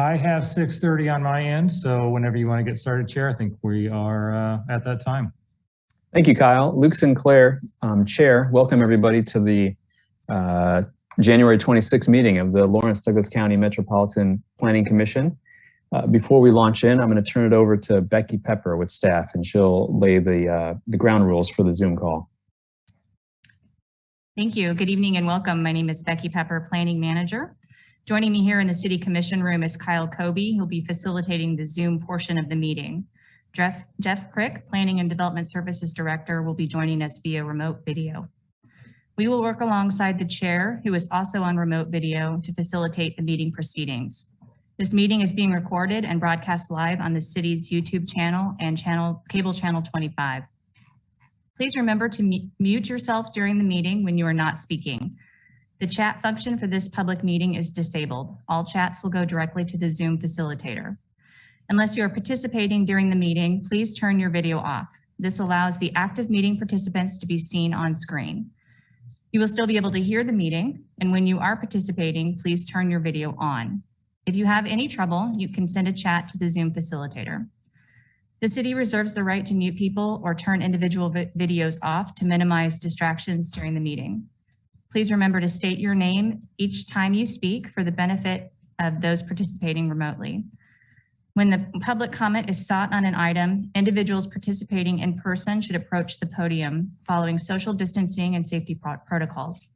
I have 6:30 on my end, so whenever you want to get started, Chair, I think we are at that time. Thank you, Kyle. Luke Sinclair, Chair. Welcome everybody to the January 26th meeting of the Lawrence Douglas County Metropolitan Planning Commission. Before we launch in, I'm going to turn it over to Becky Pepper with staff, and she'll lay the ground rules for the Zoom call. Thank you. Good evening and welcome. My name is Becky Pepper, Planning Manager. Joining me here in the City Commission room is Kyle Kobe, who'll be facilitating the Zoom portion of the meeting. Jeff Crick, Planning and Development Services Director, will be joining us via remote video. We will work alongside the chair, who is also on remote video, to facilitate the meeting proceedings. This meeting is being recorded and broadcast live on the city's YouTube channel and cable channel 25. Please remember to mute yourself during the meeting when you are not speaking. The chat function for this public meeting is disabled. All chats will go directly to the Zoom facilitator. Unless you are participating during the meeting, please turn your video off. This allows the active meeting participants to be seen on screen. You will still be able to hear the meeting, and when you are participating, please turn your video on. If you have any trouble, you can send a chat to the Zoom facilitator. The city reserves the right to mute people or turn individual videos off to minimize distractions during the meeting. Please remember to state your name each time you speak for the benefit of those participating remotely. When the public comment is sought on an item, individuals participating in person should approach the podium following social distancing and safety protocols.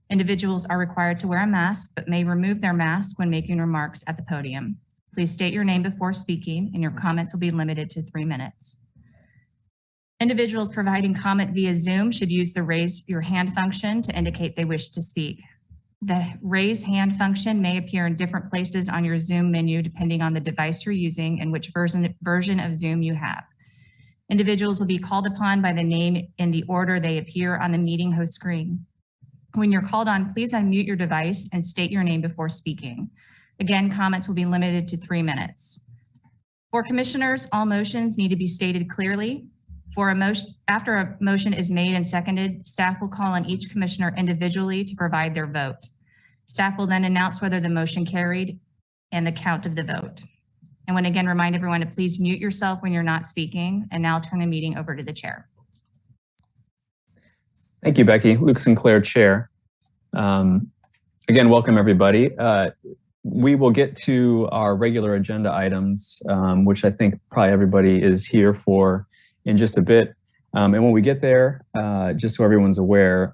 Individuals are required to wear a mask, but may remove their mask when making remarks at the podium. Please state your name before speaking, and your comments will be limited to 3 minutes. Individuals providing comment via Zoom should use the raise your hand function to indicate they wish to speak. The raise hand function may appear in different places on your Zoom menu depending on the device you're using and which version of Zoom you have. Individuals will be called upon by the name in the order they appear on the meeting host screen. When you're called on, please unmute your device and state your name before speaking. Again, comments will be limited to 3 minutes. For commissioners, all motions need to be stated clearly. After a motion is made and seconded, staff will call on each commissioner individually to provide their vote. Staff will then announce whether the motion carried and the count of the vote. And when again, remind everyone to please mute yourself when you're not speaking, and now turn the meeting over to the chair. Thank you, Becky. Luke Sinclair, Chair. Again, welcome everybody. We will get to our regular agenda items, which I think probably everybody is here for in just a bit. And when we get there, just so everyone's aware,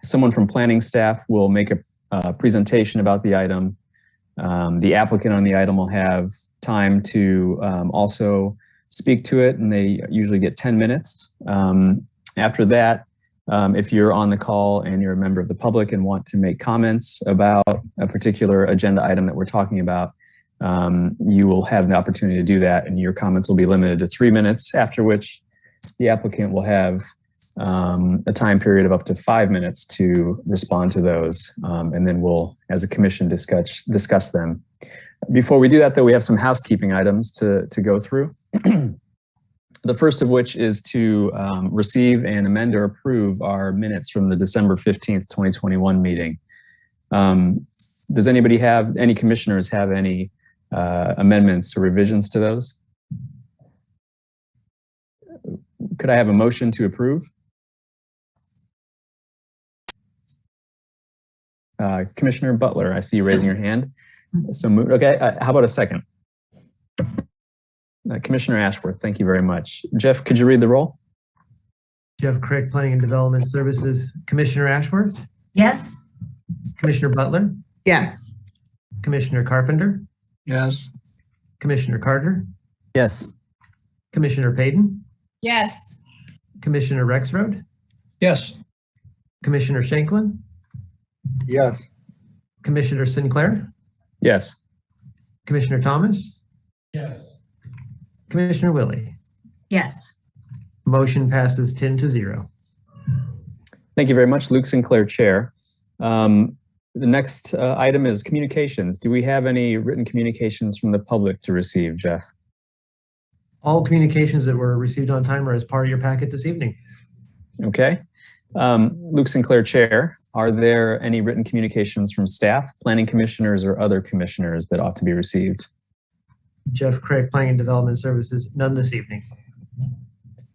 someone from planning staff will make a presentation about the item. The applicant on the item will have time to also speak to it, and they usually get 10 minutes. After that, if you're on the call and you're a member of the public and want to make comments about a particular agenda item that we're talking about, you will have the opportunity to do that, and your comments will be limited to 3 minutes, after which the applicant will have a time period of up to 5 minutes to respond to those, and then we'll, as a commission, discuss them. Before we do that, though, we have some housekeeping items to go through. The first of which is to receive and amend or approve our minutes from the December 15th, 2021 meeting. Does anybody have, any commissioners have any amendments or revisions to those? Could I have a motion to approve? Commissioner Butler, I see you raising your hand. So moved. Okay, how about a second? Commissioner Ashworth, thank you very much. Jeff, could you read the roll? Jeff Crick, Planning and Development Services. Commissioner Ashworth? Yes. Commissioner Butler? Yes. Commissioner Carpenter? Yes. Commissioner Carter? Yes. Commissioner Payton? Yes. Commissioner Rexroad? Yes. Commissioner Shanklin? Yes. Commissioner Sinclair? Yes. Commissioner Thomas? Yes. Commissioner Willie? Yes. Motion passes 10-0. Thank you very much, Luke Sinclair, Chair. The next item is communications. Do we have any written communications from the public to receive, Jeff? All communications that were received on time are as part of your packet this evening. Okay. Luke Sinclair, Chair. Are there any written communications from staff, planning commissioners, or other commissioners that ought to be received? Jeff Craig, Planning and Development Services. None this evening.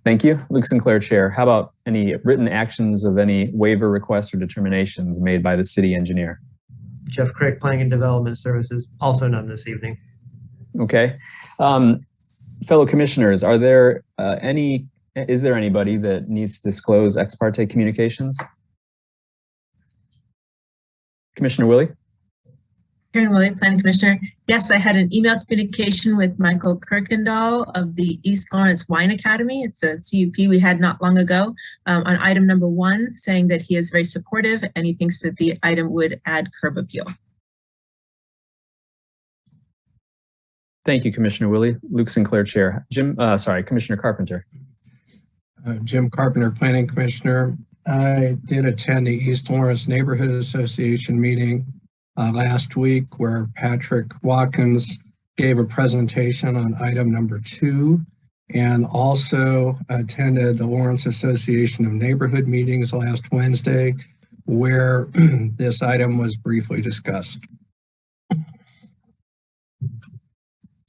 Thank you. Luke Sinclair, Chair. How about any written actions of any waiver requests or determinations made by the city engineer? Jeff Craig, Planning and Development Services. Also none this evening. Okay. Fellow commissioners, are there is there anybody that needs to disclose ex parte communications? Commissioner Willie? Karen Willie, Planning Commissioner. Yes, I had an email communication with Michael Kirkendall of the East Lawrence Wine Academy. It's a CUP we had not long ago on item number 1, saying that he is very supportive and he thinks that the item would add curb appeal. Thank you, Commissioner Willie. Luke Sinclair, Chair. Commissioner Carpenter. Jim Carpenter, Planning Commissioner. I did attend the East Lawrence Neighborhood Association meeting last week where Patrick Watkins gave a presentation on item number 2 and also attended the Lawrence Association of Neighborhood meetings last Wednesday where this item was briefly discussed.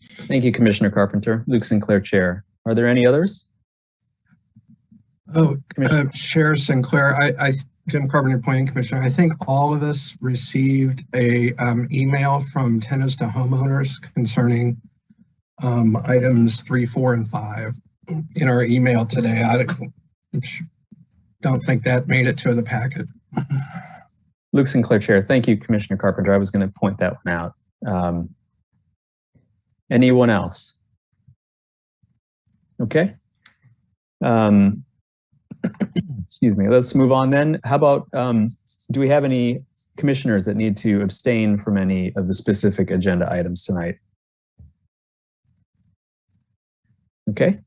Thank you, Commissioner Carpenter. Luke Sinclair, Chair. Are there any others? Oh, Chair Sinclair, Jim Carpenter, Planning Commissioner. I think all of us received a email from tenants to homeowners concerning items 3, 4, and 5 in our email today. I don't think that made it to the packet. Luke Sinclair, Chair. Thank you, Commissioner Carpenter. I was going to point that one out. Anyone else? Okay. Excuse me. Let's move on then. How about, do we have any commissioners that need to abstain from any of the specific agenda items tonight? Okay.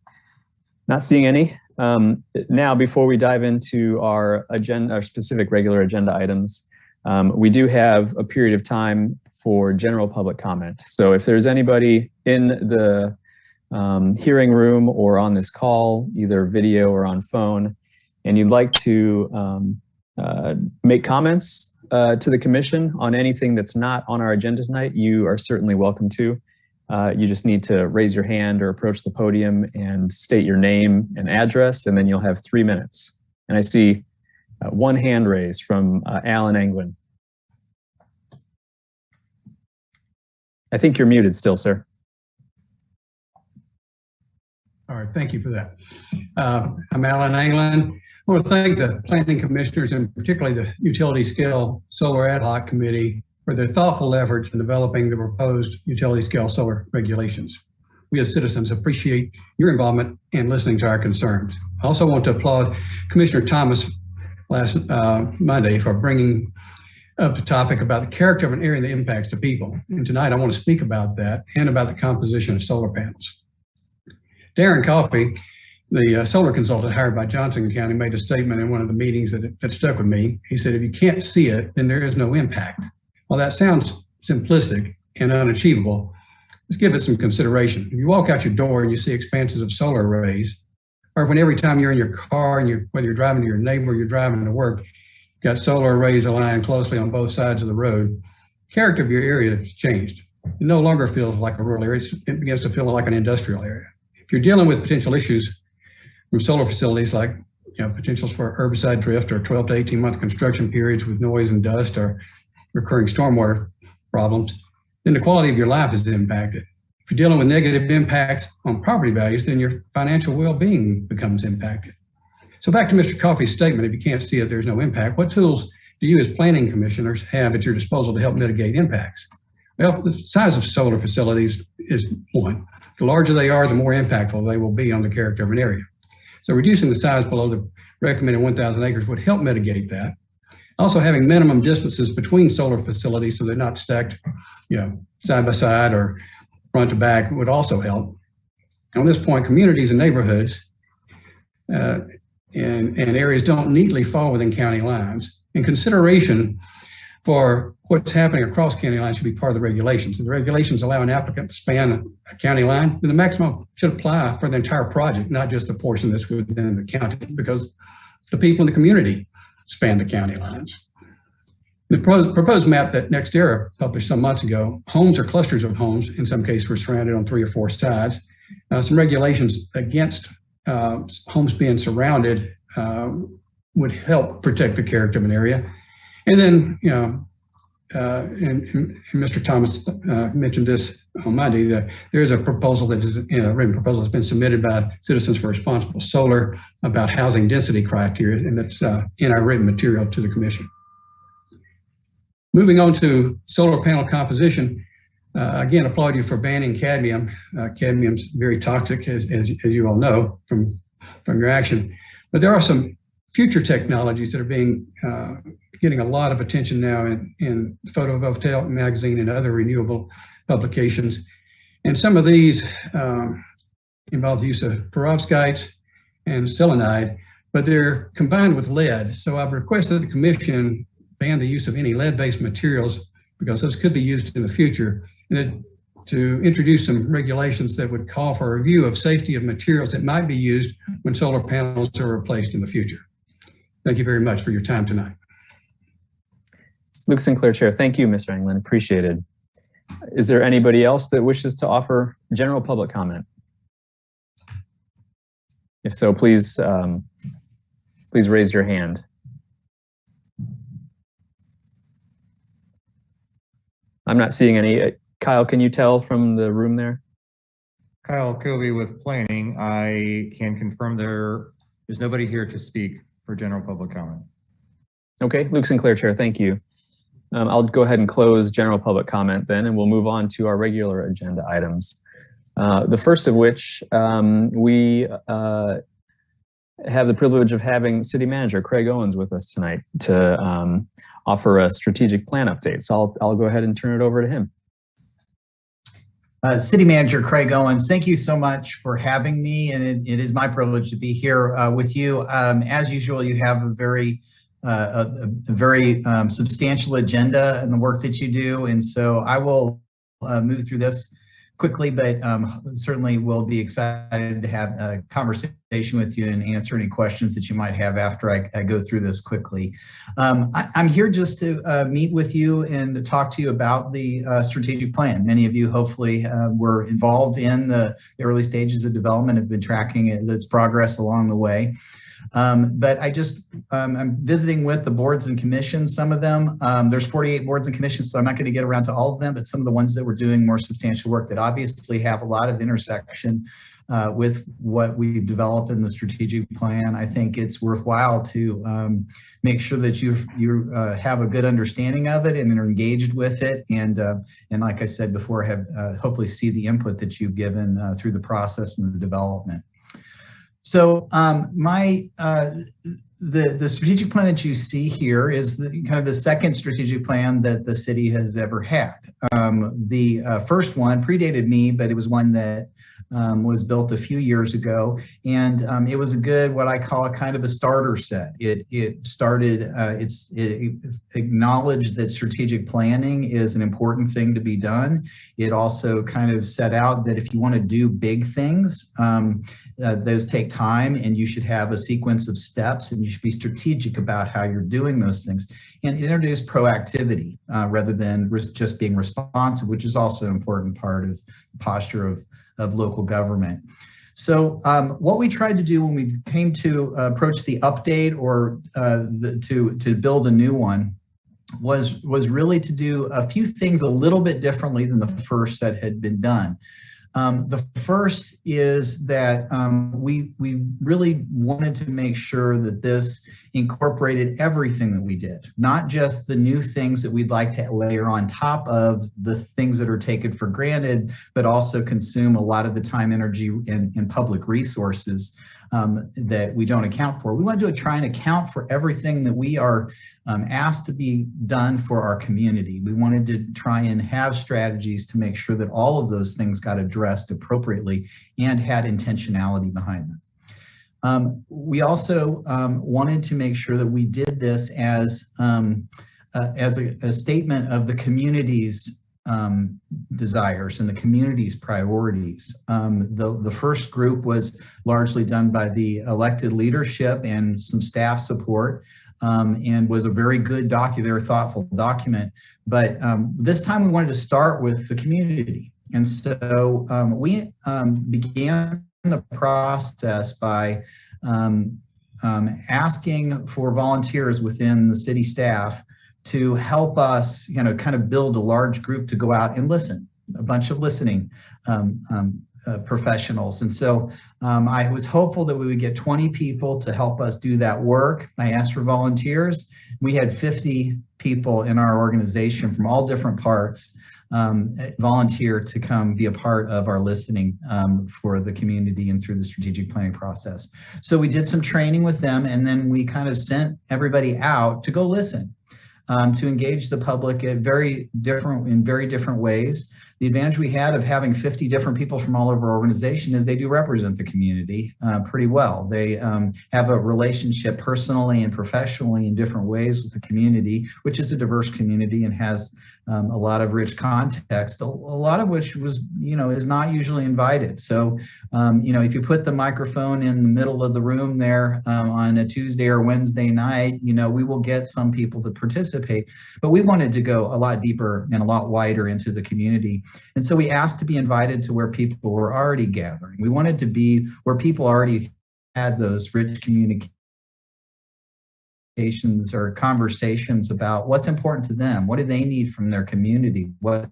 Not seeing any. Now, before we dive into our agenda, our specific regular agenda items, we do have a period of time for general public comment. So if there's anybody in the hearing room or on this call, either video or on phone, and you'd like to make comments to the commission on anything that's not on our agenda tonight, you are certainly welcome to. You just need to raise your hand or approach the podium and state your name and address, and then you'll have 3 minutes. And I see one hand raised from Alan Anglin. I think you're muted still, sir. All right, thank you for that. I'm Alan Anglin. I want to thank the planning commissioners and particularly the utility scale solar ad hoc committee for their thoughtful efforts in developing the proposed utility scale solar regulations. We as citizens appreciate your involvement and listening to our concerns. I also want to applaud Commissioner Thomas last Monday for bringing up the topic about the character of an area and the impacts to people. And tonight I want to speak about that and about the composition of solar panels. Darren Coffey, the solar consultant hired by Johnson County, made a statement in one of the meetings that stuck with me. He said, if you can't see it, then there is no impact. Well, that sounds simplistic and unachievable. Let's give it some consideration. If you walk out your door and you see expanses of solar arrays, or when every time you're in your car and whether you're driving to your neighbor or you're driving to work, got solar arrays aligned closely on both sides of the road, character of your area has changed. It no longer feels like a rural area. It begins to feel like an industrial area. If you're dealing with potential issues from solar facilities like potentials for herbicide drift or 12 to 18 month construction periods with noise and dust or recurring stormwater problems, then the quality of your life is impacted. If you're dealing with negative impacts on property values, then your financial well-being becomes impacted. So back to Mr. Coffey's statement, if you can't see it, there's no impact. What tools do you as planning commissioners have at your disposal to help mitigate impacts? Well, the size of solar facilities is one. The larger they are, the more impactful they will be on the character of an area. So reducing the size below the recommended 1,000 acres would help mitigate that. Also having minimum distances between solar facilities so they're not stacked, side by side or front to back would also help. On this point, communities and neighborhoods and areas don't neatly fall within county lines. And consideration for what's happening across county lines should be part of the regulations. If the regulations allow an applicant to span a county line, then the maximum should apply for the entire project, not just a portion that's within the county, because the people in the community span the county lines. The proposed map that NextEra published some months ago, homes or clusters of homes, in some cases were surrounded on 3 or 4 sides. Some regulations against homes being surrounded would help protect the character of an area. And then, and Mr. Thomas mentioned this on Monday, that there is a proposal that is, a written proposal that's been submitted by Citizens for Responsible Solar about housing density criteria, and that's in our written material to the commission. Moving on to solar panel composition, again, applaud you for banning cadmium. Cadmium's very toxic, as you all know from your action. But there are some future technologies that are being getting a lot of attention now in Photovoltaic Magazine and other renewable publications. And some of these involve the use of perovskites and selenide, but they're combined with lead. So I've requested the commission ban the use of any lead-based materials because those could be used in the future, and then to introduce some regulations that would call for a review of safety of materials that might be used when solar panels are replaced in the future. Thank you very much for your time tonight. Luke Sinclair, Chair. Thank you, Mr. Anglin. Appreciated. Is there anybody else that wishes to offer general public comment? If so, please, please raise your hand. I'm not seeing any. Kyle, can you tell from the room there? Kyle Kobe with planning. I can confirm there is nobody here to speak for general public comment. Okay, Luke Sinclair, Chair. Thank you. I'll go ahead and close general public comment then, and we'll move on to our regular agenda items. The first of which we have the privilege of having City Manager Craig Owens with us tonight to offer a strategic plan update. So I'll go ahead and turn it over to him. City Manager Craig Owens, thank you so much for having me, and it is my privilege to be here with you. As usual, you have a very substantial agenda in the work that you do, and so I will move through this quickly, but certainly will be excited to have a conversation with you and answer any questions that you might have after I go through this quickly. I'm here just to meet with you and to talk to you about the strategic plan. Many of you hopefully were involved in the early stages of development, have been tracking its progress along the way. But I'm visiting with the boards and commissions, some of them. There's 48 boards and commissions, so I'm not going to get around to all of them, but some of the ones that were doing more substantial work that obviously have a lot of intersection with what we've developed in the strategic plan. I think it's worthwhile to make sure that you have a good understanding of it and are engaged with it. And like I said before, have hopefully see the input that you've given through the process and the development. So the strategic plan that you see here is kind of the second strategic plan that the city has ever had. The first one predated me, but it was one that was built a few years ago, and it was a good, what I call a kind of a starter set. It acknowledged that strategic planning is an important thing to be done. It also kind of set out that if you want to do big things, those take time, and you should have a sequence of steps, and you should be strategic about how you're doing those things, and introduce proactivity rather than just being responsive, which is also an important part of the posture of local government. So what we tried to do when we came to approach the update or to build a new one was really to do a few things a little bit differently than the first that had been done. The first is that we really wanted to make sure that this incorporated everything that we did, not just the new things that we'd like to layer on top of the things that are taken for granted, but also consume a lot of the time, energy, and public resources that we don't account for. We wanted to try and account for everything that we are asked to be done for our community. We wanted to try and have strategies to make sure that all of those things got addressed appropriately and had intentionality behind them. We also wanted to make sure that we did this as a statement of the community's desires and the community's priorities. The first group was largely done by the elected leadership and some staff support. and was a very good very thoughtful document. But this time we wanted to start with the community. And so we began the process by asking for volunteers within the city staff to help us, kind of build a large group to go out and listen, a bunch of listening professionals. And so I was hopeful that we would get 20 people to help us do that work. I asked for volunteers. We had 50 people in our organization from all different parts volunteer to come be a part of our listening for the community and through the strategic planning process. So we did some training with them, and then we kind of sent everybody out to go listen, to engage the public in very different ways. The advantage we had of having 50 different people from all over our organization is they do represent the community pretty well. They have a relationship personally and professionally in different ways with the community, which is a diverse community and has a lot of rich context, a lot of which was, is not usually invited. So, if you put the microphone in the middle of the room there on a Tuesday or Wednesday night, we will get some people to participate, but we wanted to go a lot deeper and a lot wider into the community. And so we asked to be invited to where people were already gathering. We wanted to be where people already had those rich communications or conversations about what's important to them. What do they need from their community? What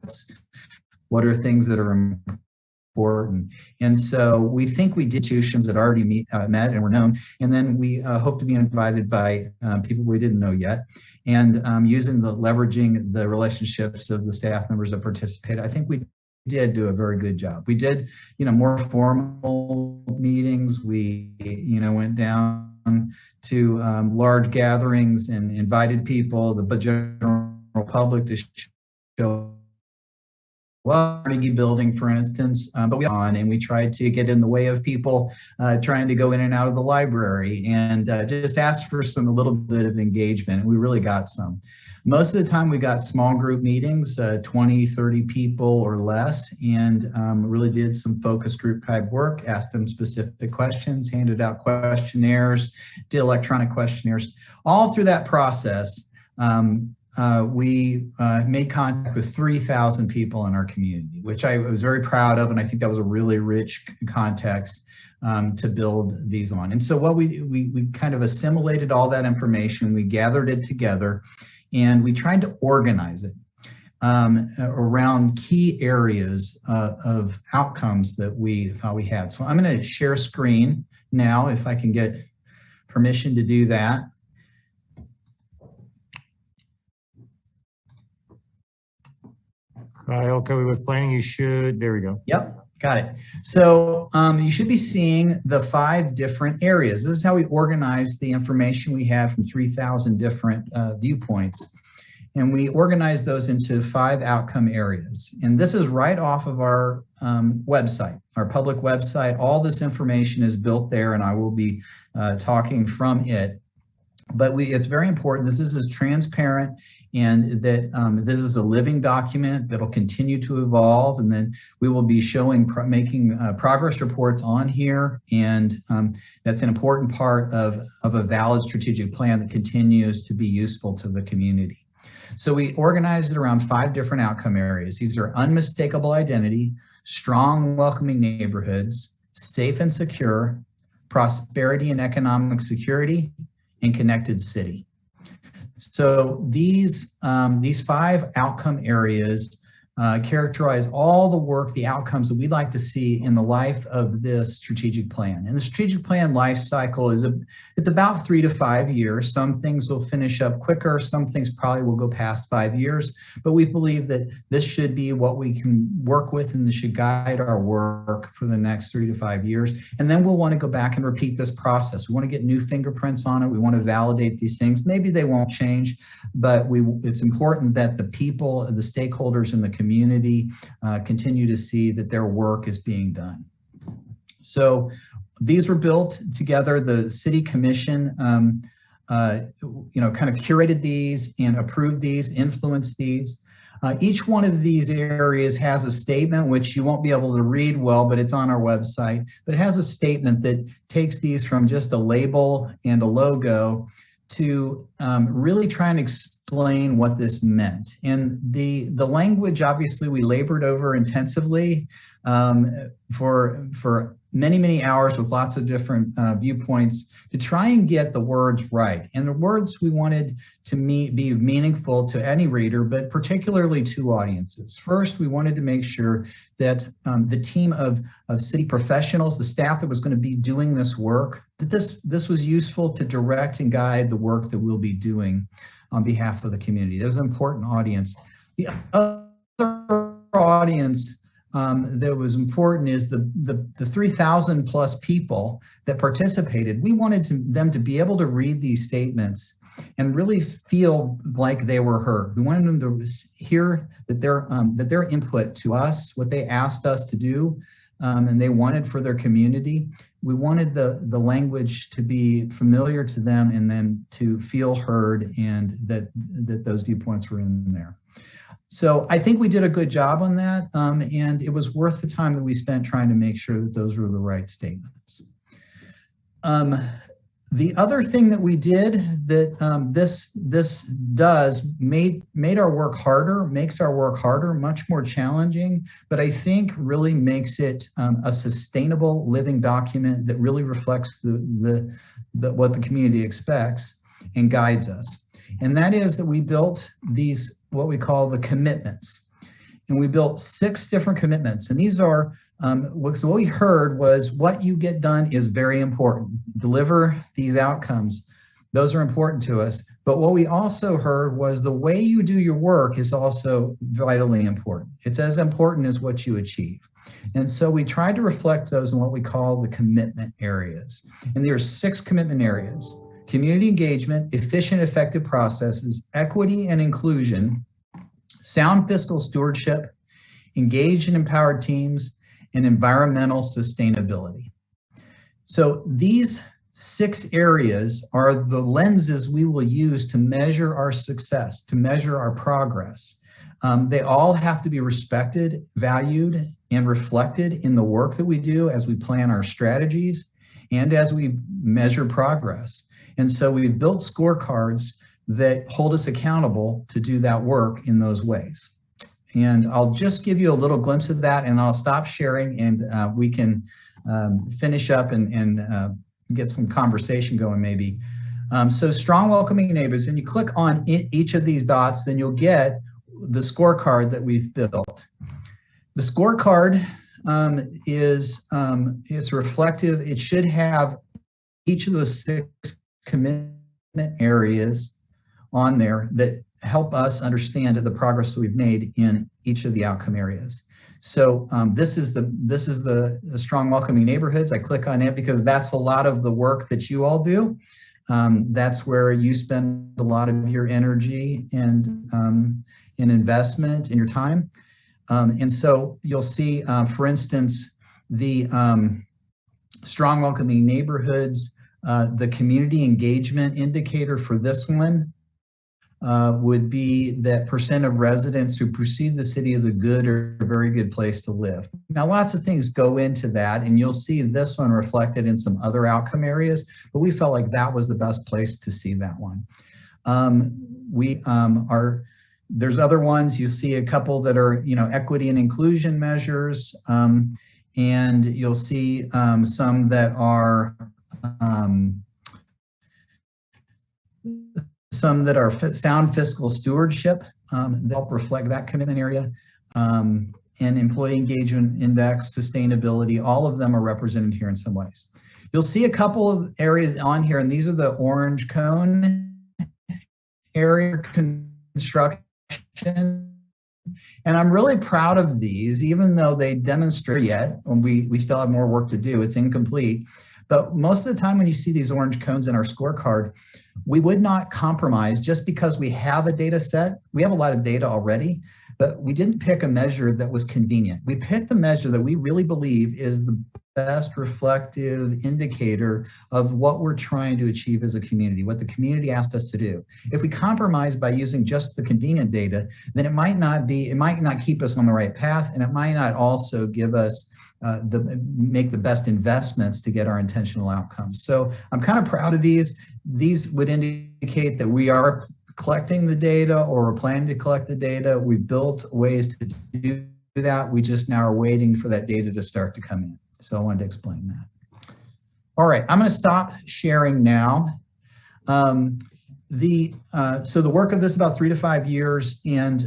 are things that are important? And so we think we did institutions that already met and were known. And then we hope to be invited by people we didn't know yet. And leveraging the relationships of the staff members that participated, I think we did do a very good job. We did, more formal meetings. We, went down to large gatherings and invited people, the general public, to show Carnegie Building, for instance, but we tried to get in the way of people trying to go in and out of the library, and just asked for a little bit of engagement. We really got some. Most of the time we got small group meetings, 20, 30 people or less, and really did some focus group type work, asked them specific questions, handed out questionnaires, did electronic questionnaires. All through that process, we made contact with 3,000 people in our community, which I was very proud of, and I think that was a really rich context to build these on. And so what we kind of assimilated all that information, we gathered it together, and we tried to organize it around key areas of outcomes that we thought we had. So I'm going to share screen now, if I can get permission to do that. Kyle Kobe with planning, there we go. Yep, got it. So you should be seeing the 5 different areas. This is how we organized the information we had from 3,000 different viewpoints. And we organized those into 5 outcome areas. And this is right off of our website, our public website. All this information is built there, and I will be talking from it. But it's very important. This is transparent, and that this is a living document that'll continue to evolve, and then we will be making progress reports on here, and that's an important part of a valid strategic plan that continues to be useful to the community. So we organized it around 5 different outcome areas. These are unmistakable identity, strong, welcoming neighborhoods, safe and secure, prosperity and economic security, and connected city. So these 5 outcome areas characterize all the work, the outcomes that we'd like to see in the life of this strategic plan. And the strategic plan life cycle it's about 3 to 5 years. Some things will finish up quicker, some things probably will go past 5 years, but we believe that this should be what we can work with, and this should guide our work for the next 3 to 5 years. And then we'll want to go back and repeat this process. We want to get new fingerprints on it. We want to validate these things. Maybe they won't change, but it's important that the people, the stakeholders in the community continue to see that their work is being done. So these were built together. The city commission kind of curated these and approved these, influenced these. Each one of these areas has a statement, which you won't be able to read well, but it's on our website. But it has a statement that takes these from just a label and a logo to really try and explain what this meant. And the language, obviously, we labored over intensively for many, many hours with lots of different viewpoints to try and get the words right. And the words we wanted to be meaningful to any reader, but particularly to audiences. First, we wanted to make sure that the team of city professionals, the staff that was going to be doing this work, that this was useful to direct and guide the work that we'll be doing on behalf of the community. There's an important audience. The other audience that was important is the 3,000 plus people that participated. We wanted them to be able to read these statements and really feel like they were heard. We wanted them to hear that their input to us, what they asked us to do, and they wanted for their community. We wanted the language to be familiar to them and then to feel heard, and that those viewpoints were in there. So I think we did a good job on that, and it was worth the time that we spent trying to make sure that those were the right statements. The other thing that we did that this made our work harder, makes our work harder, much more challenging, but I think really makes it a sustainable living document that really reflects what the community expects and guides us. And that is that we built these, what we call the commitments. And we built 6 different commitments. And these are, so what we heard was what you get done is very important. Deliver these outcomes. Those are important to us. But what we also heard was the way you do your work is also vitally important. It's as important as what you achieve. And so we tried to reflect those in what we call the commitment areas. And there are 6 commitment areas: community engagement, efficient, effective processes, equity and inclusion, sound fiscal stewardship, engaged and empowered teams, and environmental sustainability. So these 6 areas are the lenses we will use to measure our success, to measure our progress. They all have to be respected, valued, and reflected in the work that we do as we plan our strategies and as we measure progress. And so we've built scorecards that hold us accountable to do that work in those ways. And I'll just give you a little glimpse of that, and I'll stop sharing, and we can finish up and get some conversation going maybe. So strong, welcoming neighbors, and you click on each of these dots, then you'll get the scorecard that we've built. The scorecard is reflective. It should have each of those 6 commitment areas on there that help us understand the progress that we've made in each of the outcome areas. So this is the strong, welcoming neighborhoods. I click on it because that's a lot of the work that you all do. That's where you spend a lot of your energy and investment in your time. And so you'll see, for instance, the strong, welcoming neighborhoods, the community engagement indicator for this one would be that % of residents who perceive the city as a good or a very good place to live. Now, lots of things go into that, and you'll see this one reflected in some other outcome areas, but we felt like that was the best place to see that one. There's other ones. You see a couple that are, equity and inclusion measures, and you'll see some that are sound fiscal stewardship that help reflect that commitment area, and employee engagement index, sustainability. All of them are represented here in some ways. You'll see a couple of areas on here, and these are the orange cone area construction. And I'm really proud of these, even though they demonstrate yet, and we still have more work to do. It's incomplete. But most of the time when you see these orange cones in our scorecard, we would not compromise just because we have a data set. We have a lot of data already, but we didn't pick a measure that was convenient. We picked the measure that we really believe is the best reflective indicator of what we're trying to achieve as a community, what the community asked us to do. If we compromise by using just the convenient data, then it might not keep us on the right path, and it might not also give us make the best investments to get our intentional outcomes. So I'm kind of proud of these. these would indicate that we are collecting the data or are planning to collect the data. We built ways to do that. We just now are waiting for that data to start to come in. So I wanted to explain that. All right, I'm going to stop sharing now. So the work of this about 3 to 5 years, and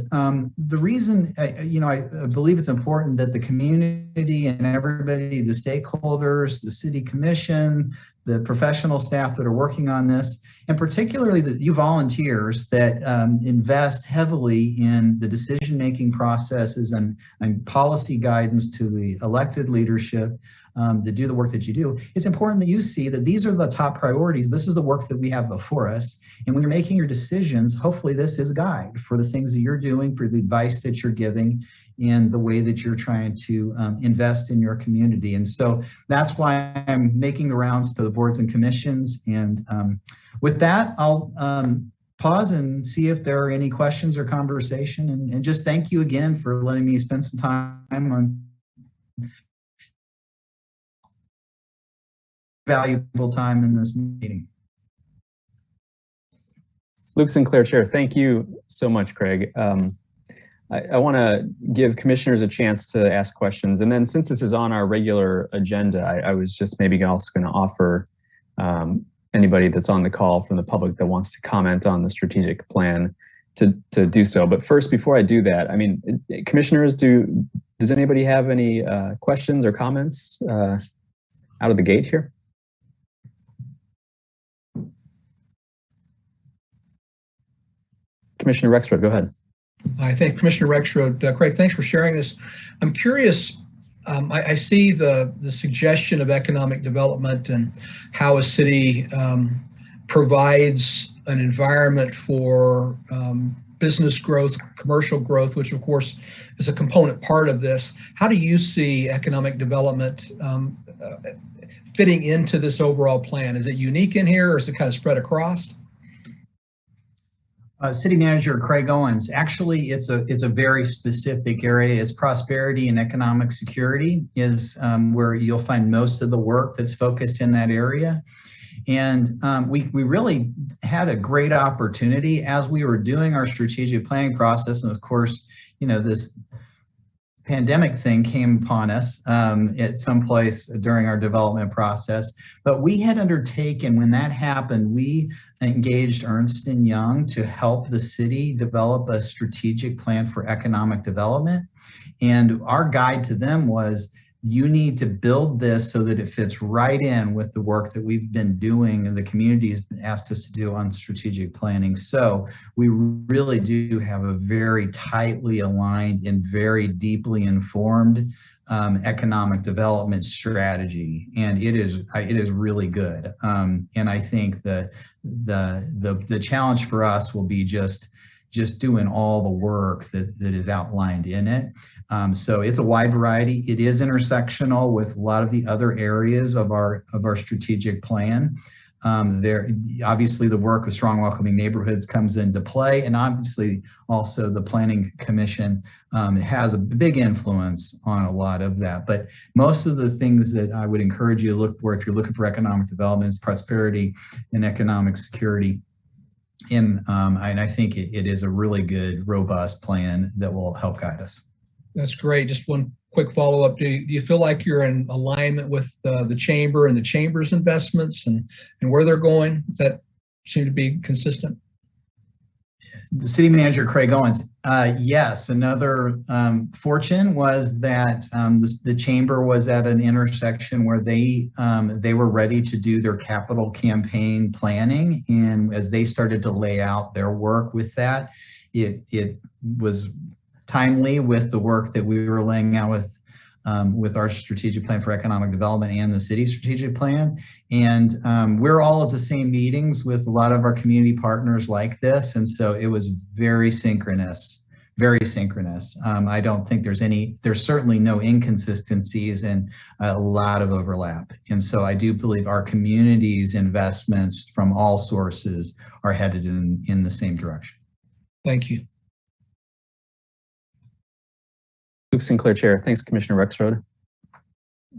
the reason, I believe it's important that the community and everybody, the stakeholders, the city commission, the professional staff that are working on this, and particularly you volunteers that invest heavily in the decision-making processes and policy guidance to the elected leadership to do the work that you do. It's important that you see that these are the top priorities. This is the work that we have before us. And when you're making your decisions, hopefully this is a guide for the things that you're doing, for the advice that you're giving, and the way that you're trying to invest in your community. And so that's why I'm making the rounds to the boards and commissions. And with that, I'll pause and see if there are any questions or conversation. And just thank you again for letting me spend some time on valuable time in this meeting. Luke Sinclair, Chair, thank you so much, Craig. I want to give commissioners a chance to ask questions. And then since this is on our regular agenda, I was just maybe also going to offer anybody that's on the call from the public that wants to comment on the strategic plan to do so. But first, before I do that, I mean, commissioners, does anybody have any questions or comments out of the gate here? Commissioner Rexroad, go ahead. I thank Commissioner Rexroad. Craig, thanks for sharing this. I'm curious, I see the suggestion of economic development and how a city provides an environment for business growth, commercial growth, which of course is a component part of this. How do you see economic development fitting into this overall plan? Is it unique in here, or is it kind of spread across? City Manager Craig Owens. Actually, it's a very specific area. It's prosperity and economic security is where you'll find most of the work that's focused in that area. And we really had a great opportunity as we were doing our strategic planning process. And of course, this pandemic thing came upon us at some place during our development process. But we had undertaken, when that happened, we engaged Ernst & Young to help the city develop a strategic plan for economic development. And our guide to them was, you need to build this so that it fits right in with the work that we've been doing and the community has asked us to do on strategic planning. So we really do have a very tightly aligned and very deeply informed economic development strategy, and it is really good. And I think the challenge for us will be just doing all the work that is outlined in it. So it's a wide variety. It is intersectional with a lot of the other areas of our strategic plan. There, obviously, the work of strong, welcoming neighborhoods comes into play, and obviously also the Planning Commission has a big influence on a lot of that. But most of the things that I would encourage you to look for if you're looking for economic development is prosperity and economic security. And I think it is a really good, robust plan that will help guide us. That's great. Just one quick follow-up. Do you feel like you're in alignment with the chamber and the chamber's investments and where they're going? Does that seem to be consistent? The City Manager, Craig Owens. Yes, another fortune was that the chamber was at an intersection where they were ready to do their capital campaign planning. And as they started to lay out their work with that, it was timely with the work that we were laying out with our strategic plan for economic development and the city strategic plan. And we're all at the same meetings with a lot of our community partners like this. And so it was very synchronous, very synchronous. I don't think there's certainly no inconsistencies and a lot of overlap. And so I do believe our community's investments from all sources are headed in the same direction. Thank you. Luke Sinclair, Chair. Thanks, Commissioner Rexroad.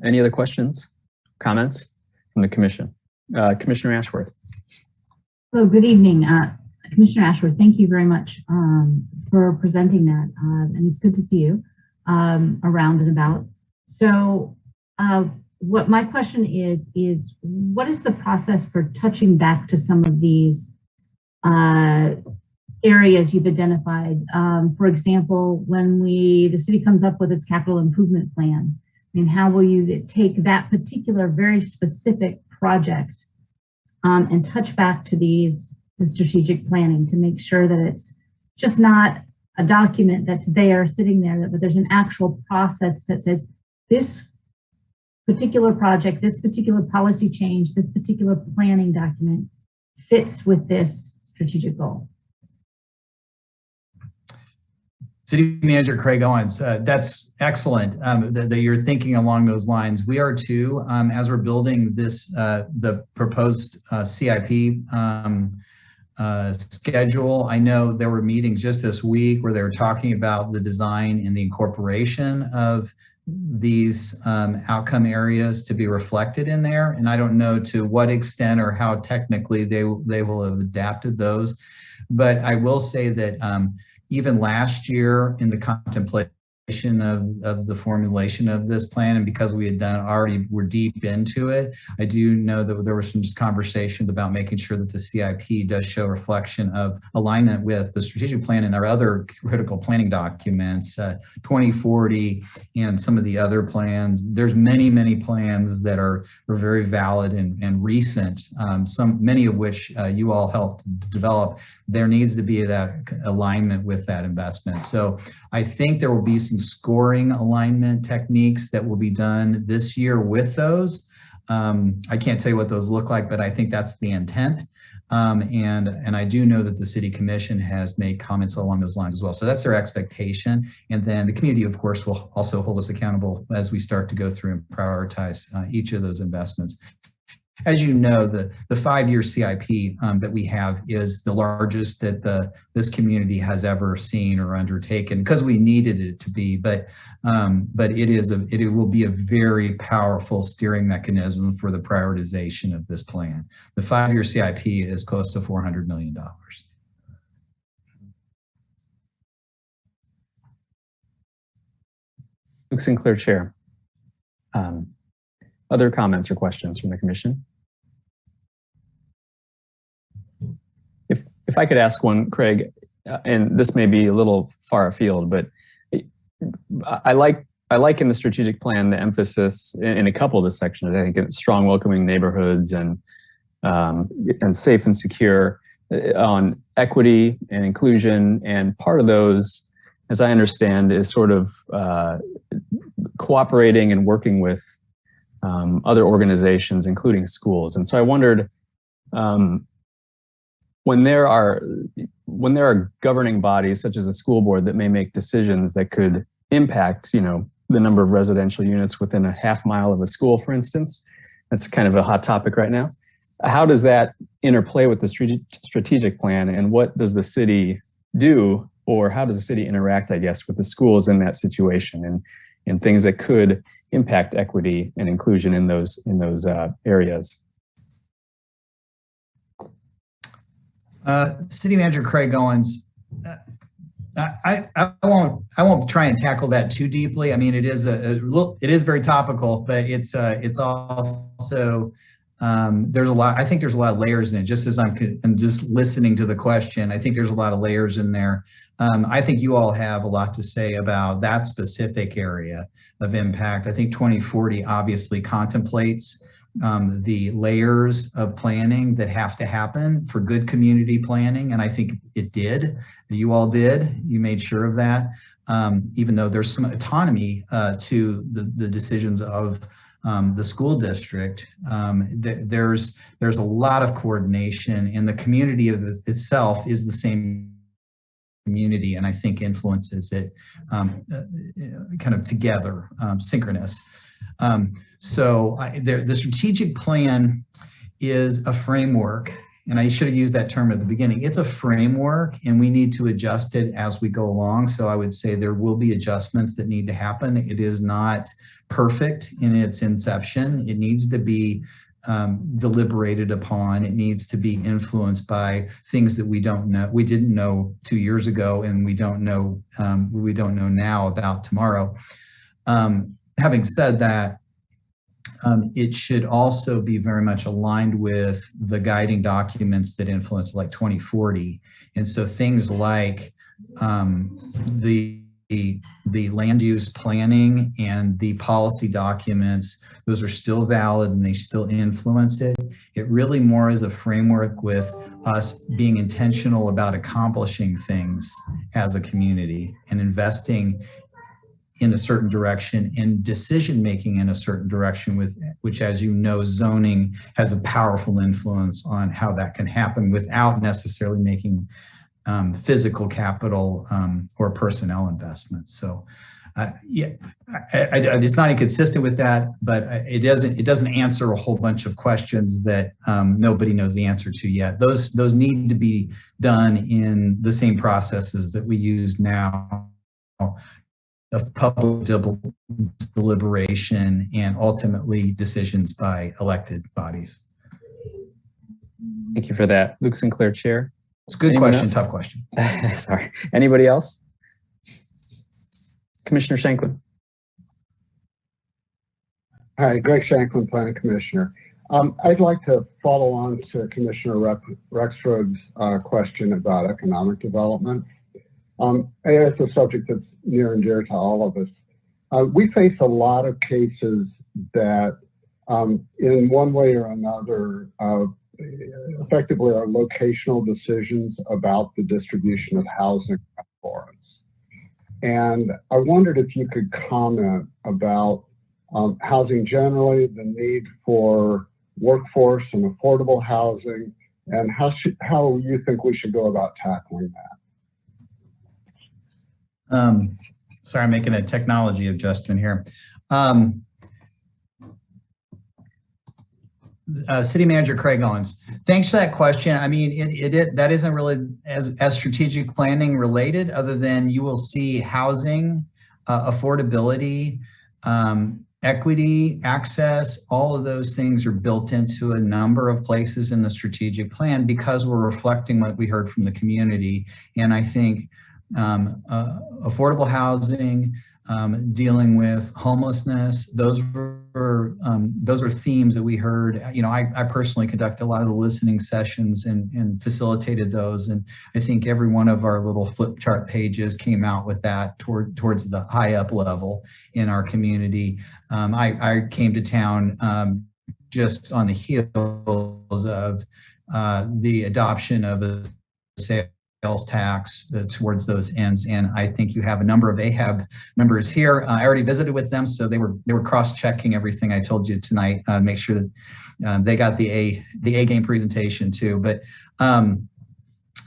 Any other questions, comments from the Commission? Commissioner Ashworth. Hello, good evening. Commissioner Ashworth, thank you very much for presenting that. And it's good to see you around and about. So what my question is what is the process for touching back to some of these areas you've identified? For example, when the city comes up with its capital improvement plan, I mean, how will you take that particular very specific project and touch back to the strategic planning to make sure that it's just not a document that's there sitting there, but there's an actual process that says this particular project, this particular policy change, this particular planning document fits with this strategic goal? City Manager Craig Owens, that's excellent that you're thinking along those lines. We are too, as we're building this, the proposed CIP schedule. I know there were meetings just this week where they were talking about the design and the incorporation of these outcome areas to be reflected in there. And I don't know to what extent or how technically they will have adapted those. But I will say that even last year in the contemplation of the formulation of this plan, and because we had we're deep into it, I do know that there were some just conversations about making sure that the CIP does show reflection of alignment with the strategic plan and our other critical planning documents, 2040 and some of the other plans. There's many plans that are very valid and recent, many of which you all helped to develop. There needs to be that alignment with that investment. So I think there will be some scoring alignment techniques that will be done this year with those. I can't tell you what those look like, but I think that's the intent. And I do know that the City Commission has made comments along those lines as well. So that's their expectation. And then the community, of course, will also hold us accountable as we start to go through and prioritize each of those investments. As you know, the 5-year CIP that we have is the largest that this community has ever seen or undertaken, because we needed it to be. But it will be a very powerful steering mechanism for the prioritization of this plan. The 5-year CIP is close to $400 million. Luke Sinclair, Chair. Other comments or questions from the Commission? If I could ask one, Craig, and this may be a little far afield, but I like in the strategic plan the emphasis in a couple of the sections. I think it's strong, welcoming neighborhoods and safe and secure on equity and inclusion. And part of those, as I understand, is sort of cooperating and working with other organizations, including schools. And so I wondered, when there are governing bodies such as a school board that may make decisions that could impact, the number of residential units within a half mile of a school, for instance, that's kind of a hot topic right now. How does that interplay with the strategic plan, and what does the city do, or how does the city interact, I guess, with the schools in that situation and things that could impact equity and inclusion in those areas? City Manager Craig Owens, I won't try and tackle that too deeply. I mean, it is very topical, but it's also there's a lot. I think there's a lot of layers in it. Just as I'm just listening to the question, I think there's a lot of layers in there. I think you all have a lot to say about that specific area of impact. I think 2040 obviously contemplates the layers of planning that have to happen for good community planning. And I think it did. You all did. You made sure of that. Even though there's some autonomy to the decisions of the school district, there's a lot of coordination, and the community of itself is the same community, and I think influences it kind of together, synchronous. So the strategic plan is a framework, and I should have used that term at the beginning. It's a framework, and we need to adjust it as we go along. So I would say there will be adjustments that need to happen. It is not perfect in its inception. It needs to be deliberated upon. It needs to be influenced by things that we didn't know 2 years ago, and we don't know now about tomorrow. Having said that, it should also be very much aligned with the guiding documents that influence like 2040. And so things like the land use planning and the policy documents, those are still valid and they still influence it. It really more is a framework with us being intentional about accomplishing things as a community and investing in a certain direction and decision-making in a certain direction, which, as you know, zoning has a powerful influence on how that can happen without necessarily making physical capital or personnel investments. So it's not inconsistent with that, but it doesn't answer a whole bunch of questions that nobody knows the answer to yet. Those need to be done in the same processes that we use now of public deliberation and ultimately decisions by elected bodies. Thank you for that. Luke Sinclair, Chair. It's a good question, tough question. Sorry. Anybody else? Commissioner Shanklin. Hi, Greg Shanklin, Planning Commissioner. I'd like to follow on to Commissioner Rexford's question about economic development. It's a subject that's near and dear to all of us. We face a lot of cases that in one way or another effectively are locational decisions about the distribution of housing for us. And I wondered if you could comment about housing generally, the need for workforce and affordable housing, and how you think we should go about tackling that. Sorry, I'm making a technology adjustment here. City Manager Craig Owens, thanks for that question. I mean, that isn't really as strategic planning related, other than you will see housing, affordability, equity, access, all of those things are built into a number of places in the strategic plan because we're reflecting what we heard from the community. And I think affordable housing, dealing with homelessness, those are themes that we heard. You know, I personally conducted a lot of the listening sessions and facilitated those. And I think every one of our little flip chart pages came out with that towards the high up level in our community. I came to town just on the heels of the adoption of a sales tax towards those ends, and I think you have a number of AHAB members here. I already visited with them, so they were cross-checking everything I told you tonight. Make sure that they got the A game presentation too. But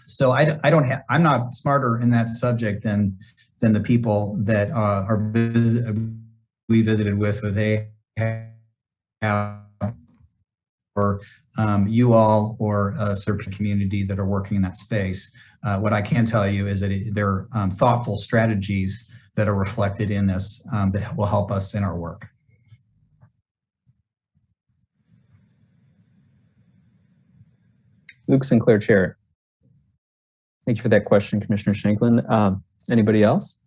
so I'm not smarter in that subject than the people that we visited with AHAB or you all or a certain community that are working in that space. What I can tell you is that there are thoughtful strategies that are reflected in this that will help us in our work. Luke Sinclair, Chair. Thank you for that question, Commissioner Shanklin. Anybody else?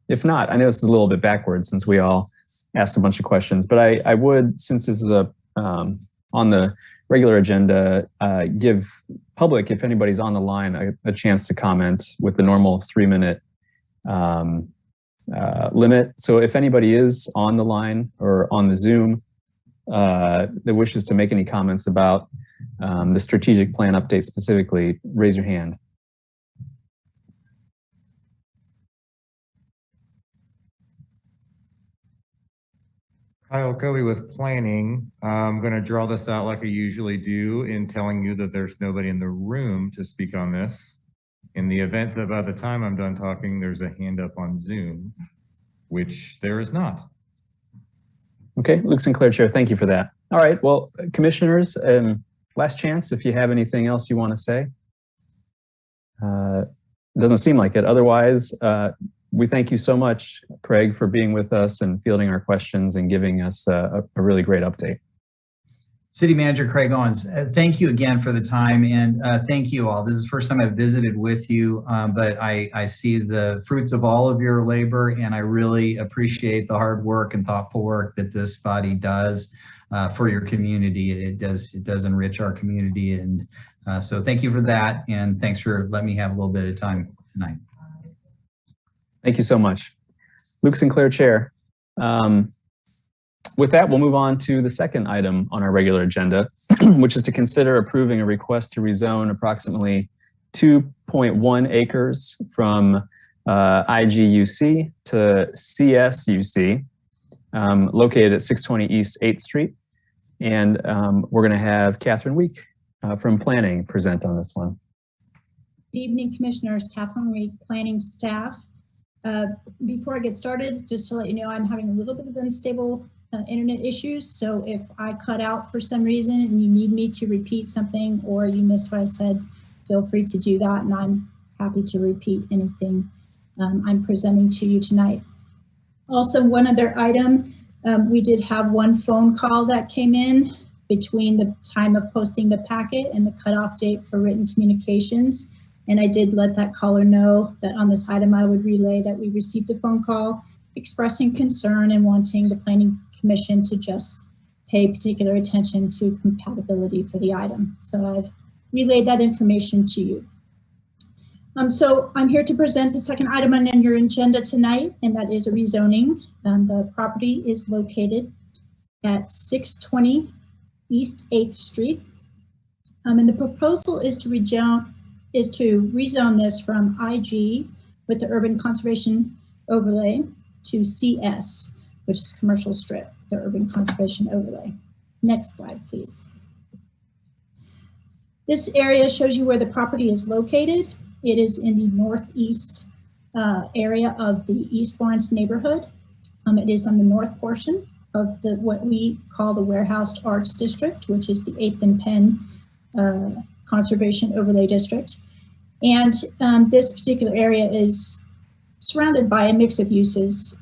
If not, I know this is a little bit backwards since we all asked a bunch of questions, but I would, since this is on the regular agenda, give public, if anybody's on the line, a chance to comment with the normal 3-minute limit. So if anybody is on the line or on the Zoom that wishes to make any comments about the strategic plan update specifically, raise your hand. Kyle Kobe with planning. I'm going to draw this out like I usually do in telling you that there's nobody in the room to speak on this. In the event that by the time I'm done talking, there's a hand up on Zoom, which there is not. Okay, Luke Sinclair, Chair, thank you for that. All right, well, commissioners, last chance if you have anything else you want to say. Doesn't seem like it. Otherwise, we thank you so much, Craig, for being with us and fielding our questions and giving us a really great update. City Manager Craig Owens, thank you again for the time, and thank you all. This is the first time I've visited with you, but I see the fruits of all of your labor, and I really appreciate the hard work and thoughtful work that this body does for your community. It does enrich our community, and so thank you for that, and thanks for letting me have a little bit of time tonight. Thank you so much. Luke Sinclair, Chair. With that, we'll move on to the second item on our regular agenda, which is to consider approving a request to rezone approximately 2.1 acres from IGUC to CSUC, located at 620 East 8th Street. And we're going to have Catherine Week from Planning present on this one. Good evening, Commissioners. Catherine Week, Planning staff. Before I get started, just to let you know, I'm having a little bit of unstable internet issues. So if I cut out for some reason and you need me to repeat something or you missed what I said, feel free to do that. And I'm happy to repeat anything I'm presenting to you tonight. Also, one other item, we did have one phone call that came in between the time of posting the packet and the cutoff date for written communications. And I did let that caller know that on this item I would relay that we received a phone call expressing concern and wanting the Planning Commission to just pay particular attention to compatibility for the item. So I've relayed that information to you. So I'm here to present the second item on your agenda tonight, and that is a rezoning. The property is located at 620 East 8th Street. And the proposal is to rezone this from IG with the urban conservation overlay to CS, which is commercial strip, the urban conservation overlay. Next slide, please. This area shows you where the property is located. It is in the northeast area of the East Lawrence neighborhood. It is on the north portion of what we call the Warehouse Arts District, which is the 8th and Penn Conservation Overlay District. And this particular area is surrounded by a mix of uses,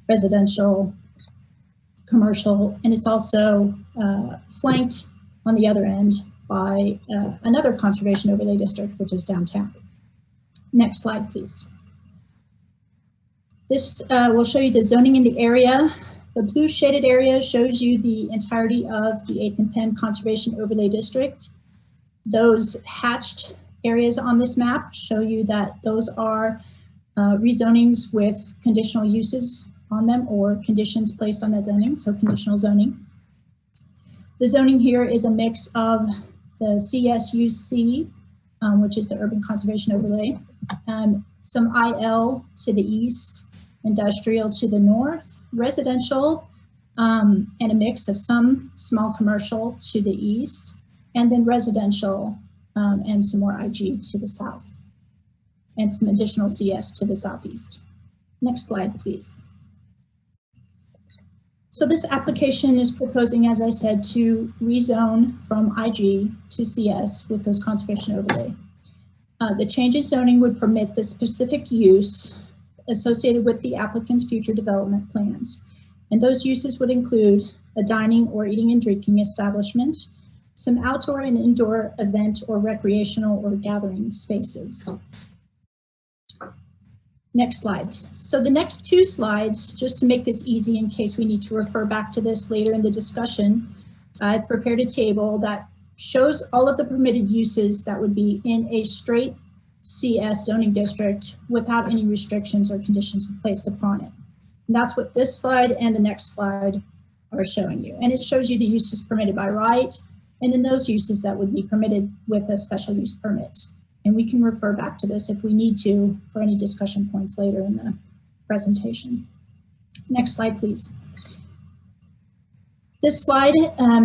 residential, commercial, and it's also flanked on the other end by another conservation overlay district, which is downtown. Next slide, please. This will show you the zoning in the area. The blue shaded area shows you the entirety of the 8th and Penn Conservation Overlay District. Those hatched areas on this map show you that those are rezonings with conditional uses on them or conditions placed on that zoning, so conditional zoning. The zoning here is a mix of the CSUC, which is the Urban Conservation Overlay, some IL to the east, industrial to the north, residential, and a mix of some small commercial to the east, and then residential and some more IG to the south, and some additional CS to the southeast. Next slide, please. So this application is proposing, as I said, to rezone from IG to CS with those conservation overlay. The change in zoning would permit the specific use associated with the applicant's future development plans. And those uses would include a dining or eating and drinking establishment, some outdoor and indoor event or recreational or gathering spaces. Next slide. So the next two slides, just to make this easy in case we need to refer back to this later in the discussion, I've prepared a table that shows all of the permitted uses that would be in a straight CS zoning district without any restrictions or conditions placed upon it. And that's what this slide and the next slide are showing you. And it shows you the uses permitted by right, and then those uses that would be permitted with a special use permit. And we can refer back to this if we need to for any discussion points later in the presentation. Next slide, please. This slide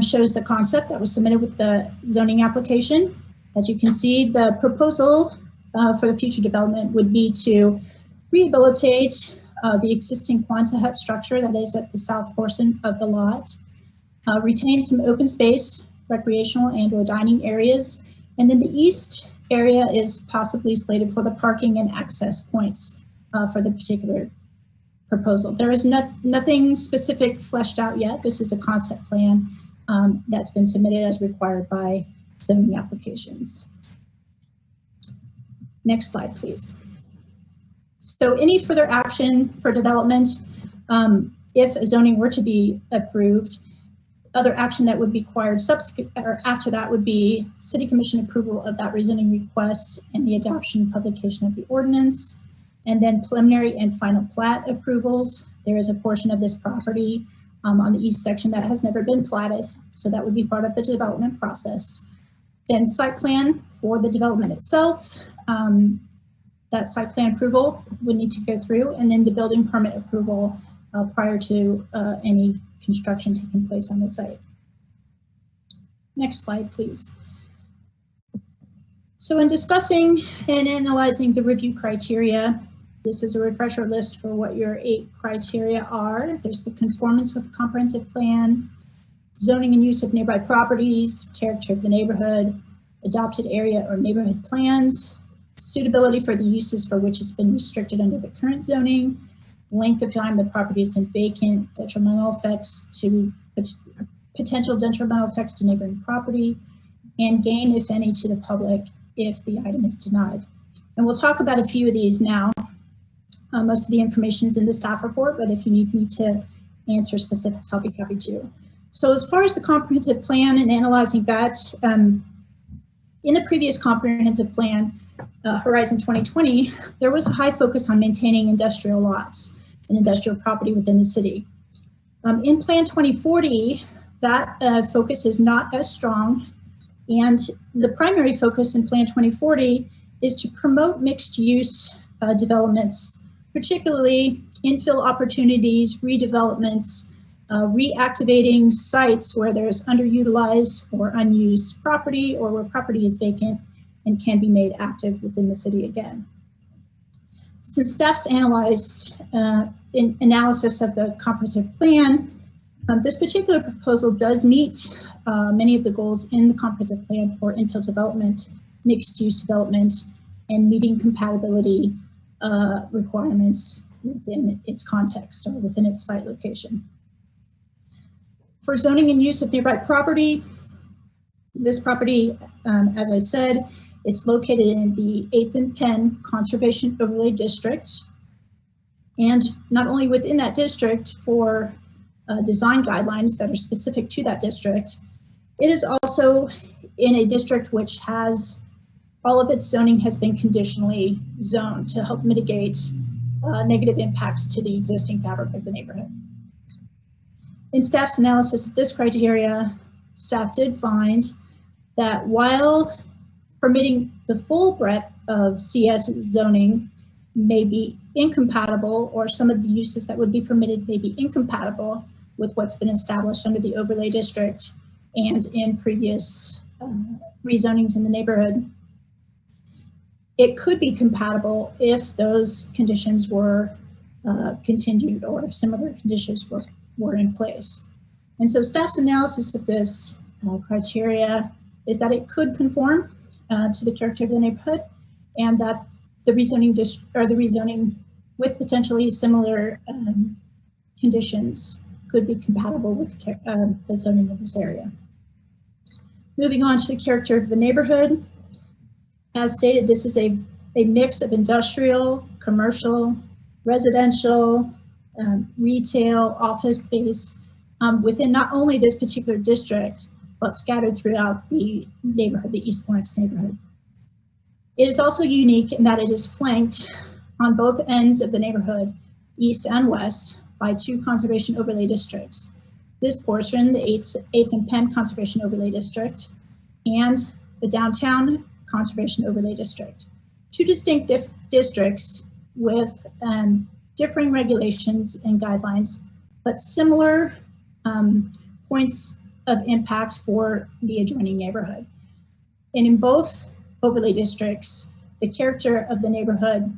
shows the concept that was submitted with the zoning application. As you can see, the proposal for the future development would be to rehabilitate the existing Quonset hut structure that is at the south portion of the lot, retain some open space, recreational and or dining areas, and then the east area is possibly slated for the parking and access points for the particular proposal. There is nothing specific fleshed out yet. This is a concept plan that's been submitted as required by zoning applications. Next slide, please. So any further action for development, if a zoning were to be approved, other action that would be required subsequent or after that would be City Commission approval of that rezoning request and the adoption and publication of the ordinance, and then preliminary and final plat approvals. There is a portion of this property on the east section that has never been platted, so that would be part of the development process. Then site plan for the development itself. That site plan approval would need to go through, and then the building permit approval prior to any construction taking place on the site. Next slide, please. So in discussing and analyzing the review criteria, this is a refresher list for what your 8 criteria are. There's the conformance with the comprehensive plan, zoning and use of nearby properties, character of the neighborhood, adopted area or neighborhood plans, suitability for the uses for which it's been restricted under the current zoning, length of time the property has been vacant, detrimental effects to potential detrimental effects to neighboring property, and gain, if any, to the public if the item is denied. And we'll talk about a few of these now. Most of the information is in the staff report, but if you need me to answer specifics, I'll be happy to. So as far as the comprehensive plan and analyzing that, in the previous comprehensive plan, Horizon 2020, there was a high focus on maintaining industrial lots and industrial property within the city. In Plan 2040, that focus is not as strong, and the primary focus in Plan 2040 is to promote mixed use developments, particularly infill opportunities, redevelopments, reactivating sites where there's underutilized or unused property, or where property is vacant and can be made active within the city again. Since staff's analyzed analysis of the comprehensive plan, this particular proposal does meet many of the goals in the comprehensive plan for infill development, mixed use development, and meeting compatibility requirements within its context or within its site location. For zoning and use of nearby property, this property, as I said, it's located in the 8th and Penn Conservation Overlay District. And not only within that district for design guidelines that are specific to that district, it is also in a district which has all of its zoning has been conditionally zoned to help mitigate negative impacts to the existing fabric of the neighborhood. In staff's analysis of this criteria, staff did find that while permitting the full breadth of CS zoning may be incompatible, or some of the uses that would be permitted may be incompatible with what's been established under the overlay district and in previous rezonings in the neighborhood, it could be compatible if those conditions were continued or if similar conditions were in place. And so staff's analysis of this criteria is that it could conform to the character of the neighborhood, and that the rezoning with potentially similar conditions could be compatible with the zoning of this area. Moving on to the character of the neighborhood. As stated, this is a mix of industrial, commercial, residential, retail, office space within not only this particular district, but scattered throughout the neighborhood, the East Lawrence neighborhood. It is also unique in that it is flanked on both ends of the neighborhood, east and west, by 2 conservation overlay districts. This portion, the 8th and Penn Conservation Overlay District, and the Downtown Conservation Overlay District. 2 distinct districts with differing regulations and guidelines, but similar points of impact for the adjoining neighborhood. And in both overlay districts, the character of the neighborhood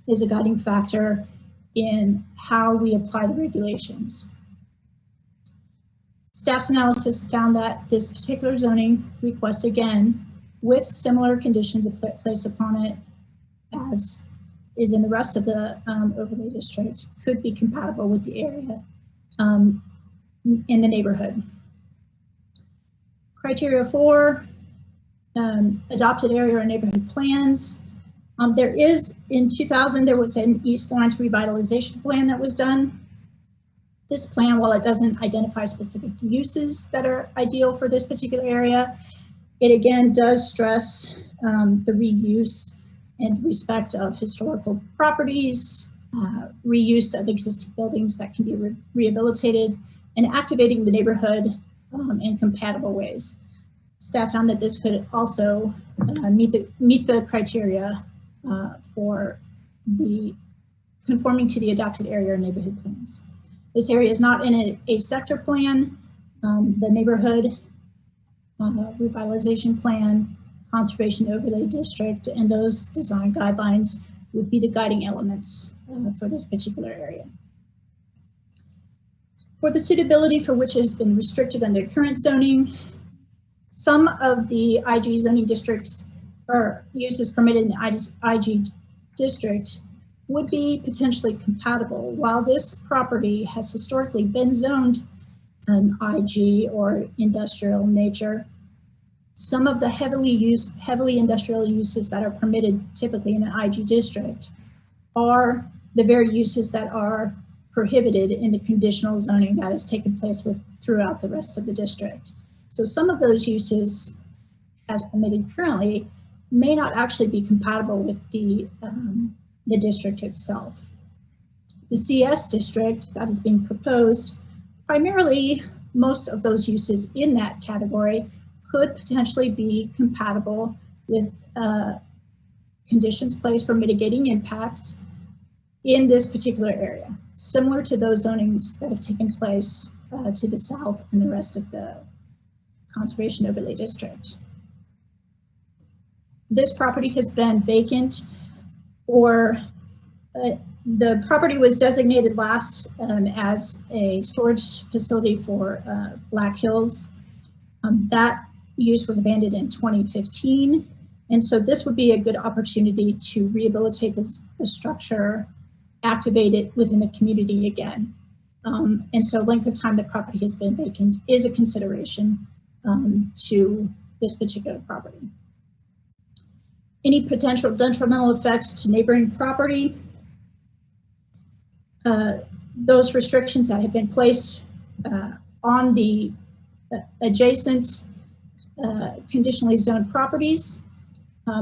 is a guiding factor in how we apply the regulations. Staff's analysis found that this particular zoning request, again, with similar conditions placed upon it as is in the rest of the overlay district could be compatible with the area in the neighborhood. Criteria 4, adopted area or neighborhood plans. There is, in 2000, there was an East Lawrence revitalization plan that was done. This plan, while it doesn't identify specific uses that are ideal for this particular area, it again does stress the reuse and respect of historical properties, reuse of existing buildings that can be rehabilitated, and activating the neighborhood in compatible ways. Staff found that this could also meet the criteria for the conforming to the adopted area or neighborhood plans. This area is not in a sector plan. The neighborhood revitalization plan, conservation overlay district, and those design guidelines would be the guiding elements for this particular area. For the suitability for which has been restricted under current zoning, some of the IG zoning districts or uses permitted in the IG district would be potentially compatible. While this property has historically been zoned an IG or industrial nature, some of the heavily industrial uses that are permitted typically in an IG district are the very uses that are prohibited in the conditional zoning that has taken place throughout the rest of the district. So some of those uses as permitted currently may not actually be compatible with the district itself. The CS district that is being proposed, primarily most of those uses in that category could potentially be compatible with conditions placed for mitigating impacts in this particular area, similar to those zonings that have taken place to the south and the rest of the conservation overlay district. This property has been vacant, or the property was designated last as a storage facility for Black Hills. That use was abandoned in 2015. And so this would be a good opportunity to rehabilitate the structure, activate it within the community again. And so length of time the property has been vacant is a consideration to this particular property. Any potential detrimental effects to neighboring property, those restrictions that have been placed on the adjacent conditionally zoned properties,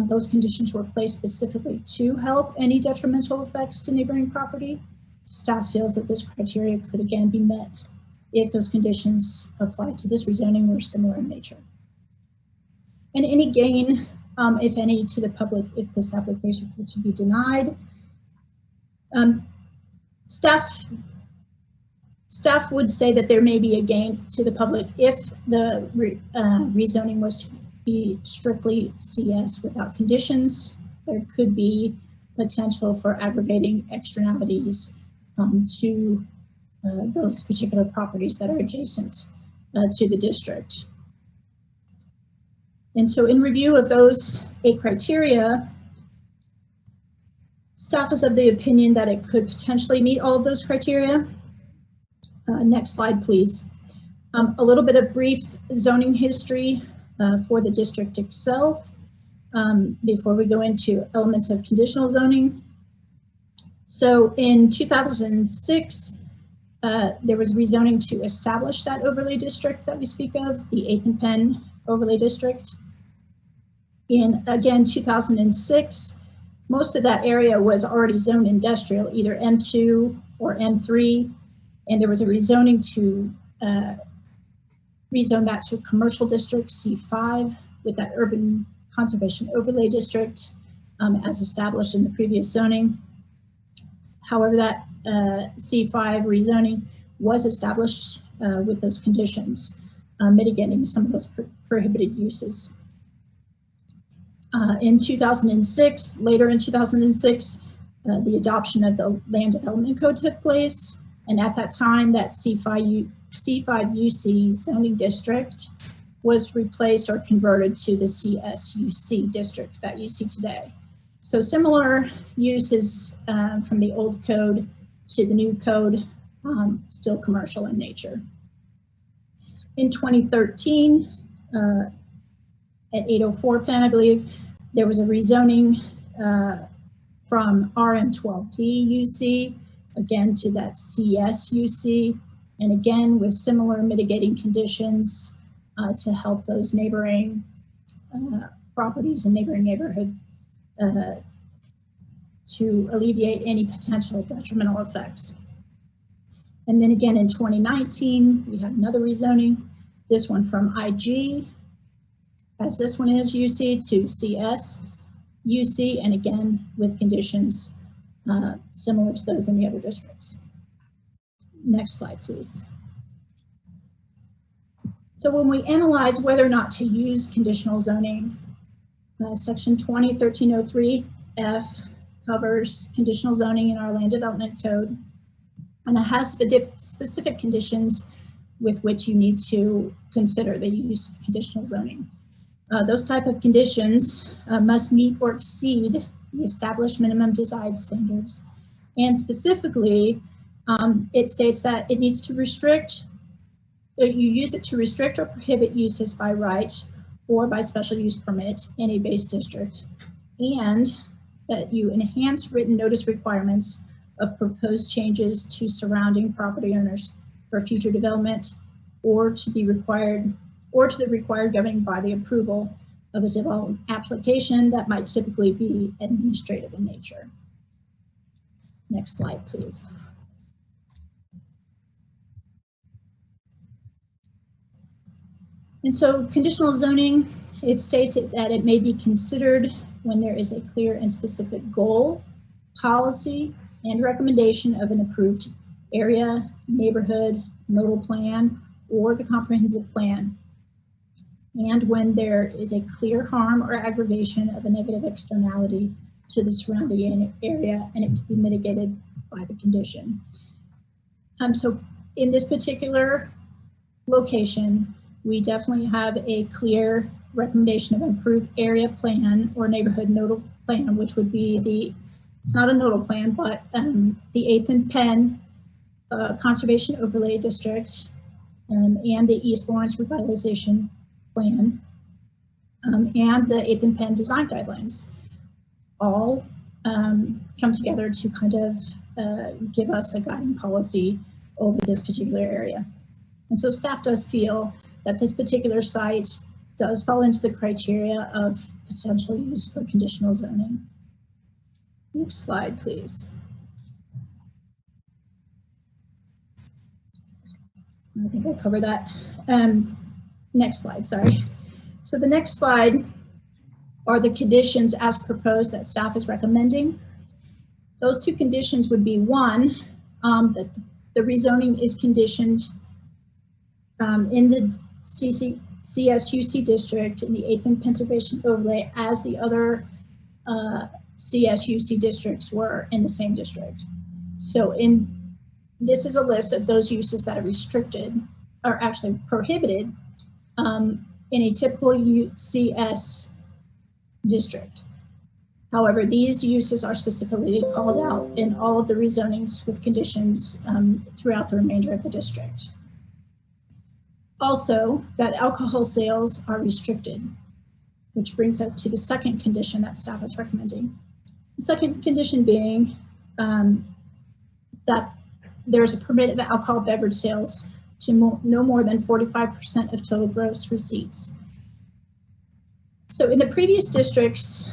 those conditions were placed specifically to help any detrimental effects to neighboring property. Staff feels that this criteria could again be met if those conditions applied to this rezoning were similar in nature. And any gain, if any, to the public if this application were to be denied. Staff would say that there may be a gain to the public if the rezoning was to be strictly CS without conditions. There could be potential for aggravating externalities to those particular properties that are adjacent to the district. And so in review of those 8 criteria, staff is of the opinion that it could potentially meet all of those criteria. Next slide, please. A little bit of brief zoning history for the district itself before we go into elements of conditional zoning. So in 2006, there was rezoning to establish that overlay district that we speak of, the 8th and Penn overlay district. In, again, 2006, most of that area was already zoned industrial, either M2 or M3, and there was a rezoning to rezone that to commercial district C5 with that urban conservation overlay district as established in the previous zoning. However, that C5 rezoning was established with those conditions, mitigating some of those prohibited uses. In 2006, later in 2006, the adoption of the Land Development Code took place. And at that time, that C5 UC zoning district was replaced or converted to the CSUC district that you see today. So similar uses from the old code to the new code, still commercial in nature. In 2013, at 804 Penn, I believe, there was a rezoning from RM12D UC, again to that CS UC, and again with similar mitigating conditions to help those neighboring properties and neighboring neighborhood to alleviate any potential detrimental effects. And then again in 2019, we had another rezoning, this one from IG, as this one is UC, to CS UC, and again with conditions similar to those in the other districts. Next slide, please. So when we analyze whether or not to use conditional zoning, section 201303F covers conditional zoning in our land development code, and it has specific conditions with which you need to consider the use of conditional zoning. Those type of conditions must meet or exceed the established minimum design standards. And specifically, it states that it needs to restrict, you use it to restrict or prohibit uses by right or by special use permit in a base district, and that you enhance written notice requirements of proposed changes to surrounding property owners for future development, or to be required, or to the required governing body approval of a development application that might typically be administrative in nature. Next slide, please. And so conditional zoning, it states that it may be considered when there is a clear and specific goal, policy, and recommendation of an approved area, neighborhood, nodal plan, or the comprehensive plan. And when there is a clear harm or aggravation of a negative externality to the surrounding area, and it can be mitigated by the condition. So in this particular location, we definitely have a clear recommendation of an approved area plan or neighborhood nodal plan, which would be the, it's not a nodal plan, but the 8th and Penn Conservation Overlay District and the East Lawrence Revitalization Plan and the 8th and Penn Design Guidelines all come together to kind of give us a guiding policy over this particular area. And so staff does feel that this particular site does fall into the criteria of potential use for conditional zoning. Next slide, please. I think I'll cover that. Next slide, sorry. So the next slide are the conditions as proposed that staff is recommending. Those two conditions would be one, that the rezoning is conditioned in the CSUC district in the 8th and Pennsylvania overlay as the other CSUC districts were in the same district. So this is a list of those uses that are restricted, or actually prohibited in a typical CS district. However, these uses are specifically called out in all of the rezonings with conditions throughout the remainder of the district. Also, that alcohol sales are restricted, which brings us to the second condition that staff is recommending. The second condition being that there's a permit of alcohol beverage sales to no more than 45% of total gross receipts. So in the previous districts,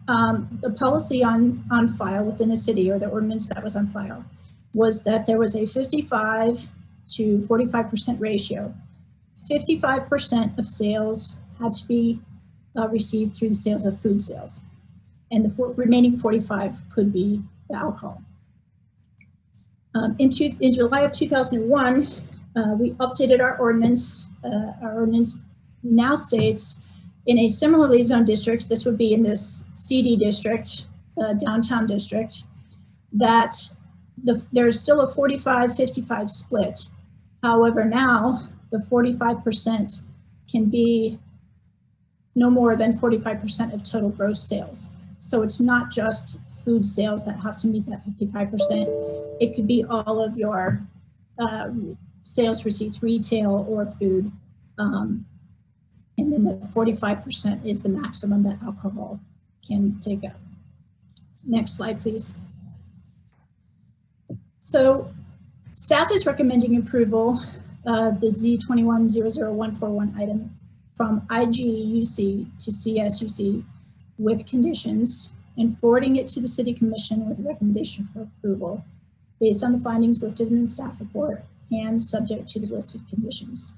the policy on file within the city, or the ordinance that was on file, was that there was a 55 to 45% ratio. 55% of sales had to be received through the sales of food sales, and the remaining 45 could be the alcohol. In July of 2001, we updated our ordinance. Our ordinance now states in a similarly zoned district, this would be in this CD district, downtown district, that there's still a 45-55 split. However, now the 45% can be no more than 45% of total gross sales. So it's not just food sales that have to meet that 55%. It could be all of your sales receipts, retail or food. And then the 45% is the maximum that alcohol can take up. Next slide, please. So staff is recommending approval of the Z2100141 item from IGUC to CSUC with conditions and forwarding it to the City Commission with a recommendation for approval based on the findings listed in the staff report and subject to the listed conditions.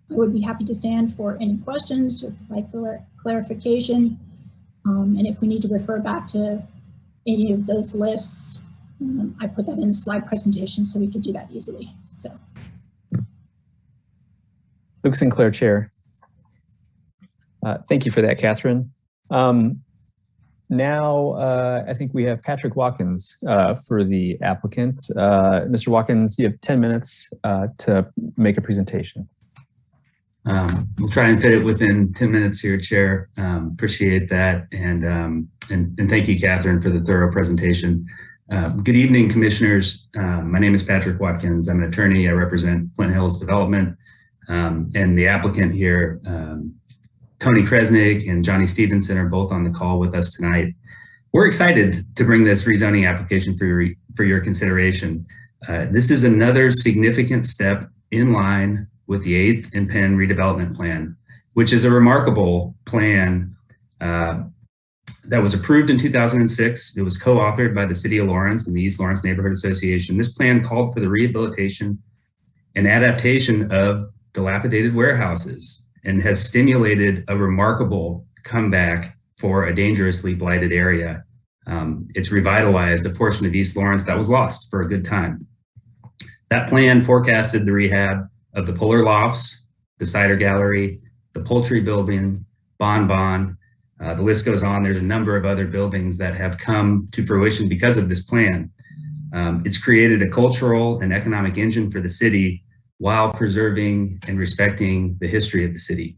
I would be happy to stand for any questions or provide clarification. And if we need to refer back to any of those lists, I put that in the slide presentation so we could do that easily. So. Luke Sinclair, Chair. Thank you for that, Catherine. Now, I think we have Patrick Watkins for the applicant. Mr. Watkins, you have 10 minutes to make a presentation. We'll try and fit it within 10 minutes here, Chair. Appreciate that. And thank you, Catherine, for the thorough presentation. Good evening, Commissioners. My name is Patrick Watkins. I'm an attorney. I represent Flint Hills Development. And the applicant here, Tony Kresnik and Johnny Stevenson, are both on the call with us tonight. We're excited to bring this rezoning application for your consideration. This is another significant step in line with the 8th and Penn redevelopment plan, which is a remarkable plan that was approved in 2006. It was co-authored by the City of Lawrence and the East Lawrence Neighborhood Association. This plan called for the rehabilitation and adaptation of dilapidated warehouses and has stimulated a remarkable comeback for a dangerously blighted area. It's revitalized a portion of East Lawrence that was lost for a good time. That plan forecasted the rehab of the Polar Lofts, the Cider Gallery, the Poultry Building, Bon. The list goes on. There's a number of other buildings that have come to fruition because of this plan. It's created a cultural and economic engine for the city while preserving and respecting the history of the city.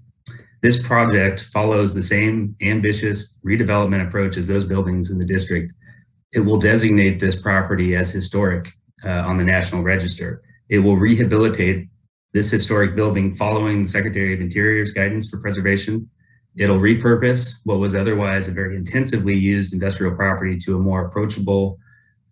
This project follows the same ambitious redevelopment approach as those buildings in the district. It will designate this property as historic on the National Register. It will rehabilitate this historic building following the Secretary of Interior's guidance for preservation. It'll repurpose what was otherwise a very intensively used industrial property to a more approachable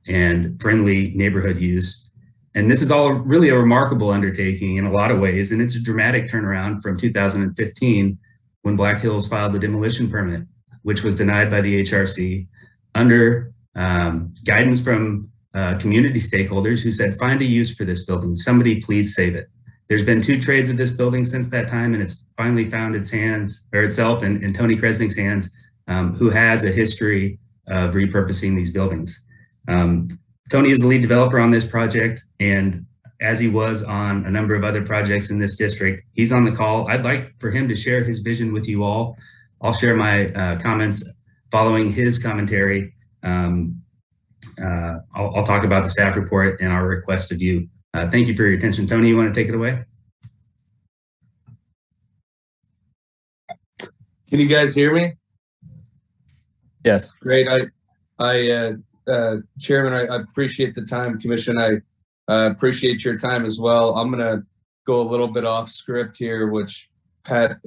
and friendly neighborhood use. And this is all really a remarkable undertaking in a lot of ways, and it's a dramatic turnaround from 2015 when Black Hills filed the demolition permit, which was denied by the HRC under guidance from community stakeholders who said, find a use for this building, somebody please save it. There's been 2 trades of this building since that time, and it's finally found itself in Tony Kresnik's hands, who has a history of repurposing these buildings. Tony is the lead developer on this project, and as he was on a number of other projects in this district, he's on the call. I'd like for him to share his vision with you all. I'll share my comments following his commentary. I'll talk about the staff report and our request of you. Thank you for your attention. Tony, you want to take it away? Can you guys hear me? Yes. Great. Chairman, I appreciate the time. Commission, I appreciate your time as well. I'm going to go a little bit off script here, which Pat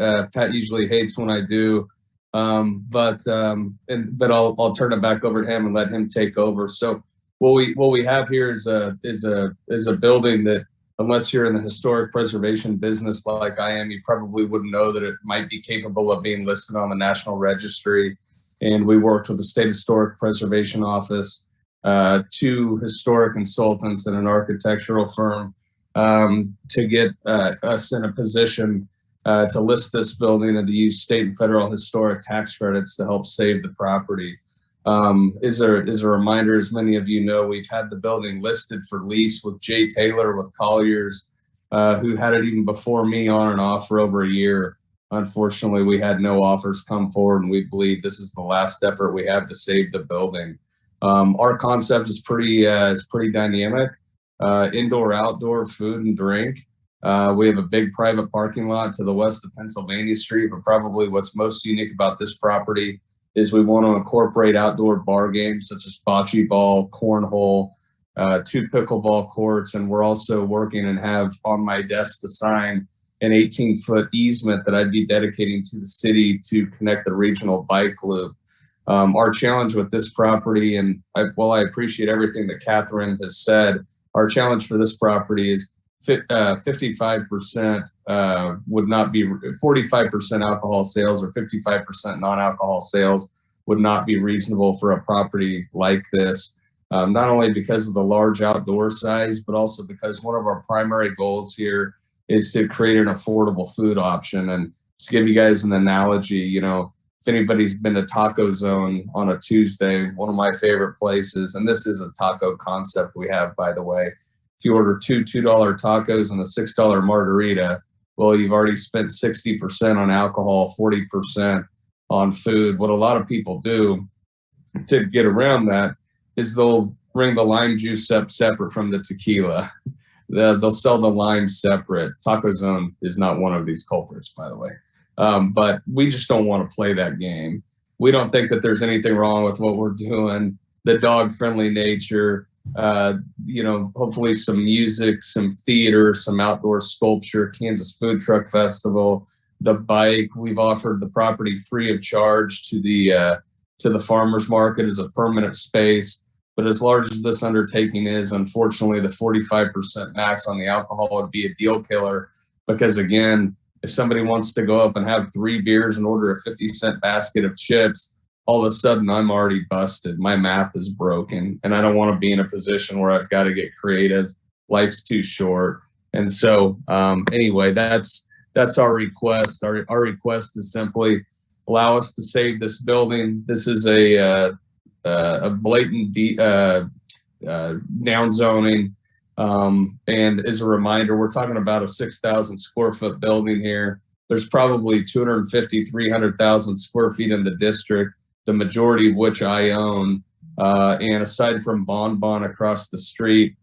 usually hates when I do. But I'll turn it back over to him and let him take over. So what we have here is a building that, unless you're in the historic preservation business like I am, you probably wouldn't know that it might be capable of being listed on the National Registry. And we worked with the State Historic Preservation Office, 2 historic consultants and an architectural firm to get us in a position to list this building and to use state and federal historic tax credits to help save the property. As a reminder, as many of you know, we've had the building listed for lease with Jay Taylor with Colliers, who had it even before me on and off for over a year. Unfortunately, we had no offers come forward, and we believe this is the last effort we have to save the building. Our concept is pretty dynamic, indoor, outdoor, food and drink. We have a big private parking lot to the west of Pennsylvania Street, but probably what's most unique about this property is we want to incorporate outdoor bar games such as bocce ball, cornhole, 2 pickleball courts, and we're also working and have on my desk to sign an 18-foot easement that I'd be dedicating to the city to connect the regional bike loop. Our challenge with this property, and while I appreciate everything that Catherine has said, our challenge for this property is 55% would not be 45% alcohol sales or 55% non-alcohol sales would not be reasonable for a property like this. Not only because of the large outdoor size, but also because one of our primary goals here is to create an affordable food option. And to give you guys an analogy, you know, if anybody's been to Taco Zone on a Tuesday, one of my favorite places, and this is a taco concept we have, by the way. If you order $2 tacos and a $6 margarita, well, you've already spent 60% on alcohol, 40% on food. What a lot of people do to get around that is they'll bring the lime juice up separate from the tequila. They'll sell the lime separate. Taco Zone is not one of these culprits, by the way. But we just don't want to play that game. We don't think that there's anything wrong with what we're doing. The dog-friendly nature, you know, hopefully some music, some theater, some outdoor sculpture, Kansas Food Truck Festival, the bike. We've offered the property free of charge to the farmers market as a permanent space. But as large as this undertaking is, unfortunately, the 45% max on the alcohol would be a deal killer because, again, if somebody wants to go up and have 3 beers and order a 50-cent basket of chips, all of a sudden I'm already busted. My math is broken, and I don't want to be in a position where I've got to get creative. Life's too short. And so anyway, that's our request. Our request is simply allow us to save this building. This is a blatant down zoning. And as a reminder, we're talking about a 6,000 square foot building here. There's probably 250, 300,000 square feet in the district, the majority of which I own. And aside from Bon across the street,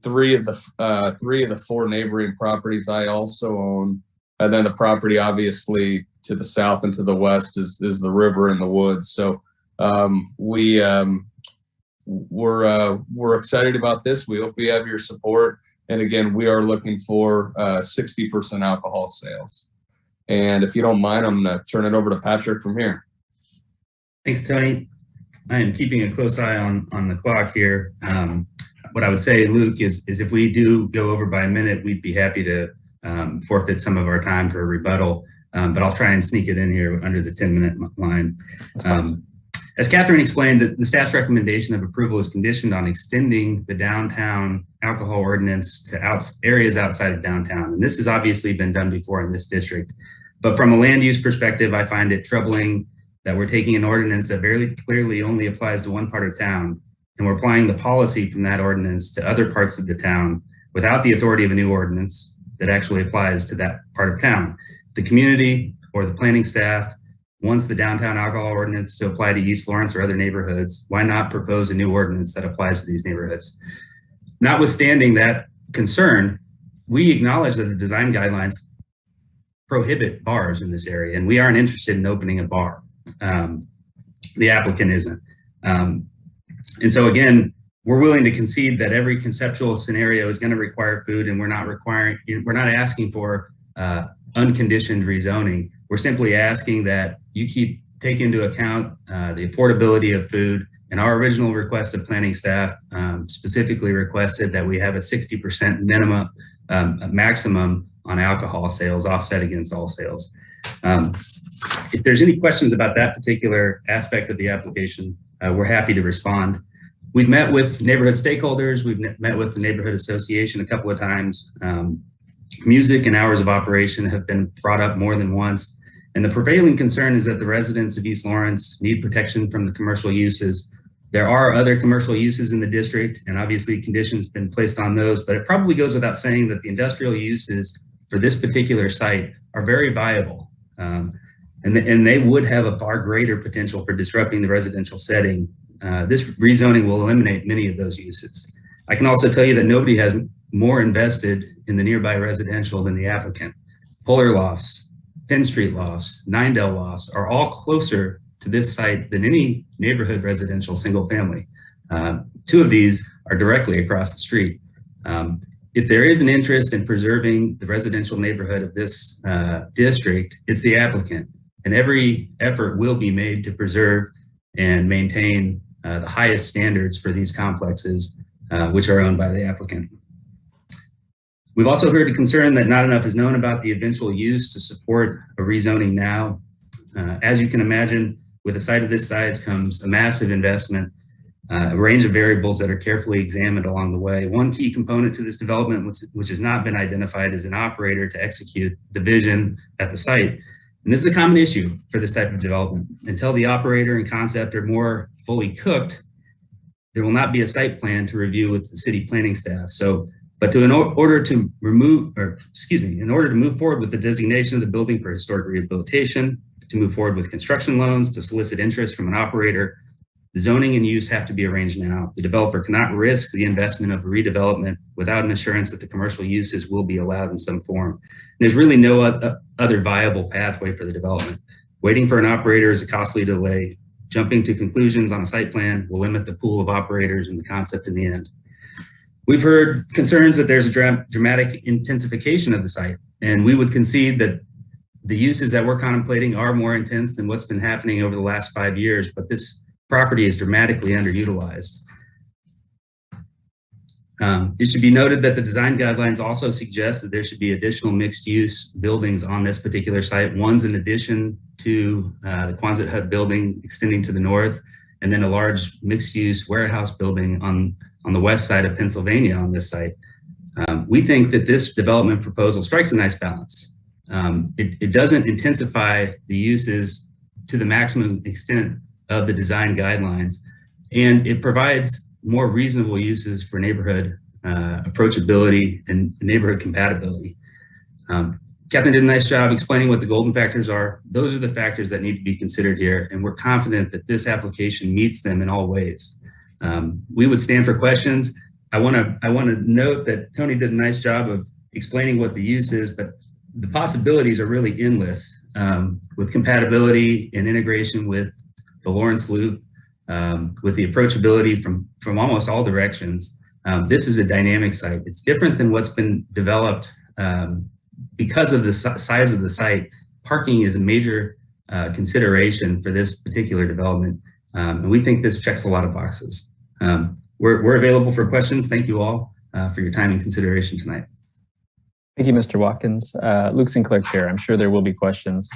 three of the 4 neighboring properties I also own. And then the property obviously to the south and to the west is the river and the woods. So we're excited about this. We hope we have your support. And again, we are looking for 60% alcohol sales. And if you don't mind, I'm going to turn it over to Patrick from here. Thanks, Tony. I am keeping a close eye on the clock here. What I would say, Luke, is if we do go over by a minute, we'd be happy to forfeit some of our time for a rebuttal. But I'll try and sneak it in here under the 10-minute line. As Catherine explained, the staff's recommendation of approval is conditioned on extending the downtown alcohol ordinance to areas outside of downtown. And this has obviously been done before in this district. But from a land use perspective, I find it troubling that we're taking an ordinance that very clearly only applies to one part of town, and we're applying the policy from that ordinance to other parts of the town without the authority of a new ordinance that actually applies to that part of town. The community or the planning staff wants the downtown alcohol ordinance to apply to East Lawrence or other neighborhoods. Why not propose a new ordinance that applies to these neighborhoods? Notwithstanding that concern, we acknowledge that the design guidelines prohibit bars in this area, and we aren't interested in opening a bar. The applicant isn't. And so again, we're willing to concede that every conceptual scenario is going to require food, and we're not asking for unconditioned rezoning. We're simply asking that you take into account the affordability of food. And our original request of planning staff specifically requested that we have a 60% minimum, maximum on alcohol sales offset against all sales. If there's any questions about that particular aspect of the application, we're happy to respond. We've met with neighborhood stakeholders. We've met with the neighborhood association a couple of times. Music and hours of operation have been brought up more than once. And the prevailing concern is that the residents of East Lawrence need protection from the commercial uses. There are other commercial uses in the district, and obviously conditions have been placed on those, but it probably goes without saying that the industrial uses for this particular site are very viable. And they would have a far greater potential for disrupting the residential setting. This rezoning will eliminate many of those uses. I can also tell you that nobody has more invested in the nearby residential than the applicant. Polar Lofts, Penn Street Lofts, Ninedale Lofts are all closer to this site than any neighborhood residential single family. Two of these are directly across the street. If there is an interest in preserving the residential neighborhood of this district, it's the applicant. And every effort will be made to preserve and maintain the highest standards for these complexes, which are owned by the applicant. We've also heard a concern that not enough is known about the eventual use to support a rezoning now. As you can imagine, with a site of this size comes a massive investment, a range of variables that are carefully examined along the way. One key component to this development, which has not been identified, is an operator to execute the vision at the site. And this is a common issue for this type of development. Until the operator and concept are more fully cooked, there will not be a site plan to review with the city planning staff. In order to move forward with the designation of the building for historic rehabilitation, to move forward with construction loans, to solicit interest from an operator, the zoning and use have to be arranged now. The developer cannot risk the investment of redevelopment without an assurance that the commercial uses will be allowed in some form. And there's really no other viable pathway for the development. Waiting for an operator is a costly delay. Jumping to conclusions on a site plan will limit the pool of operators and the concept in the end. We've heard concerns that there's a dramatic intensification of the site, and we would concede that the uses that we're contemplating are more intense than what's been happening over the last 5 years, but this property is dramatically underutilized. It should be noted that the design guidelines also suggest that there should be additional mixed-use buildings on this particular site. One's in addition to the Quonset hut building extending to the north, and then a large mixed-use warehouse building on the west side of Pennsylvania on this site. We think that this development proposal strikes a nice balance. It doesn't intensify the uses to the maximum extent of the design guidelines, and it provides more reasonable uses for neighborhood approachability and neighborhood compatibility. Catherine did a nice job explaining what the golden factors are. Those are the factors that need to be considered here, and we're confident that this application meets them in all ways. We would stand for questions. I want to note that Tony did a nice job of explaining what the use is, but the possibilities are really endless with compatibility and integration with the Lawrence Loop, with the approachability from almost all directions. This is a dynamic site. It's different than what's been developed because of the size of the site. Parking is a major consideration for this particular development, and we think this checks a lot of boxes. We're available for questions. Thank you all for your time and consideration tonight. Thank you, Mr. Watkins. Luke Sinclair, Chair. I'm sure there will be questions.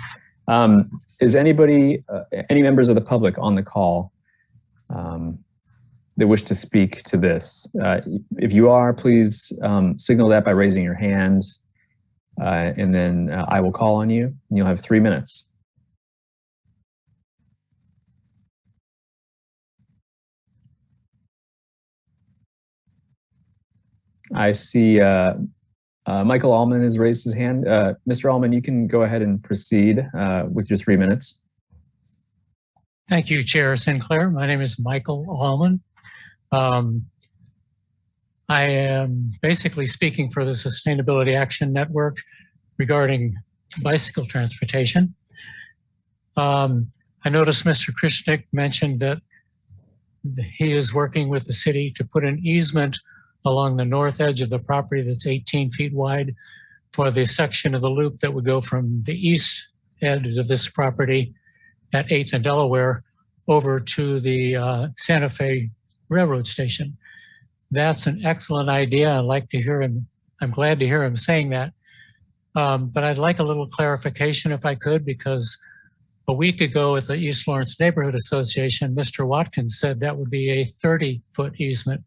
Is anybody, any members of the public on the call that wish to speak to this? If you are, please signal that by raising your hand, and then I will call on you, and you'll have 3 minutes. I see Michael Allman has raised his hand. Mr. Allman, you can go ahead and proceed with your 3 minutes. Thank you, Chair Sinclair. My name is Michael Allman. I am basically speaking for the Sustainability Action Network regarding bicycle transportation. I noticed Mr. Krishnick mentioned that he is working with the city to put an easement along the north edge of the property that's 18 feet wide for the section of the loop that would go from the east edge of this property at 8th and Delaware over to the Santa Fe Railroad Station. That's an excellent idea. I'd like to hear him. I'm glad to hear him saying that. But I'd like a little clarification if I could, because a week ago at the East Lawrence Neighborhood Association, Mr. Watkins said that would be a 30-foot easement.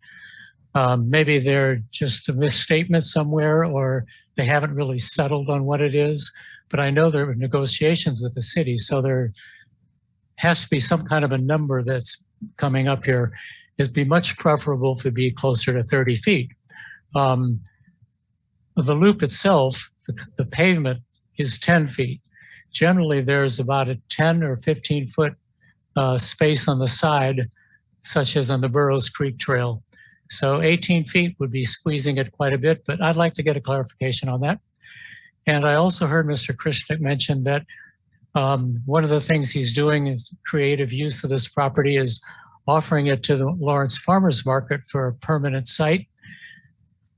Maybe they're just a misstatement somewhere, or they haven't really settled on what it is. But I know there are negotiations with the city, so there has to be some kind of a number that's coming up here. It'd be much preferable to be closer to 30 feet. The loop itself, the pavement is 10 feet. Generally, there's about a 10 or 15 foot space on the side, such as on the Burroughs Creek Trail. So 18 feet would be squeezing it quite a bit, but I'd like to get a clarification on that. And I also heard Mr. Krishnick mention that One of the things he's doing is creative use of this property is offering it to the Lawrence Farmers Market for a permanent site.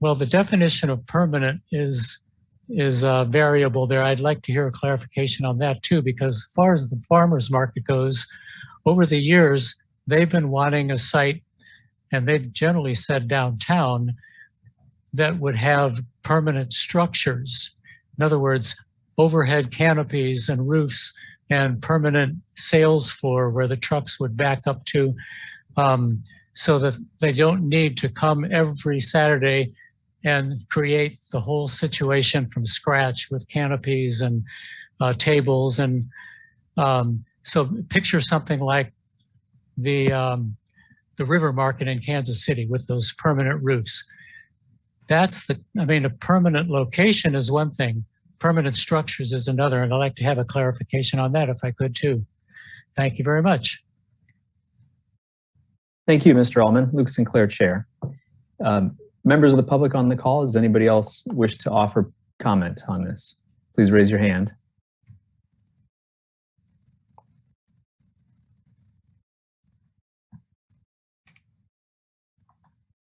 Well, the definition of permanent is variable there. I'd like to hear a clarification on that too, because as far as the farmers market goes, over the years, they've been wanting a site, and they've generally said downtown, that would have permanent structures. In other words, overhead canopies and roofs and permanent sales floor where the trucks would back up to, so that they don't need to come every Saturday and create the whole situation from scratch with canopies and tables. And so picture something like the River Market in Kansas City with those permanent roofs. A permanent location is one thing, permanent structures is another, and I'd like to have a clarification on that if I could too. Thank you very much. Thank you, Mr. Allman. Luke Sinclair, Chair. Members of the public on the call, does anybody else wish to offer comment on this? Please raise your hand.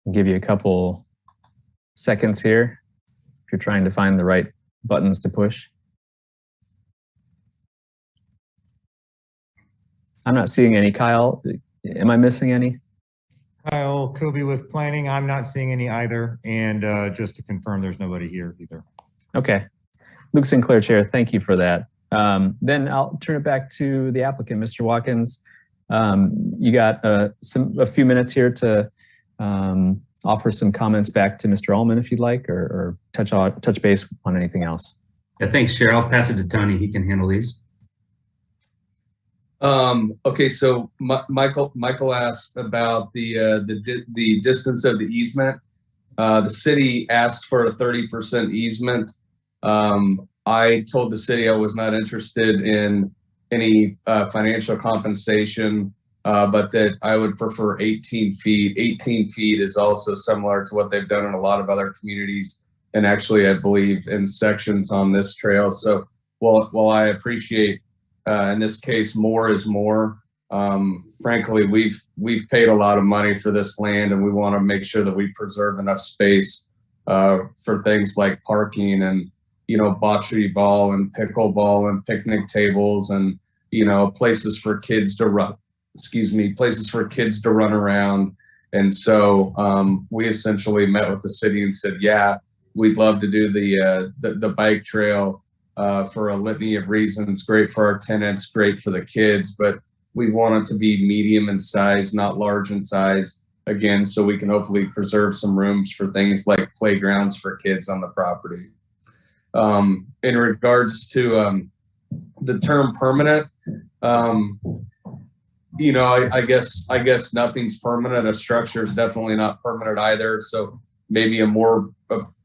I'll give you a couple seconds here if you're trying to find the right buttons to push. I'm not seeing any. Kyle, am I missing any? Kyle Kobe with planning. I'm not seeing any either. And just to confirm, there's nobody here either. Okay. Luke Sinclair, Chair, thank you for that. Then I'll turn it back to the applicant, Mr. Watkins. You got a few minutes here to offer some comments back to Mr. Allman if you'd like, or touch base on anything else. Yeah, thanks, Chair. I'll pass it to Tony. He can handle these. Okay, so Michael asked about the distance of the easement. The city asked for a 30% easement. I told the city I was not interested in any financial compensation, but that I would prefer 18 feet. 18 feet is also similar to what they've done in a lot of other communities, and actually I believe in sections on this trail. So while I appreciate in this case more is more, frankly we've paid a lot of money for this land, and we want to make sure that we preserve enough space for things like parking and bocce ball and pickleball and picnic tables and places for kids to run. Places for kids to run around. And so we essentially met with the city and said, yeah, we'd love to do the bike trail for a litany of reasons. Great for our tenants, great for the kids, but we want it to be medium in size, not large in size, again, so we can hopefully preserve some rooms for things like playgrounds for kids on the property. In regards to the term permanent, I guess nothing's permanent. A structure is definitely not permanent either. So maybe a more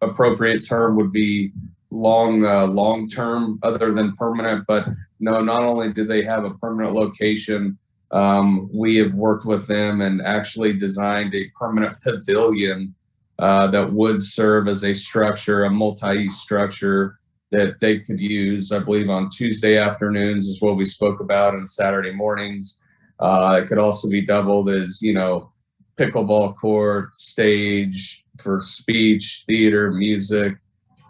appropriate term would be long term other than permanent. But no, not only do they have a permanent location, we have worked with them and actually designed a permanent pavilion that would serve as a structure, a multi-use structure that they could use, I believe, on Tuesday afternoons is what we spoke about, and Saturday mornings. It could also be doubled as, pickleball court, stage for speech, theater, music,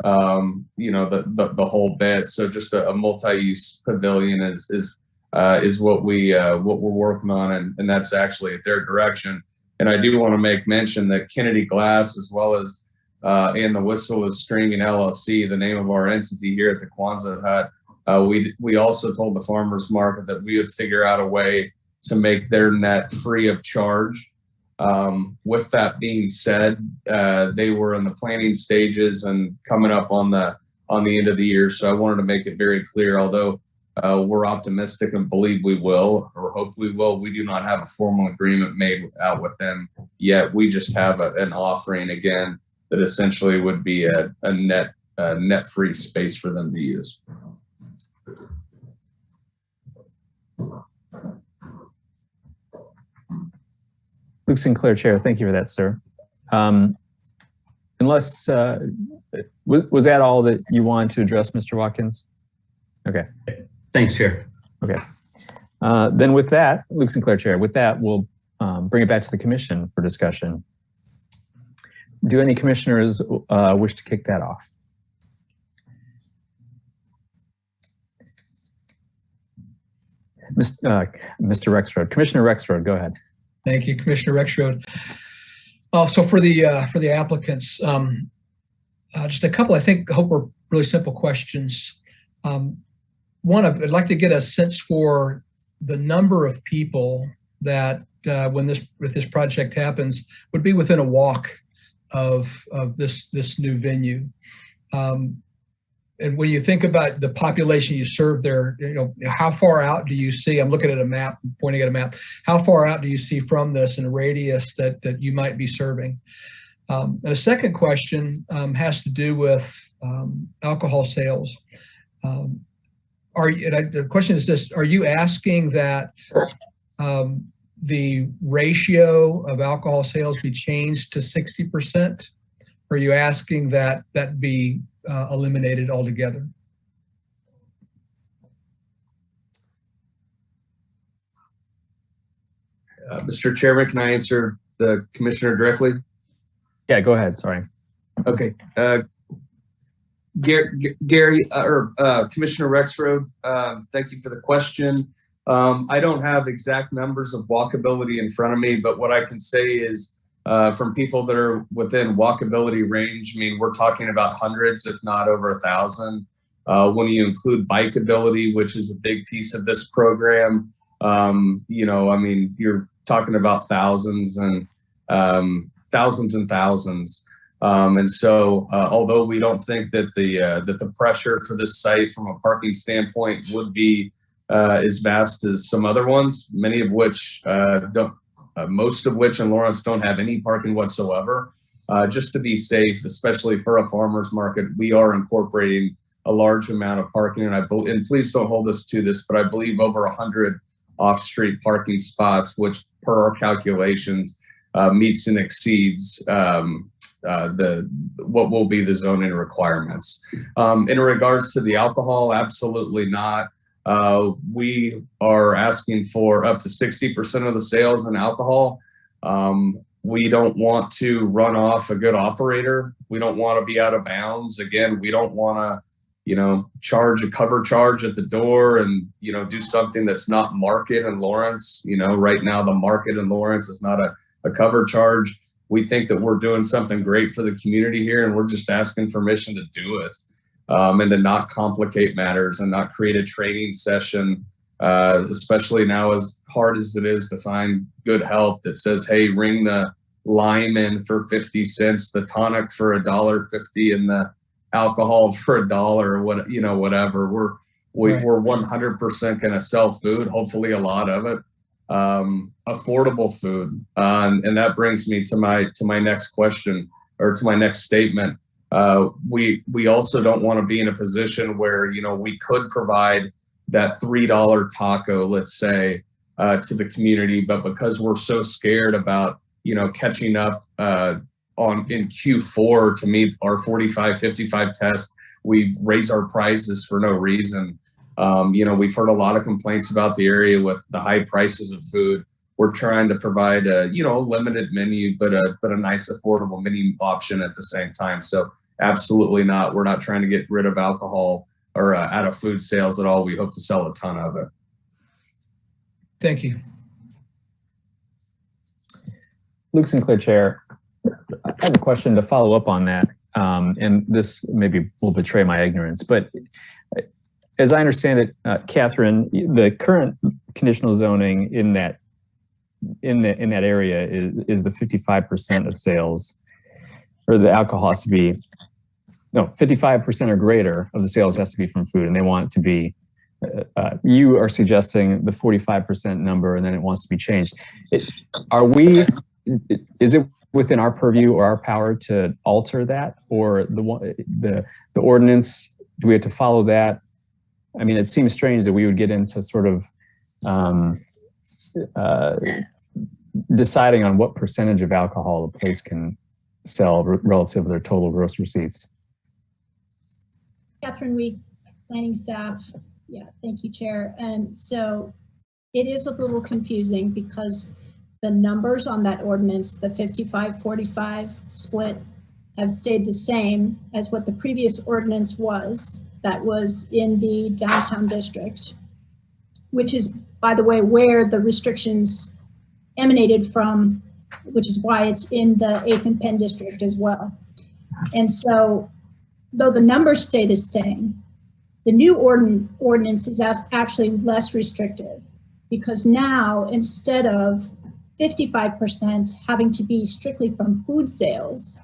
the whole bit. So just a multi-use pavilion is what we're working on, and that's actually at their direction. And I do want to make mention that Kennedy Glass, as well as and the Whistle is Stringing LLC, the name of our entity here at the Quonset Hut, we also told the farmers market that we would figure out a way to make their net free of charge. With that being said, they were in the planning stages and coming up on the end of the year. So I wanted to make it very clear, although we're optimistic and believe we will, or hope we will, we do not have a formal agreement made out with them yet. We just have an offering, again, that essentially would be a net free space for them to use. Luke Sinclair, Chair, thank you for that, sir. Unless, was that all that you wanted to address, Mr. Watkins? Okay. Thanks, Chair. Okay. Then with that, Luke Sinclair, Chair, with that, we'll bring it back to the commission for discussion. Do any commissioners wish to kick that off? Mr. Rexroad, Commissioner Rexroad, go ahead. Thank you, Commissioner Rexroad. So for the applicants, just a couple, hope are really simple questions. One, I'd like to get a sense for the number of people that if this project happens would be within a walk of this new venue. And when you think about the population you serve there, how far out do you see? I'm looking at a map, pointing at a map. How far out do you see from this in a radius that you might be serving? And a second question has to do with alcohol sales. The question is this: are you asking that the ratio of alcohol sales be changed to 60%? Or are you asking that be eliminated altogether? Mr. Chairman, can I answer the commissioner directly? Yeah, go ahead. Sorry. Okay. Gary, Commissioner Rexroad, thank you for the question. I don't have exact numbers of walkability in front of me, but what I can say is from people that are within walkability range, I mean, we're talking about hundreds, if not over 1,000. When you include bikeability, which is a big piece of this program, I mean, you're talking about thousands and thousands. And so, although we don't think that the pressure for this site from a parking standpoint would be as vast as some other ones, many of which most of which in Lawrence don't have any parking whatsoever. Just to be safe, especially for a farmer's market, we are incorporating a large amount of parking. And please don't hold us to this, but I believe over 100 off-street parking spots, which per our calculations meets and exceeds what will be the zoning requirements. In regards to the alcohol, absolutely not. We are asking for up to 60% of the sales in alcohol. We don't want to run off a good operator. We don't want to be out of bounds. Again, we don't want to, charge a cover charge at the door and, do something that's not market in Lawrence. Right now the market in Lawrence is not a cover charge. We think that we're doing something great for the community here, and we're just asking permission to do it. And to not complicate matters and not create a training session, especially now as hard as it is to find good help that says, hey, ring the lime in for 50 cents, the tonic for $1.50, and the alcohol for $1, whatever. We're 100% going to sell food, hopefully a lot of it, affordable food. And that brings me to my next question, or to my next statement. We also don't want to be in a position where, we could provide that $3 taco, let's say, to the community, but because we're so scared about, catching up in Q4 to meet our 45, 55 test, we raise our prices for no reason. We've heard a lot of complaints about the area with the high prices of food. We're trying to provide a, limited menu, but a nice affordable menu option at the same time. So absolutely not. We're not trying to get rid of alcohol or out of food sales at all. We hope to sell a ton of it. Thank you. Luke Sinclair, Chair. I have a question to follow up on that. And this maybe will betray my ignorance, but as I understand it, Catherine, the current conditional zoning in that area is the 55% of sales, or the alcohol has to be, 55% or greater of the sales has to be from food, and they want it to be, you are suggesting the 45% number, and then it wants to be changed. Is it within our purview or our power to alter that, or the ordinance, do we have to follow that? I mean, it seems strange that we would get into sort of deciding on what percentage of alcohol a place can sell relative to their total gross receipts. Catherine Week, planning staff. Yeah, thank you, Chair. And so it is a little confusing because the numbers on that ordinance, the 55-45 split, have stayed the same as what the previous ordinance was. That was in the downtown district, which is, by the way, where the restrictions emanated from, which is why it's in the 8th and Penn district as well. And so, though the numbers stay the same, the new ordinance is actually less restrictive, because now, instead of 55% having to be strictly from food sales,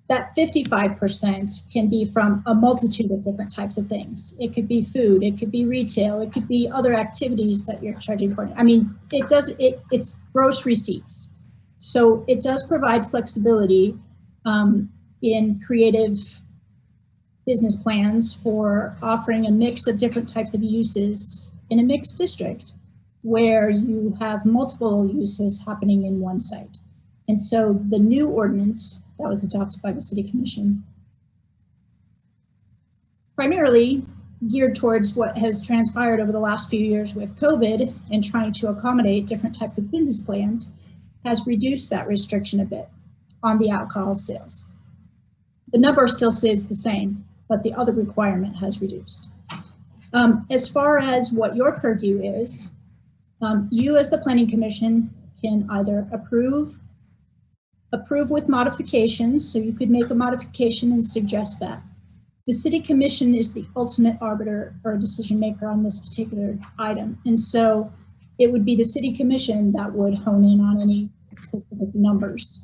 that 55% can be from a multitude of different types of things. It could be food, it could be retail, it could be other activities that you're charging for. I mean, it's gross receipts. So it does provide flexibility in creative business plans for offering a mix of different types of uses in a mixed district where you have multiple uses happening in one site. And so the new ordinance that was adopted by the City Commission, primarily geared towards what has transpired over the last few years with COVID and trying to accommodate different types of business plans, has reduced that restriction a bit on the alcohol sales. The number still stays the same, but the other requirement has reduced. As far as what your purview is, you as the Planning Commission can either approve with modifications, so you could make a modification and suggest that. The City Commission is the ultimate arbiter or decision maker on this particular item. And so it would be the City Commission that would hone in on any specific numbers.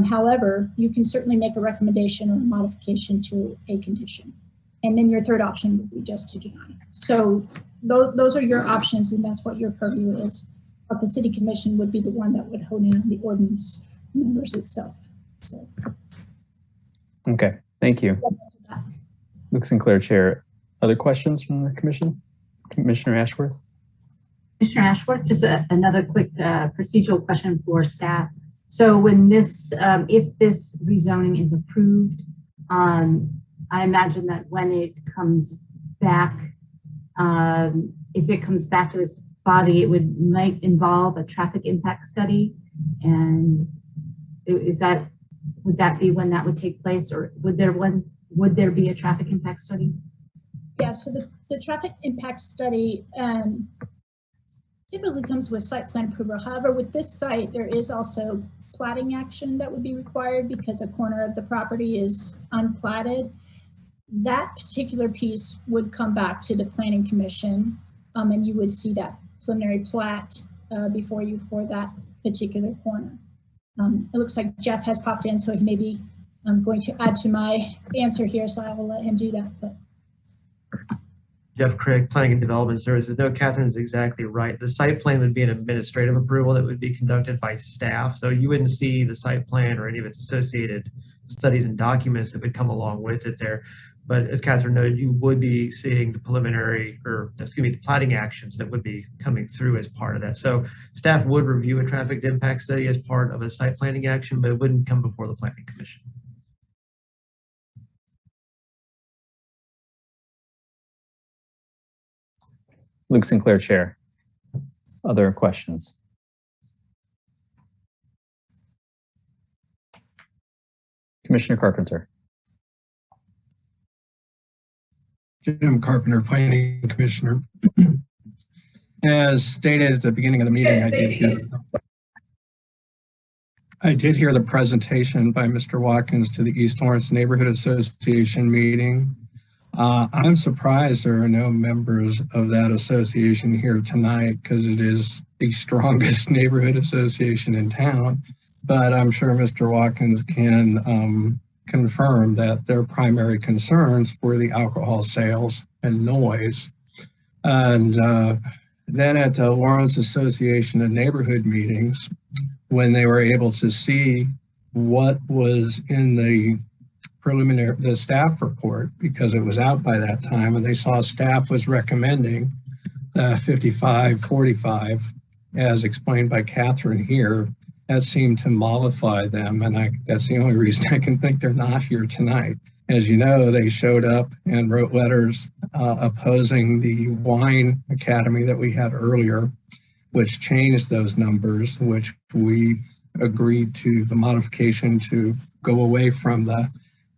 However, you can certainly make a recommendation or a modification to a condition. And then your third option would be just to deny. So those are your options, and that's what your purview is. But the City Commission would be the one that would hone in on the ordinance numbers itself. So. Okay, thank you. Luke Sinclair, Chair. Other questions from the Commission? Commissioner Ashworth? Commissioner Ashworth, just another quick procedural question for staff. So when this, if this rezoning is approved, I imagine that when it comes back, if it comes back to this body, it might involve a traffic impact study. And would that be when that would take place, or would there be a traffic impact study? Yeah, so the traffic impact study typically comes with site plan approval. However, with this site, there is also platting action that would be required because a corner of the property is unplatted. That particular piece would come back to the Planning Commission, and you would see that preliminary plat before you for that particular corner. It looks like Jeff has popped in, so he may be going to add to my answer here, so I will let him do that. But. Jeff Crick, Planning and Development Services. No, Catherine is exactly right. The site plan would be an administrative approval that would be conducted by staff. So you wouldn't see the site plan or any of its associated studies and documents that would come along with it there. But as Catherine noted, you would be seeing the preliminary, or excuse me, the platting actions that would be coming through as part of that. So staff would review a traffic impact study as part of a site planning action, but it wouldn't come before the Planning Commission. Luke Sinclair, Chair. Other questions? Commissioner Carpenter. Jim Carpenter, Planning Commissioner. As stated at the beginning of the meeting, I did hear the presentation by Mr. Watkins to the East Lawrence Neighborhood Association meeting. I'm surprised there are no members of that association here tonight because it is the strongest neighborhood association in town. But I'm sure Mr. Watkins can confirm that their primary concerns were the alcohol sales and noise. And then at the Lawrence Association of Neighborhood meetings, when they were able to see what was in the staff report, because it was out by that time, and they saw staff was recommending 55-45, as explained by Catherine here, that seemed to mollify them, and that's the only reason I can think they're not here tonight. As you know, they showed up and wrote letters opposing the wine academy that we had earlier, which changed those numbers, which we agreed to the modification to go away from the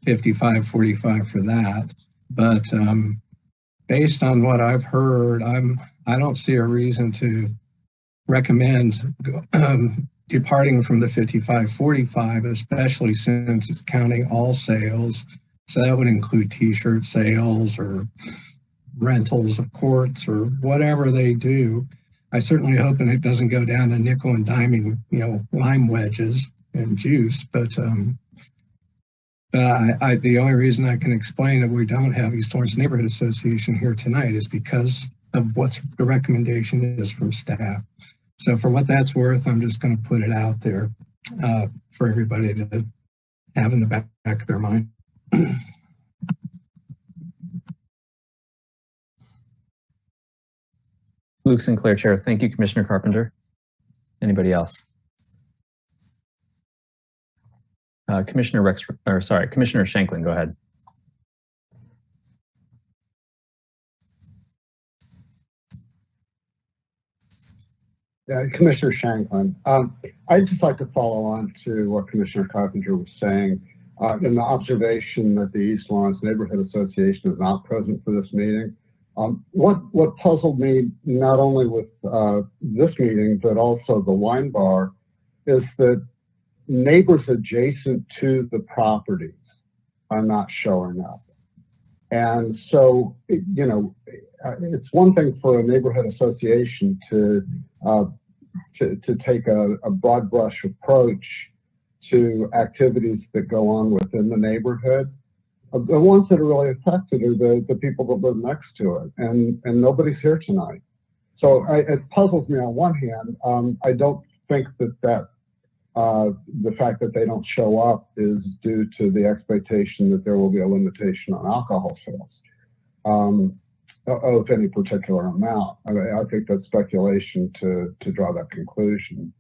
55-45 for that. But based on what I've heard, I don't see a reason to recommend departing from the 55-45, especially since it's counting all sales. So that would include t-shirt sales or rentals of courts or whatever they do. I certainly hope it doesn't go down to nickel and diming, lime wedges and juice. But the only reason I can explain that we don't have East Lawrence Neighborhood Association here tonight is because of what the recommendation is from staff. So for what that's worth, I'm just going to put it out there for everybody to have in the back of their mind. Luke Sinclair, Chair. Thank you, Commissioner Carpenter. Anybody else? Commissioner Shanklin, go ahead. Yeah, Commissioner Shanklin. I'd just like to follow on to what Commissioner Carpenter was saying in the observation that the East Lawrence Neighborhood Association is not present for this meeting. What puzzled me, not only with this meeting, but also the wine bar, is that neighbors adjacent to the properties are not showing up. And so, it's one thing for a neighborhood association to take a broad brush approach to activities that go on within the neighborhood. The ones that are really affected are the people that live next to it, and nobody's here tonight. So it puzzles me on one hand. I don't think that the fact that they don't show up is due to the expectation that there will be a limitation on alcohol sales of any particular amount. I think that's speculation to draw that conclusion.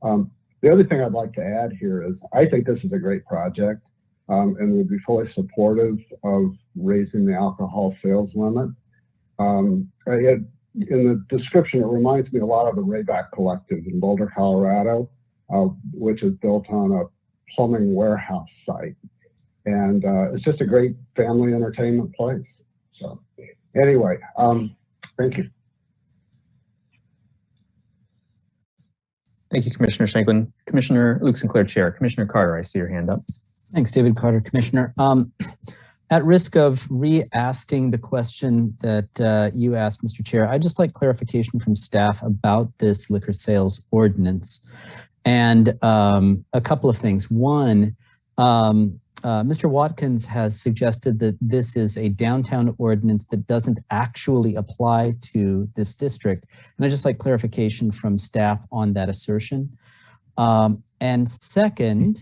The other thing I'd like to add here is I think this is a great project and would be fully supportive of raising the alcohol sales limit. In the description, it reminds me a lot of the Rayback Collective in Boulder, Colorado, which is built on a plumbing warehouse site. And it's just a great family entertainment place. So anyway, thank you. Thank you, Commissioner Shanklin. Commissioner Luke Sinclair, Chair. Commissioner Carter, I see your hand up. Thanks, David Carter, Commissioner. At risk of re-asking the question that you asked, Mr. Chair, I'd just like clarification from staff about this liquor sales ordinance. And a couple of things. One, Mr. Watkins has suggested that this is a downtown ordinance that doesn't actually apply to this district. And I'd just like clarification from staff on that assertion. And second,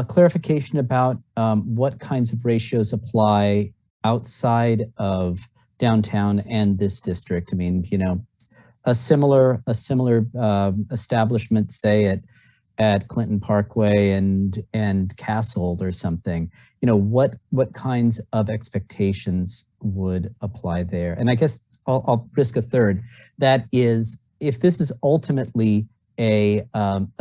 clarification about what kinds of ratios apply outside of downtown and this district. I mean, a similar establishment, say at Clinton Parkway and Castle or something, what kinds of expectations would apply there? And I guess I'll risk a third. That is, if this is ultimately a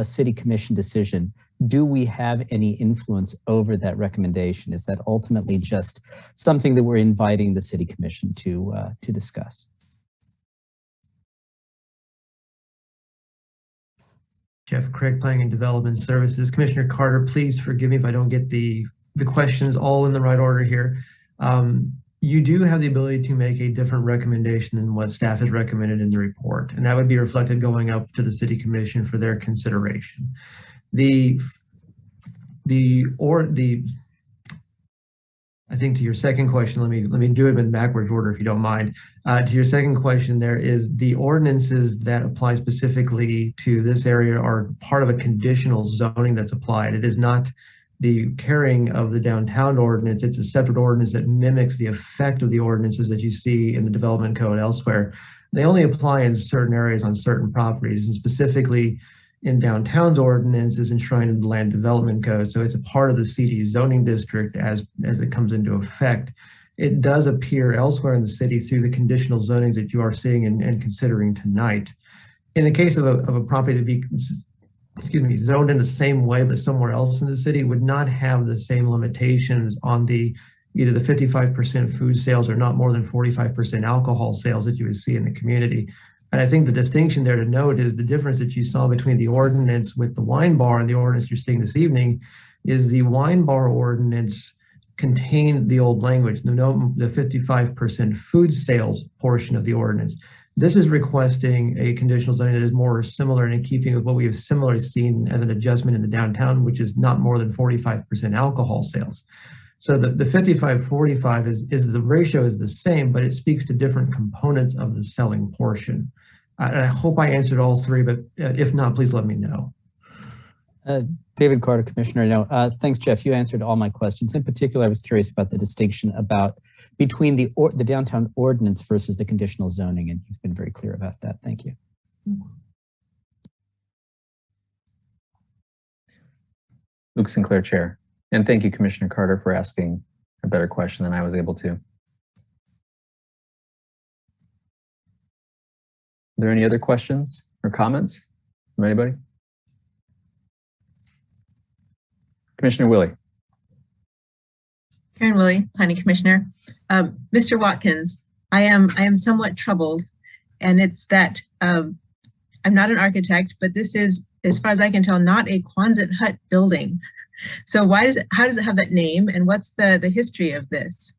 city commission decision, do we have any influence over that recommendation? Is that ultimately just something that we're inviting the city commission to discuss? Jeff Craig, Planning and Development Services. Commissioner Carter, please forgive me if I don't get the questions all in the right order here. You do have the ability to make a different recommendation than what staff has recommended in the report, and that would be reflected going up to the City Commission for their consideration. I think to your second question, let me do it in backwards order if you don't mind. To your second question, there is the ordinances that apply specifically to this area are part of a conditional zoning that's applied. It is not the carrying of the downtown ordinance. It's a separate ordinance that mimics the effect of the ordinances that you see in the development code elsewhere. They only apply in certain areas on certain properties, and specifically in downtown's ordinance is enshrined in the land development code. So it's a part of the CD zoning district as it comes into effect. it does appear elsewhere in the city through the conditional zonings that you are seeing and considering tonight. In the case of a property to be, zoned in the same way, but somewhere else in the city, would not have the same limitations on either the 55% food sales or not more than 45% alcohol sales that you would see in the community. And I think the distinction there to note is the difference that you saw between the ordinance with the wine bar and the ordinance you're seeing this evening is the wine bar ordinance contained the old language, the 55% food sales portion of the ordinance. This is requesting a conditional zoning that is more similar and in keeping with what we have similarly seen as an adjustment in the downtown, which is not more than 45% alcohol sales. So the 55-45 is the ratio is the same, but it speaks to different components of the selling portion. I hope I answered all three, but if not, please let me know. David Carter, Commissioner. No, thanks, Jeff. You answered all my questions. In particular, I was curious about the distinction between the downtown ordinance versus the conditional zoning, and you've been very clear about that. Thank you. Luke Sinclair, Chair. And thank you, Commissioner Carter, for asking a better question than I was able to. Are there any other questions or comments from anybody? Commissioner Willie. Karen Willie, Planning Commissioner. Mr. Watkins, I am somewhat troubled, and it's that I'm not an architect, but this is, as far as I can tell, not a Quonset hut building. So how does it have that name, and what's the history of this?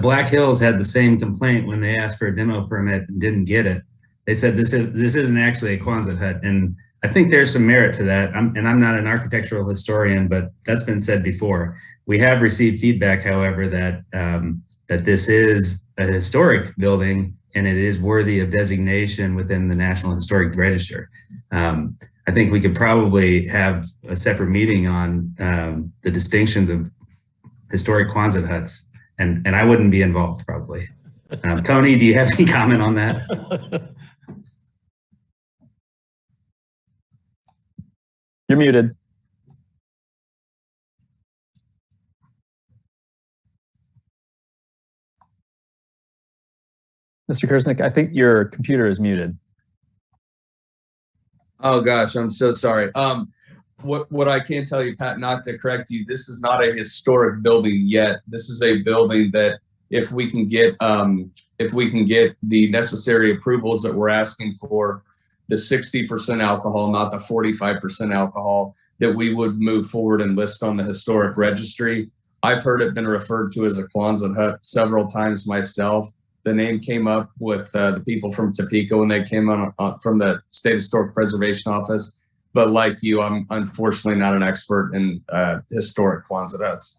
Black Hills had the same complaint when they asked for a demo permit and didn't get it. They said this isn't actually a Quonset hut, and I think there's some merit to that. I'm not an architectural historian, but that's been said before. We have received feedback, however, that that this is a historic building and it is worthy of designation within the National Historic Register. I think we could probably have a separate meeting on the distinctions of historic Quonset huts, and I wouldn't be involved probably. Coney, do you have any comment on that? You're muted. Mr. Kersnick, I think your computer is muted. Oh gosh, I'm so sorry. What I can tell you, Pat, not to correct you, this is not a historic building yet. This is a building that if we can get the necessary approvals that we're asking for, the 60% alcohol, not the 45% alcohol, that we would move forward and list on the historic registry. I've heard it been referred to as a Quonset hut several times myself. The name came up with the people from Topeka when they came on from the State Historic Preservation Office. But like you, I'm unfortunately not an expert in historic Quonset huts.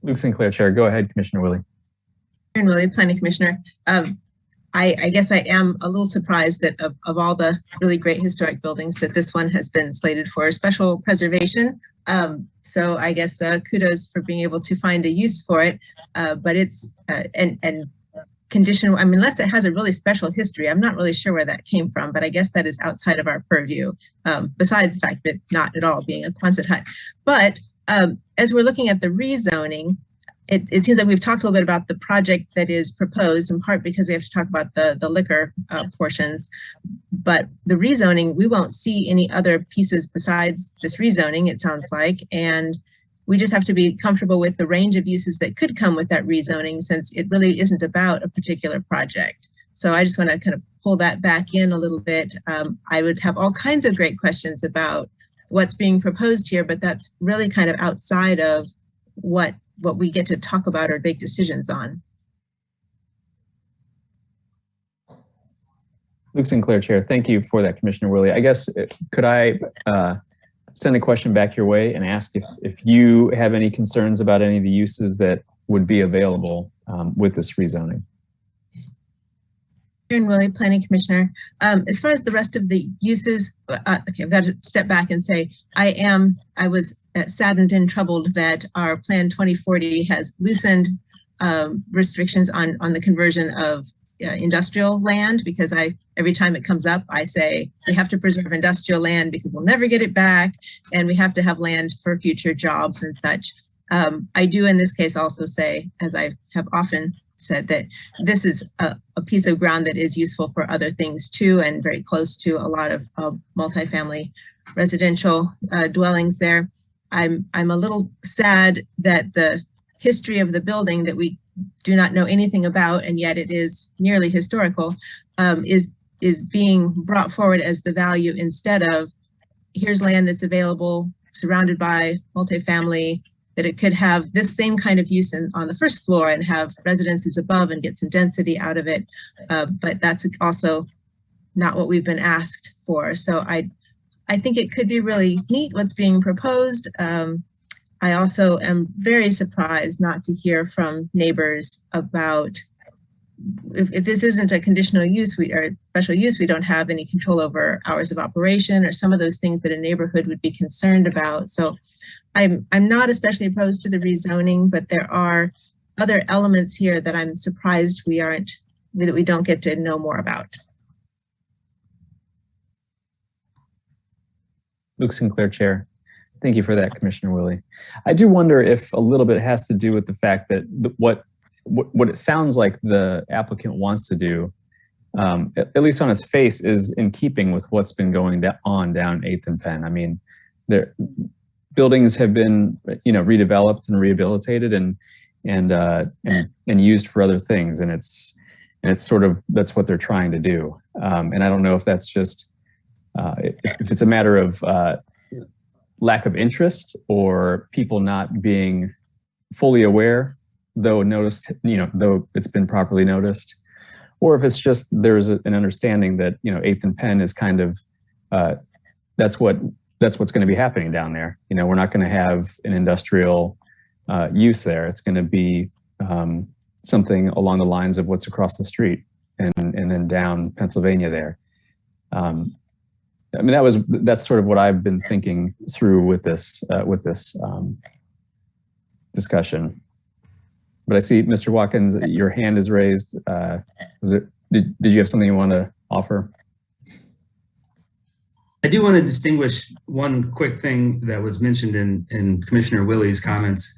Luke Sinclair, Chair. Go ahead, Commissioner Willie. Karen Willie, Planning Commissioner. I guess I am a little surprised that of all the really great historic buildings that this one has been slated for special preservation. So I guess kudos for being able to find a use for it. But it's and condition, I mean, unless it has a really special history, I'm not really sure where that came from, but I guess that is outside of our purview, besides the fact that not at all being a Quonset hut. But as we're looking at the rezoning, it seems like we've talked a little bit about the project that is proposed, in part because we have to talk about the liquor portions. But the rezoning, we won't see any other pieces besides this rezoning, it sounds like. And we just have to be comfortable with the range of uses that could come with that rezoning, since it really isn't about a particular project. So I just want to kind of pull that back in a little bit. I would have all kinds of great questions about what's being proposed here, but that's really kind of outside of what we get to talk about or make decisions on. Luke Sinclair, Chair. Thank you for that, Commissioner Willie. I guess, could I send a question back your way and ask if you have any concerns about any of the uses that would be available with this rezoning? Karen Willie, Planning Commissioner. As far as the rest of the uses, okay, I've got to step back and say I was saddened and troubled that our Plan 2040 has loosened restrictions on the conversion of industrial land, because every time it comes up, I say we have to preserve industrial land because we'll never get it back, and we have to have land for future jobs and such. I do in this case also say, as I have often said, that this is a piece of ground that is useful for other things too, and very close to a lot of multifamily residential dwellings there. I'm a little sad that the history of the building that we do not know anything about, and yet it is nearly historical, is being brought forward as the value instead of here's land that's available, surrounded by multifamily, that it could have this same kind of use on the first floor and have residences above and get some density out of it. But that's also not what we've been asked for. So I think it could be really neat what's being proposed. I also am very surprised not to hear from neighbors about if this isn't a conditional use or special use, we don't have any control over hours of operation or some of those things that a neighborhood would be concerned about. So I'm not especially opposed to the rezoning, but there are other elements here that I'm surprised that we don't get to know more about. Luke Sinclair, Chair. Thank you for that, Commissioner Willie. I do wonder if a little bit has to do with the fact that what it sounds like the applicant wants to do, at least on its face, is in keeping with what's been going on down 8th and Penn. I mean, buildings have been, redeveloped and rehabilitated and used for other things, and it's sort of that's what they're trying to do. And I don't know if that's just if it's a matter of lack of interest or people not being fully aware, though it's been properly noticed, or if it's just there's an understanding that 8th and Penn is kind of that's what's going to be happening down there. We're not going to have an industrial use there. It's going to be something along the lines of what's across the street and then down Pennsylvania there. I mean, that's sort of what I've been thinking through with this discussion. But I see, Mr. Watkins, your hand is raised. Did you have something you want to offer? I do want to distinguish one quick thing that was mentioned in Commissioner Willie's comments.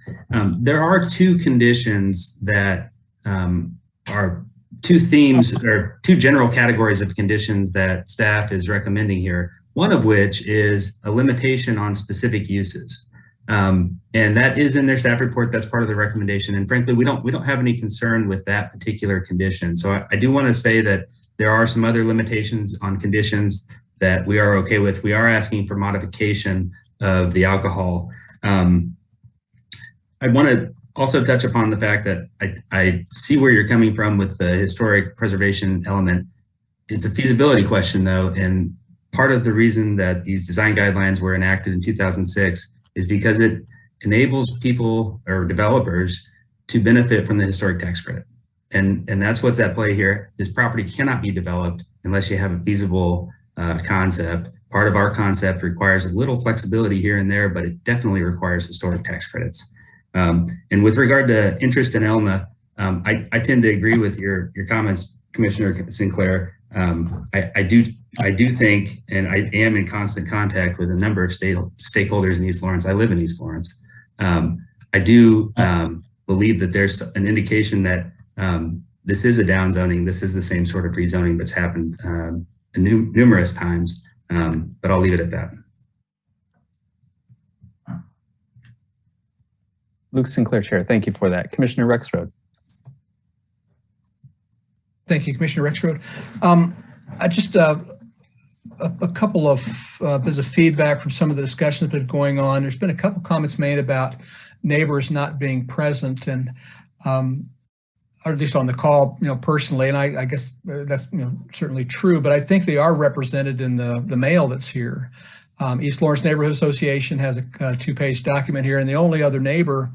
There are two conditions that are two themes or two general categories of conditions that staff is recommending here. One of which is a limitation on specific uses. And that is in their staff report. That's part of the recommendation. And frankly, we don't have any concern with that particular condition. So I do want to say that there are some other limitations on conditions that we are okay with. We are asking for modification of the alcohol. I want to also touch upon the fact that I see where you're coming from with the historic preservation element. It's a feasibility question though, and part of the reason that these design guidelines were enacted in 2006 is because it enables people or developers to benefit from the historic tax credit. And that's what's at play here. This property cannot be developed unless you have a feasible concept. Part of our concept requires a little flexibility here and there, but it definitely requires historic tax credits. And with regard to interest in ELNA, I tend to agree with your comments, Commissioner Sinclair. I do think, and I am in constant contact with a number of stakeholders in East Lawrence. I live in East Lawrence. I do believe that there's an indication that this is a downzoning. This is the same sort of rezoning that's happened numerous times, but I'll leave it at that. Luke Sinclair, Chair. Thank you for that. Commissioner Rexroad. Thank you, Commissioner Rexroad. I just a couple of bits of feedback from some of the discussions that have been going on. There's been a couple comments made about neighbors not being present, and or at least on the call, personally, and I guess that's certainly true. But I think they are represented in the mail that's here. East Lawrence Neighborhood Association has a 2-page document here, and the only other neighbor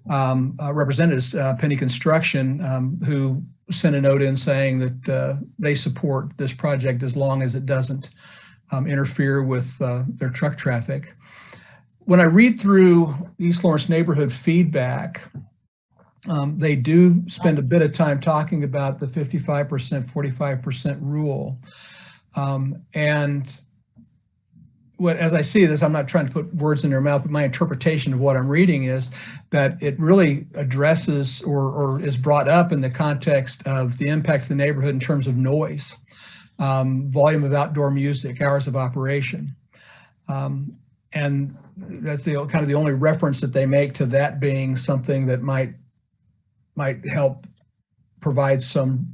represented is Penny Construction, who sent a note in saying that they support this project as long as it doesn't interfere with their truck traffic. When I read through East Lawrence neighborhood feedback, They do spend a bit of time talking about the 55%, 45% rule. And as I see this, I'm not trying to put words in their mouth, but my interpretation of what I'm reading is that it really addresses or is brought up in the context of the impact of the neighborhood in terms of noise, volume of outdoor music, hours of operation. And that's kind of the only reference that they make to that being something that might help provide some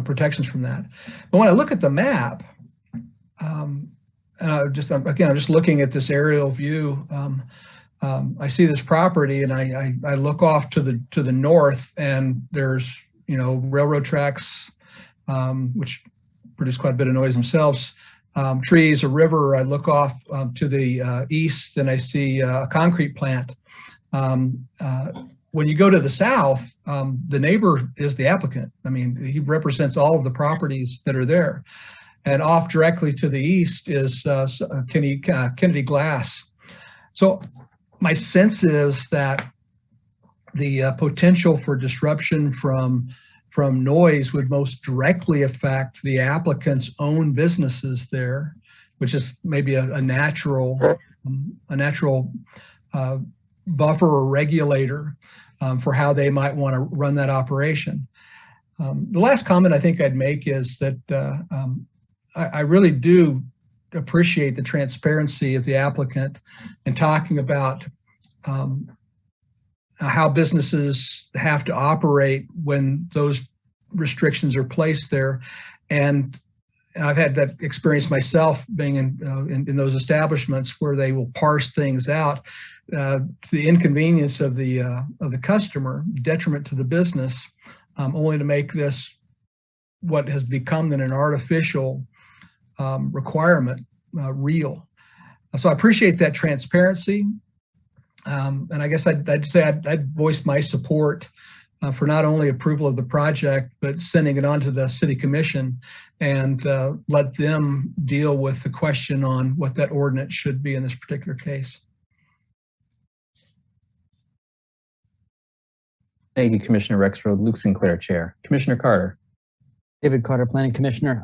protections from that. But when I look at the map, and I'm just looking at this aerial view. I see this property, and I look off to the north, and there's railroad tracks, which produce quite a bit of noise themselves. Trees, a river. I look off to the east, and I see a concrete plant. When you go to the south, the neighbor is the applicant. I mean, he represents all of the properties that are there. And off directly to the east is Kennedy Glass. So my sense is that the potential for disruption from noise would most directly affect the applicant's own businesses there, which is maybe a natural buffer or regulator for how they might want to run that operation. The last comment I think I'd make is that I really do appreciate the transparency of the applicant in talking about how businesses have to operate when those restrictions are placed there. And I've had that experience myself being in those establishments where they will parse things out to the inconvenience of the customer, detriment to the business, only to make this what has become then an artificial requirement real. So I appreciate that transparency. And I guess I'd say I'd voice my support for not only approval of the project, but sending it on to the City Commission and let them deal with the question on what that ordinance should be in this particular case. Thank you, Commissioner Rexroad. Luke Sinclair, Chair. Commissioner Carter. David Carter, Planning Commissioner.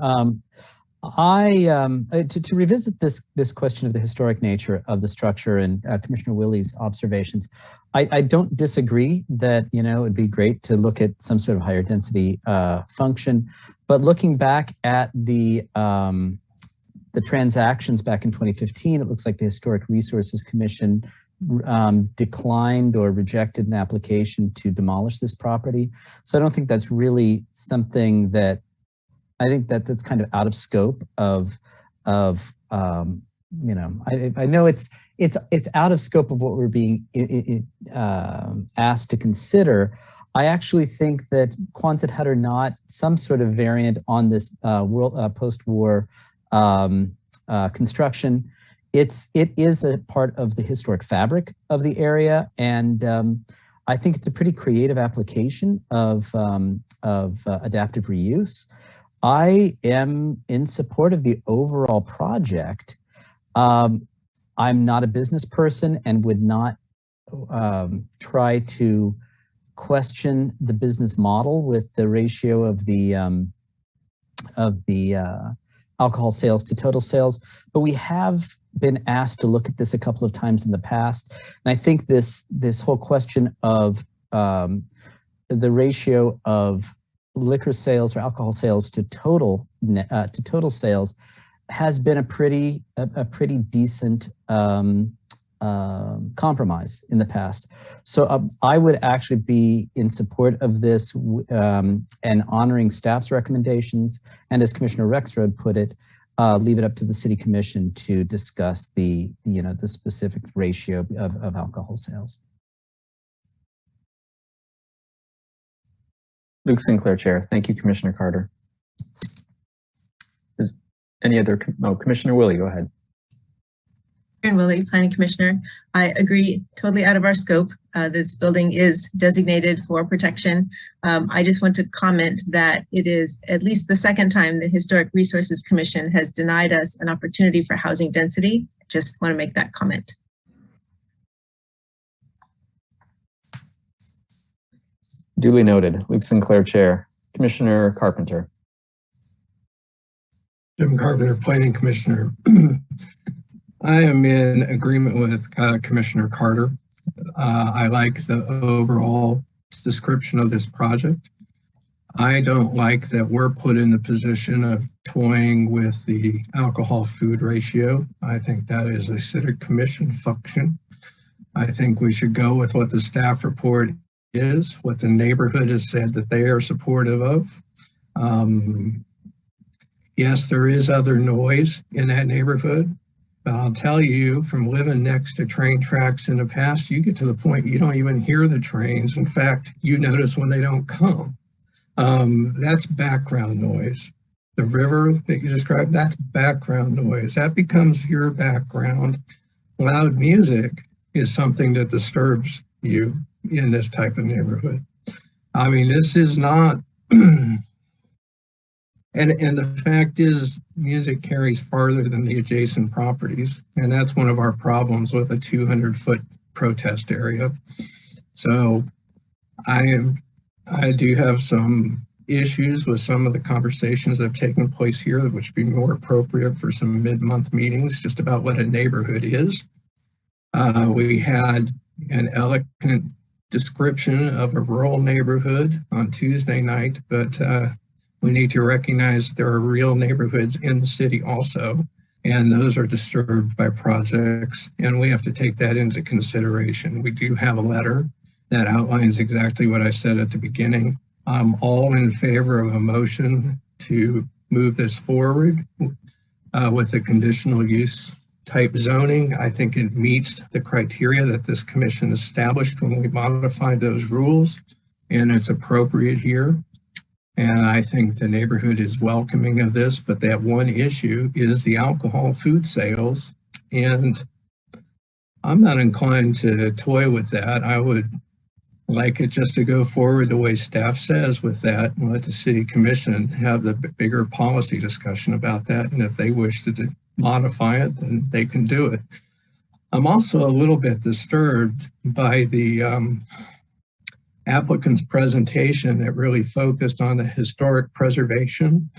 To revisit this question of the historic nature of the structure and Commissioner Willie's observations, I don't disagree that it would be great to look at some sort of higher density function, but looking back at the transactions back in 2015, it looks like the Historic Resources Commission declined or rejected an application to demolish this property. So I don't think that's really something that I think that's kind of out of scope of I know it's out of scope of what we're being asked to consider. I actually think that Quonset hut or not, some sort of variant on this post-war construction, it is a part of the historic fabric of the area, and I think it's a pretty creative application of adaptive reuse. I am in support of the overall project. I'm not a business person and would not try to question the business model with the ratio of the alcohol sales to total sales, but we have been asked to look at this a couple of times in the past. And I think this whole question of the ratio of liquor sales or alcohol sales to total sales has been a pretty decent compromise in the past. So I would actually be in support of this and honoring staff's recommendations, and as Commissioner Rexroad put it, leave it up to the City Commission to discuss the specific ratio of alcohol sales. Luke Sinclair, Chair. Thank you, Commissioner Carter. Is any other? Oh, Commissioner Willie, go ahead. Karen Willie, Planning Commissioner. I agree, totally out of our scope. This building is designated for protection. I just want to comment that it is at least the second time the Historic Resources Commission has denied us an opportunity for housing density. Just want to make that comment. Duly noted. Luke Sinclair, Chair. Commissioner Carpenter. Jim Carpenter, Planning Commissioner. I am in agreement with Commissioner Carter. I like the overall description of this project. I don't like that we're put in the position of toying with the alcohol food ratio. I think that is a city commission function. I think we should go with what the staff report is, what the neighborhood has said that they are supportive of. Yes, there is other noise in that neighborhood, but I'll tell you, from living next to train tracks in the past, you get to the point you don't even hear the trains. In fact, you notice when they don't come. That's background noise. The river that you described, that's background noise. That becomes your background. Loud music is something that disturbs you in this type of neighborhood. I mean, this is not, and the fact is music carries farther than the adjacent properties. And that's one of our problems with a 200-foot protest area. So I do have some issues with some of the conversations that have taken place here, which would be more appropriate for some mid-month meetings, just about what a neighborhood is. We had an eloquent description of a rural neighborhood on Tuesday night, but we need to recognize there are real neighborhoods in the city also, and those are disturbed by projects, and we have to take that into consideration. We do have a letter that outlines exactly what I said at the beginning. I'm all in favor of a motion to move this forward with a conditional use type zoning. I think it meets the criteria that this commission established when we modified those rules, and it's appropriate here. And I think the neighborhood is welcoming of this, but that one issue is the alcohol food sales. And I'm not inclined to toy with that. I would like it just to go forward the way staff says with that, and let the city commission have the bigger policy discussion about that. And if they wish to modify it, then they can do it. I'm also a little bit disturbed by the applicant's presentation that really focused on the historic preservation.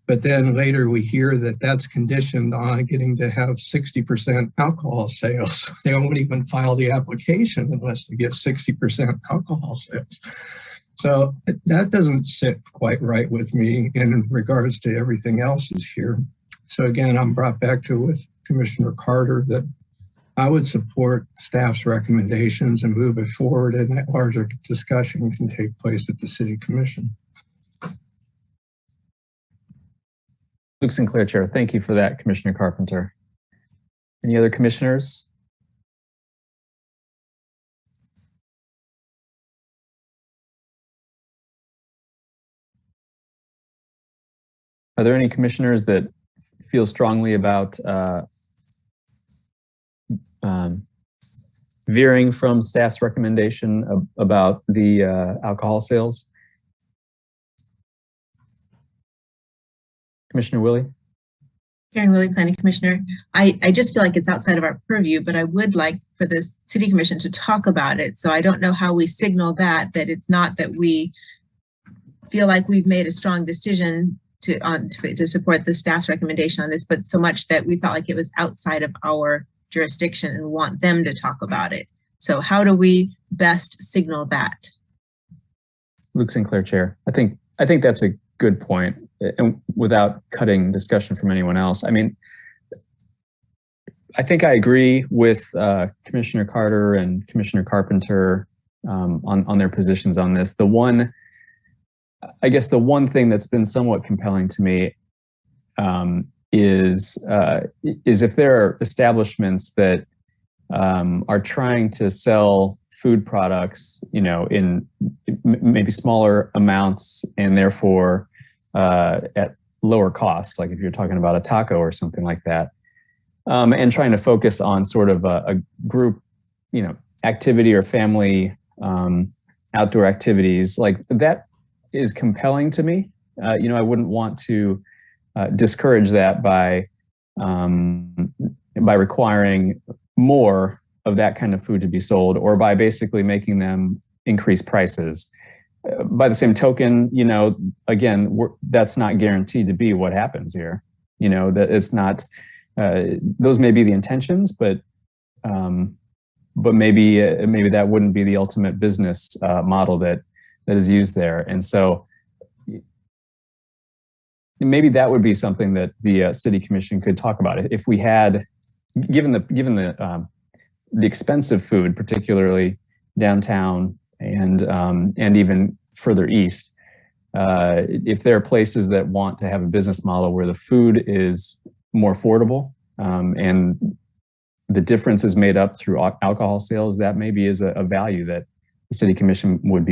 But then later we hear that that's conditioned on getting to have 60% alcohol sales. They won't even file the application unless they get 60% alcohol sales. So that doesn't sit quite right with me in regards to everything else is here. So again, I'm brought back to with Commissioner Carter that I would support staff's recommendations and move it forward, and that larger discussion can take place at the City Commission. Luke Sinclair, Chair. Thank you for that, Commissioner Carpenter. Any other commissioners? Are there any commissioners that feel strongly about veering from staff's recommendation about the alcohol sales? Commissioner Willie? Karen Willie, Planning Commissioner. I just feel like it's outside of our purview, but I would like for the City Commission to talk about it. So I don't know how we signal that it's not that we feel like we've made a strong decision to support the staff's recommendation on this, but so much that we felt like it was outside of our jurisdiction and want them to talk about it. So how do we best signal that? Luke Sinclair, Chair. I think that's a good point, and without cutting discussion from anyone else. I mean, I think I agree with Commissioner Carter and Commissioner Carpenter on their positions on this. I guess the one thing that's been somewhat compelling to me is if there are establishments that are trying to sell food products, in maybe smaller amounts and therefore at lower costs, like if you're talking about a taco or something like that, and trying to focus on sort of a group, activity or family outdoor activities, like that is compelling to me. I wouldn't want to discourage that by requiring more of that kind of food to be sold, or by basically making them increase prices. by the same token, you know, again, that's not guaranteed to be what happens here. You know, that it's not, those may be the intentions, but maybe that wouldn't be the ultimate business model that is used there. And so maybe that would be something that the city commission could talk about. If we had, given the expensive food, particularly downtown and even further east, if there are places that want to have a business model where the food is more affordable and the difference is made up through alcohol sales, that maybe is a value that the city commission would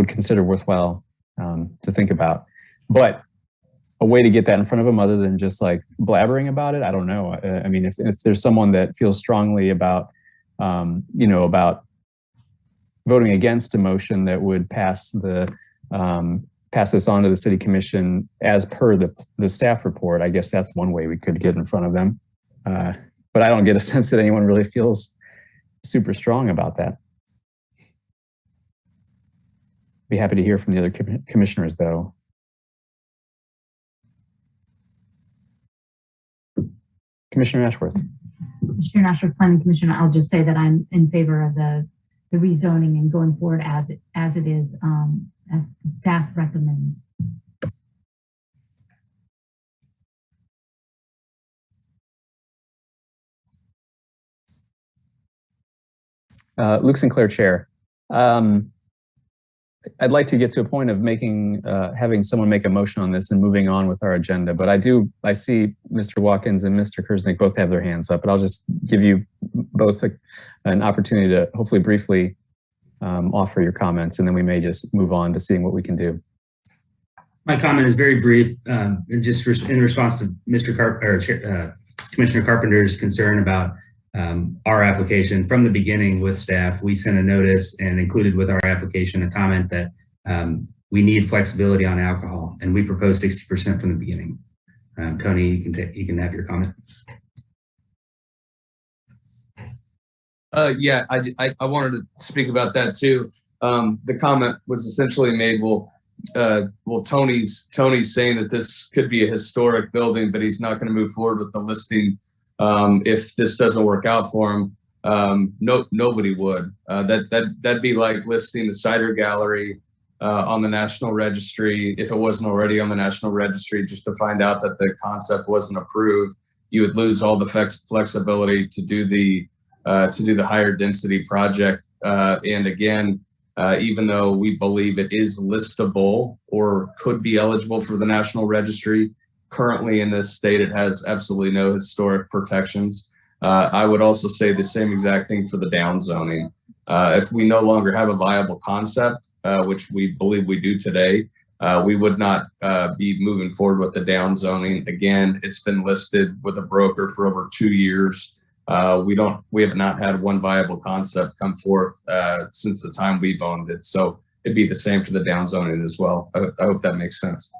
consider worthwhile to think about. But a way to get that in front of them other than just like blabbering about it, I don't know. I mean, if there's someone that feels strongly about, you know, about voting against a motion that would pass this on to the city commission as per the staff report, I guess that's one way we could get in front of them. But I don't get a sense that anyone really feels super strong about that. Be happy to hear from the other commissioners though. Commissioner Ashworth. Commissioner Ashworth, Planning Commissioner, I'll just say that I'm in favor of the rezoning and going forward as it is, as the staff recommends. Luke Sinclair, Chair. I'd like to get to a point of having someone make a motion on this and moving on with our agenda. But I see Mr. Watkins and Mr. Kersnick both have their hands up, but I'll just give you both an opportunity to hopefully briefly offer your comments, and then we may just move on to seeing what we can do. My comment is very brief, just in response to Commissioner Carpenter's concern about our application. From the beginning with staff, we sent a notice and included with our application a comment that we need flexibility on alcohol, and we proposed 60% from the beginning. Tony, you can have your comment. Yeah, I wanted to speak about that too. The comment was essentially made, well, Tony's saying that this could be a historic building, but he's not going to move forward with the listing if this doesn't work out for him. Nobody would. That'd be like listing the cider gallery on the National Registry if it wasn't already on the National Registry, just to find out that the concept wasn't approved. You would lose all the flexibility to do the higher density project. And again, even though we believe it is listable or could be eligible for the National Registry, currently in this state, it has absolutely no historic protections. I would also say the same exact thing for the downzoning. If we no longer have a viable concept, which we believe we do today, we would not be moving forward with the downzoning. Again, it's been listed with a broker for over 2 years. We have not had one viable concept come forth since the time we've owned it. So it'd be the same for the downzoning as well. I hope that makes sense.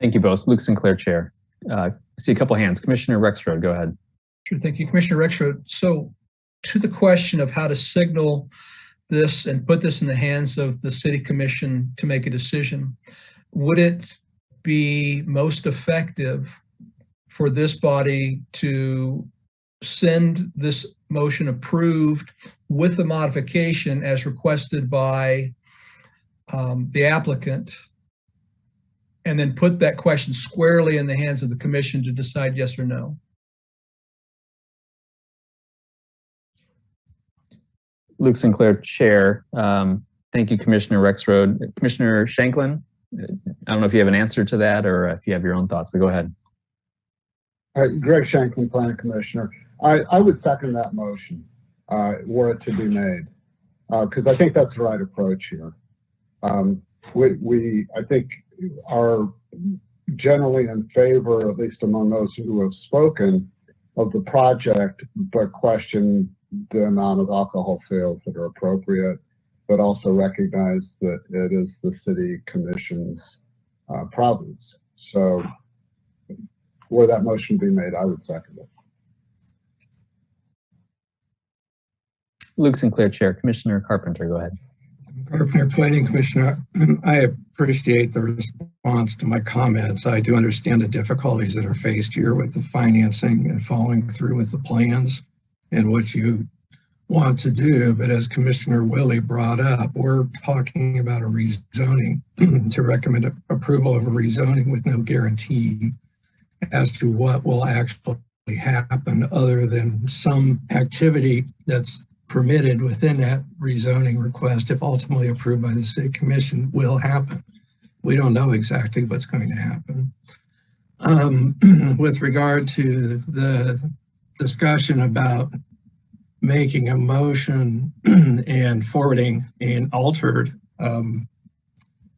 Thank you both. Luke Sinclair, Chair. I see a couple hands. Commissioner Rexroad, go ahead. Sure, thank you, Commissioner Rexroad. So to the question of how to signal this and put this in the hands of the City Commission to make a decision, would it be most effective for this body to send this motion approved with the modification as requested by the applicant, and then put that question squarely in the hands of the commission to decide yes or no? Luke Sinclair, Chair. Thank you, Commissioner Rexroad. Commissioner Shanklin, I don't know if you have an answer to that or if you have your own thoughts, but go ahead. Greg Shanklin, Planning Commissioner. I would second that motion were it to be made, because I think that's the right approach here. We I think, are generally in favor, at least among those who have spoken, of the project, but question the amount of alcohol sales that are appropriate, but also recognize that it is the City Commission's province. So were that motion be made, I would second it. Luke Sinclair, Chair. Commissioner Carpenter, go ahead. Carpenter, Planning Commissioner, I appreciate the response to my comments. I do understand the difficulties that are faced here with the financing and following through with the plans and what you want to do. But as Commissioner Willie brought up, we're talking about a rezoning to recommend approval of a rezoning with no guarantee as to what will actually happen other than some activity that's permitted within that rezoning request, if ultimately approved by the City Commission, will happen. We don't know exactly what's going to happen. With regard to the discussion about making a motion and forwarding an altered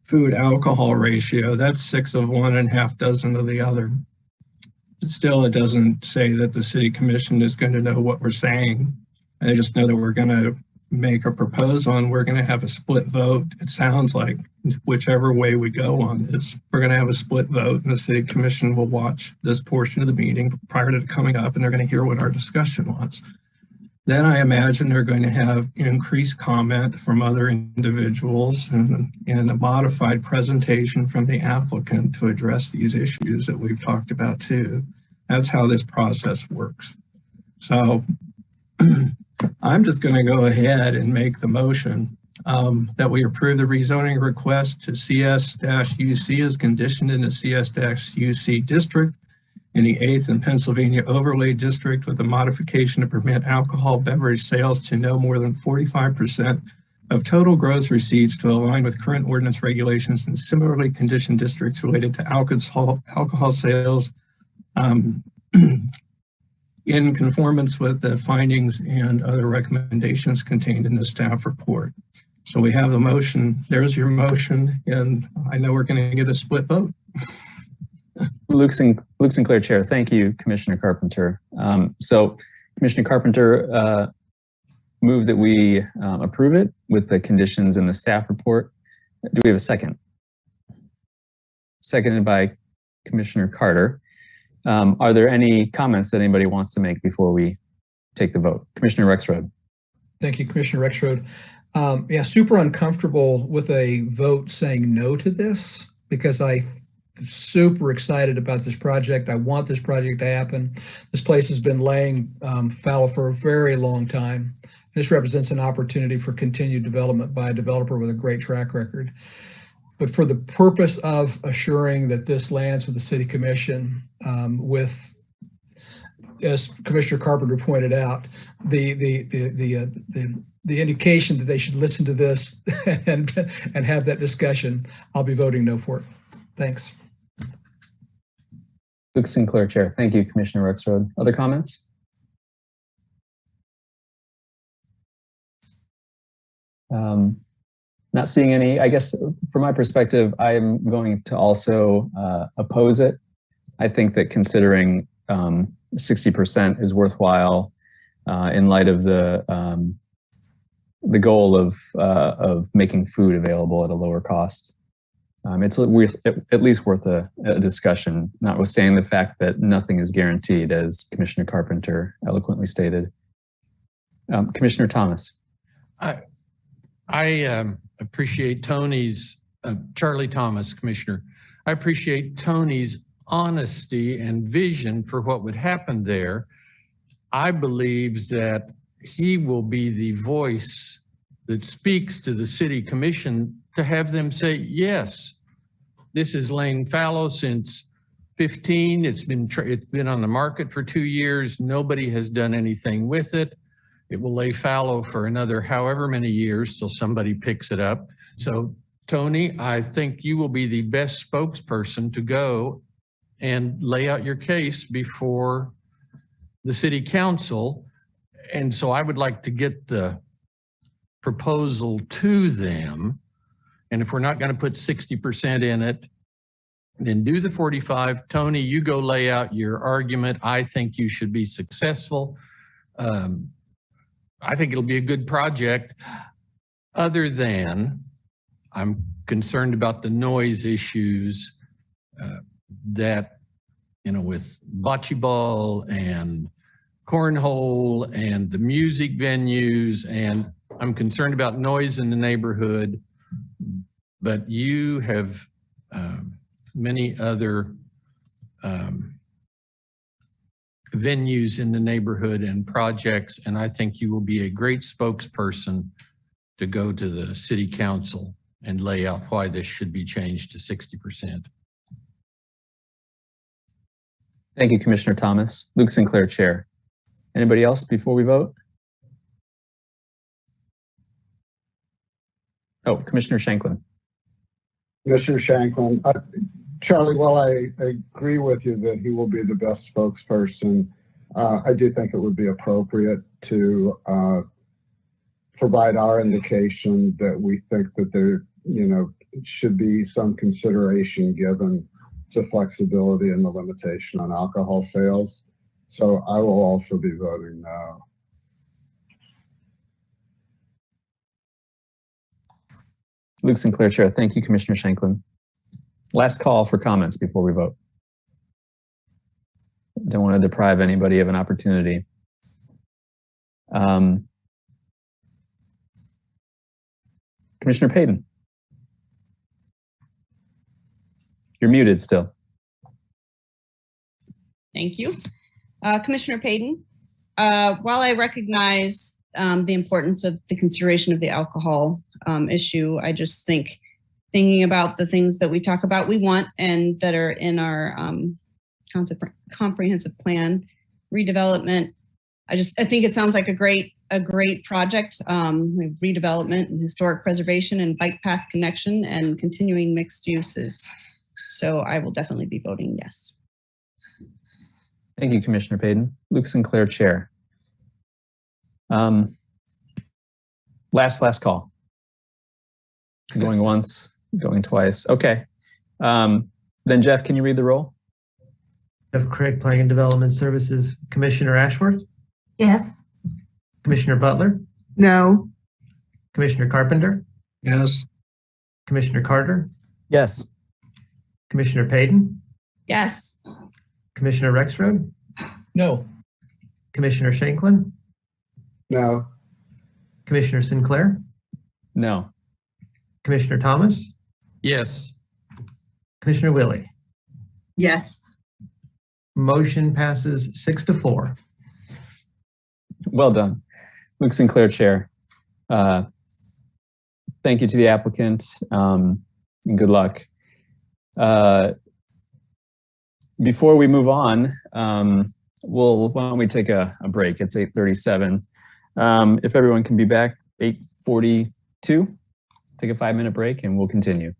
food alcohol ratio, that's 6 of one and half dozen of the other. Still, it doesn't say that the City Commission is going to know what we're saying. I just know that we're going to make a proposal and we're going to have a split vote. It sounds like whichever way we go on this, we're going to have a split vote and the City Commission will watch this portion of the meeting prior to it coming up and they're going to hear what our discussion was. Then I imagine they're going to have increased comment from other individuals and a modified presentation from the applicant to address these issues that we've talked about too. That's how this process works. So I'm just going to go ahead and make the motion that we approve the rezoning request to CS-UC as conditioned in the CS-UC district in the 8th and Pennsylvania Overlay District with a modification to permit alcohol beverage sales to no more than 45% of total gross receipts to align with current ordinance regulations and similarly conditioned districts related to alcohol sales in conformance with the findings and other recommendations contained in the staff report. So we have the motion. There's your motion, and I know we're going to get a split vote. Luke Sinclair, Chair. Thank you, Commissioner Carpenter. So Commissioner Carpenter moved that we approve it with the conditions in the staff report. Do we have a second? Seconded by Commissioner Carter. Are there any comments that anybody wants to make before we take the vote? Commissioner Rexroad. Thank you, Commissioner Rexroad. Yeah, super uncomfortable with a vote saying no to this because I'm super excited about this project. I want this project to happen. This place has been laying fallow for a very long time. This represents an opportunity for continued development by a developer with a great track record. But for the purpose of assuring that this lands with the City Commission with, as Commissioner Carpenter pointed out, the indication that they should listen to this and have that discussion, I'll be voting no for it. Thanks. Luke Sinclair, Chair. Thank you, Commissioner Rexroad. Other comments? Not seeing any. I guess from my perspective, I am going to also oppose it. I think that considering 60% is worthwhile in light of the goal of making food available at a lower cost. It's at least worth a discussion, notwithstanding the fact that nothing is guaranteed, as Commissioner Carpenter eloquently stated. Commissioner Thomas. I appreciate Tony's, Charlie Thomas, Commissioner. I appreciate Tony's honesty and vision for what would happen there. I believe that he will be the voice that speaks to the City Commission to have them say, yes, this is laying fallow since 15. It's been on the market for 2 years. Nobody has done anything with it. It will lay fallow for another however many years till somebody picks it up. So Tony, I think you will be the best spokesperson to go and lay out your case before the City Council. And so I would like to get the proposal to them. And if we're not going to put 60% in it, then do the 45. Tony, you go lay out your argument. I think you should be successful. I think it'll be a good project, other than I'm concerned about the noise issues that, you know, with bocce ball and cornhole and the music venues, and I'm concerned about noise in the neighborhood, but you have many other venues in the neighborhood and projects, and I think you will be a great spokesperson to go to the city council and lay out why this should be changed to 60%. Thank you, Commissioner Thomas. Luke Sinclair, Chair. Anybody else before we vote? Oh, Commissioner Shanklin. Commissioner Shanklin, Charlie, while I agree with you that he will be the best spokesperson, I do think it would be appropriate to provide our indication that we think that there, should be some consideration given to flexibility and the limitation on alcohol sales. So I will also be voting no. Luke Sinclair, Chair. Thank you, Commissioner Shanklin. Last call for comments before we vote. Don't want to deprive anybody of an opportunity. Commissioner Payton. You're muted still. Thank you. Commissioner Payton, while I recognize the importance of the consideration of the alcohol issue, I just think thinking about the things that we talk about we want and that are in our comprehensive plan redevelopment. I think it sounds like a great project. We have redevelopment and historic preservation and bike path connection and continuing mixed uses. So I will definitely be voting yes. Thank you, Commissioner Payton. Luke Sinclair, Chair. Last call. Going once, going twice. Okay. Then Jeff, can you read the roll? Jeff Craig, Planning and Development Services. Commissioner Ashworth? Yes. Commissioner Butler? No. Commissioner Carpenter? Yes. Commissioner Carter? Yes. Commissioner Payton? Yes. Commissioner Rexroad? No. Commissioner Shanklin? No. Commissioner Sinclair? No. Commissioner Thomas? Yes. Commissioner Willie? Yes. Motion passes 6-4. Well done. Luke Sinclair, Chair. Thank you to the applicant, and good luck. Before we move on, why don't we take a break? It's 8:37. If everyone can be back 8:42, take a 5-minute break and we'll continue.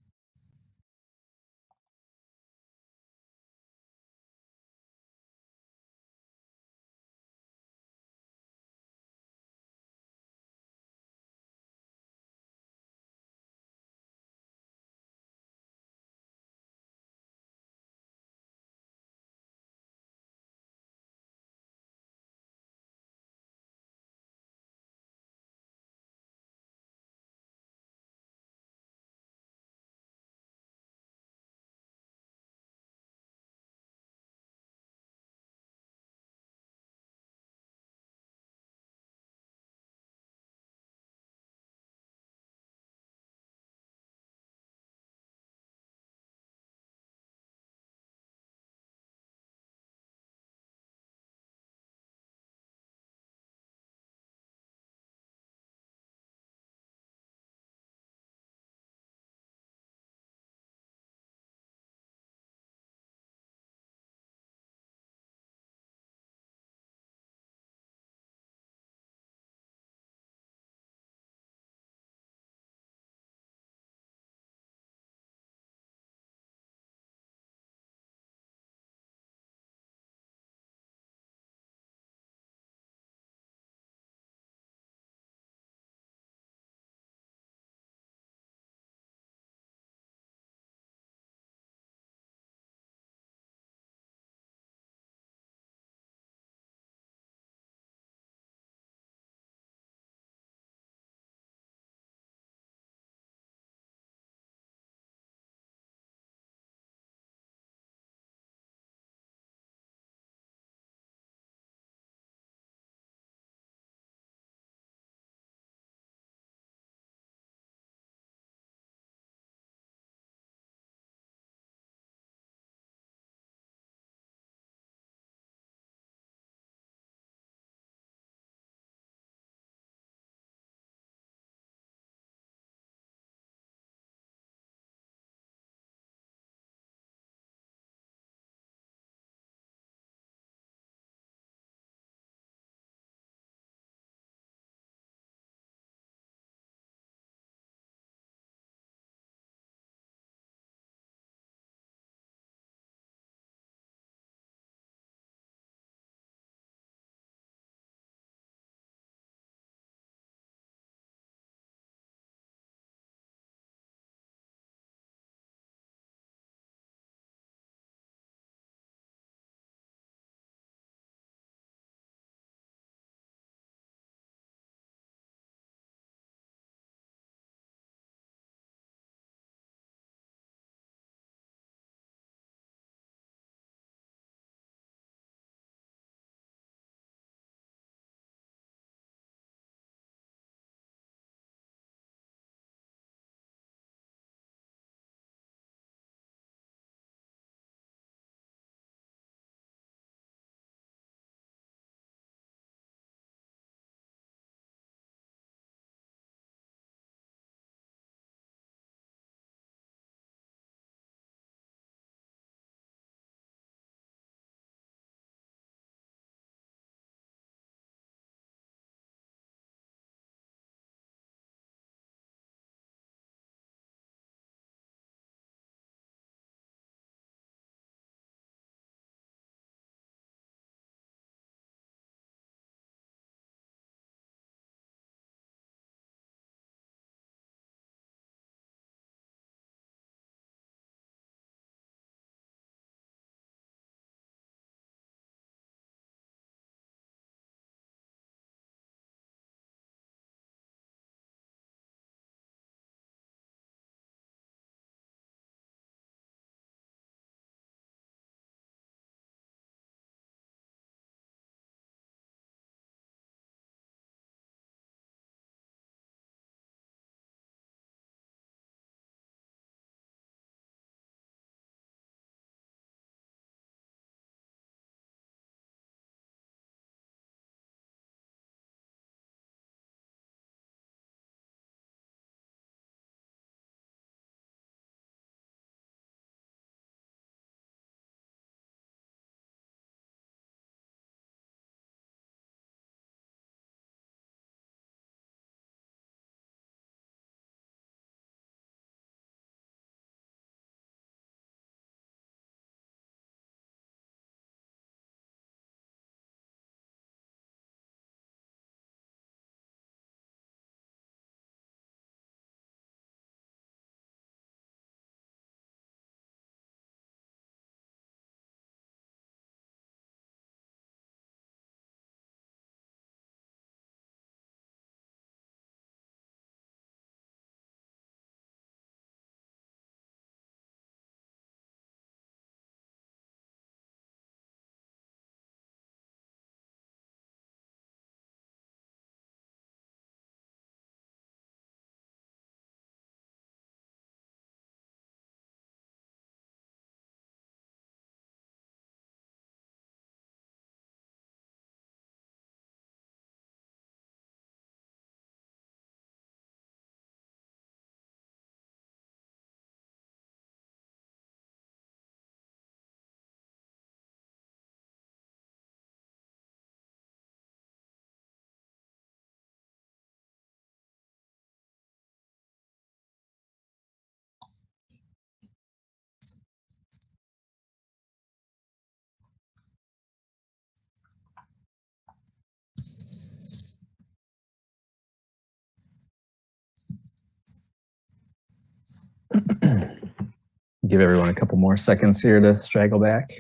Give everyone a couple more seconds here to straggle back.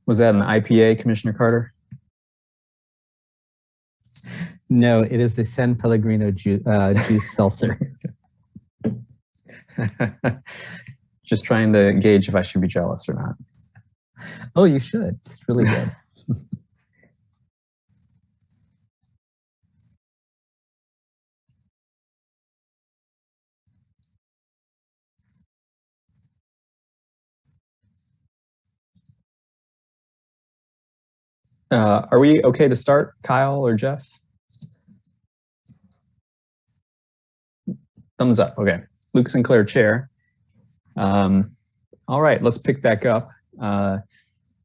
Was that an IPA, Commissioner Carter? No, it is the San Pellegrino juice seltzer. Just trying to gauge if I should be jealous or not. Oh, you should. It's really good. Are we okay to start, Kyle or Jeff? Thumbs up. Okay. Luke Sinclair, Chair. All right, let's pick back up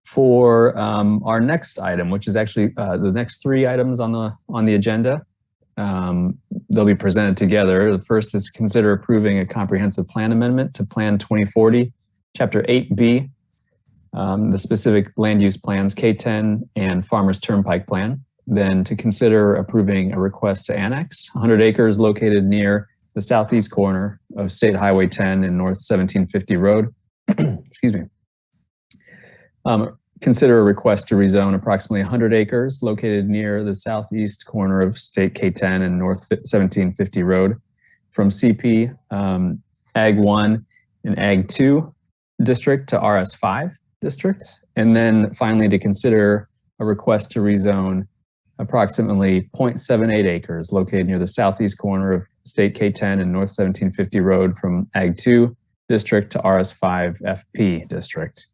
for our next item, which is actually the next 3 items on the agenda. They'll be presented together. The first is consider approving a comprehensive plan amendment to Plan 2040, Chapter 8B, the specific land use plans, K10 and Farmers Turnpike Plan. Then to consider approving a request to annex 100 acres located near the southeast corner of State Highway 10 and North 1750 Road. Excuse me. Consider a request to rezone approximately 100 acres located near the southeast corner of State K10 and North 1750 Road from CP Ag 1 and Ag 2 district to RS5 district. And then finally to consider a request to rezone approximately 0.78 acres located near the southeast corner of State K10 and North 1750 Road from Ag 2 district to RS5 FP district.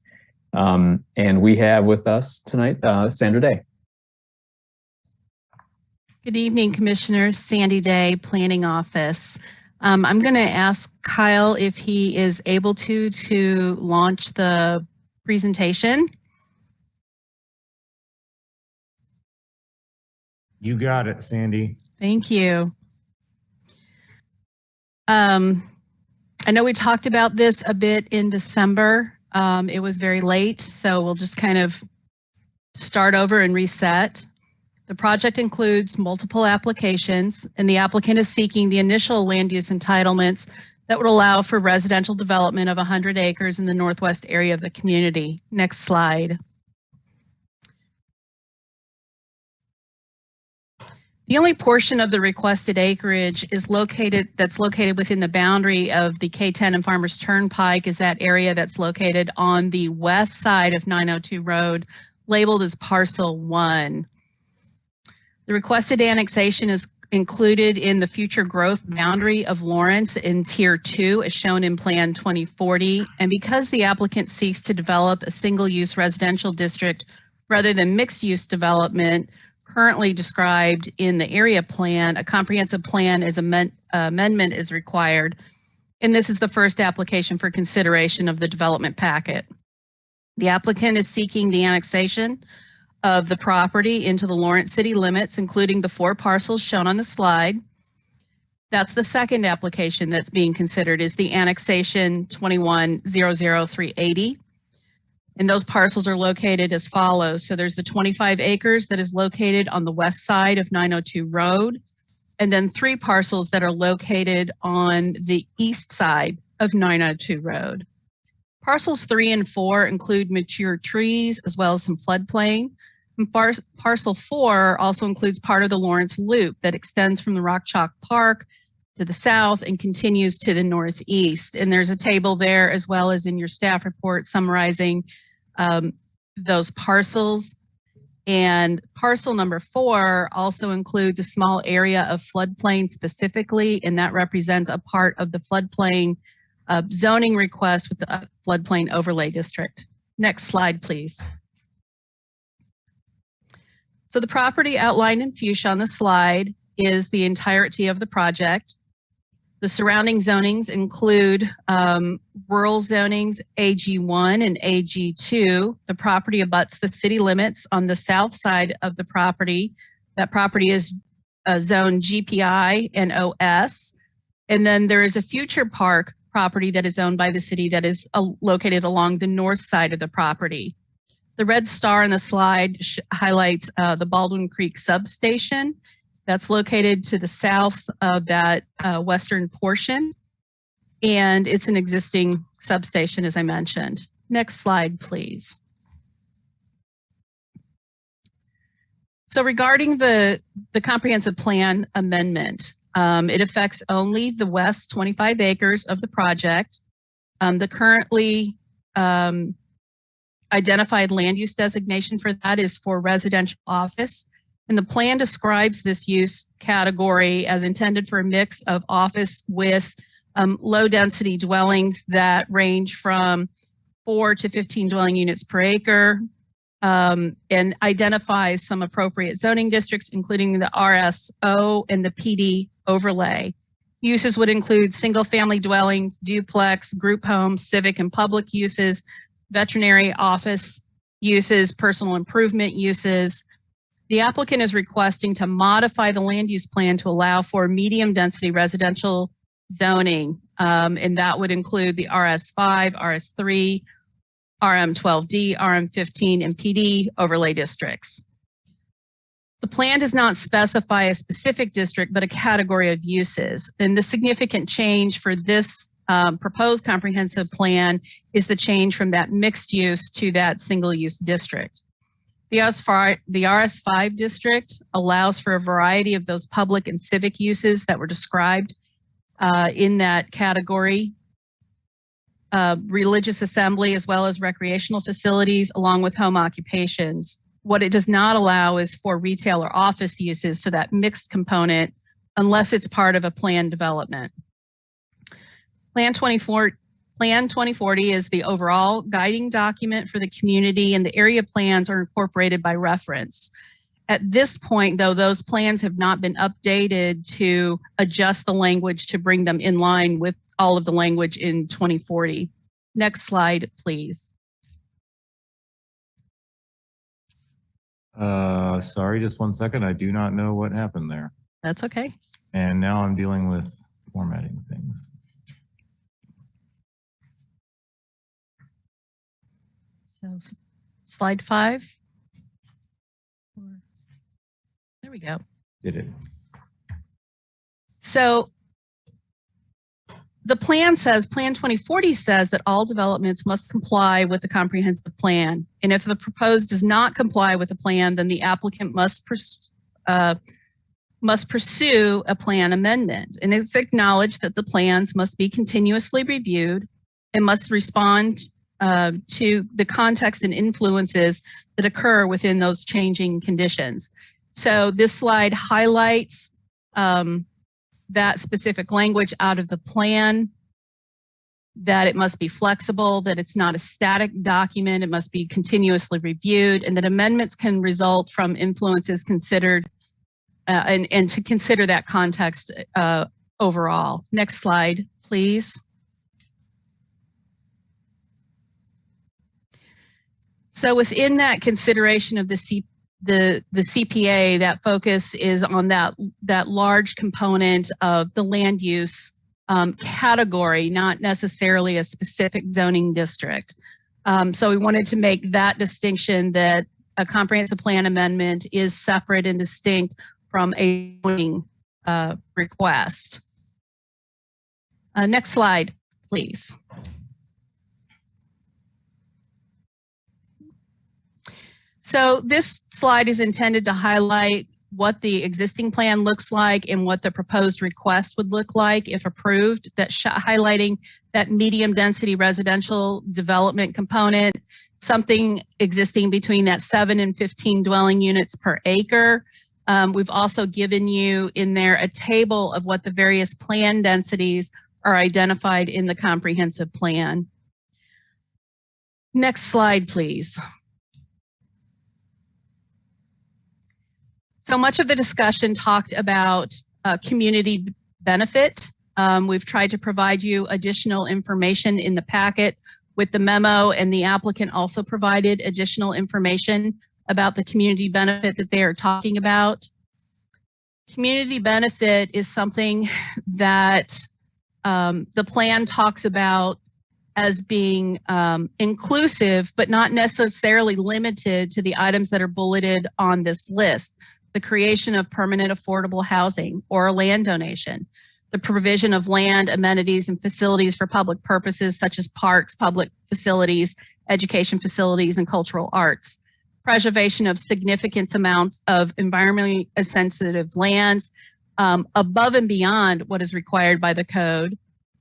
And we have with us tonight Sandra Day. Good evening, Commissioners. Sandy Day, Planning Office. I'm going to ask Kyle if he is able to launch the presentation. You got it, Sandy. Thank you. I know we talked about this a bit in December. It was very late, so we'll just kind of start over and reset. The project includes multiple applications, and the applicant is seeking the initial land use entitlements that would allow for residential development of 100 acres in the northwest area of the community. Next slide. The only portion of the requested acreage is located within the boundary of the K10 and Farmers Turnpike is that area that's located on the west side of 902 Road, labeled as Parcel 1. The requested annexation is included in the future growth boundary of Lawrence in Tier 2 as shown in Plan 2040. And because the applicant seeks to develop a single-use residential district rather than mixed-use development, currently described in the area plan, a comprehensive plan amendment is required. And this is the first application for consideration of the development packet. The applicant is seeking the annexation of the property into the Lawrence city limits, including the 4 parcels shown on the slide. That's the second application that's being considered is the annexation 2100380. And those parcels are located as follows. So there's the 25 acres that is located on the west side of 902 Road, and then 3 parcels that are located on the east side of 902 Road. Parcels 3 and 4 include mature trees as well as some floodplain. And parcel 4 also includes part of the Lawrence Loop that extends from the Rock Chalk Park to the south and continues to the northeast. And there's a table there as well as in your staff report summarizing those parcels. And parcel number 4 also includes a small area of floodplain specifically, and that represents a part of the floodplain zoning request with the floodplain overlay district. Next slide, please. So the property outlined in fuchsia on the slide is the entirety of the project. The surrounding zonings include rural zonings AG1 and AG2. The property abuts the city limits on the south side of the property. That property is zone GPI and OS. And then there is a future park property that is owned by the city that is located along the north side of the property. The red star in the slide highlights the Baldwin Creek substation. That's located to the south of that western portion. And it's an existing substation, as I mentioned. Next slide, please. So regarding the comprehensive plan amendment, it affects only the west 25 acres of the project. The currently identified land use designation for that is for residential office. And the plan describes this use category as intended for a mix of office with low density dwellings that range from 4 to 15 dwelling units per acre, and identifies some appropriate zoning districts, including the RSO and the PD overlay. Uses would include single family dwellings, duplex, group homes, civic and public uses, veterinary office uses, personal improvement uses. The applicant is requesting to modify the land use plan to allow for medium density residential zoning, and that would include the RS5, RS3, RM12D, RM15, and PD overlay districts. The plan does not specify a specific district, but a category of uses. And the significant change for this proposed comprehensive plan is the change from that mixed use to that single use district. The RS5 district allows for a variety of those public and civic uses that were described in that category. Religious assembly as well as recreational facilities along with home occupations. What it does not allow is for retail or office uses, so that mixed component, unless it's part of a planned development. Plan 2040 is the overall guiding document for the community, and the area plans are incorporated by reference. At this point, though, those plans have not been updated to adjust the language to bring them in line with all of the language in 2040. Next slide, please. Sorry, just one second. I do not know what happened there. That's okay. And now I'm dealing with formatting things. So slide 5. There we go. Did it. So the plan says, Plan 2040 says that all developments must comply with the comprehensive plan. And if the proposed does not comply with the plan, then the applicant must pursue a plan amendment. And it's acknowledged that the plans must be continuously reviewed and must respond to the context and influences that occur within those changing conditions. So this slide highlights that specific language out of the plan, that it must be flexible, that it's not a static document, it must be continuously reviewed, and that amendments can result from influences considered and to consider that context overall. Next slide, please. So within that consideration of the CPA, that focus is on that large component of the land use category, not necessarily a specific zoning district. So we wanted to make that distinction that a comprehensive plan amendment is separate and distinct from a zoning request. Next slide, please. So this slide is intended to highlight what the existing plan looks like and what the proposed request would look like if approved, highlighting that medium density residential development component, something existing between that 7 and 15 dwelling units per acre. We've also given you in there a table of what the various plan densities are identified in the comprehensive plan. Next slide, please. So much of the discussion talked about community benefit We've tried to provide you additional information in the packet with the memo, and the applicant also provided additional information about the community benefit that they are talking about. Community benefit is something that the plan talks about as being inclusive, but not necessarily limited to the items that are bulleted on this list. The creation of permanent affordable housing or a land donation, the provision of land, amenities, and facilities for public purposes such as parks, public facilities, education facilities, and cultural arts, preservation of significant amounts of environmentally sensitive lands above and beyond what is required by the code,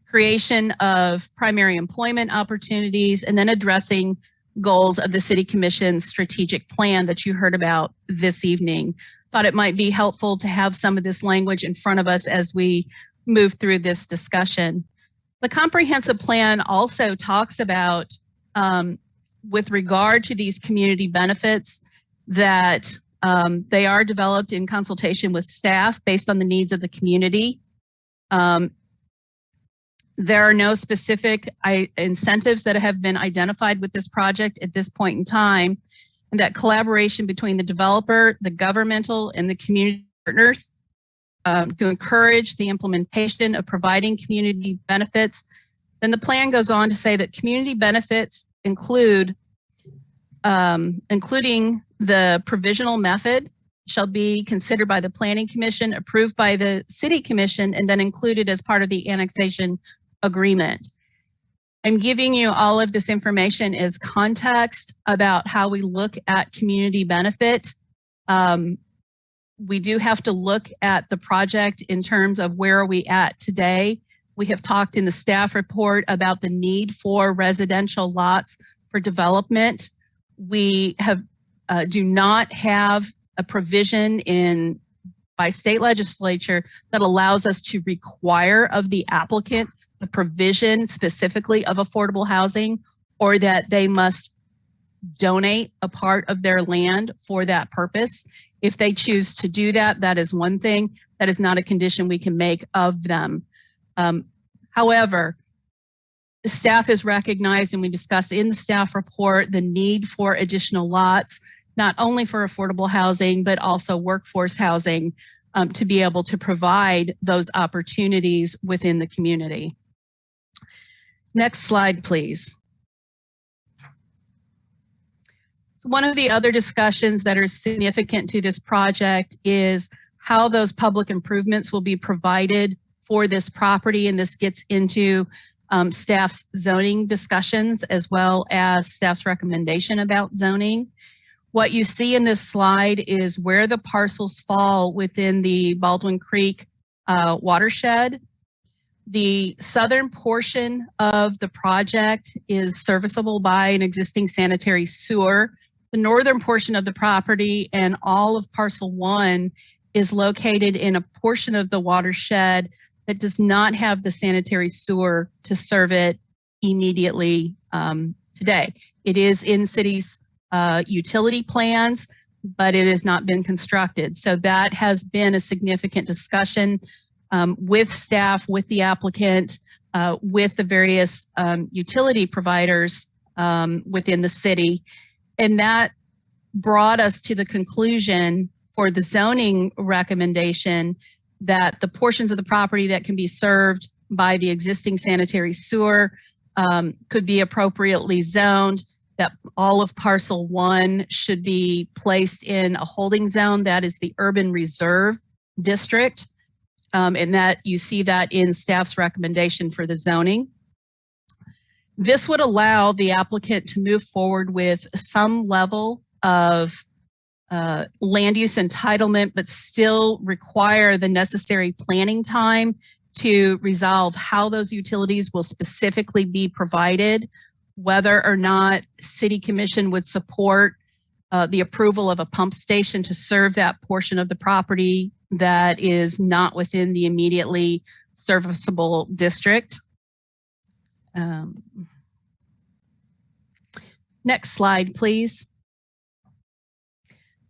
creation of primary employment opportunities, and then addressing goals of the City Commission's strategic plan that you heard about this evening. Thought it might be helpful to have some of this language in front of us as we move through this discussion. The comprehensive plan also talks about, with regard to these community benefits, that they are developed in consultation with staff based on the needs of the community. There are no specific incentives that have been identified with this project at this point in time, and that collaboration between the developer, the governmental, and the community partners to encourage the implementation of providing community benefits. Then the plan goes on to say that community benefits including the provisional method shall be considered by the Planning Commission, approved by the City Commission, and then included as part of the annexation agreement. I'm giving you all of this information as context about how we look at community benefit. We do have to look at the project in terms of where are we at today. We have talked in the staff report about the need for residential lots for development. We have do not have a provision by state legislature that allows us to require of the applicant the provision specifically of affordable housing, or that they must donate a part of their land for that purpose. If they choose to do that, that is one thing. That is not a condition we can make of them. However, the staff has recognized, and we discuss in the staff report, the need for additional lots, not only for affordable housing, but also workforce housing to be able to provide those opportunities within the community. Next slide, please. So one of the other discussions that are significant to this project is how those public improvements will be provided for this property, and this gets into staff's zoning discussions as well as staff's recommendation about zoning. What you see in this slide is where the parcels fall within the Baldwin Creek watershed. The southern portion of the project is serviceable by an existing sanitary sewer. The northern portion of the property and all of parcel 1 is located in a portion of the watershed that does not have the sanitary sewer to serve it immediately today. It is in city's utility plans, but it has not been constructed. So that has been a significant discussion with staff, with the applicant, with the various utility providers within the city. And that brought us to the conclusion for the zoning recommendation that the portions of the property that can be served by the existing sanitary sewer could be appropriately zoned, that all of parcel 1 should be placed in a holding zone, that is the urban reserve district, and that you see that in staff's recommendation for the zoning. This would allow the applicant to move forward with some level of land use entitlement, but still require the necessary planning time to resolve how those utilities will specifically be provided, whether or not City Commission would support the approval of a pump station to serve that portion of the property that is not within the immediately serviceable district. Next slide, please.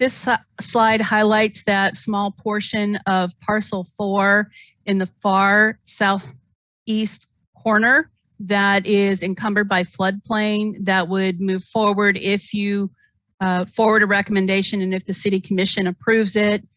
This slide highlights that small portion of parcel 4 in the far southeast corner that is encumbered by floodplain that would move forward if you forward a recommendation and if the city commission approves it,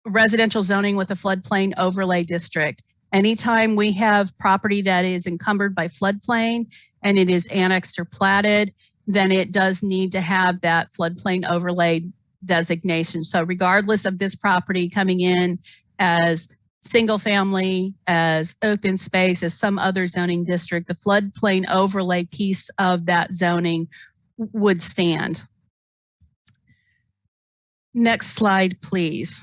residential zoning with a floodplain overlay district. Anytime we have property that is encumbered by floodplain and it is annexed or platted, then it does need to have that floodplain overlay designation. So regardless of this property coming in as single family, as open space, as some other zoning district, the floodplain overlay piece of that zoning would stand. Next slide, please.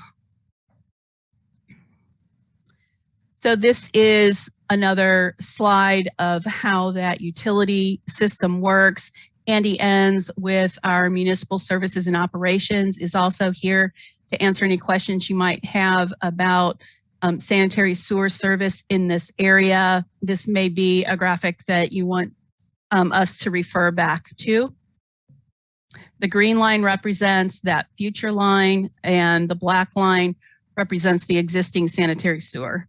So this is another slide of how that utility system works. Andy Owens with our municipal services and operations is also here to answer any questions you might have about sanitary sewer service in this area. This may be a graphic that you want us to refer back to. The green line represents that future line and the black line represents the existing sanitary sewer.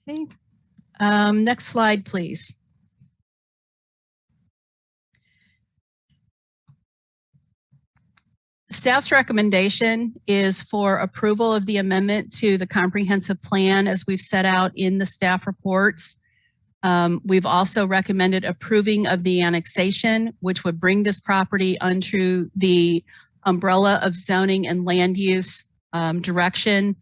Okay. Next slide, please. Staff's recommendation is for approval of the amendment to the comprehensive plan as we've set out in the staff reports. We've also recommended approving of the annexation, which would bring this property under the umbrella of zoning and land use direction.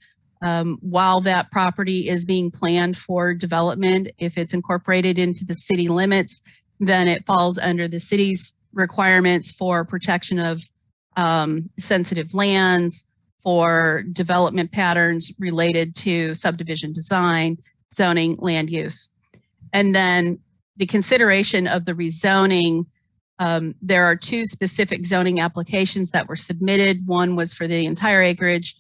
While that property is being planned for development, if it's incorporated into the city limits, then it falls under the city's requirements for protection of sensitive lands, for development patterns related to subdivision design, zoning, land use. And then the consideration of the rezoning, there are two specific zoning applications that were submitted. One was for the entire acreage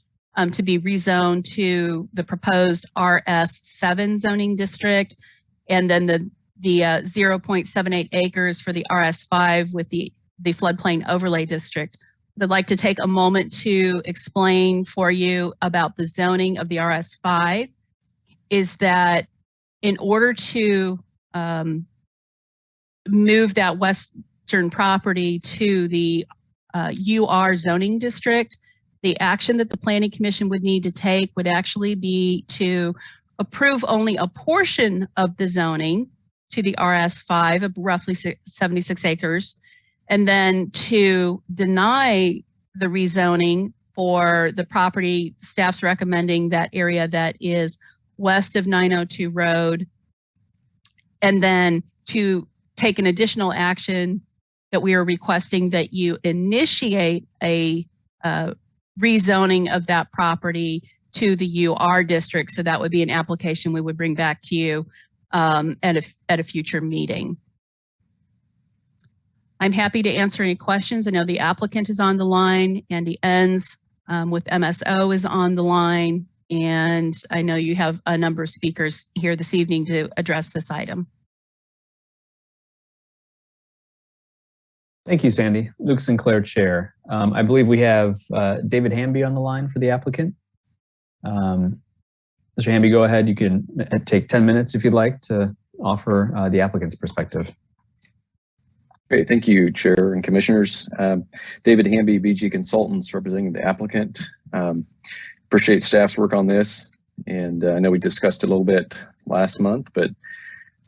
to be rezoned to the proposed RS7 zoning district, and then the 0.78 acres for the RS5 with the floodplain overlay district. I'd like to take a moment to explain for you about the zoning of the RS5 is that in order to move that western property to the UR zoning district, the action that the Planning Commission would need to take would actually be to approve only a portion of the zoning to the RS5 of roughly 76 acres, and then to deny the rezoning for the property. Staff's recommending that area that is west of 902 Road, and then to take an additional action that we are requesting that you initiate a rezoning of that property to the UR district. So that would be an application we would bring back to you at a future meeting. I'm happy to answer any questions. I know the applicant is on the line. Andy Owens with MSO is on the line. And I know you have a number of speakers here this evening to address this item. Thank you, Sandy. Luke Sinclair, Chair. I believe we have David Hamby on the line for the applicant. Mr. Hamby, go ahead. You can take 10 minutes if you'd like to offer the applicant's perspective. Great, thank you, Chair and Commissioners. David Hamby, BG Consultants, representing the applicant. Appreciate staff's work on this, and I know we discussed it a little bit last month, but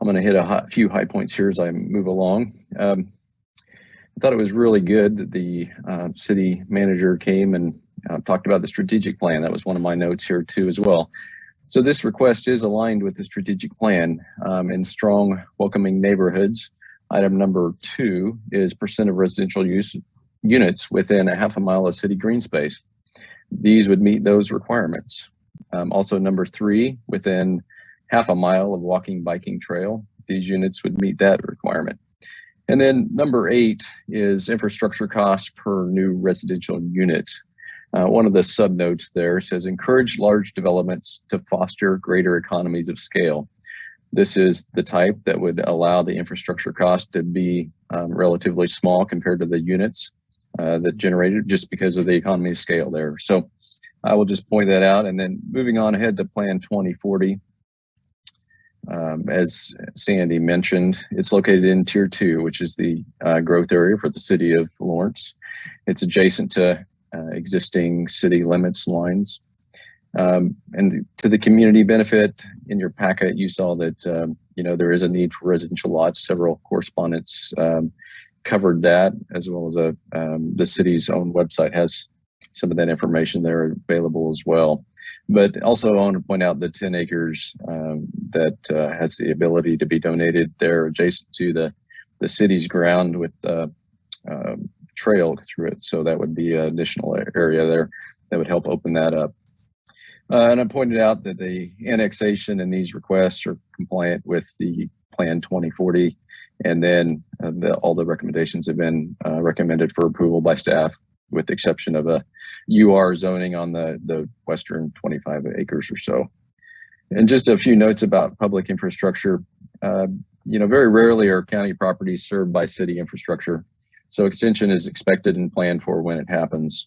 I'm going to hit a few high points here as I move along. I thought it was really good that the city manager came and talked about the strategic plan. That was one of my notes here too as well. So this request is aligned with the strategic plan in strong welcoming neighborhoods. Item number 2 is % of residential use units within a half a mile of city green space. These would meet those requirements. Also number 3, within half a mile of walking, biking trail. These units would meet that requirement. And then number 8 is infrastructure costs per new residential unit. One of the subnotes there says encourage large developments to foster greater economies of scale. This is the type that would allow the infrastructure cost to be relatively small compared to the units that generated, just because of the economy of scale there. So I will just point that out. And then moving on ahead to Plan 2040. As Sandy mentioned, it's located in Tier 2, which is the growth area for the city of Lawrence. It's adjacent to existing city limits lines. And to the community benefit, in your packet, you saw that there is a need for residential lots. Several correspondents covered that, as well as the city's own website has some of that information there available as well. But also I want to point out the 10 acres that has the ability to be donated there adjacent to the city's ground with trail through it. So that would be an additional area there that would help open that up. And I pointed out that the annexation and these requests are compliant with the Plan 2040. And then all the recommendations have been recommended for approval by staff, with the exception of a UR zoning on the western 25 acres or so. And just a few notes about public infrastructure. Very rarely are county properties served by city infrastructure. So extension is expected and planned for when it happens.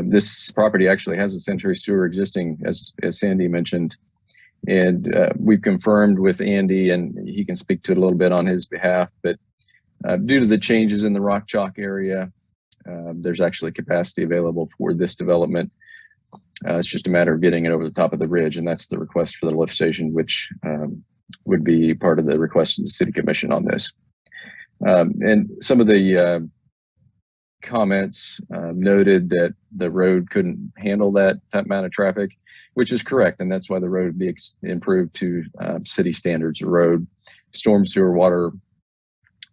This property actually has a sanitary sewer existing, as Sandy mentioned. And we've confirmed with Andy, and he can speak to it a little bit on his behalf, but due to the changes in the rock chalk area, there's actually capacity available for this development. It's just a matter of getting it over the top of the ridge, and that's the request for the lift station, which would be part of the request of the City Commission on this. And some of the comments noted that the road couldn't handle that amount of traffic, which is correct, and that's why the road would be improved to city standards of road. Storm sewer water,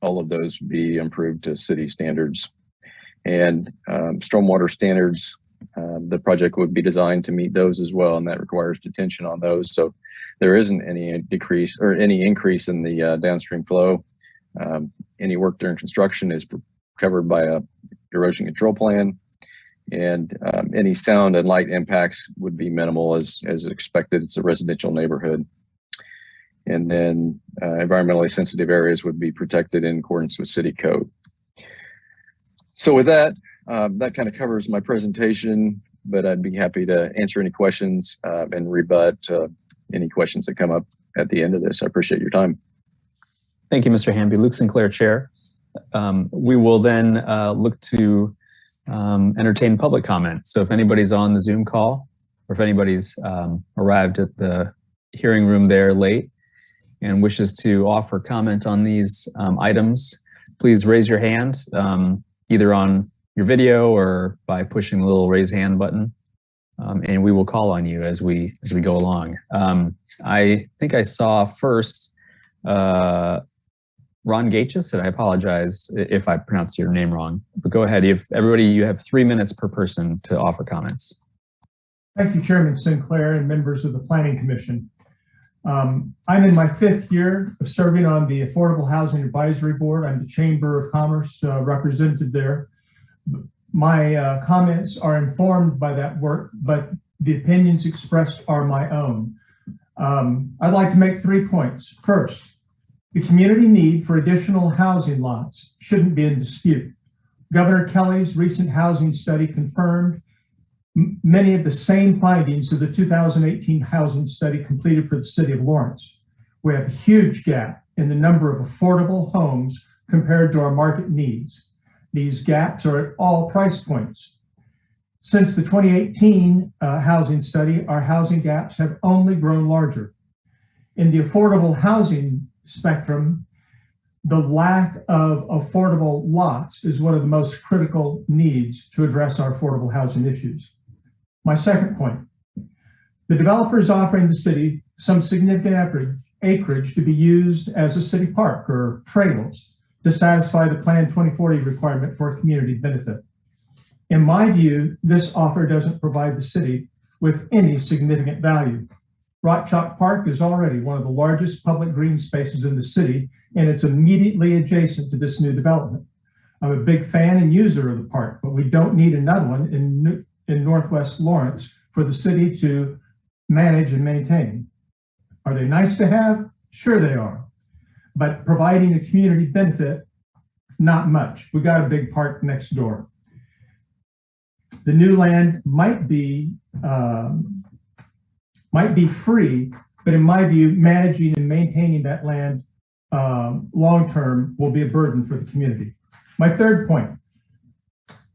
all of those would be improved to city standards. And stormwater standards, the project would be designed to meet those as well, and that requires detention on those. So there isn't any decrease or any increase in the downstream flow. Any work during construction is covered by a erosion control plan, and any sound and light impacts would be minimal as expected. It's a residential neighborhood. And then environmentally sensitive areas would be protected in accordance with city code. So with that, that kind of covers my presentation, but I'd be happy to answer any questions and rebut any questions that come up at the end of this. I appreciate your time. Thank you, Mr. Hamby. Luke Sinclair, Chair. We will then look to entertain public comment. So if anybody's on the Zoom call, or if anybody's arrived at the hearing room there late and wishes to offer comment on these items, please raise your hand, either on your video or by pushing the little raise hand button, and we will call on you as we go along. I think I saw first Ron Gates, and I apologize if I pronounce your name wrong, but go ahead. Everybody, you have 3 minutes per person to offer comments. Thank you, Chairman Sinclair and members of the Planning Commission. I'm in my 5th year of serving on the Affordable Housing Advisory Board. I'm the Chamber of Commerce representative there. My comments are informed by that work, but the opinions expressed are my own. I'd like to make 3 points. First, the community need for additional housing lots shouldn't be in dispute. Governor Kelly's recent housing study confirmed many of the same findings of the 2018 housing study completed for the city of Lawrence. We have a huge gap in the number of affordable homes compared to our market needs. These gaps are at all price points. Since the 2018 housing study, our housing gaps have only grown larger. In the affordable housing spectrum, the lack of affordable lots is one of the most critical needs to address our affordable housing issues. My second point, the developer is offering the city some significant acreage to be used as a city park or trails to satisfy the Plan 2040 requirement for community benefit. In my view, this offer doesn't provide the city with any significant value. Rock Chalk Park is already one of the largest public green spaces in the city, and it's immediately adjacent to this new development. I'm a big fan and user of the park, but we don't need another one in Northwest Lawrence for the city to manage and maintain. Are they nice to have? Sure they are. But providing a community benefit, not much. We got a big park next door. The new land might be free, but in my view, managing and maintaining that land long-term will be a burden for the community. My third point,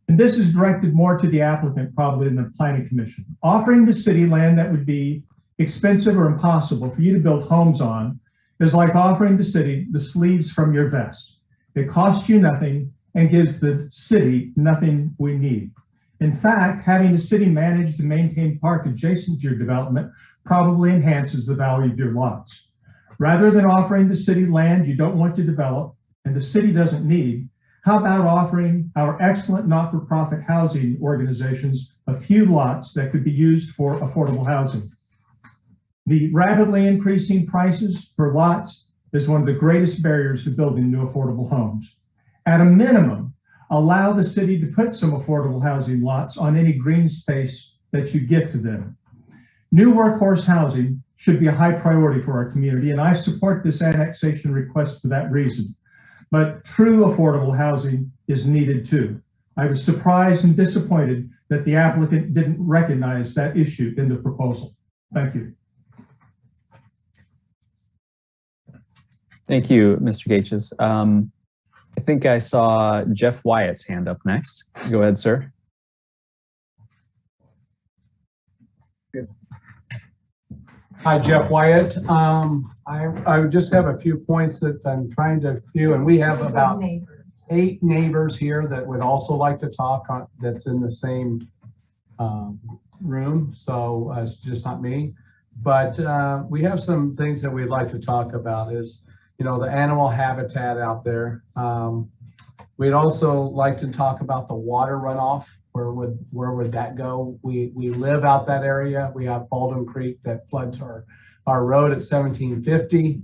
and this is directed more to the applicant probably than the Planning Commission, offering the city land that would be expensive or impossible for you to build homes on is like offering the city the sleeves from your vest. It costs you nothing and gives the city nothing we need. In fact, having the city manage to maintain park adjacent to your development probably enhances the value of your lots. Rather than offering the city land you don't want to develop and the city doesn't need, how about offering our excellent not-for-profit housing organizations a few lots that could be used for affordable housing? The rapidly increasing prices for lots is one of the greatest barriers to building new affordable homes. At a minimum, allow the city to put some affordable housing lots on any green space that you give to them. New workforce housing should be a high priority for our community, and I support this annexation request for that reason. But true affordable housing is needed too. I was surprised and disappointed that the applicant didn't recognize that issue in the proposal. Thank you. Thank you, Mr. Gaches. I think I saw Jeff Wyatt's hand up next. Go ahead, sir. Hi, Jeff Wyatt. I just have a few points that I'm trying to do, and we have about 8 neighbors here that would also like to talk on, that's in the same room, so it's just not me. But we have some things that we'd like to talk about is, you know, the animal habitat out there. We'd also like to talk about the water runoff. Where would that go? We live out that area. We have Baldwin Creek that floods our road at 1750.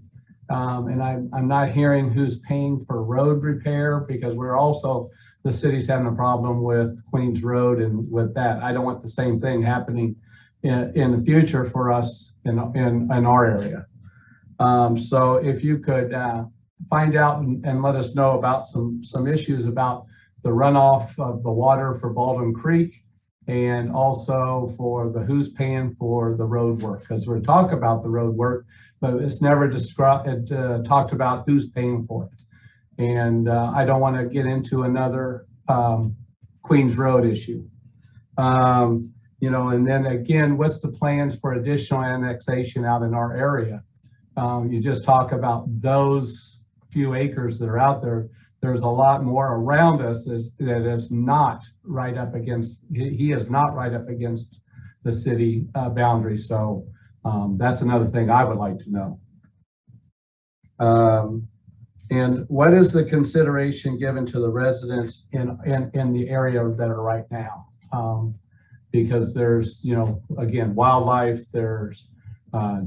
And I'm not hearing who's paying for road repair, because we're also, the city's having a problem with Queens Road, and with that, I don't want the same thing happening in the future for us in our area. So if you could find out and let us know about some issues about the runoff of the water for Baldwin Creek, and also for the who's paying for the road work, because we're talking about the road work, but it's never talked about who's paying for it. And I don't want to get into another Queens Road issue. You know, and then again, what's the plans for additional annexation out in our area? You just talk about those few acres that are out there. There's a lot more around us that is not right up against, he is not right up against the city boundary. So that's another thing I would like to know. And what is the consideration given to the residents in the area that are right now? Because there's, you know, again, wildlife, there's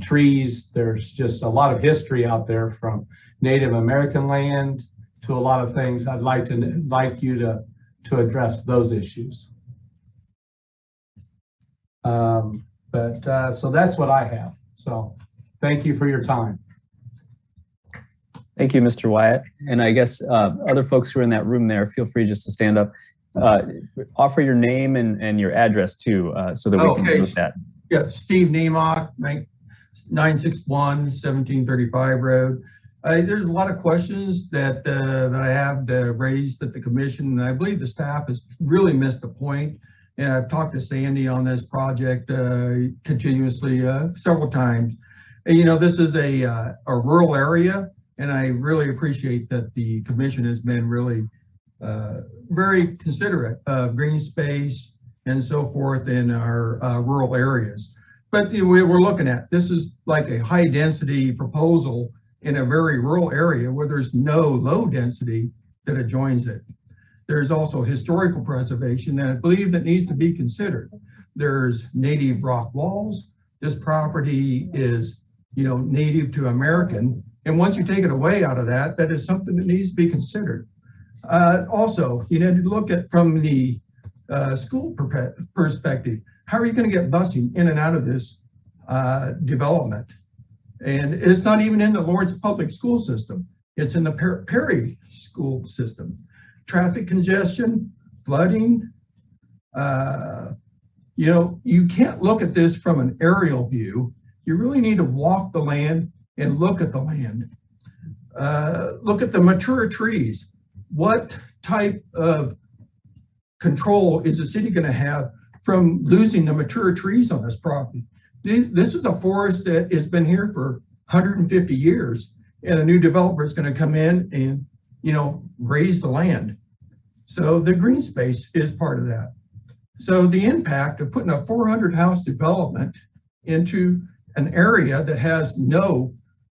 trees, there's just a lot of history out there from Native American land to a lot of things. I'd like you to address those issues. So that's what I have. So thank you for your time. Thank you, Mr. Wyatt. And I guess other folks who are in that room there, feel free just to stand up. Offer your name and your address too, so that we can note that. Yeah, Steve Nemock, 961 1735 Road. There's a lot of questions that I have raised at the commission, and I believe the staff has really missed the point. And I've talked to Sandy on this project continuously several times. And, you know, this is a rural area, and I really appreciate that the commission has been really very considerate of green space and so forth in our rural areas. But you know, we're looking at, this is like a high density proposal in a very rural area where there's no low density that adjoins it. There's also historical preservation that I believe that needs to be considered. There's native rock walls. This property is, you know, native to American. And once you take it away out of that, that is something that needs to be considered. Also, you know, to look at from the school perspective, how are you going to get busing in and out of this development? And it's not even in the Lawrence public school system. It's in the Perry school system. Traffic congestion, flooding. You know, you can't look at this from an aerial view. You really need to walk the land and look at the land. Look at the mature trees. What type of control is the city going to have from losing the mature trees on this property? This is a forest that has been here for 150 years, and a new developer is going to come in and, you know, raise the land. So the green space is part of that. So the impact of putting a 400 house development into an area that has no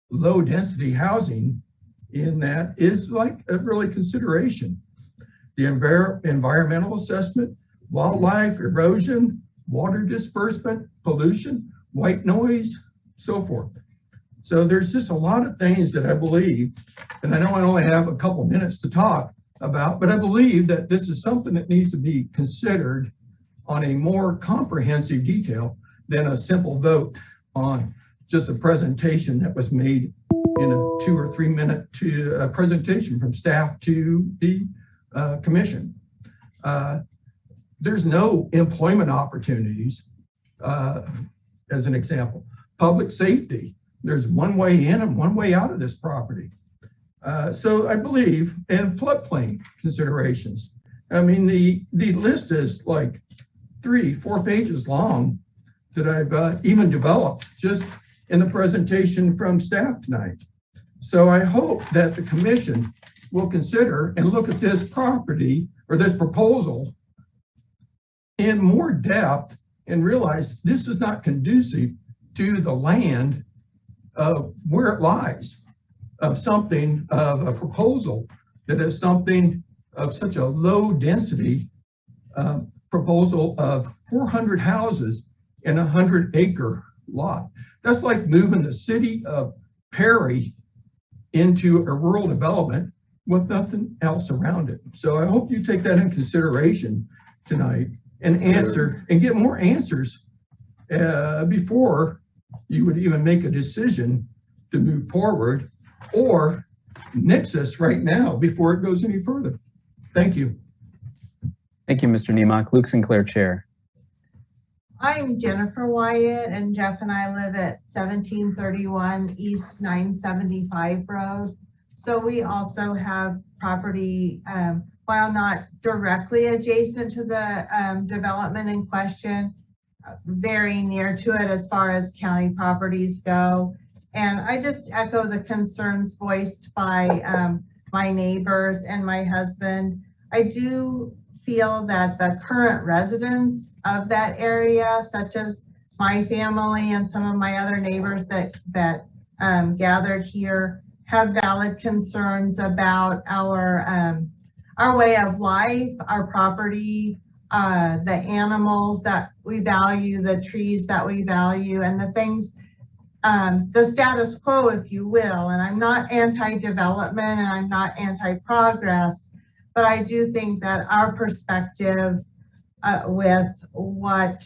low density housing in that is like a really consideration. The environmental assessment, wildlife, erosion, water disbursement, pollution, white noise, so forth. So there's just a lot of things that I believe, and I know I only have a couple minutes to talk about, but I believe that this is something that needs to be considered on a more comprehensive detail than a simple vote on just a presentation that was made in a 2 or 3 minute presentation from staff to the commission. There's no employment opportunities, as an example. Public safety, there's one way in and one way out of this property. So I believe, and floodplain considerations. I mean, the list is like 3-4 pages long that I've even developed just in the presentation from staff tonight. So I hope that the commission will consider and look at this property or this proposal in more depth and realize this is not conducive to the land of where it lies, of something, of a proposal that is something of such a low density proposal of 400 houses in a 100-acre lot. That's like moving the city of Perry into a rural development with nothing else around it. So I hope you take that in consideration tonight and answer and get more answers before you would even make a decision to move forward or nix this right now before it goes any further. Thank you. Thank you, Mr. Niemock. Luke Sinclair, Chair. I'm Jennifer Wyatt, and Jeff and I live at 1731 East 975 Road. So we also have property, while not directly adjacent to the development in question, very near to it as far as county properties go. And I just echo the concerns voiced by my neighbors and my husband. I do feel that the current residents of that area, such as my family and some of my other neighbors that gathered here, have valid concerns about our way of life, our property, the animals that we value, the trees that we value, and the things, the status quo, if you will. And I'm not anti-development and I'm not anti-progress, but I do think that our perspective with what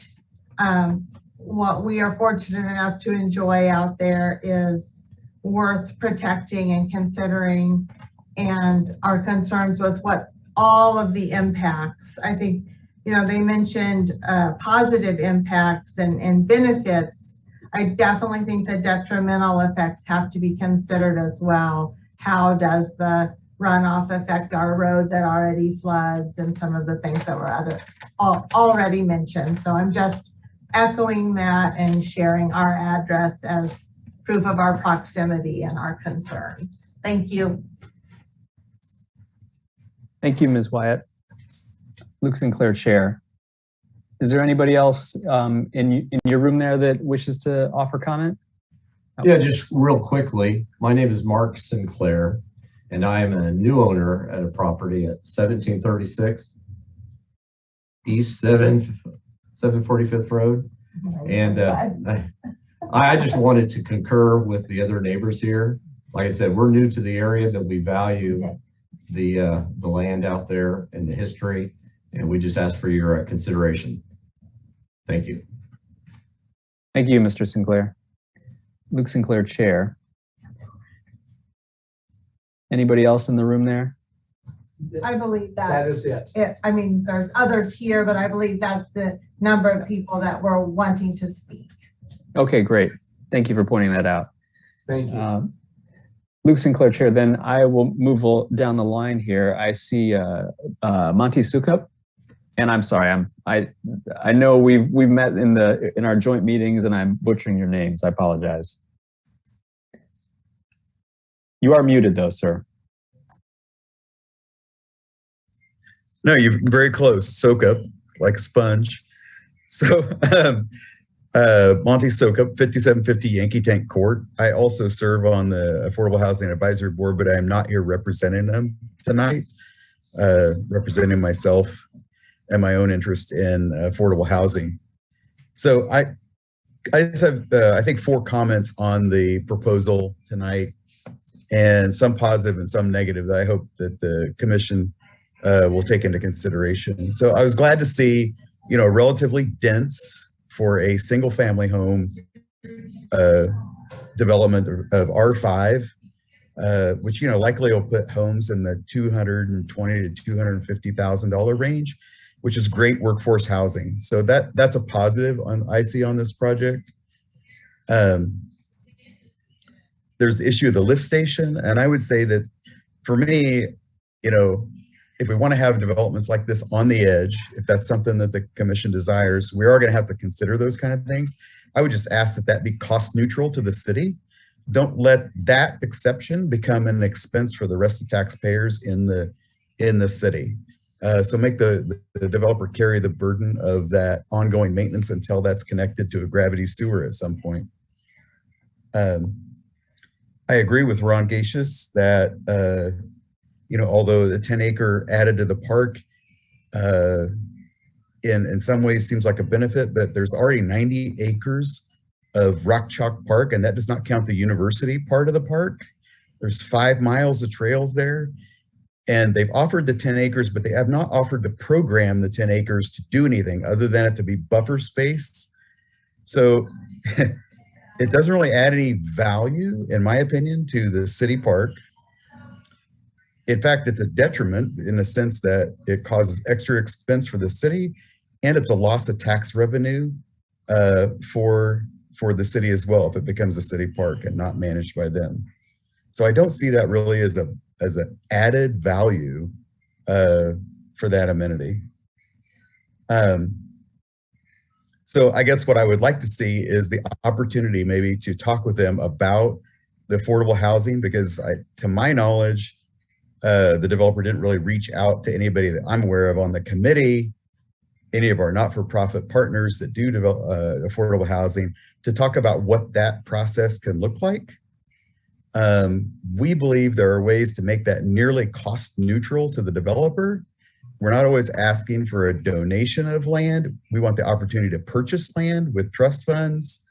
we are fortunate enough to enjoy out there is worth protecting and considering, and our concerns with what all of the impacts. I think, you know, they mentioned positive impacts and benefits. I definitely think the detrimental effects have to be considered as well. How does the runoff affect our road that already floods, and some of the things that were already mentioned? So I'm just echoing that and sharing our address as proof of our proximity and our concerns. Thank you. Thank you, Ms. Wyatt. Luke Sinclair, Chair. Is there anybody else in your room there that wishes to offer comment? Yeah, just real quickly. My name is Mark Sinclair, and I am a new owner at a property at 1736 East 745th Road. And I just wanted to concur with the other neighbors here. Like I said, we're new to the area, but we value the land out there and the history, and we just ask for your consideration. Thank you. Thank you, Mr. Sinclair. Luke Sinclair, Chair. Anybody else in the room there? I believe That is it. I mean, there's others here, but I believe that's the number of people that were wanting to speak. Okay, great. Thank you for pointing that out. Thank you. Luke Sinclair, Chair. Then I will move down the line here. I see Monty Sukup, and I'm sorry. I know we've met in our joint meetings, and I'm butchering your names. I apologize. You are muted, though, sir. No, you're very close. Soak up like a sponge. So, Monty Sokup, 5750 Yankee Tank Court. I also serve on the Affordable Housing Advisory Board, but I am not here representing them tonight, representing myself and my own interest in affordable housing. So I just have, I think, 4 comments on the proposal tonight, and some positive and some negative that I hope that the commission will take into consideration. So I was glad to see, relatively dense for a single family home development of R5, which, likely will put homes in the $220,000 to $250,000 range, which is great workforce housing. So that's a positive I see on this project. There's the issue of the lift station. And I would say that for me, if we want to have developments like this on the edge, if that's something that the commission desires, we are going to have to consider those kind of things. I would just ask that be cost neutral to the city. Don't let that exception become an expense for the rest of taxpayers in the city. So make the developer carry the burden of that ongoing maintenance until that's connected to a gravity sewer at some point. I agree with Ron Gacius that although the 10-acre added to the park in some ways seems like a benefit, but there's already 90 acres of Rock Chalk Park, and that does not count the university part of the park. There's 5 miles of trails there, and they've offered the 10 acres, but they have not offered to program the 10 acres to do anything other than it to be buffer space. So it doesn't really add any value, in my opinion, to the city park. In fact, it's a detriment in the sense that it causes extra expense for the city, and it's a loss of tax revenue for the city as well if it becomes a city park and not managed by them. So I don't see that really as an added value for that amenity. So I guess what I would like to see is the opportunity maybe to talk with them about the affordable housing, because to my knowledge, the developer didn't really reach out to anybody that I'm aware of on the committee, any of our not-for-profit partners that do develop affordable housing, to talk about what that process can look like. We believe there are ways to make that nearly cost neutral to the developer. We're not always asking for a donation of land. We want the opportunity to purchase land with trust funds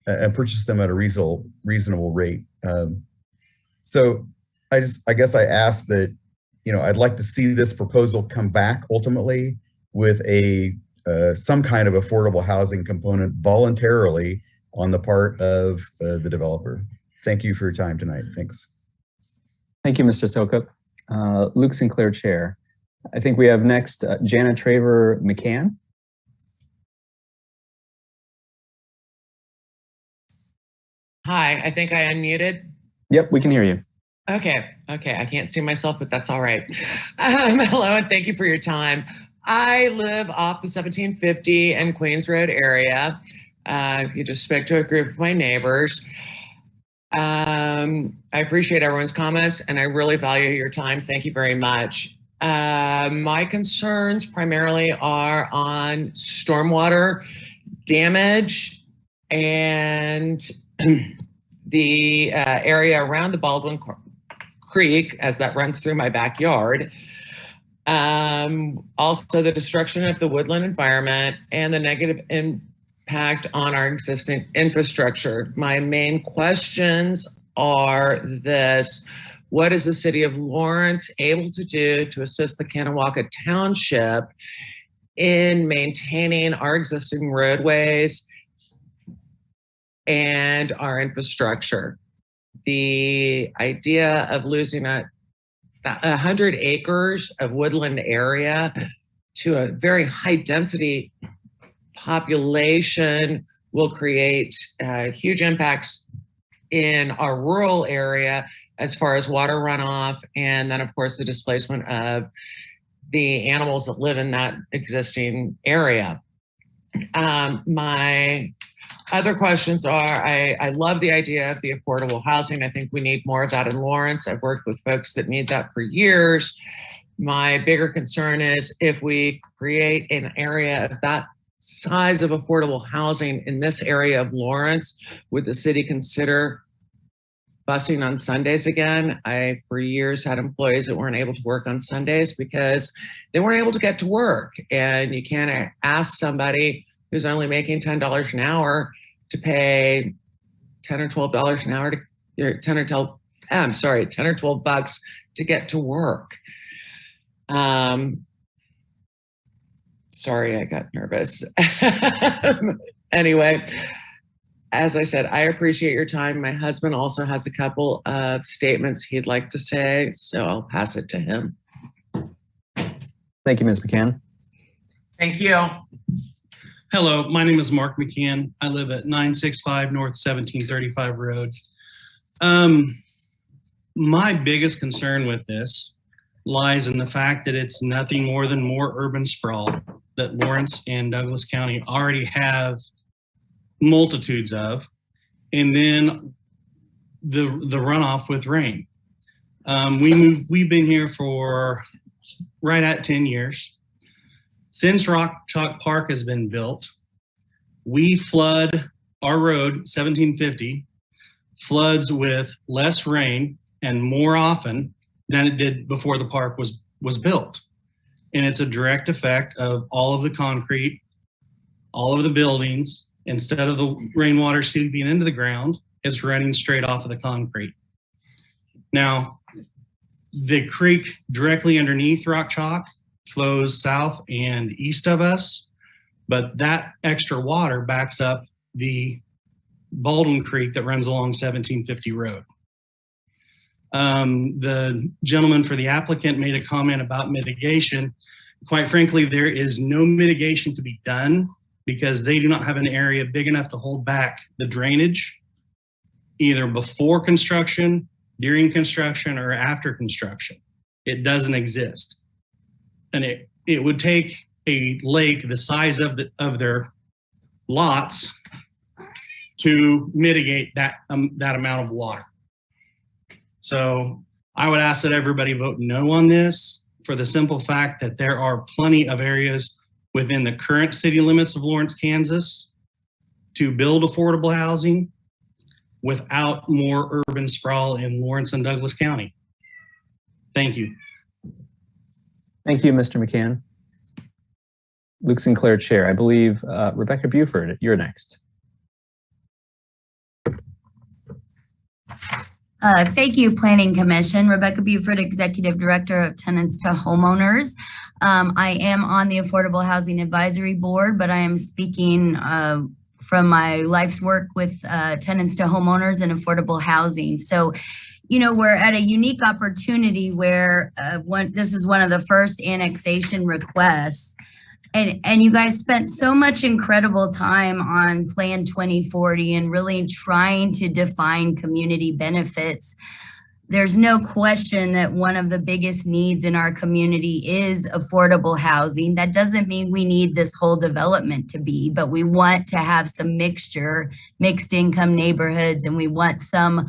and purchase them at a reasonable rate. So I guess I ask that, I'd like to see this proposal come back ultimately with some kind of affordable housing component voluntarily on the part of the developer. Thank you for your time tonight. Thanks. Thank you, Mr. Sokup. Luke Sinclair, Chair. I think we have next Janet Traver McCann. Hi, I think I unmuted. Yep, we can hear you. Okay, I can't see myself, but that's all right. Hello, and thank you for your time. I live off the 1750 and Queens Road area. You just spoke to a group of my neighbors. I appreciate everyone's comments, and I really value your time. Thank you very much. My concerns primarily are on stormwater damage and the area around the Baldwin Creek as that runs through my backyard. Also the destruction of the woodland environment and the negative impact on our existing infrastructure. My main questions are this: what is the city of Lawrence able to do to assist the Kanawha Township in maintaining our existing roadways and our infrastructure. The idea of losing 100 acres of woodland area to a very high density population will create huge impacts in our rural area as far as water runoff, and then of course the displacement of the animals that live in that existing area. My other questions are, I love the idea of the affordable housing. I think we need more of that in Lawrence. I've worked with folks that need that for years. My bigger concern is if we create an area of that size of affordable housing in this area of Lawrence, would the city consider busing on Sundays again? I, for years, had employees that weren't able to work on Sundays because they weren't able to get to work. And you can't ask somebody who's only making $10 an hour to pay $10 or $12 an hour to, 10 or 12 bucks to get to work. Sorry, I got nervous. Anyway, as I said, I appreciate your time. My husband also has a couple of statements he'd like to say, so I'll pass it to him. Thank you, Ms. McCann. Thank you. Hello, my name is Mark McCann. I live at 965 North 1735 Road. My biggest concern with this lies in the fact that it's nothing more than more urban sprawl that Lawrence and Douglas County already have multitudes of, and then the runoff with rain. We've been here for right at 10 years. Since Rock Chalk Park has been built, we flood our road, 1750, floods with less rain and more often than it did before the park was built. And it's a direct effect of all of the concrete, all of the buildings. Instead of the rainwater seeping into the ground, it's running straight off of the concrete. Now, the creek directly underneath Rock Chalk flows south and east of us, but that extra water backs up the Baldwin Creek that runs along 1750 Road. The gentleman for the applicant made a comment about mitigation. Quite frankly, there is no mitigation to be done because they do not have an area big enough to hold back the drainage, either before construction, during construction, or after construction. It doesn't exist. And it would take a lake the size of their lots to mitigate that amount of water. So I would ask that everybody vote no on this for the simple fact that there are plenty of areas within the current city limits of Lawrence, Kansas to build affordable housing without more urban sprawl in Lawrence and Douglas County. Thank you. Thank you, Mr. McCann. Luke Sinclair, Chair. I believe Rebecca Buford, you're next. Thank you, Planning Commission. Rebecca Buford, Executive Director of Tenants to Homeowners. I am on the Affordable Housing Advisory Board, but I am speaking from my life's work with tenants to homeowners and affordable housing. So, you know, we're at a unique opportunity where this is one of the first annexation requests. And you guys spent so much incredible time on Plan 2040 and really trying to define community benefits. There's no question that one of the biggest needs in our community is affordable housing. That doesn't mean we need this whole development to be, but we want to have some mixed income neighborhoods, and we want some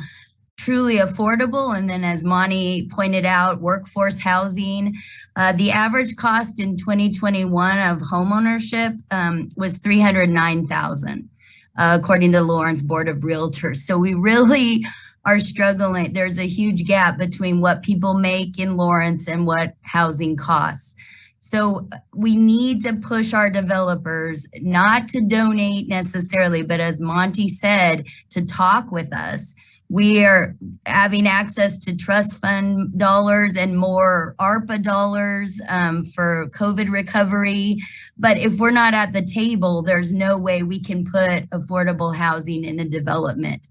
truly affordable. And then, as Monty pointed out, workforce housing. The average cost in 2021 of homeownership was $309,000, according to Lawrence Board of Realtors. So we really are struggling. There's a huge gap between what people make in Lawrence and what housing costs. So we need to push our developers not to donate necessarily, but as Monty said, to talk with us. We are having access to trust fund dollars and more ARPA dollars for COVID recovery. But if we're not at the table, there's no way we can put affordable housing in a development.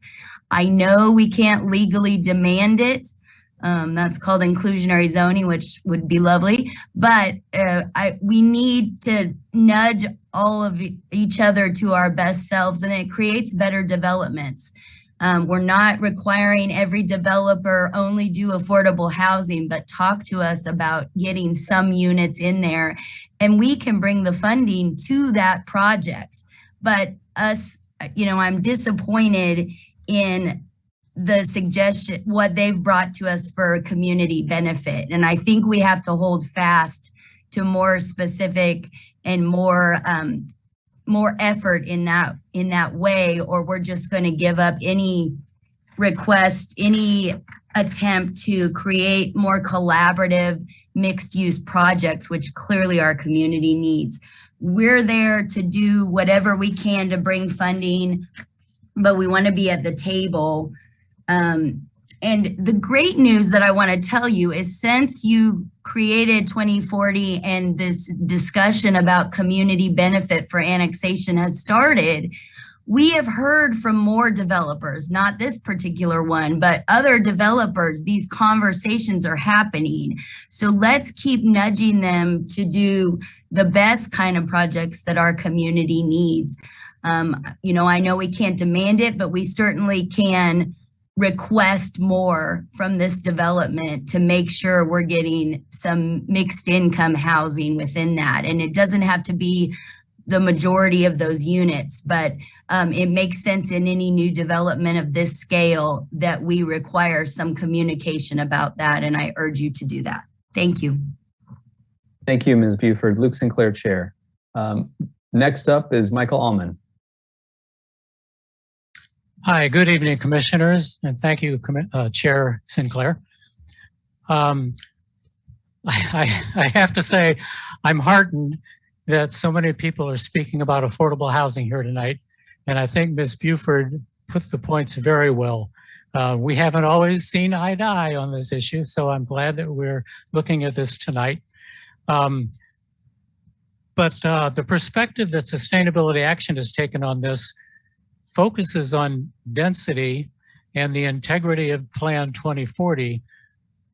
I know we can't legally demand it. That's called inclusionary zoning, which would be lovely. But we need to nudge all of each other to our best selves, and it creates better developments. We're not requiring every developer only do affordable housing, but talk to us about getting some units in there, and we can bring the funding to that project. But I'm disappointed in the suggestion, what they've brought to us for community benefit. And I think we have to hold fast to more specific and more effort in that way, or we're just going to give up any request, any attempt to create more collaborative mixed use projects, which clearly our community needs. We're there to do whatever we can to bring funding, but we want to be at the table. And the great news that I want to tell you is, since you created 2040 and this discussion about community benefit for annexation has started, we have heard from more developers, not this particular one, but other developers. These conversations are happening. So let's keep nudging them to do the best kind of projects that our community needs. I know we can't demand it, but we certainly can request more from this development to make sure we're getting some mixed income housing within that. And it doesn't have to be the majority of those units, but it makes sense in any new development of this scale that we require some communication about that. And I urge you to do that. Thank you. Thank you, Ms. Buford. Luke Sinclair, Chair. Next up is Michael Allman. Hi, good evening, commissioners, and thank you, Chair Sinclair. I have to say, I'm heartened that so many people are speaking about affordable housing here tonight, and I think Ms. Buford put the points very well. We haven't always seen eye to eye on this issue, so I'm glad that we're looking at this tonight. But the perspective that Sustainability Action has taken on this focuses on density and the integrity of Plan 2040,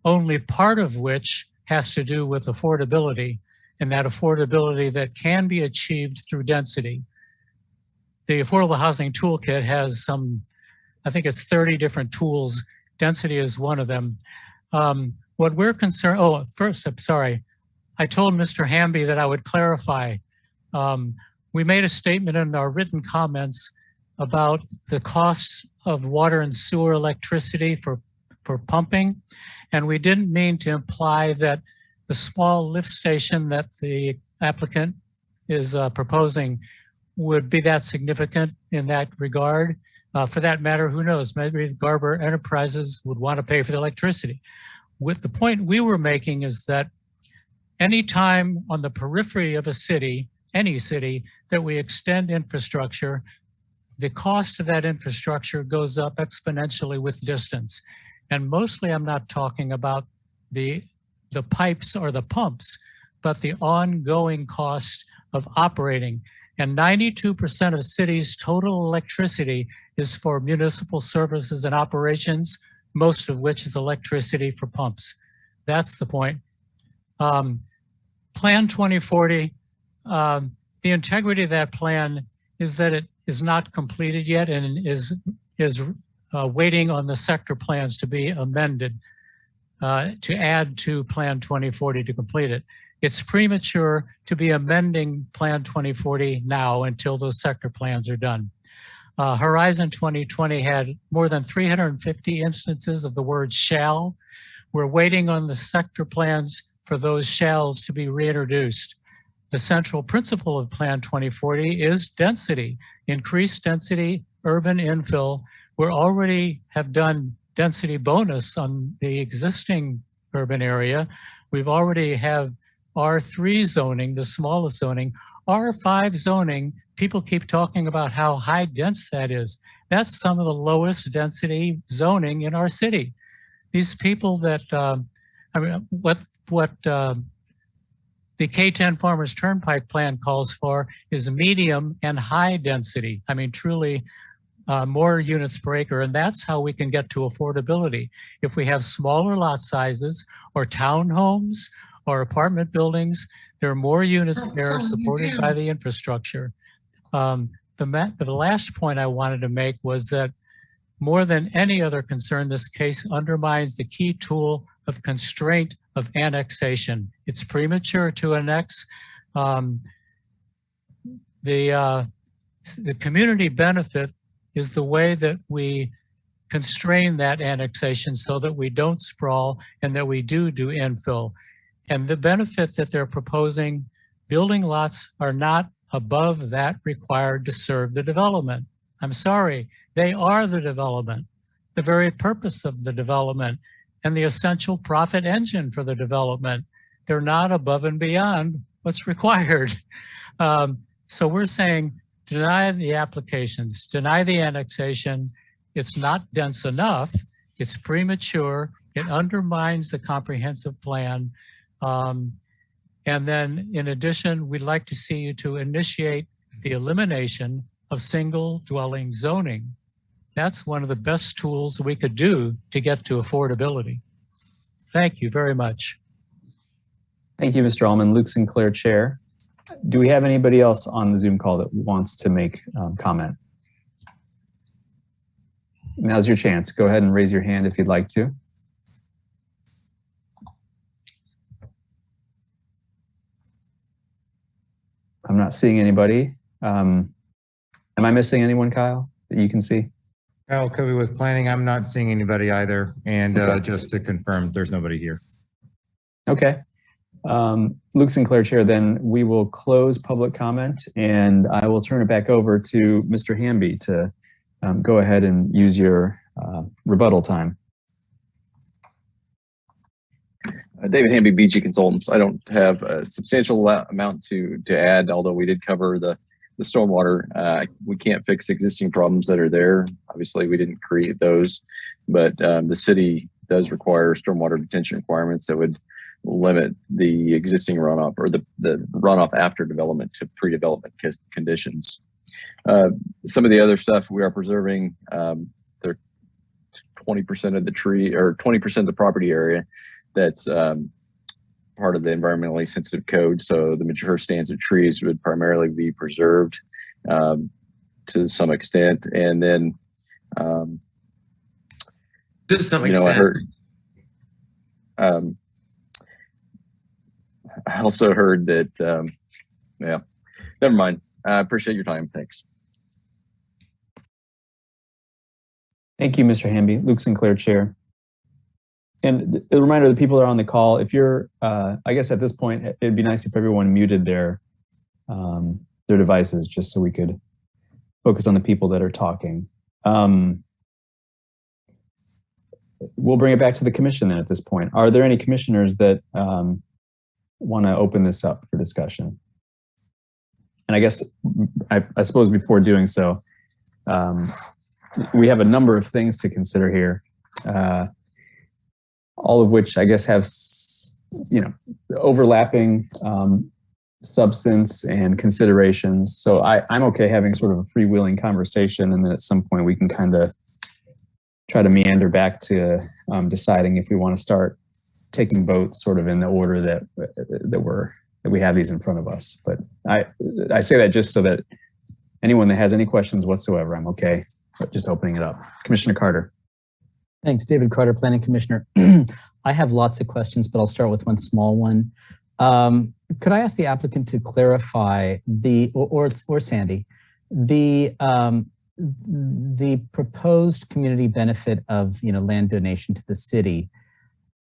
only part of which has to do with affordability, and that affordability that can be achieved through density. The Affordable Housing Toolkit has I think it's 30 different tools. Density is one of them. What we're concerned, first, I'm sorry. I told Mr. Hamby that I would clarify. We made a statement in our written comments about the costs of water and sewer electricity for pumping. And we didn't mean to imply that the small lift station that the applicant is proposing would be that significant in that regard. For that matter, who knows, maybe Garber Enterprises would want to pay for the electricity. With the point we were making is that anytime on the periphery of a city, any city, that we extend infrastructure, the cost of that infrastructure goes up exponentially with distance. And mostly I'm not talking about the pipes or the pumps, but the ongoing cost of operating. And 92% of cities' total electricity is for municipal services and operations, most of which is electricity for pumps. That's the point. Plan 2040, the integrity of that plan is that it is not completed yet and is waiting on the sector plans to be amended to add to Plan 2040 to complete it. It's premature to be amending Plan 2040 now until those sector plans are done. Horizon 2020 had more than 350 instances of the word shall. We're waiting on the sector plans for those shalls to be reintroduced. The central principle of Plan 2040 is density, increased density, urban infill. We already have done density bonus on the existing urban area. We've already have R3 zoning, the smallest zoning. R5 zoning, people keep talking about how high dense that is. That's some of the lowest density zoning in our city. These people that, I mean, what the K10 Farmers Turnpike plan calls for is medium and high density. I mean, truly more units per acre. And that's how we can get to affordability. If we have smaller lot sizes or townhomes or apartment buildings, there are more units there supported by the infrastructure. The last point I wanted to make was that more than any other concern, this case undermines the key tool of constraint of annexation. It's premature to annex. The community benefit is the way that we constrain that annexation so that we don't sprawl and that we do infill. And the benefits that they're proposing, building lots are not above that required to serve the development. I'm sorry, they are the development, the very purpose of the development and the essential profit engine for the development. They're not above and beyond what's required. So we're saying deny the applications, deny the annexation. It's not dense enough. It's premature. It undermines the comprehensive plan. And then in addition, we'd like to see you to initiate the elimination of single dwelling zoning. That's one of the best tools we could do to get to affordability. Thank you very much. Thank you, Mr. Allman. Luke Sinclair, Chair. Do we have anybody else on the Zoom call that wants to make comment? Now's your chance. Go ahead and raise your hand if you'd like to. I'm not seeing anybody. Am I missing anyone, Kyle, that you can see? Kyle Covey with planning. I'm not seeing anybody either. And just to confirm, there's nobody here. Okay. Luke Sinclair, Chair, then we will close public comment and I will turn it back over to Mr. Hamby to go ahead and use your rebuttal time. David Hamby, BG Consultants. I don't have a substantial amount to add, although we did cover the stormwater. We can't fix existing problems that are there. Obviously, we didn't create those, but the city does require stormwater detention requirements that would limit the existing runoff or the runoff after development to pre-development conditions. Some of the other stuff we are preserving, they're 20% of the tree or 20% of the property area that's part of the environmentally sensitive code. So the mature stands of trees would primarily be preserved to some extent. And then to some extent. I also heard that, yeah, never mind. I appreciate your time. Thanks. Thank you, Mr. Hamby. Luke Sinclair, Chair. And a reminder to the people that are on the call, if you're, I guess at this point, it'd be nice if everyone muted their devices just so we could focus on the people that are talking. We'll bring it back to the commission then at this point. Are there any commissioners that want to open this up for discussion? And I guess, I suppose before doing so, we have a number of things to consider here. All of which I guess have, overlapping substance and considerations. So I'm okay having sort of a freewheeling conversation, and then at some point we can kind of try to meander back to deciding if we want to start taking votes sort of in the order that we have these in front of us. But I say that just so that anyone that has any questions whatsoever, I'm okay just opening it up. Commissioner Carter. Thanks, David Carter, Planning Commissioner. I have lots of questions, but I'll start with one small one. Could I ask the applicant to clarify or Sandy, the proposed community benefit of land donation to the city?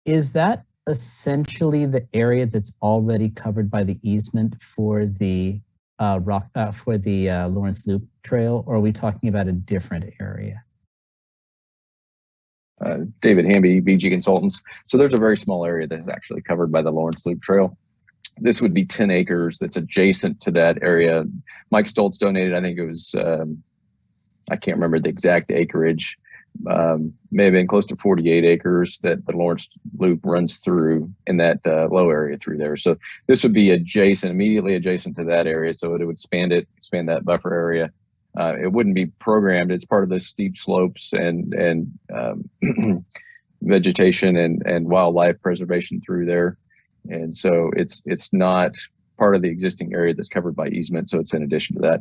Is that essentially the area that's already covered by the easement for the Lawrence Loop Trail, or are we talking about a different area? David Hamby, BG Consultants. So there's a very small area that's actually covered by the Lawrence Loop Trail. This would be 10 acres that's adjacent to that area. Mike Stoltz donated, I think it was I can't remember the exact acreage, may have been close to 48 acres that the Lawrence Loop runs through in that low area through there. So this would be adjacent, immediately adjacent to that area. So it would expand that buffer area. It wouldn't be programmed. It's part of the steep slopes and vegetation and wildlife preservation through there. And so it's not part of the existing area that's covered by easement. So it's in addition to that.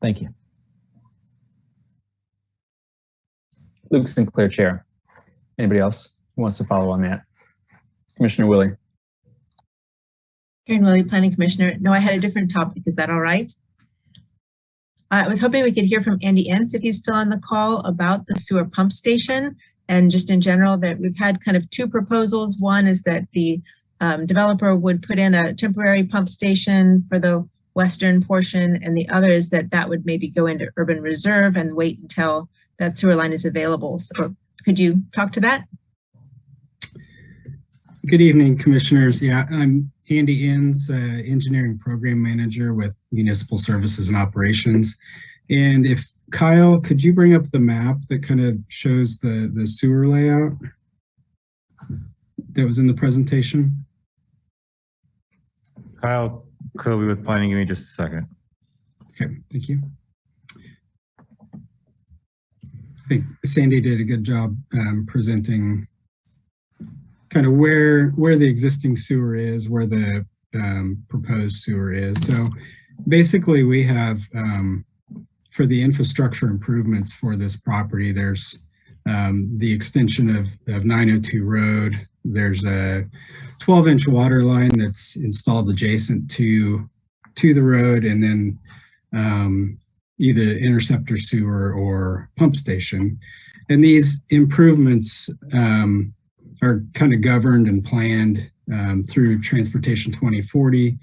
Thank you. Luke Sinclair, Chair. Anybody else who wants to follow on that? Commissioner Willie. Karen Willie, Planning Commissioner. No, I had a different topic. Is that all right? I was hoping we could hear from Andy Ince, if he's still on the call, about the sewer pump station and just in general that we've had kind of two proposals. One is that the developer would put in a temporary pump station for the western portion, and the other is that that would maybe go into urban reserve and wait until that sewer line is available. So could you talk to that? Good evening, commissioners. Yeah, I'm Andy Inns, Engineering Program Manager with Municipal Services and Operations. And if Kyle, could you bring up the map that kind of shows the sewer layout that was in the presentation? Kyle Kobe with Planning, give me just a second. Okay, thank you. I think Sandy did a good job presenting kind of where the existing sewer is, where the proposed sewer is. So basically we have, for the infrastructure improvements for this property, there's the extension of 902 Road. There's a 12-inch water line that's installed adjacent to the road, and then either interceptor sewer or pump station. And these improvements are kind of governed and planned through Transportation 2040,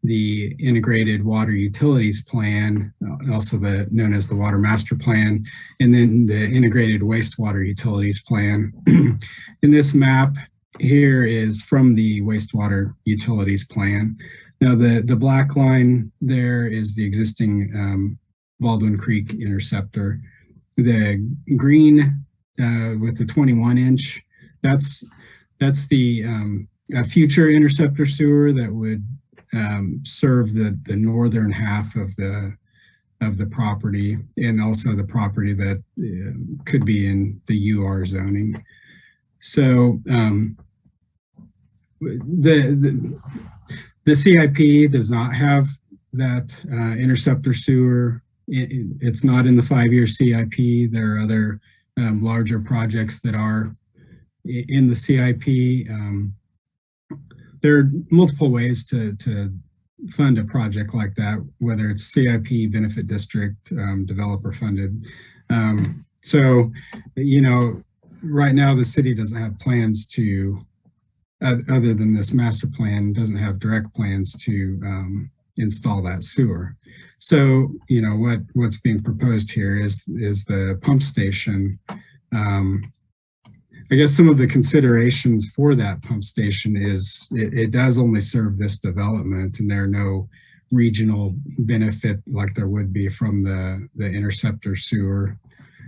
the Integrated Water Utilities Plan, also known as the Water Master Plan, and then the Integrated Wastewater Utilities Plan. And this map here is from the Wastewater Utilities Plan. Now the black line there is the existing Baldwin Creek interceptor. The green with the 21-inch, that's the future interceptor sewer that would serve the northern half of the property, and also the property that could be in the UR zoning. So the CIP does not have that interceptor sewer. It's not in the 5-year CIP. There are other larger projects that are in the CIP. There are multiple ways to fund a project like that, whether it's CIP, benefit district, developer funded. So, you know, right now the city doesn't have plans to, other than this master plan, doesn't have direct plans to install that sewer. So, you know, what's being proposed here is the pump station. I guess some of the considerations for that pump station is it does only serve this development, and there are no regional benefit like there would be from the interceptor sewer.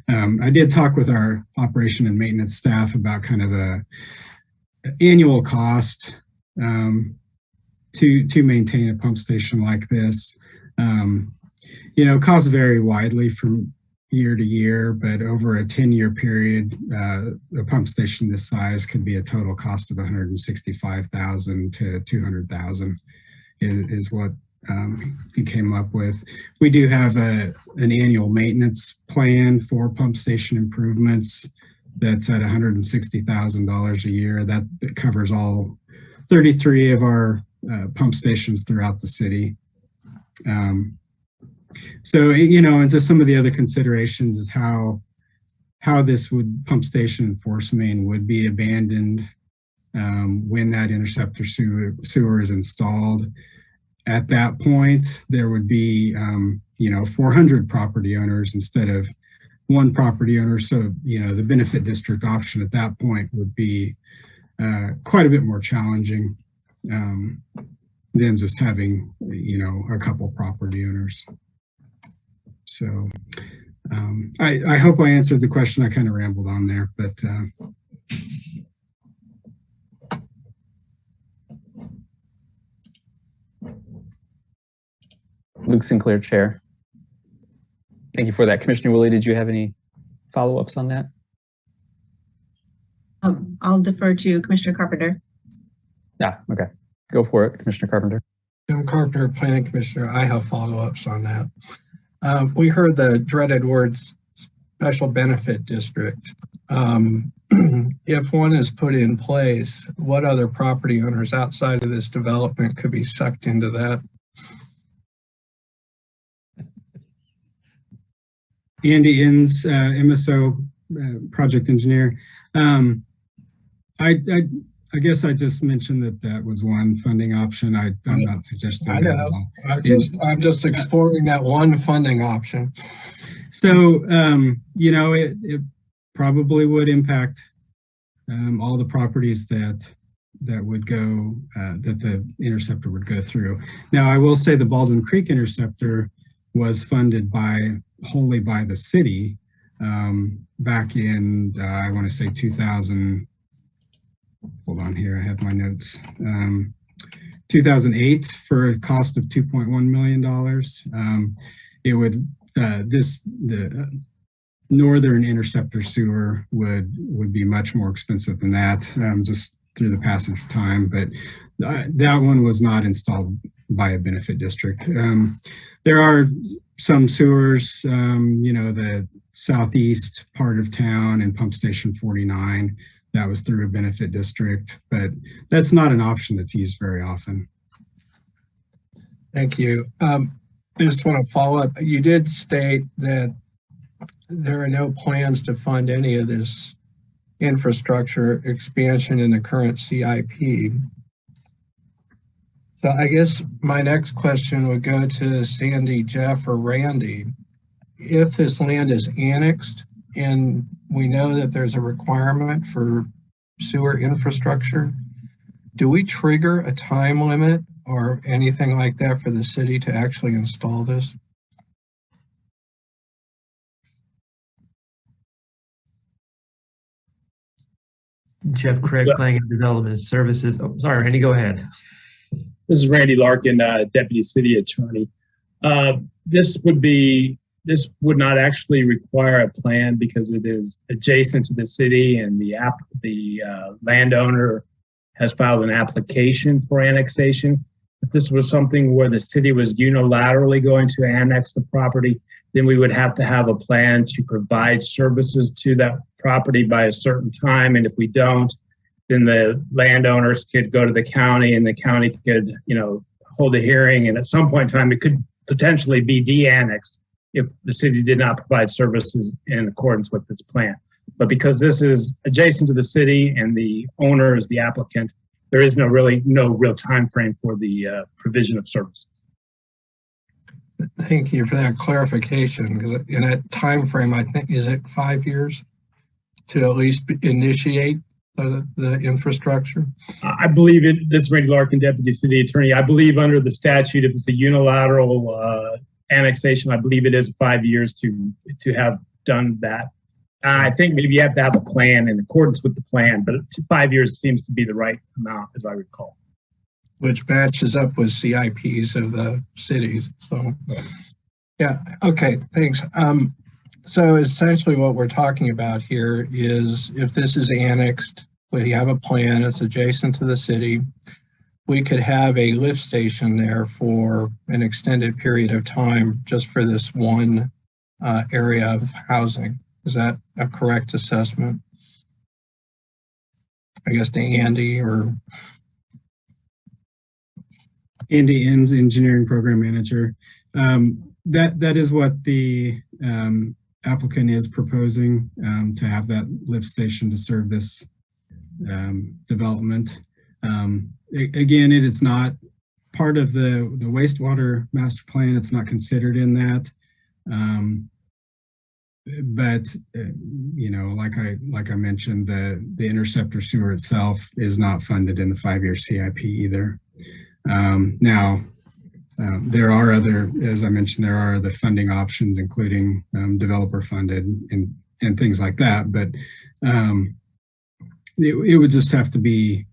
I did talk with our operation and maintenance staff about kind of a annual cost to maintain a pump station like this. You know, costs vary widely from year to year, but over a 10-year period, a pump station this size could be a total cost of $165,000 to $200,000 is what he came up with. We do have an annual maintenance plan for pump station improvements that's at $160,000 a year. That covers all 33 of our pump stations throughout the city. So, you know, and just some of the other considerations is how this pump station and force main would be abandoned when that interceptor sewer is installed. At that point, there would be, you know, 400 property owners instead of one property owner. So, you know, the benefit district option at that point would be quite a bit more challenging than just having, you know, a couple property owners. So I hope I answered the question. I kind of rambled on there, but Luke Sinclair, Chair. Thank you for that. Commissioner Willie, did you have any follow-ups on that? I'll defer to Commissioner Carpenter. Yeah, okay. Go for it, Commissioner Carpenter. Jim Carpenter, Planning Commissioner. I have follow-ups on that. We heard the dreaded words special benefit district. If one is put in place, what other property owners outside of this development could be sucked into that? Andy Inns, MSO project engineer. I guess I just mentioned that was one funding option. I'm not suggesting. I know. I'm just exploring that one funding option. So, you know, it probably would impact all the properties that would go, that the interceptor would go through. Now, I will say the Baldwin Creek interceptor was funded wholly by the city back in, I want to say 2000. Hold on here, I have my notes. 2008 for a cost of $2.1 million. It would, the northern interceptor sewer would be much more expensive than that, just through the passage of time, but that one was not installed by a benefit district. There are some sewers, you know, the southeast part of town and Pump Station 49, that was through a benefit district, but that's not an option that's used very often. Thank you. I just want to follow up. You did state that there are no plans to fund any of this infrastructure expansion in the current CIP. So I guess my next question would go to Sandy, Jeff, or Randy. If this land is annexed and we know that there's a requirement for sewer infrastructure, do we trigger a time limit or anything like that for the city to actually install this? Jeff Craig, Planning and Development Services. Oh, sorry, Randy, go ahead. This is Randy Larkin, Deputy City Attorney. This would not actually require a plan because it is adjacent to the city, and the landowner has filed an application for annexation. If this was something where the city was unilaterally going to annex the property, then we would have to have a plan to provide services to that property by a certain time. And if we don't, then the landowners could go to the county and the county could, you know, hold a hearing. And at some point in time, it could potentially be de-annexed if the city did not provide services in accordance with this plan. But because this is adjacent to the city and the owner is the applicant, there is no real time frame for the provision of services. Thank you for that clarification, because in that time frame, I think, is it 5 years to at least initiate the infrastructure? I believe this is Randy Larkin, Deputy City Attorney. I believe under the statute, if it's a unilateral annexation, I believe it is 5 years to have done that. I think maybe you have to have a plan in accordance with the plan, but 5 years seems to be the right amount, as I recall. Which matches up with CIPs of the cities. So, yeah, okay, thanks. So essentially what we're talking about here is if this is annexed, we have a plan, it's adjacent to the city, we could have a lift station there for an extended period of time just for this one area of housing. Is that a correct assessment? I guess to Andy or... Andy Inns, Engineering Program Manager. That is what the applicant is proposing, to have that lift station to serve this development. Again, it is not part of the wastewater master plan. It's not considered in that. But you know, like I mentioned, the interceptor sewer itself is not funded in the 5-year CIP either. Now, There are other, as I mentioned, there are other funding options, including developer funded and things like that. But it would just have to be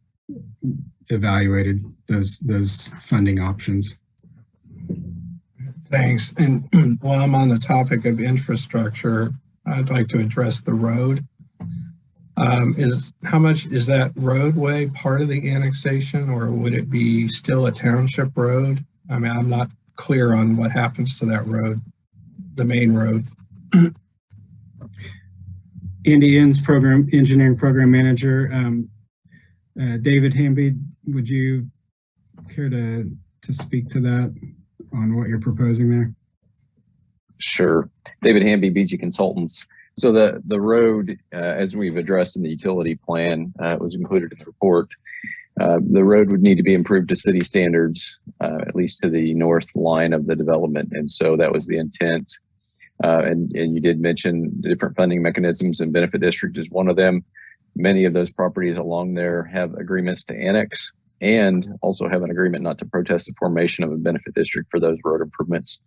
evaluated, those funding options. Thanks. And while I'm on the topic of infrastructure, I'd like to address the road. How much is that roadway part of the annexation, or would it be still a township road? I mean, I'm not clear on what happens to that road, the main road. Andy Inns, engineering program manager. David Hamby, would you care to speak to that on what you're proposing there? Sure. David Hamby, BG Consultants. So the road, as we've addressed in the utility plan, was included in the report. The road would need to be improved to city standards, at least to the north line of the development. And so that was the intent. And you did mention the different funding mechanisms, and benefit district is one of them. Many of those properties along there have agreements to annex and also have an agreement not to protest the formation of a benefit district for those road improvements.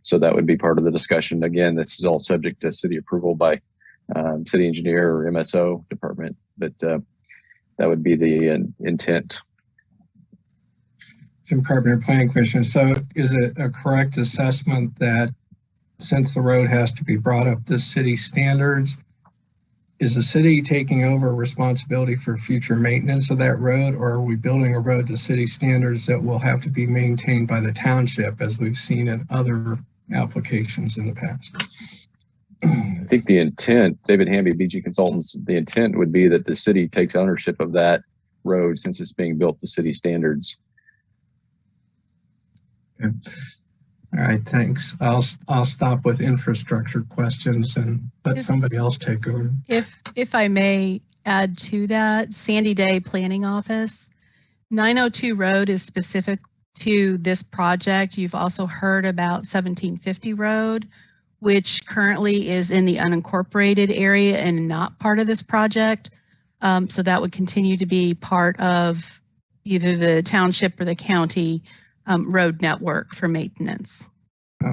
So that would be part of the discussion. Again, this is all subject to city approval by city engineer or MSO department, but that would be the intent. Jim Carpenter, Planning Commission. So is it a correct assessment that since the road has to be brought up to city standards, is the city taking over responsibility for future maintenance of that road, or are we building a road to city standards that will have to be maintained by the township, as we've seen in other applications in the past? I think the intent, David Hamby, BG Consultants, the intent would be that the city takes ownership of that road since it's being built to city standards. Okay. All right, thanks. I'll stop with infrastructure questions and let somebody else take over. If I may add to that, Sandy Day Planning Office, 902 Road is specific to this project. You've also heard about 1750 Road, which currently is in the unincorporated area and not part of this project. So that would continue to be part of either the township or the county road network for maintenance.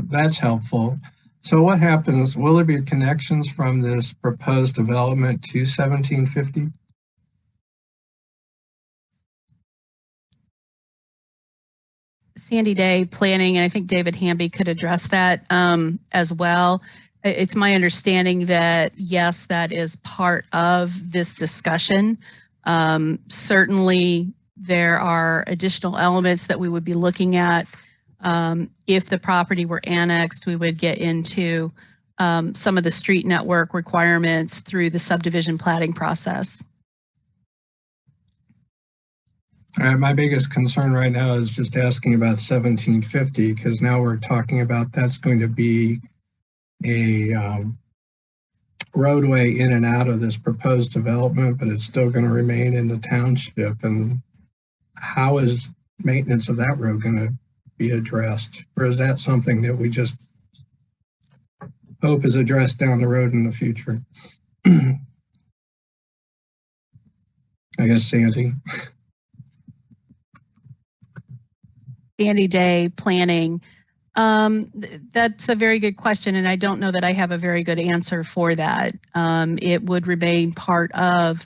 That's helpful. So what happens, will there be connections from this proposed development to 1750? Sandy Day Planning, and I think David Hamby could address that as well. It's my understanding that, yes, that is part of this discussion. Certainly, there are additional elements that we would be looking at. If the property were annexed, we would get into some of the street network requirements through the subdivision platting process. My biggest concern right now is just asking about 1750, because now we're talking about that's going to be a roadway in and out of this proposed development, but it's still going to remain in the township. And how is maintenance of that road going to be addressed? Or is that something that we just hope is addressed down the road in the future? I guess Sandy. Sandy Day Planning. That's a very good question, and I don't know that I have a very good answer for that. It would remain part of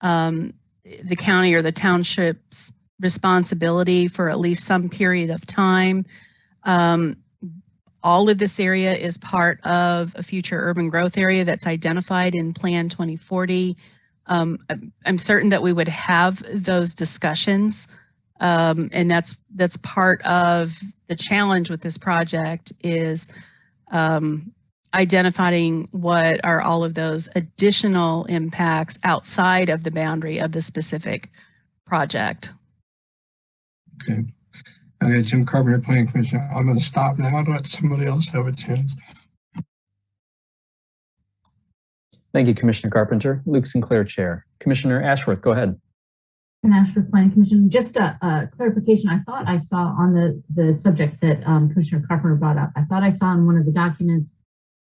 the county or the township's responsibility for at least some period of time. All of this area is part of a future urban growth area that's identified in Plan 2040. I'm certain that we would have those discussions. And that's part of the challenge with this project is identifying what are all of those additional impacts outside of the boundary of the specific project. Okay. Okay, Jim Carpenter, Planning Commission. I'm going to stop now and let somebody else have a chance. Thank you, Commissioner Carpenter. Luke Sinclair, Chair. Commissioner Ashworth, go ahead. Ashworth Planning Commission. Just a clarification. I thought I saw on the subject that Commissioner Carpenter brought up. I thought I saw in one of the documents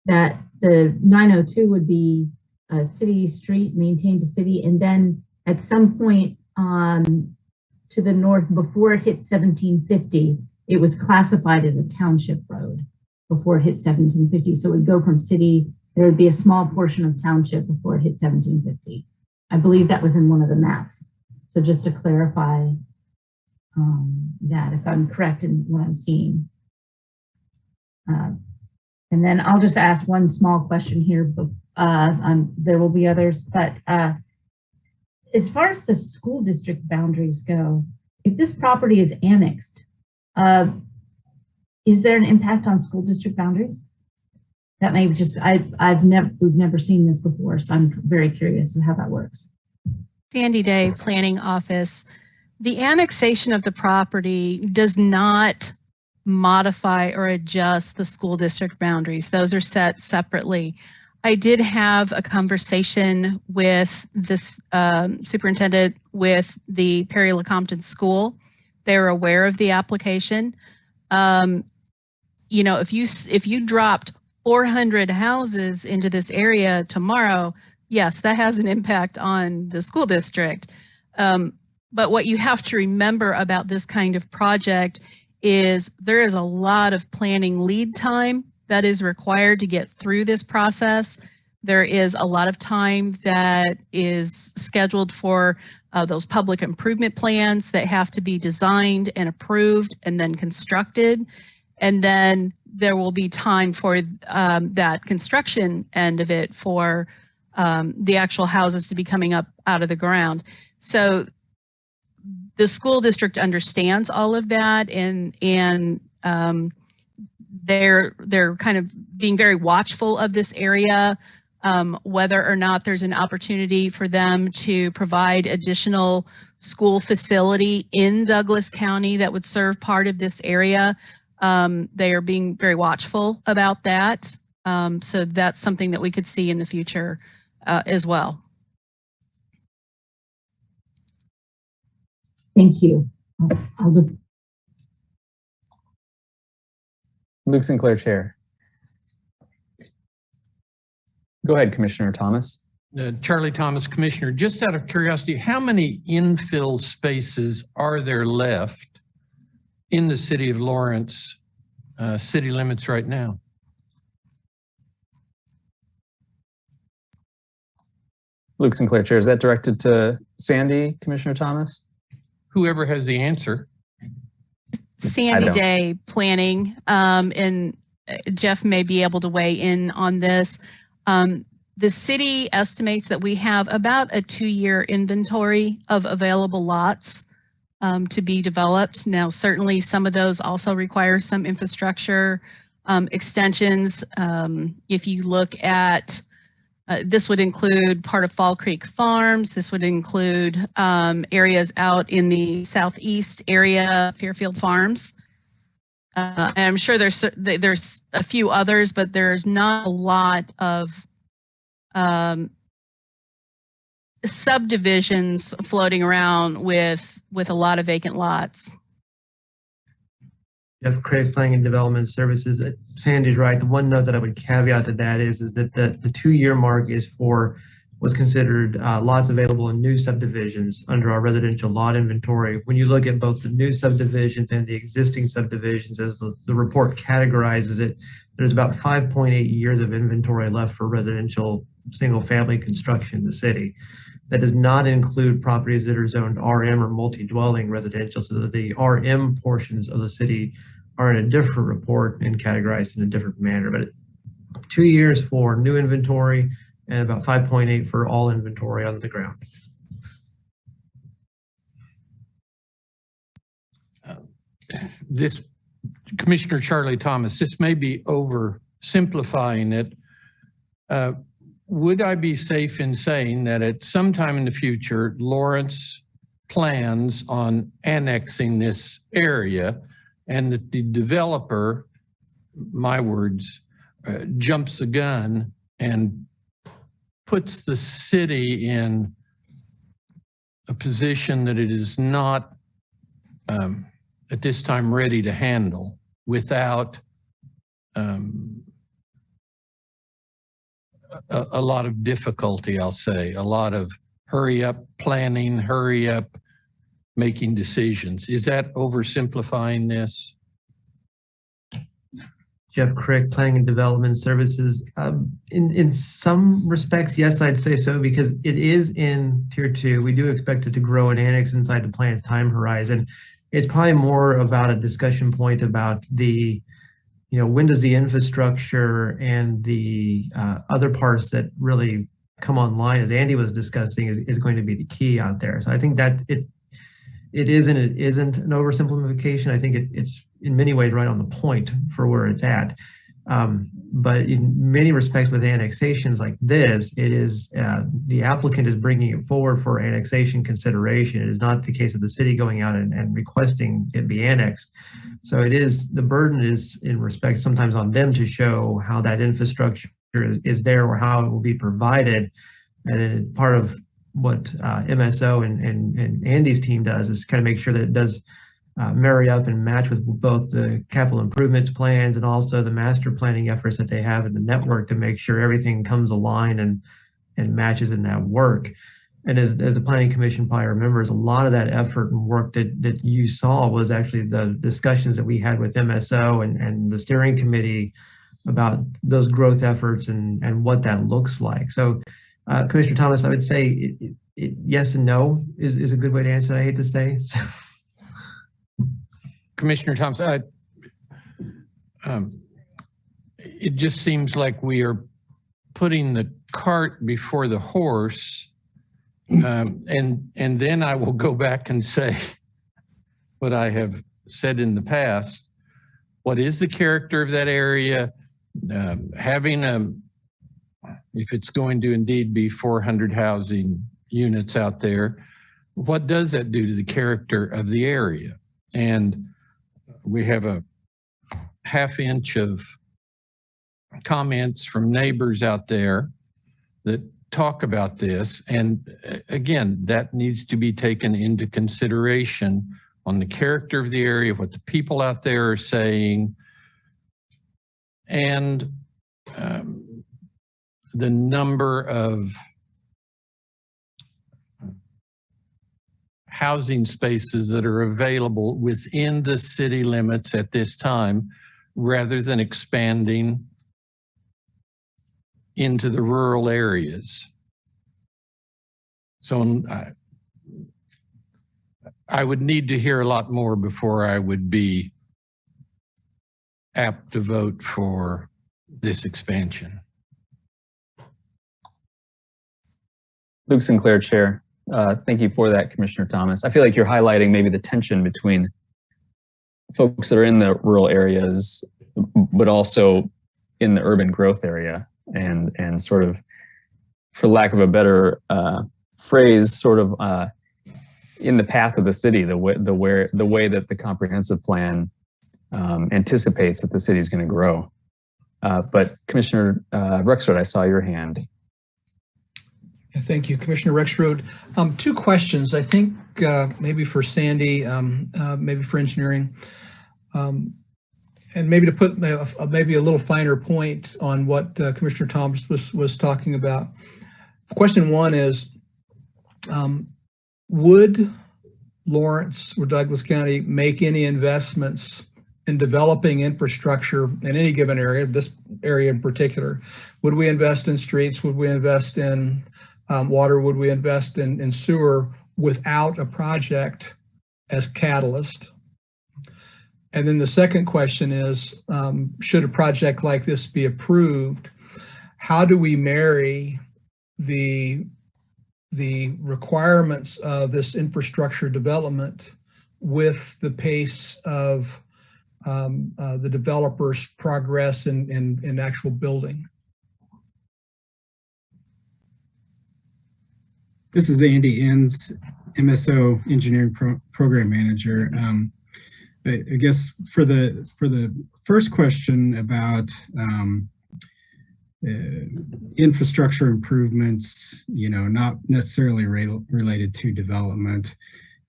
that the 902 would be a city street maintained to city, and then at some point to the north before it hit 1750, it was classified as a township road before it hit 1750. So it would go from city, there would be a small portion of township before it hit 1750. I believe that was in one of the maps. So just to clarify that, if I'm correct in what I'm seeing. And then I'll just ask one small question here, but there will be others. But as far as the school district boundaries go, if this property is annexed, is there an impact on school district boundaries? That may just, we've never seen this before, so I'm very curious of how that works. Sandy Day, Planning Office. The annexation of the property does not modify or adjust the school district boundaries. Those are set separately. I did have a conversation with this superintendent with the Perry Lecompton School. They're aware of the application. You know, if you dropped 400 houses into this area tomorrow, yes, that has an impact on the school district. But what you have to remember about this kind of project is there is a lot of planning lead time that is required to get through this process. There is a lot of time that is scheduled for those public improvement plans that have to be designed and approved and then constructed. And then there will be time for that construction end of it for the actual houses to be coming up out of the ground. So the school district understands all of that, and they're kind of being very watchful of this area, whether or not there's an opportunity for them to provide additional school facility in Douglas County that would serve part of this area. They are being very watchful about that. So that's something that we could see in the future as well. Thank you. I'll look. Luke Sinclair, Chair. Go ahead, Commissioner Thomas. Charlie Thomas, Commissioner. Just out of curiosity, how many infill spaces are there left in the city of Lawrence city limits right now? Luke Sinclair, Chair. Is that directed to Sandy, Commissioner Thomas? Whoever has the answer. Sandy Day, Planning, and Jeff may be able to weigh in on this. The city estimates that we have about a 2-year inventory of available lots to be developed. Now, certainly some of those also require some infrastructure extensions. If you look at this would include part of Fall Creek Farms. This would include areas out in the southeast area, Fairfield Farms. And I'm sure there's a few others, but there's not a lot of subdivisions floating around with a lot of vacant lots. Jeff Craig, Planning and Development Services. Sandy's right. The one note that I would caveat to that is that the 2-year mark is for what's considered lots available in new subdivisions under our residential lot inventory. When you look at both the new subdivisions and the existing subdivisions, as the report categorizes it, there's about 5.8 years of inventory left for residential single-family construction in the city. That does not include properties that are zoned RM or multi-dwelling residential, so that the RM portions of the city are in a different report and categorized in a different manner. But 2 years for new inventory and about 5.8 for all inventory on the ground. This, Commissioner Charlie Thomas, this may be oversimplifying it. Would I be safe in saying that at some time in the future, Lawrence plans on annexing this area and that the developer, my words, jumps the gun and puts the city in a position that it is not at this time ready to handle without a lot of difficulty, I'll say, a lot of hurry up planning, hurry up making decisions. Is that oversimplifying this? Jeff Crick, Planning and Development Services. In some respects, yes, I'd say so, because it is in Tier 2. We do expect it to grow and annex inside the planned time horizon. It's probably more about a discussion point about the, when does the infrastructure and the other parts that really come online, as Andy was discussing, is going to be the key out there. So I think that it is and it isn't an oversimplification. I think it's in many ways right on the point for where it's at. But in many respects with annexations like this, it is the applicant is bringing it forward for annexation consideration. It is not the case of the city going out and requesting it be annexed. So it is, the burden is in respect sometimes on them to show how that infrastructure is there or how it will be provided. And then part of what MSO and Andy's team does is kind of make sure that it does marry up and match with both the capital improvements plans and also the master planning efforts that they have in the network to make sure everything comes aligned and matches in that work. And as the Planning Commission probably remembers, a lot of that effort and work that you saw was actually the discussions that we had with MSO and the steering committee about those growth efforts and what that looks like. So Commissioner Thomas, I would say yes and no is a good way to answer that. I hate to say. Commissioner Thomas, it just seems like we are putting the cart before the horse. And then I will go back and say what I have said in the past. What is the character of that area? Having if it's going to indeed be 400 housing units out there, what does that do to the character of the area? And we have a half inch of comments from neighbors out there that talk about this. And again, that needs to be taken into consideration on the character of the area, what the people out there are saying, and the number of housing spaces that are available within the city limits at this time, rather than expanding into the rural areas. So I would need to hear a lot more before I would be apt to vote for this expansion. Luke Sinclair, Chair. Thank you for that, Commissioner Thomas. I feel like you're highlighting maybe the tension between folks that are in the rural areas, but also in the urban growth area, and sort of, for lack of a better phrase, sort of in the path of the city, the way that the comprehensive plan anticipates that the city is going to grow. But Commissioner Rexroad, I saw your hand. Thank you, Commissioner Rexroad. Two questions, I think maybe for Sandy, maybe for engineering, and maybe to put maybe a little finer point on what Commissioner Thomas was talking about. Question one is, would Lawrence or Douglas County make any investments in developing infrastructure in any given area, this area in particular? Would we invest in streets? Would we invest in water? Would we invest in sewer without a project as catalyst? And then the second question is, should a project like this be approved, how do we marry the requirements of this infrastructure development with the pace of the developer's progress in actual building? This is Andy Enns, MSO Engineering Program Manager. I guess for the first question about infrastructure improvements, not necessarily related to development,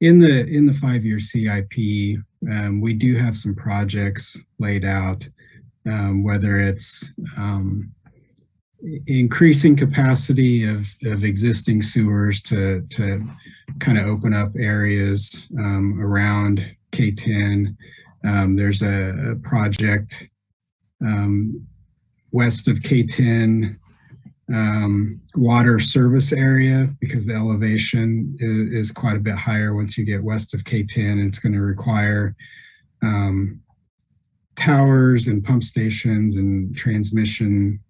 in the 5-year CIP, we do have some projects laid out, whether it's increasing capacity of existing sewers to kind of open up areas around K10. There's a project west of K10 water service area, because the elevation is quite a bit higher once you get west of K10. It's going to require towers and pump stations and transmission.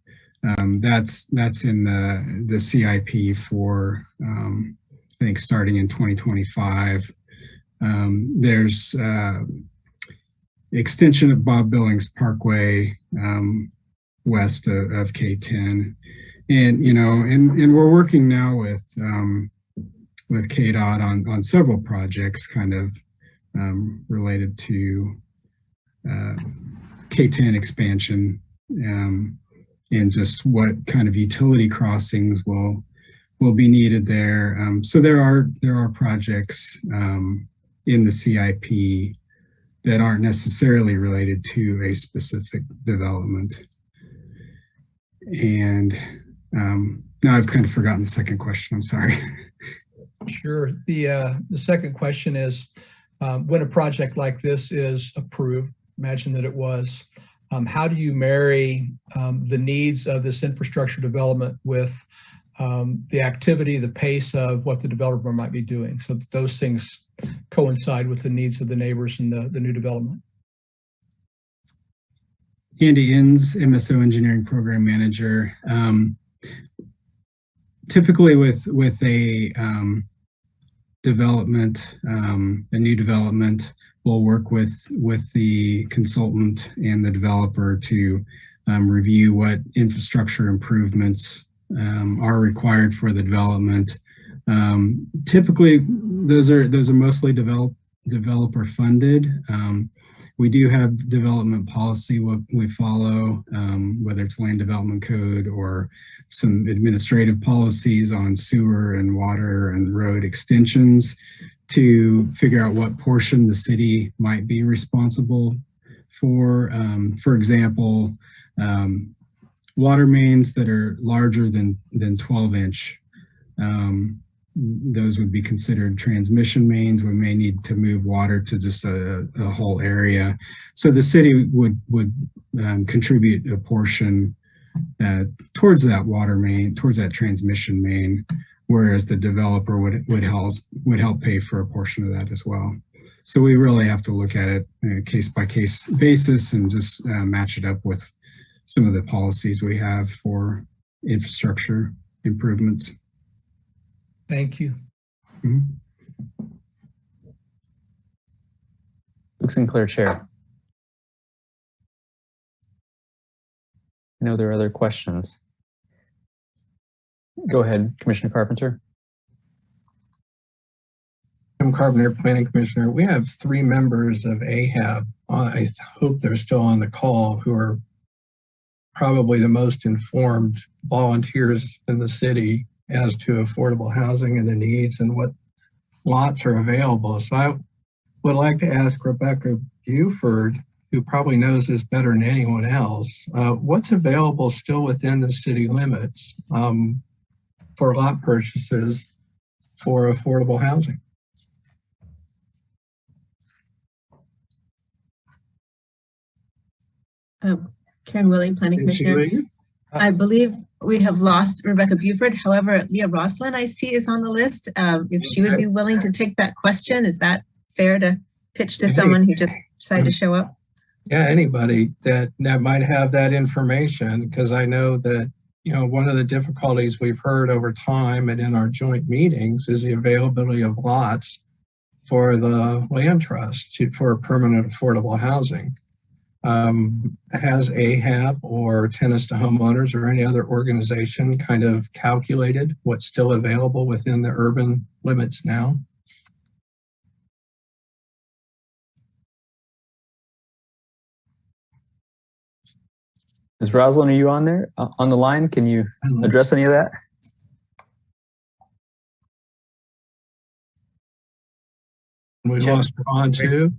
That's in the CIP for, I think, starting in 2025. There's extension of Bob Billings Parkway west of K10. And, you know, and we're working now with KDOT on several projects kind of related to K10 expansion, and just what kind of utility crossings will be needed there. So there are projects in the CIP that aren't necessarily related to a specific development. And now I've kind of forgotten the second question. I'm sorry. Sure. The second question is, when a project like this is approved, imagine that it was, how do you marry the needs of this infrastructure development with the activity, the pace of what the developer might be doing, so that those things coincide with the needs of the neighbors and the new development? Andy Inns, MSO Engineering Program Manager. Typically with a development, a new development, we'll work with the consultant and the developer to review what infrastructure improvements are required for the development. Typically, those are mostly developer funded. We do have development policy what we follow, whether it's land development code or some administrative policies on sewer and water and road extensions, to figure out what portion the city might be responsible for. For example, water mains that are larger than 12-inch, those would be considered transmission mains. We may need to move water to just a whole area. So the city would contribute a portion towards that water main, towards that transmission main, whereas the developer would help pay for a portion of that as well. So we really have to look at it case by case basis and just match it up with some of the policies we have for infrastructure improvements. Thank you. Mm-hmm. Luke Sinclair, Chair. I know there are other questions. Go ahead, Commissioner Carpenter. I'm Carpenter, Planning Commissioner. We have 3 members of AHAB. I hope they're still on the call, who are probably the most informed volunteers in the city as to affordable housing and the needs and what lots are available. So I would like to ask Rebecca Buford, who probably knows this better than anyone else, what's available still within the city limits for lot purchases for affordable housing? Karen Willie, Planning Commissioner. I believe we have lost Rebecca Buford. However, Leah Roslin, I see, is on the list. If she would be willing to take that question, is that fair to pitch to someone who just decided to show up? Yeah, anybody that might have that information, because I know that, you know, one of the difficulties we've heard over time and in our joint meetings is the availability of lots for the land trust for permanent affordable housing. Has AHAB or Tenants to Homeowners or any other organization kind of calculated what's still available within the urban limits now? Ms. Roslin, are you on there, on the line? Can you address any of that? We lost Ron too.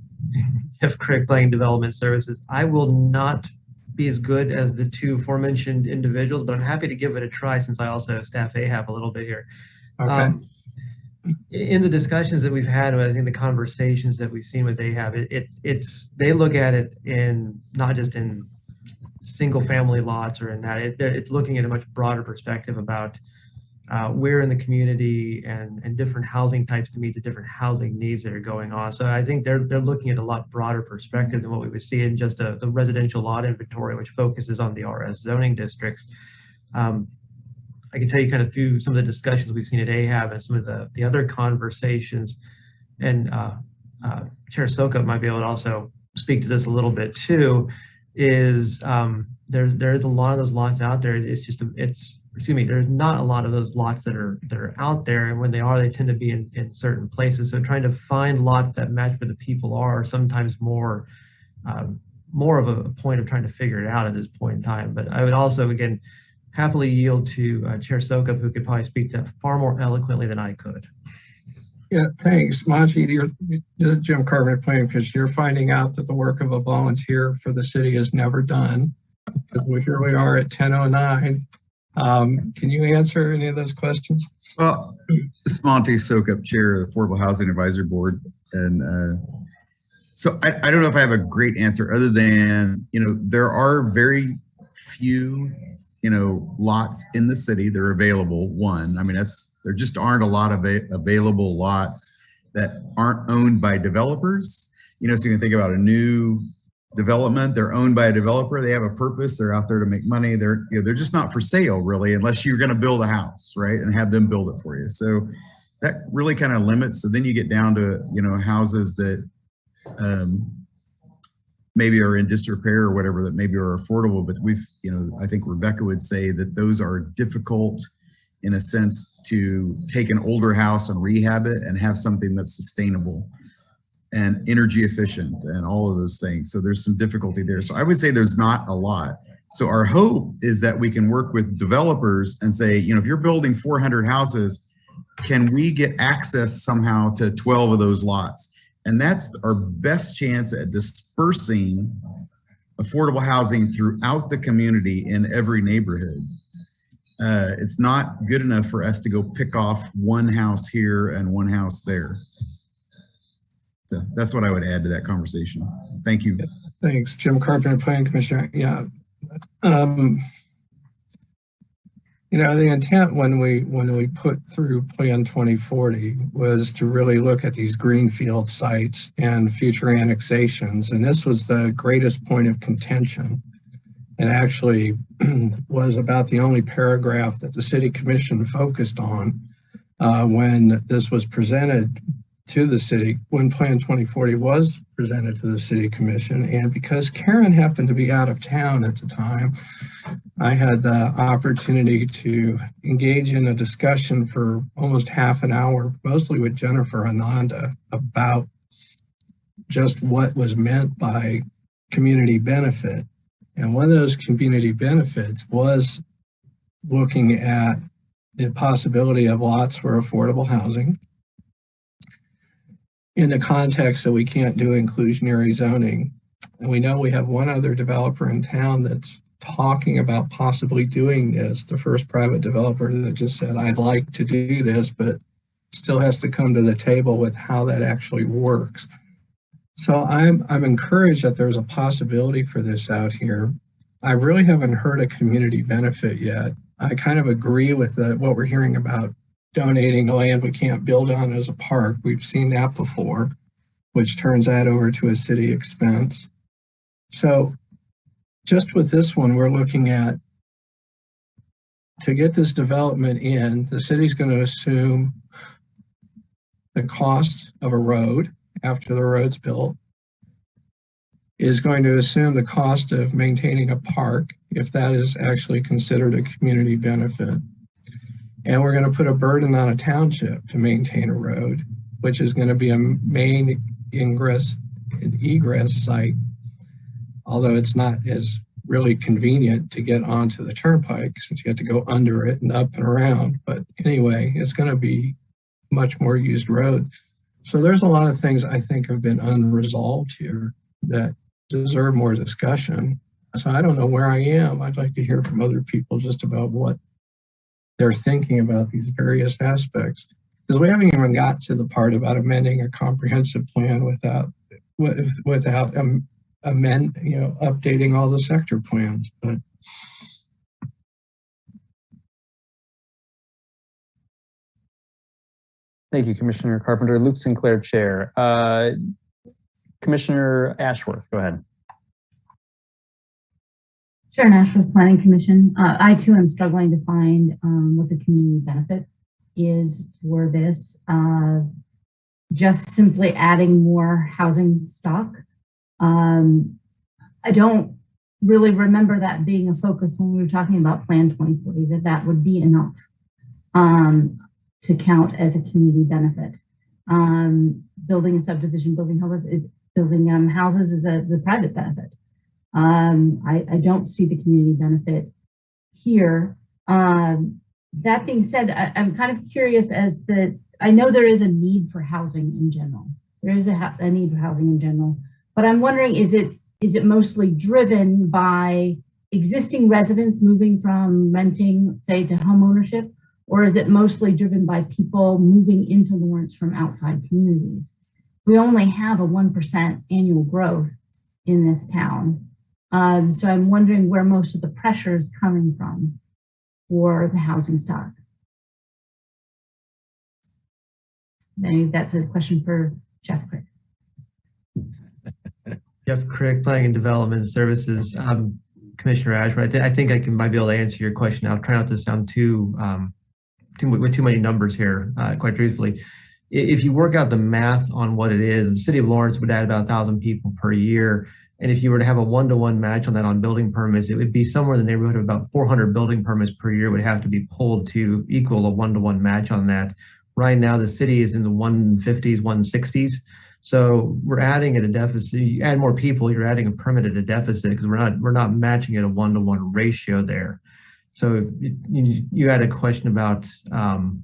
Jeff Craig, Planning Development Services. I will not be as good as the 2 aforementioned individuals, but I'm happy to give it a try since I also staff AHAB a little bit here. Okay. In the discussions that we've had, I think the conversations that we've seen with AHAB, they look at it in not just in single family lots or in that. It's looking at a much broader perspective about where in the community and different housing types to meet the different housing needs that are going on. So I think they're looking at a lot broader perspective than what we would see in just the residential lot inventory, which focuses on the RS zoning districts. I can tell you kind of through some of the discussions we've seen at AHAB and some of the other conversations, and Chair Sokup might be able to also speak to this a little bit too, is there's a lot of those lots out there. It's just, there's not a lot of those lots that are out there, and when they are, they tend to be in certain places. So trying to find lots that match where the people are sometimes more of a point of trying to figure it out at this point in time. But I would also, again, happily yield to Chair Sokup, who could probably speak to that far more eloquently than I could. Yeah, thanks, Monty. This is Jim Carpenter, Planning Commission. You're finding out that the work of a volunteer for the city is never done, because here we are at 10:09. Can you answer any of those questions? Well, this is Monty Sokup, Chair of the Affordable Housing Advisory Board. And so I don't know if I have a great answer other than, there are very few, lots in the city that are available. One, I mean, there just aren't a lot of available lots that aren't owned by developers. So you can think about a new development, they're owned by a developer, they have a purpose, they're out there to make money, they're just not for sale really, unless you're going to build a house, right, and have them build it for you. So that really kind of limits. So then you get down to houses that maybe are in disrepair or whatever, that maybe are affordable, but I think Rebecca would say that those are difficult in a sense to take an older house and rehab it and have something that's sustainable and energy efficient and all of those things. So there's some difficulty there. So I would say there's not a lot. So our hope is that we can work with developers and say, if you're building 400 houses, can we get access somehow to 12 of those lots? And that's our best chance at dispersing affordable housing throughout the community in every neighborhood. It's not good enough for us to go pick off one house here and one house there. So that's what I would add to that conversation. Thank you. Thanks, Jim Carpenter, Planning Commissioner. Yeah. The intent when we put through Plan 2040 was to really look at these greenfield sites and future annexations. And this was the greatest point of contention. And actually was about the only paragraph that the City Commission focused on when this was presented to the city, when Plan 2040 was presented to the City Commission. And because Karen happened to be out of town at the time, I had the opportunity to engage in a discussion for almost half an hour, mostly with Jennifer Ananda, about just what was meant by community benefit. And one of those community benefits was looking at the possibility of lots for affordable housing in the context that we can't do inclusionary zoning. And we know we have one other developer in town that's talking about possibly doing this, the first private developer that just said, I'd like to do this, but still has to come to the table with how that actually works. So I'm encouraged that there's a possibility for this out here. I really haven't heard a community benefit yet. I kind of agree with what we're hearing about donating land we can't build on as a park. We've seen that before, which turns that over to a city expense. So just with this one, we're looking at, to get this development in, the city's going to assume the cost of a road after the road's built, is going to assume the cost of maintaining a park, if that is actually considered a community benefit. And we're going to put a burden on a township to maintain a road, which is going to be a main ingress and egress site, although it's not as really convenient to get onto the turnpike since you have to go under it and up and around. But anyway, it's going to be much more used road. So there's a lot of things I think have been unresolved here that deserve more discussion. So I don't know where I am. I'd like to hear from other people just about what they're thinking about these various aspects. Because we haven't even got to the part about amending a comprehensive plan without updating all the sector plans, but. Thank you, Commissioner Carpenter. Luke Sinclair, Chair. Commissioner Ashworth, go ahead. Sharon Ashworth, Planning Commission. I too am struggling to find what the community benefit is for this. Just simply adding more housing stock. I don't really remember that being a focus when we were talking about Plan 2040, that would be enough to count as a community benefit. Building a subdivision, building houses is a private benefit. I don't see the community benefit here. That being said, I'm kind of curious as that I know there is a need for housing in general. There is a need for housing in general, but I'm wondering, is it mostly driven by existing residents moving from renting, say, to home ownership, or is it mostly driven by people moving into Lawrence from outside communities? We only have a 1% annual growth in this town. So I'm wondering where most of the pressure is coming from for the housing stock. Maybe that's a question for Jeff Crick. Jeff Crick, Planning and Development Services. Commissioner Ashworth, I think I might be able to answer your question. I'll try not to sound too many numbers here, quite truthfully. If you work out the math on what it is, the city of Lawrence would add about 1,000 people per year. And if you were to have a one-to-one match on that on building permits, it would be somewhere in the neighborhood of about 400 building permits per year would have to be pulled to equal a one-to-one match on that. Right now, the city is in the 150s, 160s. So we're adding at a deficit. You add more people, you're adding a permit at a deficit because we're not matching at a one-to-one ratio there. So you had a question about home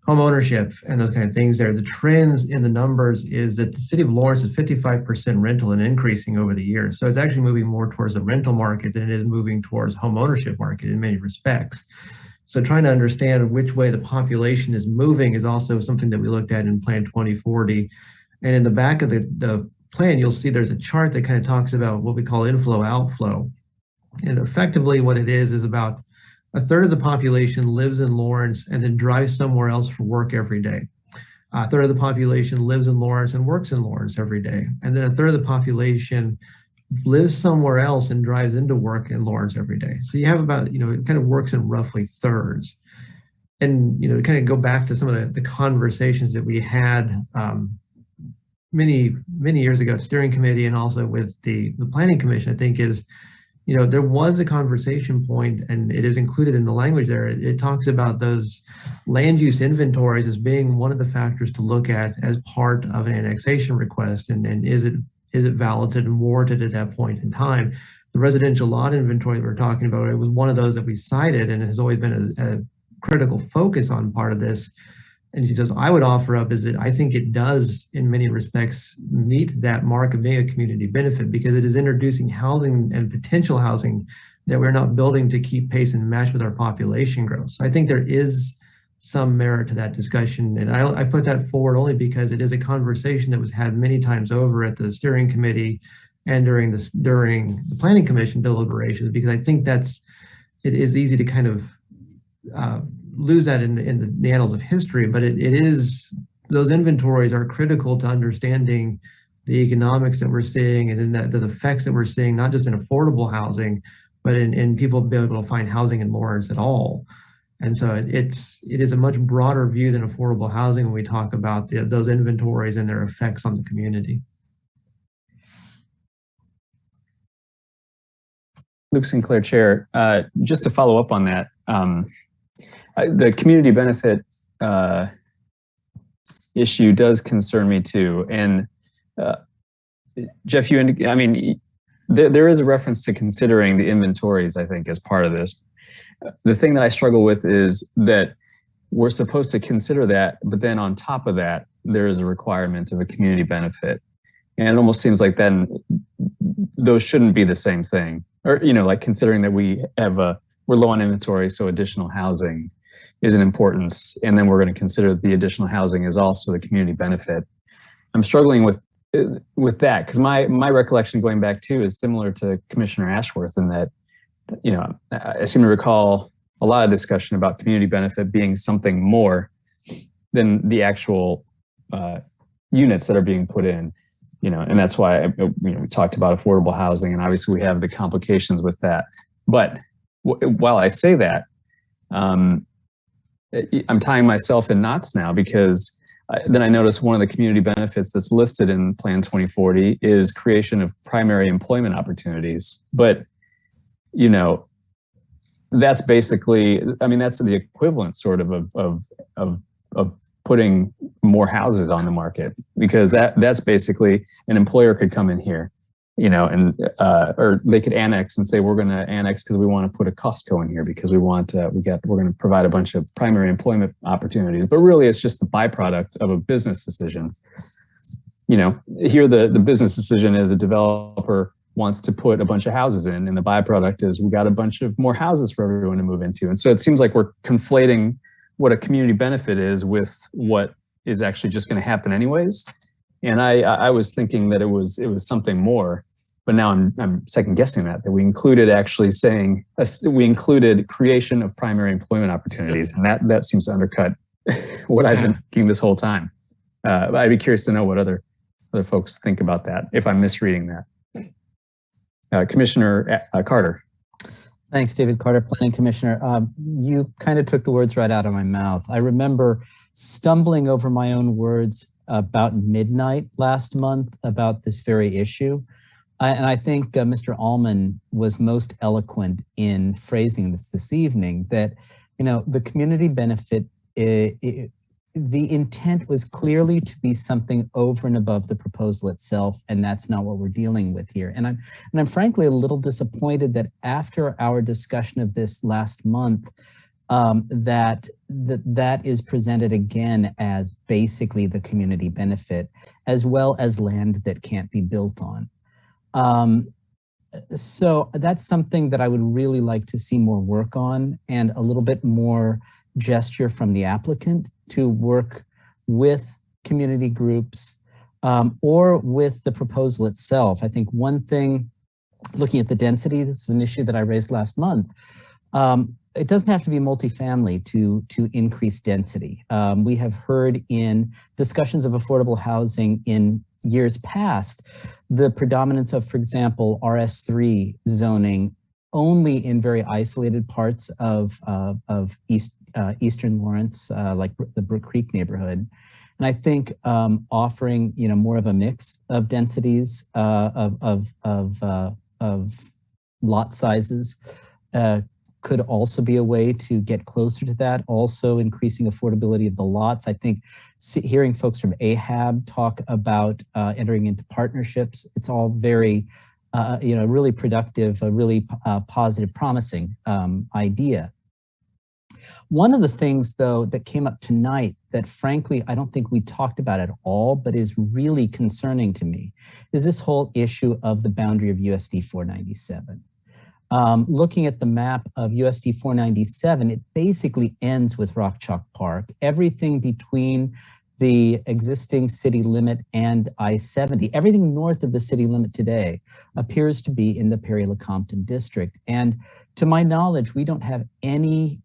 ownership and those kind of things there. The trends in the numbers is that the city of Lawrence is 55% rental and increasing over the years. So it's actually moving more towards the rental market than it is moving towards home ownership market in many respects. So trying to understand which way the population is moving is also something that we looked at in Plan 2040. And in the back of the plan, you'll see there's a chart that kind of talks about what we call inflow outflow. And effectively what it is about a third of the population lives in Lawrence and then drives somewhere else for work every day. A third of the population lives in Lawrence and works in Lawrence every day. And then a third of the population lives somewhere else and drives into work in Lawrence every day. So you have about, it kind of works in roughly thirds. And, to kind of go back to some of the conversations that we had many years ago at steering committee and also with the planning commission, I think is, there was a conversation point, and it is included in the language there. It talks about those land use inventories as being one of the factors to look at as part of an annexation request. And is it valid and warranted at that point in time? The residential lot inventory that we're talking about, it was one of those that we cited and has always been a critical focus on part of this. And she says, I would offer up is that I think it does, in many respects, meet that mark of being a community benefit because it is introducing housing and potential housing that we're not building to keep pace and match with our population growth. So I think there is some merit to that discussion. And I put that forward only because it is a conversation that was had many times over at the steering committee and during the planning commission deliberations, because I think it is easy to kind of lose that in the annals of history, but it is, those inventories are critical to understanding the economics that we're seeing and in the effects that we're seeing, not just in affordable housing, but in people being able to find housing in Lawrence at all. And so it is a much broader view than affordable housing when we talk about those inventories and their effects on the community. Luke Sinclair, Chair. Just to follow up on that, the community benefit issue does concern me too. And Jeff, there is a reference to considering the inventories, I think, as part of this. The thing that I struggle with is that we're supposed to consider that, but then on top of that, there is a requirement of a community benefit. And it almost seems like then those shouldn't be the same thing. Or, like considering that we're low on inventory, so additional housing is an importance. And then we're going to consider the additional housing is also a community benefit. I'm struggling with with that, because my recollection going back too is similar to Commissioner Ashworth in that, you know, I seem to recall a lot of discussion about community benefit being something more than the actual units that are being put in, you know, and that's why we talked about affordable housing, and obviously we have the complications with that. But while I say that, I'm tying myself in knots now, because then I noticed one of the community benefits that's listed in Plan 2040 is creation of primary employment opportunities. But, you know, that's basically, I mean, that's the equivalent sort of putting more houses on the market, because that's basically an employer could come in here, you know, and or they could annex and say, we're going to annex because we want to put a Costco in here because we want we're going to provide a bunch of primary employment opportunities. But really, it's just the byproduct of a business decision. You know, here the business decision is a developer wants to put a bunch of houses in, and the byproduct is we got a bunch of more houses for everyone to move into. And so it seems like we're conflating what a community benefit is with what is actually just going to happen anyways. And I was thinking that it was something more, but now I'm second guessing that we included actually saying we included creation of primary employment opportunities, and that seems to undercut what I've been thinking this whole time. I'd be curious to know what other folks think about that, if I'm misreading that. Commissioner Carter. Thanks, David Carter, Planning Commissioner. You kind of took the words right out of my mouth. I remember stumbling over my own words about midnight last month about this very issue. And I think Mr. Allman was most eloquent in phrasing this evening, that, you know, the community benefit, the intent was clearly to be something over and above the proposal itself, and that's not what we're dealing with here. And I'm frankly a little disappointed that after our discussion of this last month, that is presented again as basically the community benefit, as well as land that can't be built on. So that's something that I would really like to see more work on, and a little bit more gesture from the applicant to work with community groups or with the proposal itself. I think one thing, looking at the density, this is an issue that I raised last month. It doesn't have to be multifamily to increase density. We have heard in discussions of affordable housing in years past, the predominance of, for example, RS3 zoning only in very isolated parts of Eastern Lawrence, like the Brook Creek neighborhood. And I think offering, you know, more of a mix of densities of lot sizes could also be a way to get closer to that. Also increasing affordability of the lots. I think hearing folks from AHAB talk about entering into partnerships, it's all very, you know, really productive, a really positive, promising idea. One of the things, though, that came up tonight that, frankly, I don't think we talked about at all, but is really concerning to me, is this whole issue of the boundary of USD 497. Looking at the map of USD 497, it basically ends with Rock Chalk Park. Everything between the existing city limit and I-70, everything north of the city limit today appears to be in the Perry-Lecompton district. And to my knowledge, we don't have any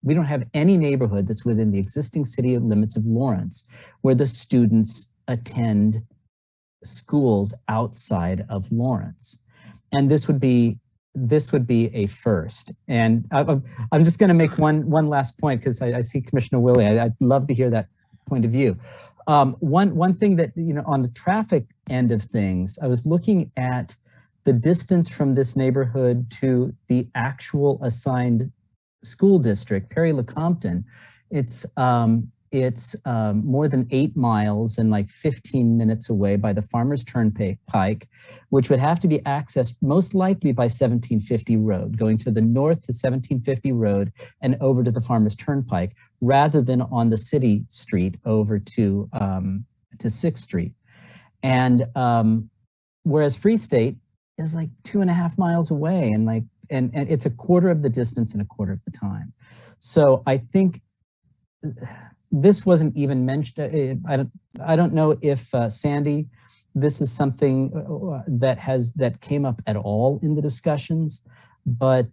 neighborhood that's within the existing city limits of Lawrence where the students attend schools outside of Lawrence. And this would be a first. And I'm just going to make one last point, because I see Commissioner Willie. I'd love to hear that point of view. One thing that, you know, on the traffic end of things, I was looking at the distance from this neighborhood to the actual assigned school district, Perry-Lecompton. It's more than 8 miles and like 15 minutes away by the Farmers Turnpike, which would have to be accessed most likely by 1750 Road, going to the north to 1750 Road and over to the Farmers Turnpike, rather than on the city street over to 6th Street. And whereas Free State is like 2.5 miles away, and it's a quarter of the distance and a quarter of the time. So I think this wasn't even mentioned. I don't know if Sandy, this is something that came up at all in the discussions, but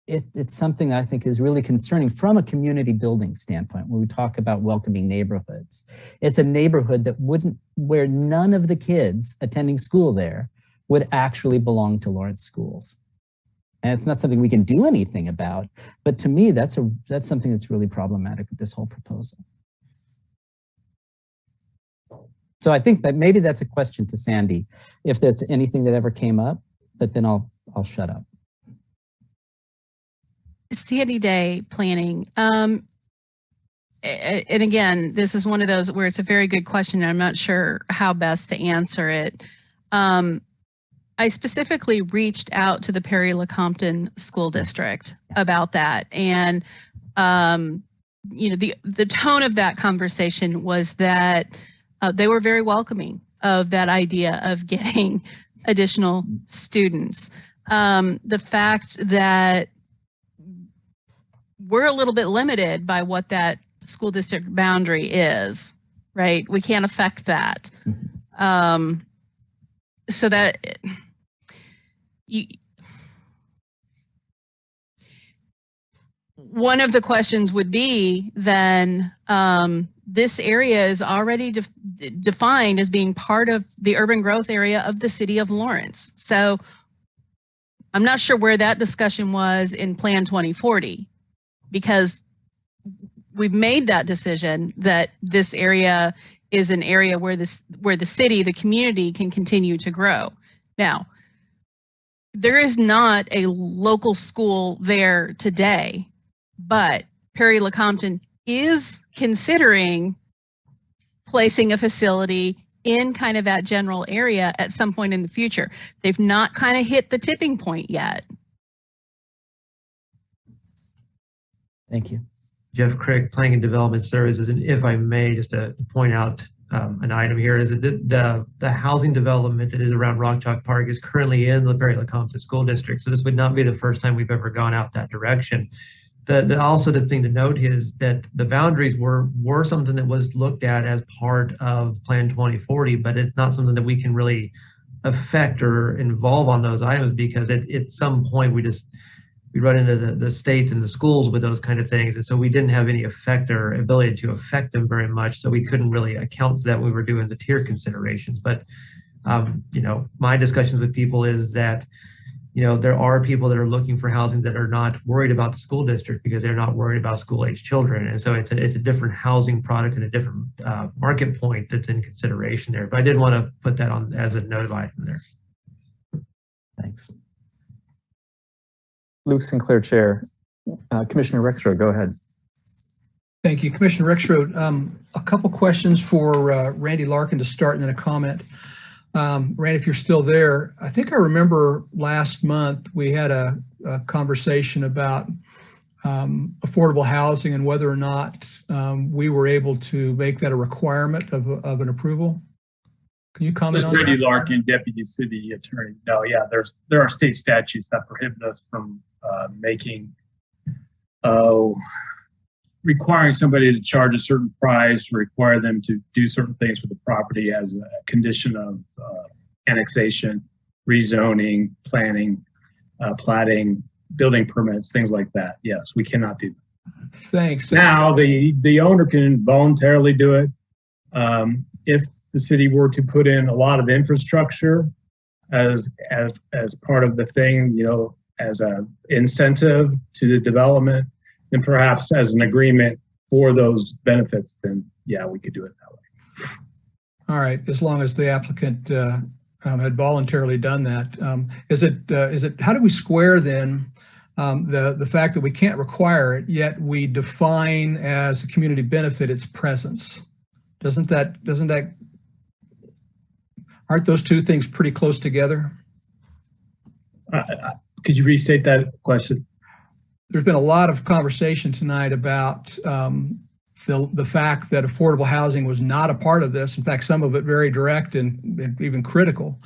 it's something I think is really concerning from a community building standpoint when we talk about welcoming neighborhoods. It's a neighborhood that where none of the kids attending school there would actually belong to Lawrence schools. And it's not something we can do anything about, but to me, that's something that's really problematic with this whole proposal. So I think that maybe that's a question to Sandy, if there's anything that ever came up, but then I'll shut up. Sandy Day planning. And again, this is one of those where it's a very good question. And I'm not sure how best to answer it. I specifically reached out to the Perry-Lecompton School District about that. And, you know, the tone of that conversation was that they were very welcoming of that idea of getting additional students. The fact that we're a little bit limited by what that school district boundary is, right? We can't affect that. So that one of the questions would be then, this area is already defined as being part of the urban growth area of the city of Lawrence. So I'm not sure where that discussion was in Plan 2040, because we've made that decision that this area is an area where the city, the community can continue to grow. Now, there is not a local school there today, but Perry-Lecompton is considering placing a facility in kind of that general area at some point in the future. They've not kind of hit the tipping point yet. Thank you. Jeff Craig, Planning and Development Services, and if I may, just to point out an item here, is that the housing development that is around Rock Chalk Park is currently in the Perry-Lecompton School District, so this would not be the first time we've ever gone out that direction. Also the thing to note is that the boundaries were something that was looked at as part of Plan 2040, but it's not something that we can really affect or involve on those items, because at some point we run into the state and the schools with those kind of things. And so we didn't have any effect or ability to affect them very much. So we couldn't really account for that when we were doing the tier considerations. But, you know, my discussions with people is that, you know, there are people that are looking for housing that are not worried about the school district because they're not worried about school-age children. And so it's a different housing product and a different market point that's in consideration there. But I did want to put that on as a note of item there. Thanks. Luke Sinclair, Chair. Commissioner Rexroad, go ahead. Thank you, Commissioner Rexroad. A couple questions for Randy Larkin to start and then a comment. Randy, if you're still there, I think I remember last month we had a conversation about affordable housing and whether or not we were able to make that a requirement of an approval. Can you comment on that? Randy Larkin, Deputy City Attorney. No, yeah, there are state statutes that prohibit us from requiring somebody to charge a certain price, or require them to do certain things with the property as a condition of annexation, rezoning, planning, platting, building permits, things like that. Yes, we cannot do that. Thanks. Now, the owner can voluntarily do it. If the city were to put in a lot of infrastructure as part of the thing, you know, as a incentive to the development, and perhaps as an agreement for those benefits, then yeah, we could do it that way. All right, as long as the applicant had voluntarily done that. How do we square then the fact that we can't require it, yet we define as a community benefit its presence? Aren't those two things pretty close together? Could you restate that question? There's been a lot of conversation tonight about the fact that affordable housing was not a part of this. In fact, some of it very direct and even critical.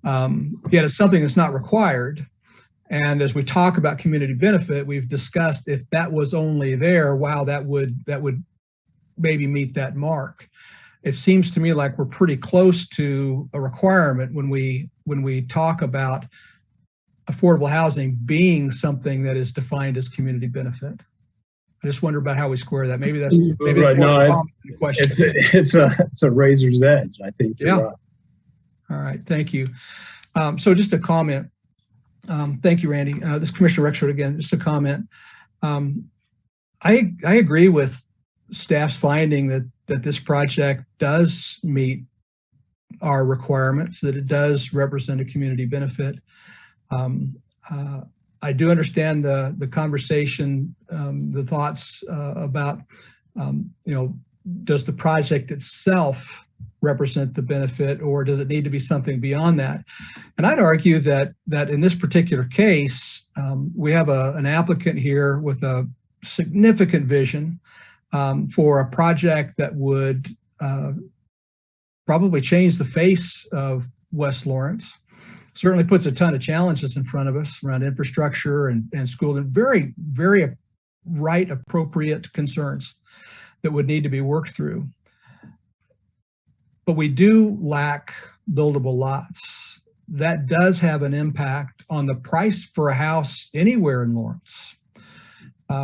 Yet it's something that's not required. And as we talk about community benefit, we've discussed if that was only there, wow, that would maybe meet that mark. It seems to me like we're pretty close to a requirement when we talk about affordable housing being something that is defined as community benefit. I just wonder about how we square that. Maybe that's right. No, the question. It's a razor's edge, I think. Yeah. Right. All right. Thank you. So just a comment. Thank you, Randy. This is Commissioner Rexroad again. Just a comment. I agree with staff's finding that this project does meet our requirements, that it does represent a community benefit. I do understand the conversation, the thoughts about, does the project itself represent the benefit, or does it need to be something beyond that? And I'd argue that in this particular case, we have an applicant here with a significant vision for a project that would probably change the face of West Lawrence. Certainly puts a ton of challenges in front of us around infrastructure and school, and very, very right, appropriate concerns that would need to be worked through. But we do lack buildable lots. That does have an impact on the price for a house anywhere in Lawrence.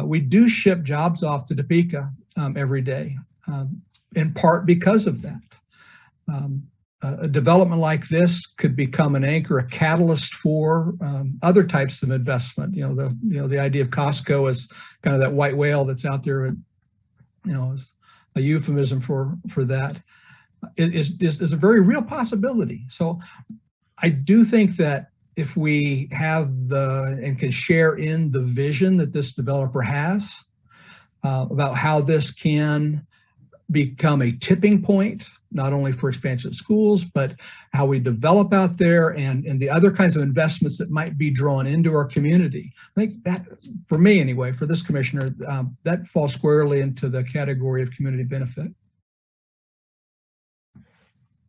We do ship jobs off to Topeka every day, in part because of that. A development like this could become an anchor, a catalyst for other types of investment. The idea of Costco is kind of that white whale that's out there, is a euphemism for that. Is a very real possibility. So I do think that if we have and can share in the vision that this developer has about how this can become a tipping point, not only for expansion of schools, but how we develop out there and the other kinds of investments that might be drawn into our community. I think that, for me anyway, for this commissioner, that falls squarely into the category of community benefit.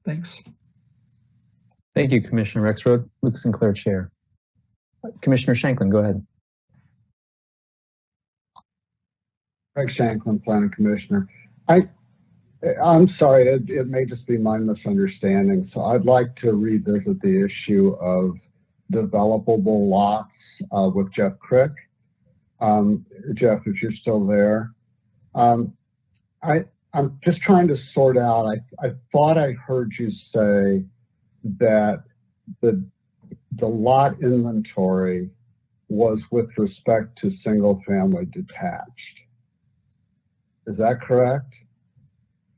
Thanks. Thank you, Commissioner Rexroad. Luke Sinclair, Chair. Commissioner Shanklin, go ahead. Craig Shanklin, Planning Commissioner. I'm sorry, it may just be my misunderstanding. So I'd like to revisit the issue of developable lots with Jeff Crick. Jeff, if you're still there. I'm just trying to sort out, I thought I heard you say that the lot inventory was with respect to single family detached. Is that correct?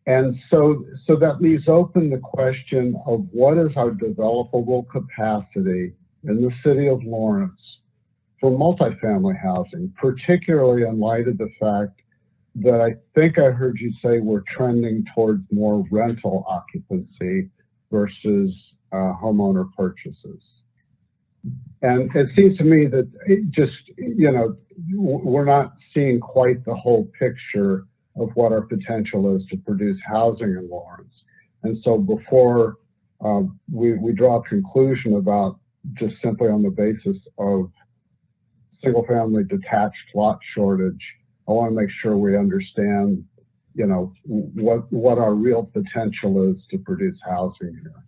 And so that leaves open the question of what is our developable capacity in the city of Lawrence for multifamily housing, particularly in light of the fact that I think I heard you say we're trending towards more rental occupancy versus homeowner purchases. And it seems to me that we're not seeing quite the whole picture of what our potential is to produce housing in Lawrence. And so before we draw a conclusion about just simply on the basis of single family detached lot shortage, I want to make sure we understand, what our real potential is to produce housing here.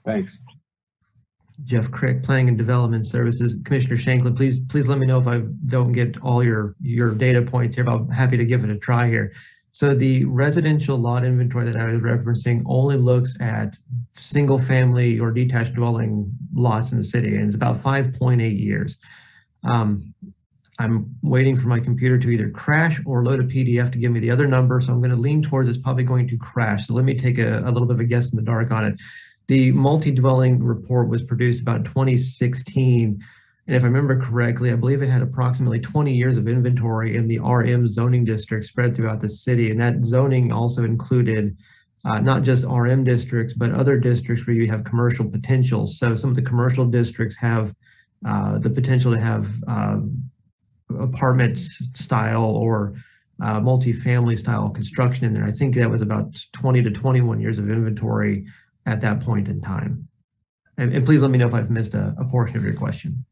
Thanks. Jeff Crick, Planning and Development Services. Commissioner Shanklin, please let me know if I don't get all your data points here, but I'm happy to give it a try here. So the residential lot inventory that I was referencing only looks at single family or detached dwelling lots in the city, and it's about 5.8 years. I'm waiting for my computer to either crash or load a PDF to give me the other number, so I'm going to lean towards it's probably going to crash. So let me take a little bit of a guess in the dark on it. The multi-dwelling report was produced about 2016, and if I remember correctly, I believe it had approximately 20 years of inventory in the RM zoning district spread throughout the city, and that zoning also included not just RM districts, but other districts where you have commercial potential. So some of the commercial districts have the potential to have apartment style or multifamily style construction in there. I think that was about 20 to 21 years of inventory at that point in time. And please let me know if I've missed a portion of your question.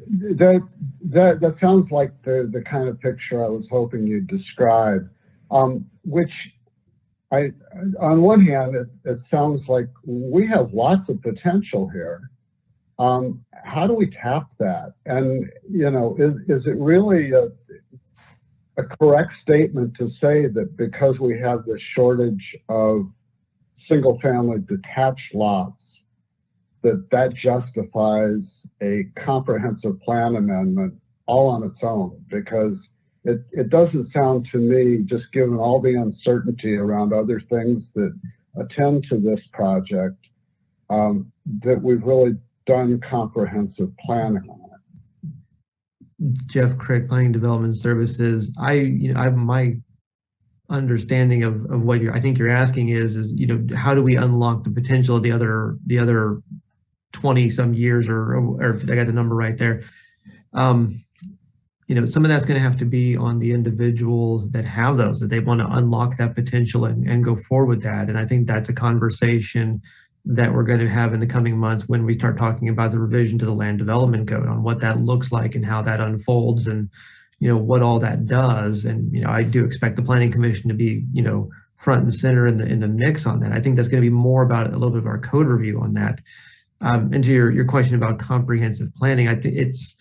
That sounds like the kind of picture I was hoping you'd describe, which on one hand, it sounds like we have lots of potential here. How do we tap that? And, you know, is it really a correct statement to say that because we have this shortage of single family detached lots, that justifies a comprehensive plan amendment all on its own? Because it doesn't sound to me, just given all the uncertainty around other things that attend to this project, that we've really done comprehensive planning on it. Jeff Craig, Planning Development Services. I have my understanding of what I think you're asking is, you know, how do we unlock the potential of the other 20 some years, or if I got the number right there. You know, some of that's going to have to be on the individuals that have those, that they want to unlock that potential and go forward with that. And I think that's a conversation that we're going to have in the coming months when we start talking about the revision to the land development code, on what that looks like and how that unfolds, and, you know, what all that does. And, you know, I do expect the Planning Commission to be, you know, front and center in the mix on that. I think that's going to be more about a little bit of our code review on that. And to your question about comprehensive planning, I think it's,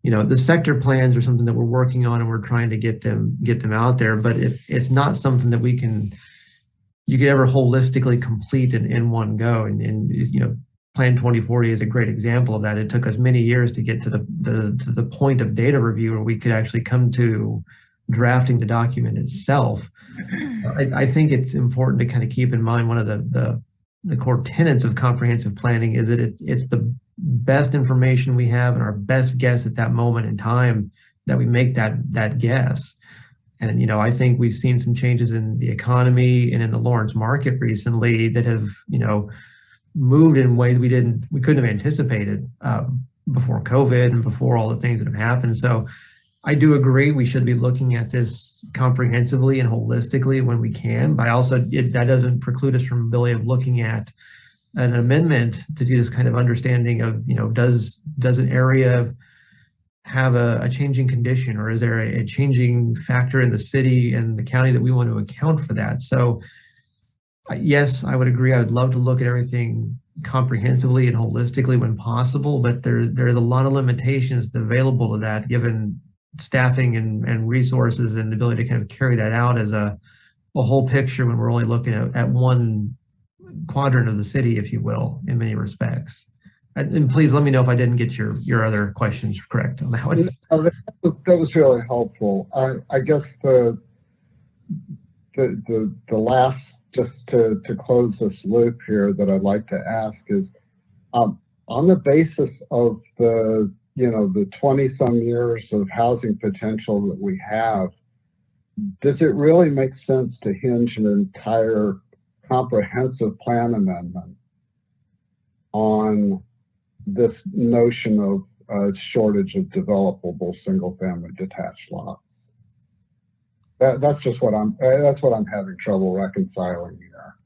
you know, the sector plans are something that we're working on, and we're trying to get them out there, but it's not something that you could ever holistically complete in one go. And you know, Plan 2040 is a great example of that. It took us many years to get to the point of data review where we could actually come to drafting the document itself. I think it's important to kind of keep in mind one of the core tenets of comprehensive planning is that it's the best information we have and our best guess at that moment in time that we make that guess. And, you know, I think we've seen some changes in the economy and in the Lawrence market recently that have, you know, moved in ways we couldn't have anticipated before COVID and before all the things that have happened. So I do agree we should be looking at this comprehensively and holistically when we can, but also that doesn't preclude us from the ability of looking at an amendment to do this kind of understanding of, you know, does an area have a changing condition, or is there a changing factor in the city and the county that we want to account for that? So yes, I would agree. I would love to look at everything comprehensively and holistically when possible, but there's a lot of limitations available to that, given staffing and resources and the ability to kind of carry that out as a whole picture when we're only looking at one quadrant of the city, if you will, in many respects. And please let me know if I didn't get your other questions correct on that one. That was really helpful. I guess the last, just to close this loop here, that I'd like to ask is, on the basis of the 20 some years of housing potential that we have, does it really make sense to hinge an entire comprehensive plan amendment on this notion of a shortage of developable single family detached lots? That's what I'm having trouble reconciling here,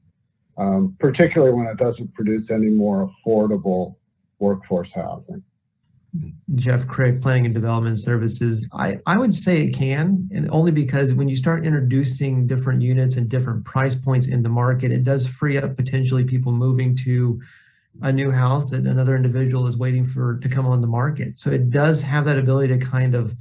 particularly when it doesn't produce any more affordable workforce housing. Jeff Craig, Planning and Development Services. I would say it can, and only because when you start introducing different units and different price points in the market, it does free up potentially people moving to a new house that another individual is waiting for to come on the market. So it does have that ability to kind of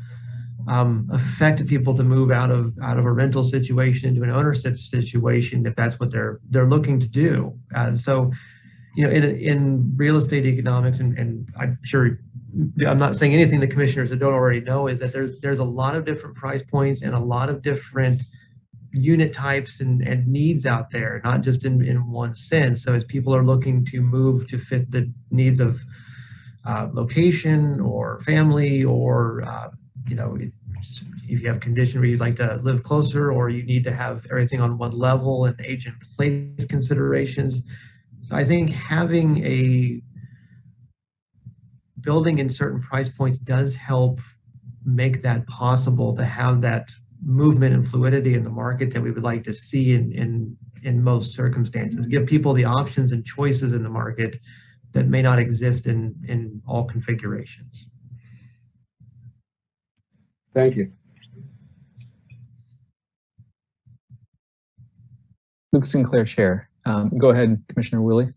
affect people to move out of a rental situation into an ownership situation if that's what they're looking to do. So, you know, in real estate economics, and I'm sure I'm not saying anything the commissioners that don't already know, is that there's a lot of different price points and a lot of different unit types and needs out there, not just in one sense. So as people are looking to move to fit the needs of location or family, or you know, if you have a condition where you'd like to live closer, or you need to have everything on one level and age and place considerations. So I think having a building in certain price points does help make that possible, to have that movement and fluidity in the market that we would like to see in most circumstances. Give people the options and choices in the market that may not exist in all configurations. Thank you. Luke Sinclair, Chair. Go ahead, Commissioner Willie.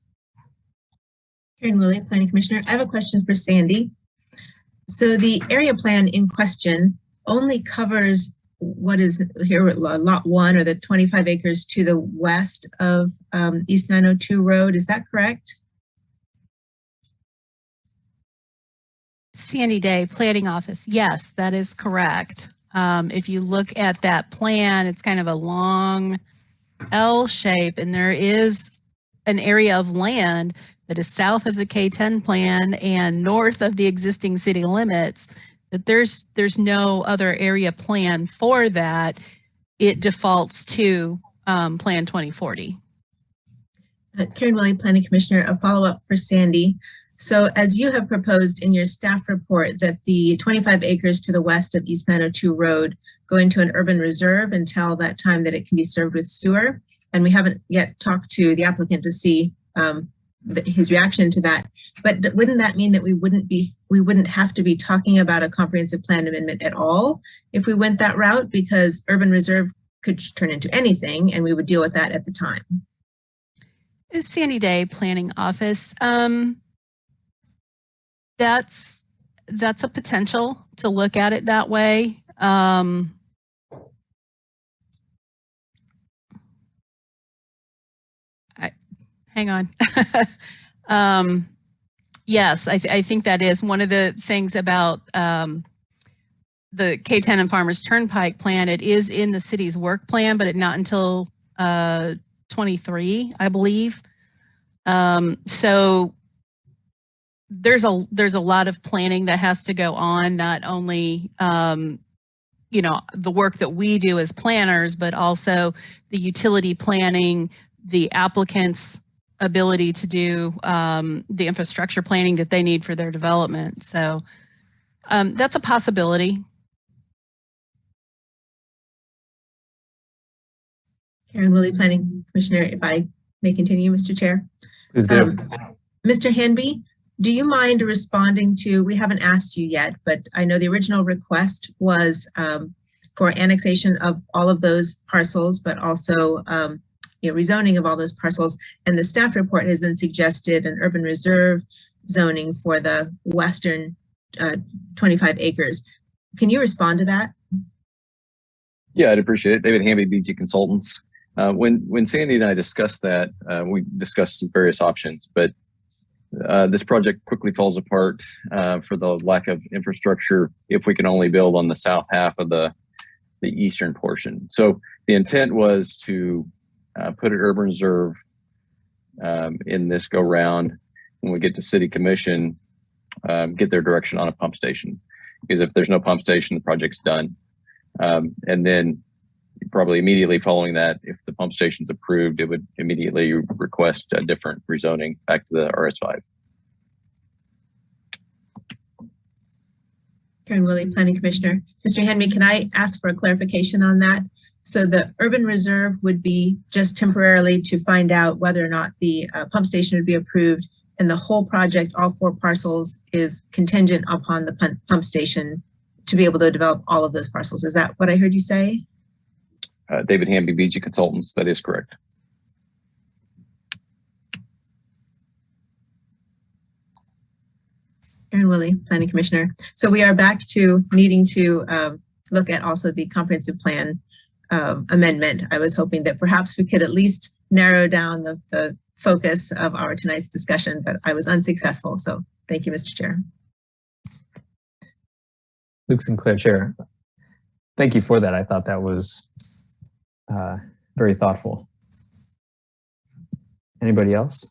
Karen Willie, Planning Commissioner. I have a question for Sandy. So the area plan in question only covers what is here, lot 1, or the 25 acres to the west of East 902 Road. Is that correct? Sandy Day, Planning Office. Yes, that is correct. If you look at that plan, it's kind of a long L shape, and there is an area of land that is south of the K10 plan and north of the existing city limits. That there's no other area plan for that. It defaults to Plan 2040. Karen Willie, Planning Commissioner, a follow-up for Sandy. So as you have proposed in your staff report that the 25 acres to the west of East 902 Road go into an urban reserve until that time that it can be served with sewer. And we haven't yet talked to the applicant to see his reaction to that. But wouldn't that mean that we wouldn't have to be talking about a comprehensive plan amendment at all if we went that route, because urban reserve could turn into anything and we would deal with that at the time? Sandy Day, Planning Office. That's a potential to look at it that way. Hang on. Yes, I think that is one of the things about the K10 and Farmers Turnpike plan. It is in the city's work plan, but not until 23, I believe. So there's a lot of planning that has to go on, not only the work that we do as planners, but also the utility planning, the applicants' ability to do the infrastructure planning that they need for their development. So that's a possibility. Karen Willie, Planning Commissioner, if I may continue, Mr. Chair. Please do. Mr. Hanby, do you mind responding to, we haven't asked you yet, but I know the original request was for annexation of all of those parcels, but also rezoning of all those parcels. And the staff report has then suggested an urban reserve zoning for the western 25 acres. Can you respond to that? Yeah, I'd appreciate it. David Hamby, BG Consultants. When Sandy and I discussed that, we discussed some various options, but this project quickly falls apart for the lack of infrastructure if we can only build on the south half of the eastern portion. So the intent was to put an urban reserve in this go round. When we get to City Commission, get their direction on a pump station, because if there's no pump station, the project's done. And then probably immediately following that, if the pump station's approved, it would immediately request a different rezoning back to the RS5. Karen Willie, Planning Commissioner. Mr. Henry, can I ask for a clarification on that? So the urban reserve would be just temporarily to find out whether or not the pump station would be approved, and the whole project, all 4 parcels, is contingent upon the pump station to be able to develop all of those parcels. Is that what I heard you say? David Hamby, BG Consultants, that is correct. Karen Willie, Planning Commissioner. So we are back to needing to look at also the comprehensive plan amendment. I was hoping that perhaps we could at least narrow down the focus of our tonight's discussion, but I was unsuccessful. So thank you, Mr. Chair. Luke Sinclair, Chair. Thank you for that. I thought that was very thoughtful. Anybody else?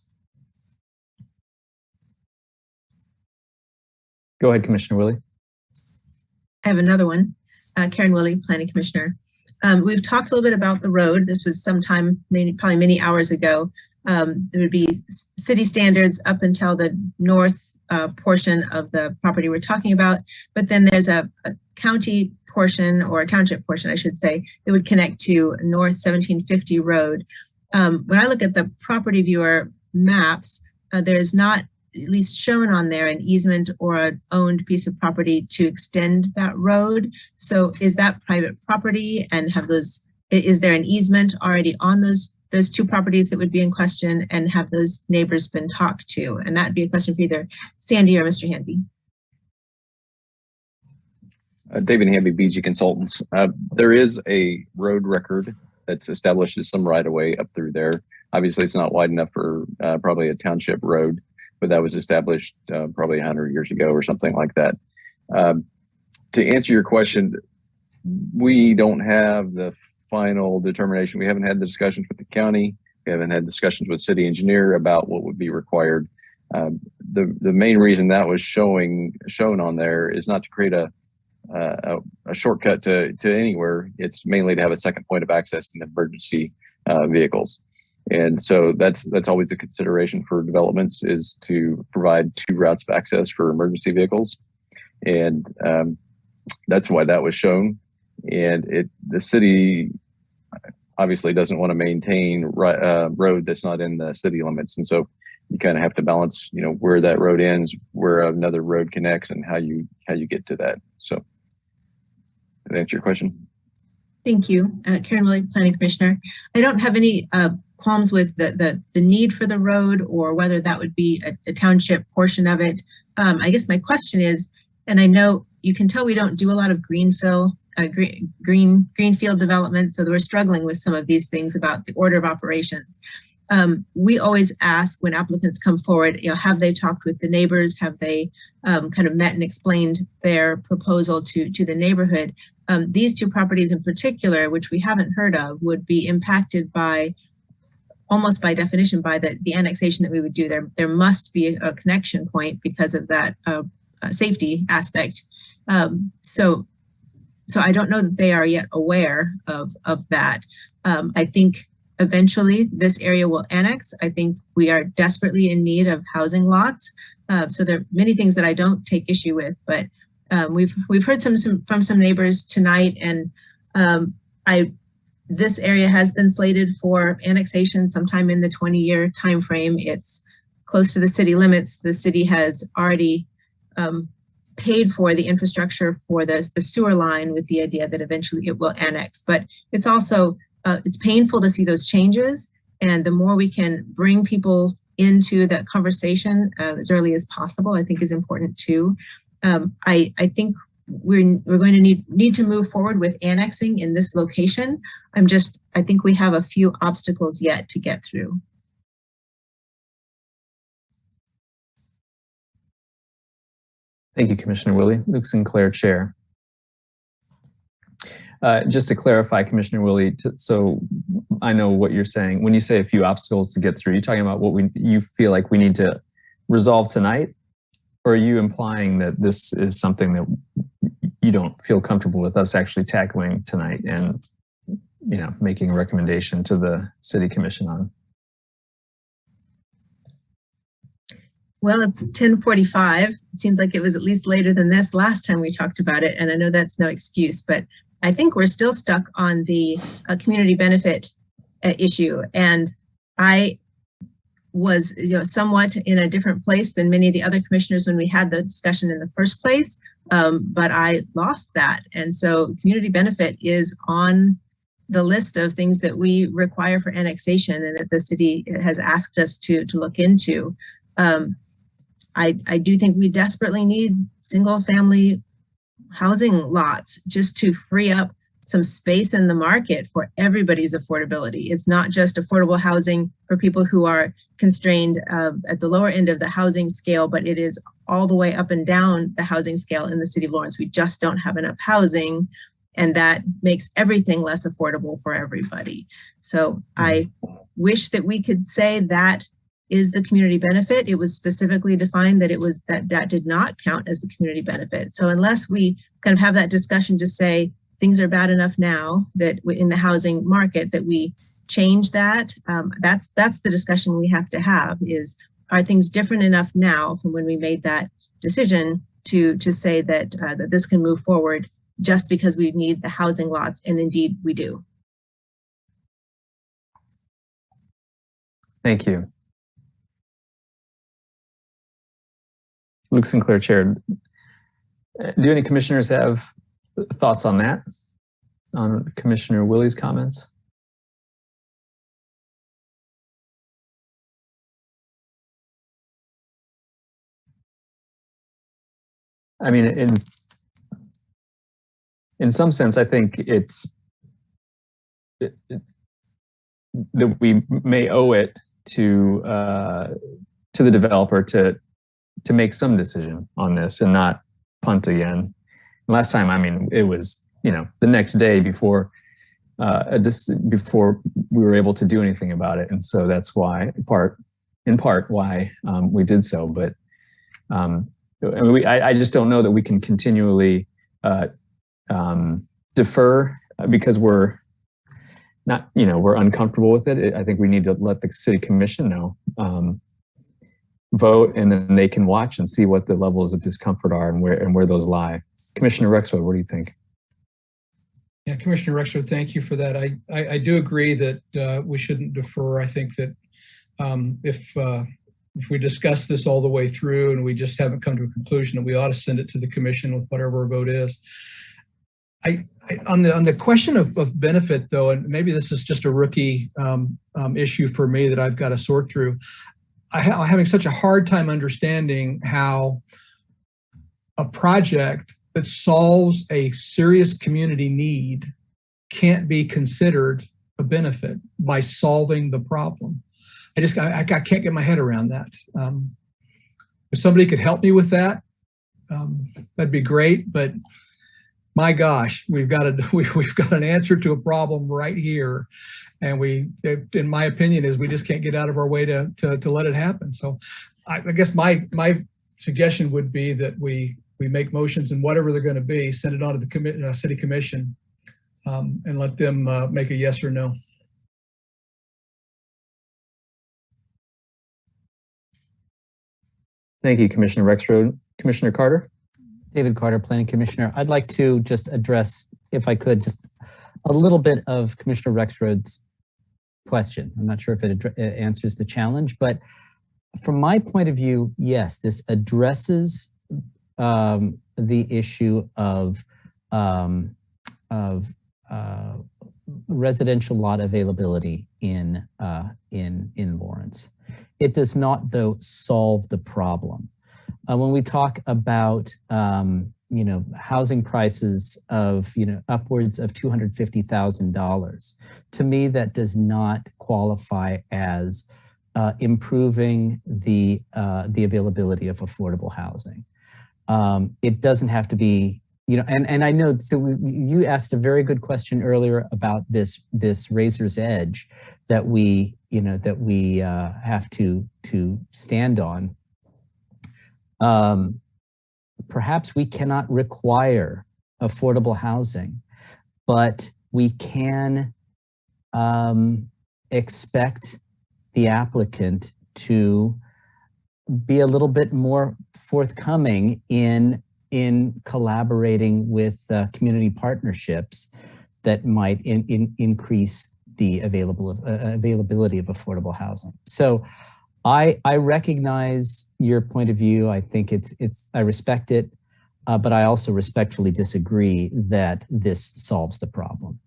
Go ahead, Commissioner Willie. I have another one. Karen Willie, Planning Commissioner. We've talked a little bit about the road. This was sometime, probably many hours ago. There would be city standards up until the north portion of the property we're talking about, but then there's a county portion, or a township portion, I should say, that would connect to North 1750 Road. When I look at the property viewer maps, there's not at least shown on there, an easement or an owned piece of property to extend that road. So is that private property, and is there an easement already on those two properties that would be in question, and have those neighbors been talked to? And that'd be a question for either Sandy or Mr. Hanby. David Hamby, BG Consultants. There is a road record that's established as some right of way up through there. Obviously, it's not wide enough for probably a township road, but that was established probably 100 years ago or something like that. To answer your question, we don't have the final determination. We haven't had the discussions with the county. We haven't had discussions with city engineer about what would be required. The main reason that was shown on there is not to create a shortcut to anywhere. It's mainly to have a second point of access in emergency vehicles. And so that's always a consideration for developments, is to provide two routes of access for emergency vehicles. And that's why that was shown. And the city obviously doesn't want to maintain road that's not in the city limits. And so you kind of have to balance, where that road ends, where another road connects, and how you get to that. So did that answer your question? Thank you. Karen Willie, Planning Commissioner. I don't have any qualms with the need for the road, or whether that would be a township portion of it. I guess my question is, and I know you can tell we don't do a lot of greenfield development, so we're struggling with some of these things about the order of operations. We always ask when applicants come forward, have they talked with the neighbors? Have they kind of met and explained their proposal to the neighborhood? These two properties in particular, which we haven't heard of, would be impacted by, almost by definition, by the annexation that we would do. There must be a connection point because of that safety aspect. So I don't know that they are yet aware of that. I think eventually this area will annex. I think we are desperately in need of housing lots. So there are many things that I don't take issue with, but we've heard from some neighbors tonight, and this area has been slated for annexation sometime in the 20-year time frame. It's close to the city limits. The city has already paid for the infrastructure for the sewer line, with the idea that eventually it will annex. But it's also it's painful to see those changes, and the more we can bring people into that conversation as early as possible, I think is important too. I think we're going to need to move forward with annexing in this location. I think we have a few obstacles yet to get through. Thank you, Commissioner Willie. Luke Sinclair, Chair. Just to clarify, Commissioner Willie, so I know what you're saying. When you say a few obstacles to get through, you're talking about what you feel like we need to resolve tonight? Or are you implying that this is something that you don't feel comfortable with us actually tackling tonight and, making a recommendation to the City Commission on? Well, it's 10:45. It seems like it was at least later than this last time we talked about it, and I know that's no excuse, but I think we're still stuck on the community benefit issue. And I was, somewhat in a different place than many of the other commissioners when we had the discussion in the first place, but I lost that. And so community benefit is on the list of things that we require for annexation and that the city has asked us to look into. I do think we desperately need single family housing lots just to free up some space in the market for everybody's affordability. It's not just affordable housing for people who are constrained at the lower end of the housing scale, but it is all the way up and down the housing scale in the city of Lawrence. We just don't have enough housing, and that makes everything less affordable for everybody. So I wish that we could say that is the community benefit. It was specifically defined that it was that did not count as the community benefit. So unless we kind of have that discussion to say things are bad enough now that in the housing market that we change that, that's the discussion we have to have, is are things different enough now from when we made that decision to say that that this can move forward just because we need the housing lots, and indeed we do. Thank you. Luke Sinclair, Chair. Do any commissioners have thoughts on that? On Commissioner Willie's comments? I mean, in some sense, I think that we may owe it to the developer to make some decision on this and not punt again. Last time, I mean, it was, you know, the next day before before we were able to do anything about it, and so that's why, in part, why we did so. But I mean, I just don't know that we can continually defer because we're not, you know, we're uncomfortable with it. I think we need to let the city commission know, vote, and then they can watch and see what the levels of discomfort are and where those lie. Commissioner Rexroad, what do you think? Yeah, Commissioner Rexroad, thank you for that. I do agree that we shouldn't defer. I think that if we discuss this all the way through and we just haven't come to a conclusion, that we ought to send it to the commission with whatever our vote is. On the question of benefit, though, and maybe this is just a rookie issue for me that I've got to sort through. I'm having such a hard time understanding how a project that solves a serious community need can't be considered a benefit by solving the problem. I can't get my head around that. If somebody could help me with that, that'd be great. But my gosh, we've got an answer to a problem right here, and in my opinion, is we just can't get out of our way to let it happen. So, I guess my suggestion would be that we make motions, and whatever they're going to be, send it on to the city commission, and let them make a yes or no. Thank you, Commissioner Rexroad. Commissioner Carter? David Carter, Planning Commissioner. I'd like to just address, if I could, just a little bit of Commissioner Rexroad's question. I'm not sure if it answers the challenge, but from my point of view, yes, this addresses the issue of residential lot availability in Lawrence. It does not, though, solve the problem. When we talk about you know, housing prices of, you know, upwards of $250,000, to me that does not qualify as improving the availability of affordable housing. It doesn't have to be, you know, and I know, so you asked a very good question earlier about this razor's edge that we, you know, that we have to stand on. Perhaps we cannot require affordable housing, but we can expect the applicant to be a little bit more forthcoming in collaborating with community partnerships that might increase the availability of affordable housing. So I recognize your point of view. I think I respect it, but I also respectfully disagree that this solves the problem.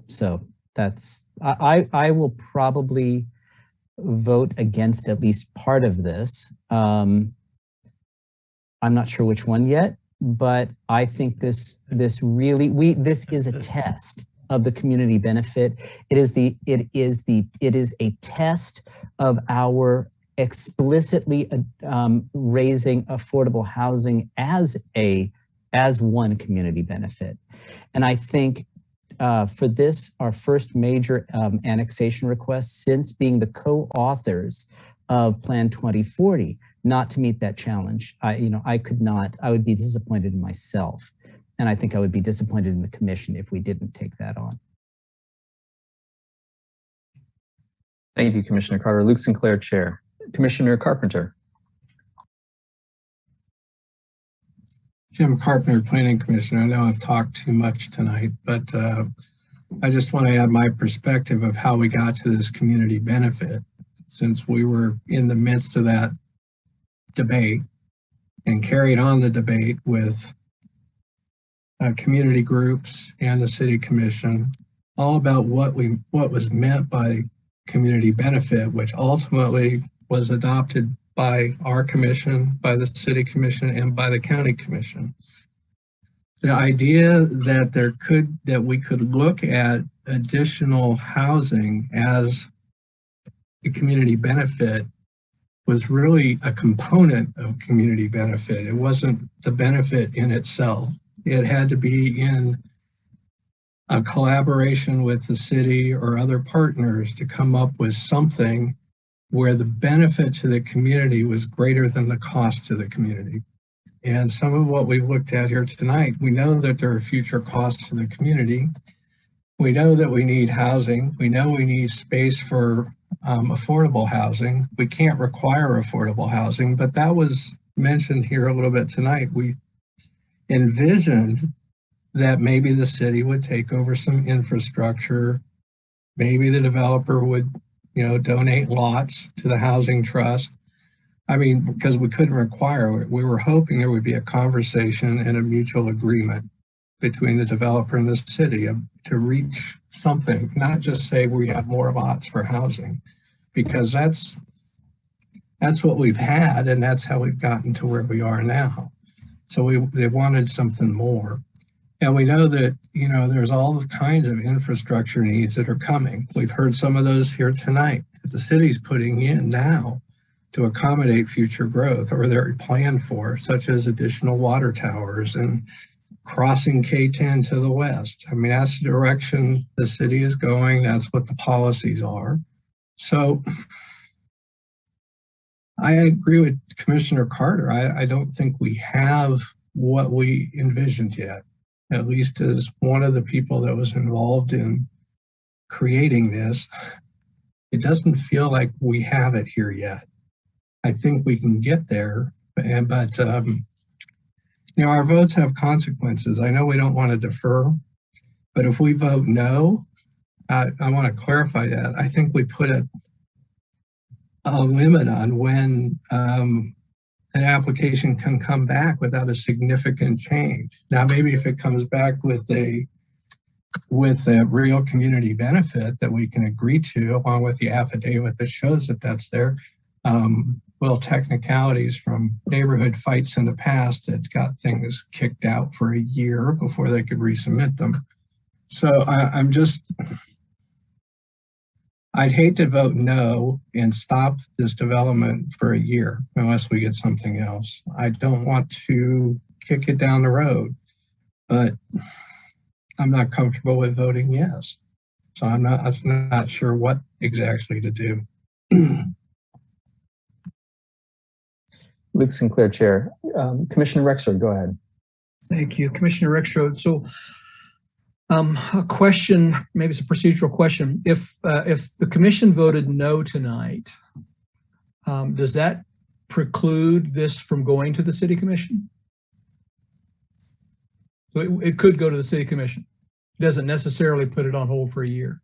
So that's, I will probably vote against at least part of this. I'm not sure which one yet, but I think this is a test of the community benefit. It is a test of our explicitly raising affordable housing as one community benefit. And I think for this, our first major annexation request since being the co-authors of Plan 2040, not to meet that challenge, I would be disappointed in myself. And I think I would be disappointed in the commission if we didn't take that on. Thank you, Commissioner Carter. Luke Sinclair, Chair. Commissioner Carpenter. Jim Carpenter, Planning Commissioner. I know I've talked too much tonight, but I just want to add my perspective of how we got to this community benefit, since we were in the midst of that debate. and carried on the debate with community groups and the city commission, all about what was meant by community benefit, which ultimately was adopted by our commission, by the city commission, and by the county commission. The idea that we could look at additional housing as a community benefit was really a component of community benefit. It wasn't the benefit in itself. It had to be in a collaboration with the city or other partners to come up with something where the benefit to the community was greater than the cost to the community. And some of what we've looked at here tonight, we know that there are future costs to the community. We know that we need housing. We know we need space for affordable housing. We can't require affordable housing, but that was mentioned here a little bit tonight. We envisioned that maybe the city would take over some infrastructure. Maybe the developer would, donate lots to the housing trust. I mean, because we couldn't require it. We were hoping there would be a conversation and a mutual agreement between the developer and the city to reach something, not just say we have more lots for housing, because that's what we've had, and that's how we've gotten to where we are now. So they wanted something more. And we know that, there's all kinds of infrastructure needs that are coming. We've heard some of those here tonight that the city's putting in now to accommodate future growth, or they're planned for, such as additional water towers and crossing K10 to the west. I mean, that's the direction the city is going. That's what the policies are. So I agree with Commissioner Carter. I don't think we have what we envisioned yet, at least as one of the people that was involved in creating this. It doesn't feel like we have it here yet. I think we can get there, but our votes have consequences. I know we don't want to defer, but if we vote no, I want to clarify that. I think we put a limit on when an application can come back without a significant change. Now, maybe if it comes back with a real community benefit that we can agree to, along with the affidavit that shows that that's there, technicalities from neighborhood fights in the past that got things kicked out for a year before they could resubmit them. So I'd hate to vote no and stop this development for a year unless we get something else. I don't want to kick it down the road, but I'm not comfortable with voting yes. So I'm not sure what exactly to do. Luke Sinclair, Chair. Commissioner Rexroad, go ahead. Thank you, Commissioner Rexroad. So a question, maybe it's a procedural question. If the commission voted no tonight, does that preclude this from going to the city commission? So it could go to the city commission. It doesn't necessarily put it on hold for a year.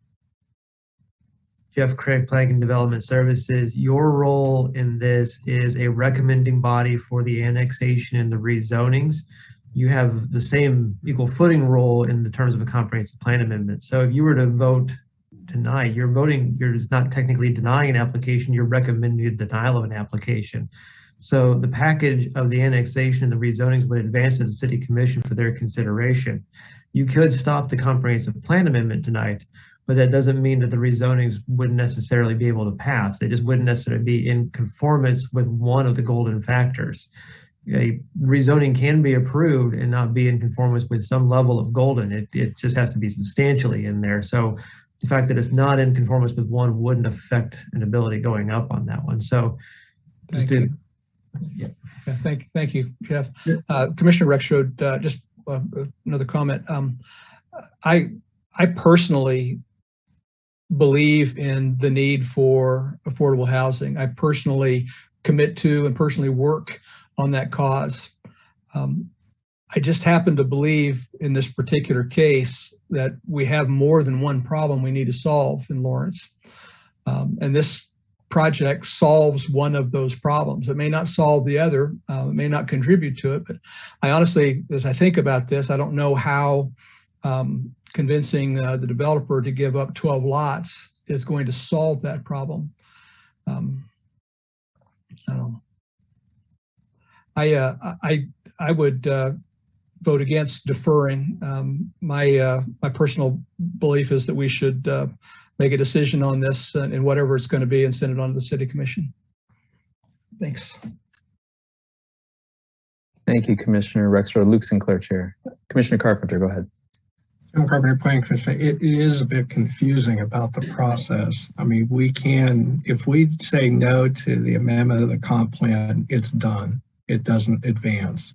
Jeff Craig, Planning and Development Services. Your role in this is a recommending body for the annexation and the rezonings. You have the same equal footing role in the terms of a comprehensive plan amendment. So if you were to vote tonight, you're not technically denying an application, you're recommending a denial of an application. So the package of the annexation and the rezonings would advance to the city commission for their consideration. You could stop the comprehensive plan amendment tonight, but that doesn't mean that the rezonings wouldn't necessarily be able to pass. They just wouldn't necessarily be in conformance with one of the golden factors. A rezoning can be approved and not be in conformance with some level of golden. It just has to be substantially in there. So the fact that it's not in conformance with one wouldn't affect an ability going up on that one. So just Thank you, Jeff. Commissioner Rexroad, just another comment. I personally believe in the need for affordable housing. I personally commit to and personally work on that cause. I just happen to believe in this particular case that we have more than one problem we need to solve in Lawrence. And this project solves one of those problems. It may not solve the other, it may not contribute to it, but I honestly, as I think about this, I don't know how convincing the developer to give up 12 lots is going to solve that problem. I don't know. I would vote against deferring. My personal belief is that we should make a decision on this and whatever it's going to be and send it on to the City Commission. Thanks. Thank you, Commissioner Rexroad. Luke Sinclair, Chair. Commissioner Carpenter, go ahead. Carpenter, Planning Commissioner, it is a bit confusing about the process. I mean, we can, if we say no to the amendment of the comp plan, it's done. It doesn't advance.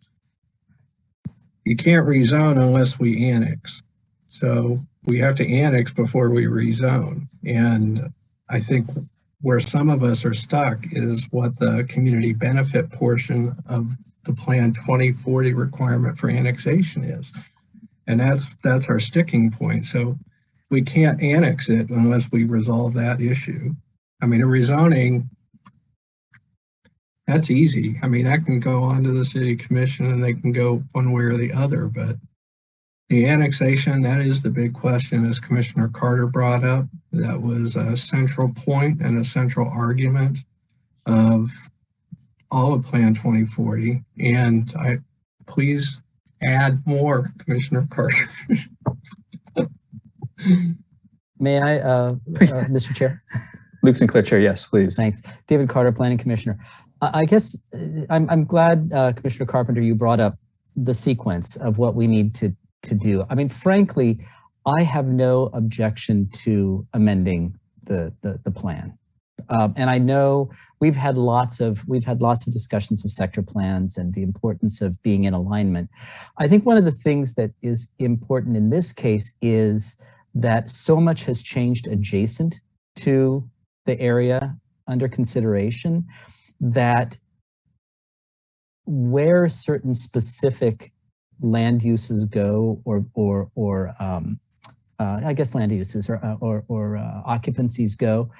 You can't rezone unless we annex. So we have to annex before we rezone. And I think where some of us are stuck is what the community benefit portion of the Plan 2040 requirement for annexation is. And that's our sticking point. So we can't annex it unless we resolve that issue. I mean, a rezoning, that's easy. I mean, that can go on to the City Commission and they can go one way or the other, but the annexation, that is the big question, as Commissioner Carter brought up. That was a central point and a central argument of all of Plan 2040. And please add more, Commissioner Carter. May I, Mr. Chair? Luke Sinclair, Chair, yes, please. Thanks. David Carter, Planning Commissioner. I guess I'm glad, Commissioner Carpenter, you brought up the sequence of what we need to do. I mean, frankly, I have no objection to amending the plan. And I know we've had lots of discussions of sector plans and the importance of being in alignment. I think one of the things that is important in this case is that so much has changed adjacent to the area under consideration that where certain specific land uses go, or I guess land uses or occupancies go,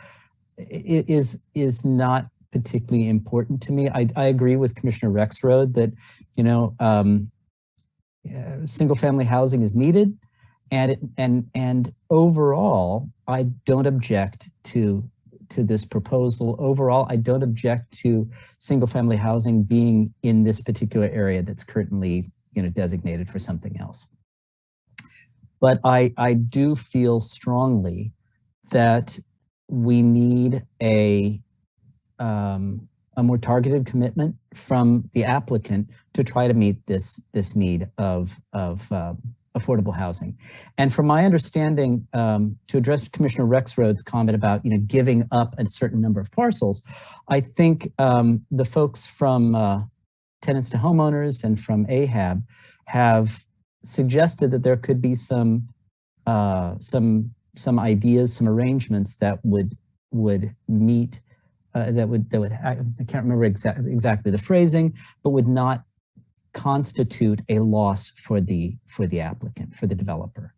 is not particularly important to me. I agree with Commissioner Rexroad that, you know, single family housing is needed, and overall, I don't object to this proposal. Overall, I don't object to single family housing being in this particular area that's currently, you know, designated for something else. But I do feel strongly that we need a more targeted commitment from the applicant to try to meet this need of affordable housing. And from my understanding, to address Commissioner Rexroad's comment about, you know, giving up a certain number of parcels, I think the folks from Tenants to Homeowners and from AHAB have suggested that there could be some ideas, some arrangements that would meet, that would I can't remember exactly the phrasing, but would not constitute a loss for the applicant, for the developer.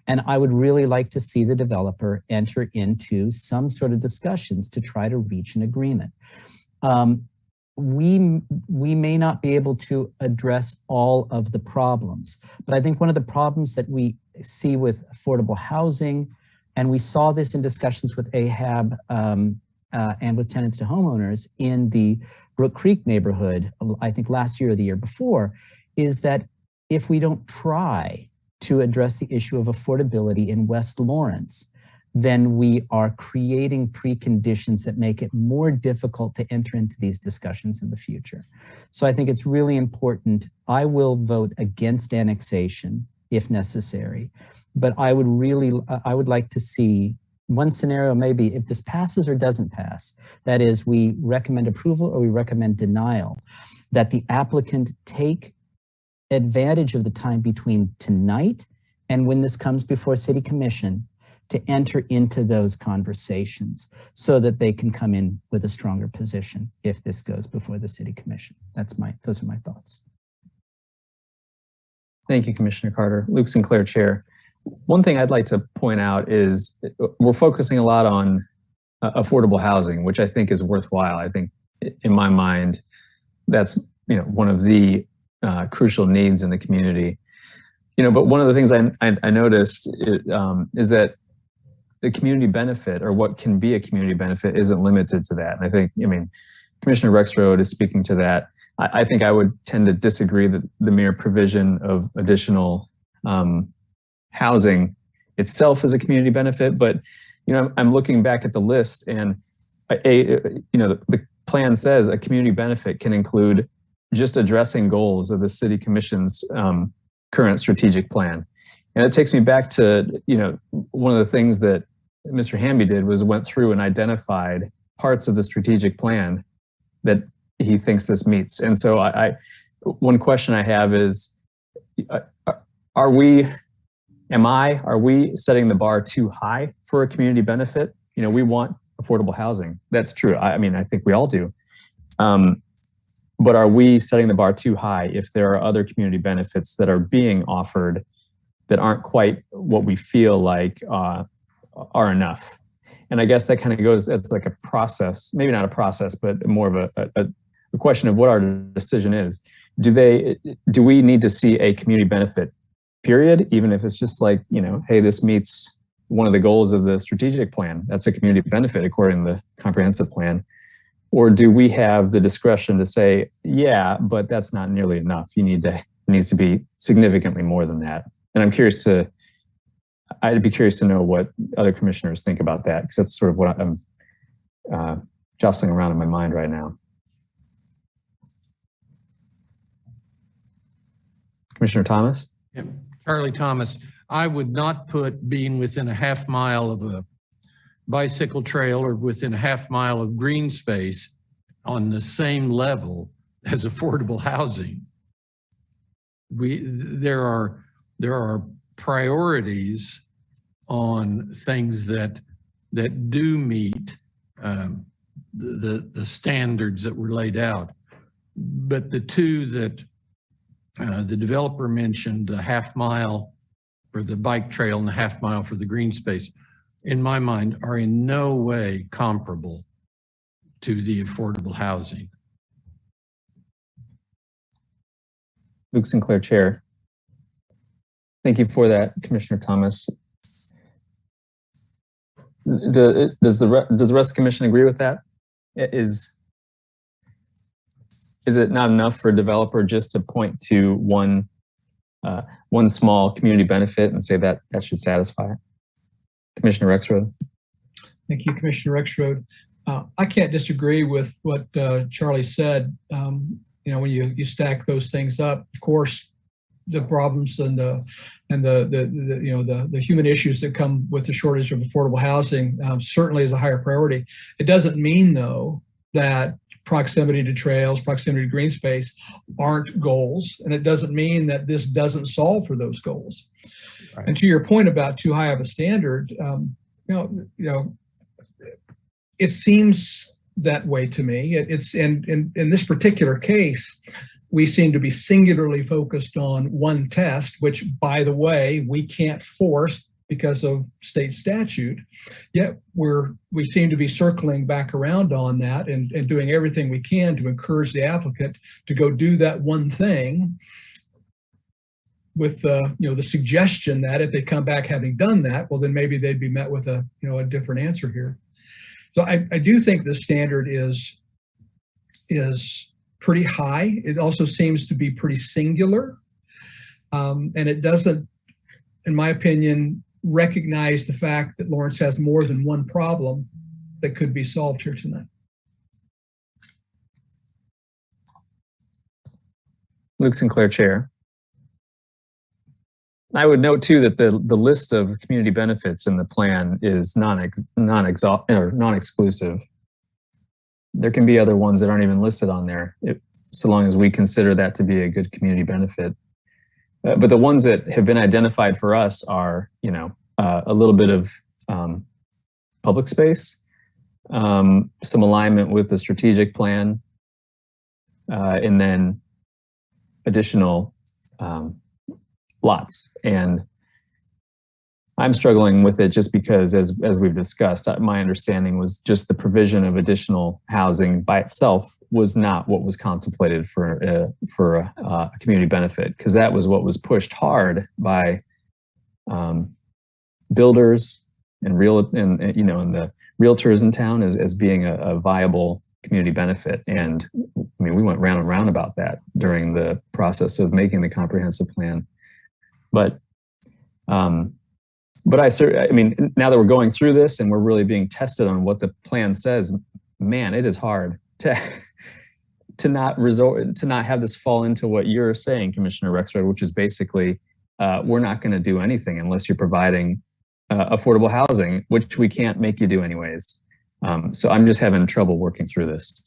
And I would really like to see the developer enter into some sort of discussions to try to reach an agreement. We may not be able to address all of the problems, but I think one of the problems that we see with affordable housing, and we saw this in discussions with AHAB and with Tenants to Homeowners in the Brook Creek neighborhood, I think last year or the year before, is that if we don't try to address the issue of affordability in West Lawrence, then we are creating preconditions that make it more difficult to enter into these discussions in the future. So I think it's really important. I will vote against annexation if necessary, but I would like to see one scenario, maybe if this passes or doesn't pass, that is, we recommend approval or we recommend denial, that the applicant take advantage of the time between tonight and when this comes before City Commission to enter into those conversations so that they can come in with a stronger position if this goes before the City Commission. Those are my thoughts. Thank you, Commissioner Carter. Luke Sinclair, Chair. One thing I'd like to point out is we're focusing a lot on affordable housing, which I think is worthwhile. I think in my mind, that's, one of the crucial needs in the community. But one of the things I noticed is that the community benefit, or what can be a community benefit, isn't limited to that. And I think, Commissioner Rexroad is speaking to that. I think I would tend to disagree that the mere provision of additional housing itself is a community benefit. But, I'm looking back at the list, and the plan says a community benefit can include just addressing goals of the city commission's current strategic plan. And it takes me back to, one of the things that Mr. Hamby did was went through and identified parts of the strategic plan that he thinks this meets. And so one question I have is, are we setting the bar too high for a community benefit? We want affordable housing. That's true. I think we all do. But are we setting the bar too high if there are other community benefits that are being offered that aren't quite what we feel like are enough? And I guess that kind of goes, it's like a process, maybe not a process, but more of a question of what our decision is. Do we need to see a community benefit, period, even if it's just like, hey, this meets one of the goals of the strategic plan? That's a community benefit according to the comprehensive plan. Or do we have the discretion to say, yeah, but that's not nearly enough. It needs to be significantly more than that. And I'd be curious to know what other commissioners think about that, because that's sort of what I'm jostling around in my mind right now. Commissioner Thomas? Yeah. Charlie Thomas, I would not put being within a half mile of a bicycle trail or within a half mile of green space on the same level as affordable housing. There are priorities on things that do meet the standards that were laid out. But the two that the developer mentioned, the half mile for the bike trail and the half mile for the green space, in my mind, are in no way comparable to the affordable housing. Luke Sinclair, Chair. Thank you for that, Commissioner Thomas. Does the rest of the commission agree with that? Is it not enough for a developer just to point to one small community benefit and say that should satisfy it? Commissioner Rexroad. Thank you, Commissioner Rexroad. I can't disagree with what Charlie said. When you stack those things up, of course, the problems and the human issues that come with the shortage of affordable housing certainly is a higher priority. It doesn't mean, though, that proximity to trails, proximity to green space aren't goals, and it doesn't mean that this doesn't solve for those goals. Right. And to your point about too high of a standard, it seems that way to me. It's in this particular case, we seem to be singularly focused on one test, which, by the way, we can't force because of state statute. Yet we seem to be circling back around on that and doing everything we can to encourage the applicant to go do that one thing, with the suggestion that if they come back having done that, well, then maybe they'd be met with a different answer here. So I do think the standard is pretty high. It also seems to be pretty singular, and it doesn't, in my opinion, recognize the fact that Lawrence has more than one problem that could be solved here tonight. Luke Sinclair, Chair. I would note too that the list of community benefits in the plan is non-exclusive. There can be other ones that aren't even listed on there, so long as we consider that to be a good community benefit. But the ones that have been identified for us are, a little bit of public space, some alignment with the strategic plan, and then additional lots. And I'm struggling with it just because, as we've discussed, my understanding was just the provision of additional housing by itself was not what was contemplated for a community benefit, because that was what was pushed hard by builders and the realtors in town as being a viable community benefit. And I mean, we went round and round about that during the process of making the comprehensive plan. But I mean, now that we're going through this and we're really being tested on what the plan says, man, it is hard to not have this fall into what you're saying, Commissioner Rexroad, which is basically we're not going to do anything unless you're providing affordable housing, which we can't make you do anyways. So I'm just having trouble working through this.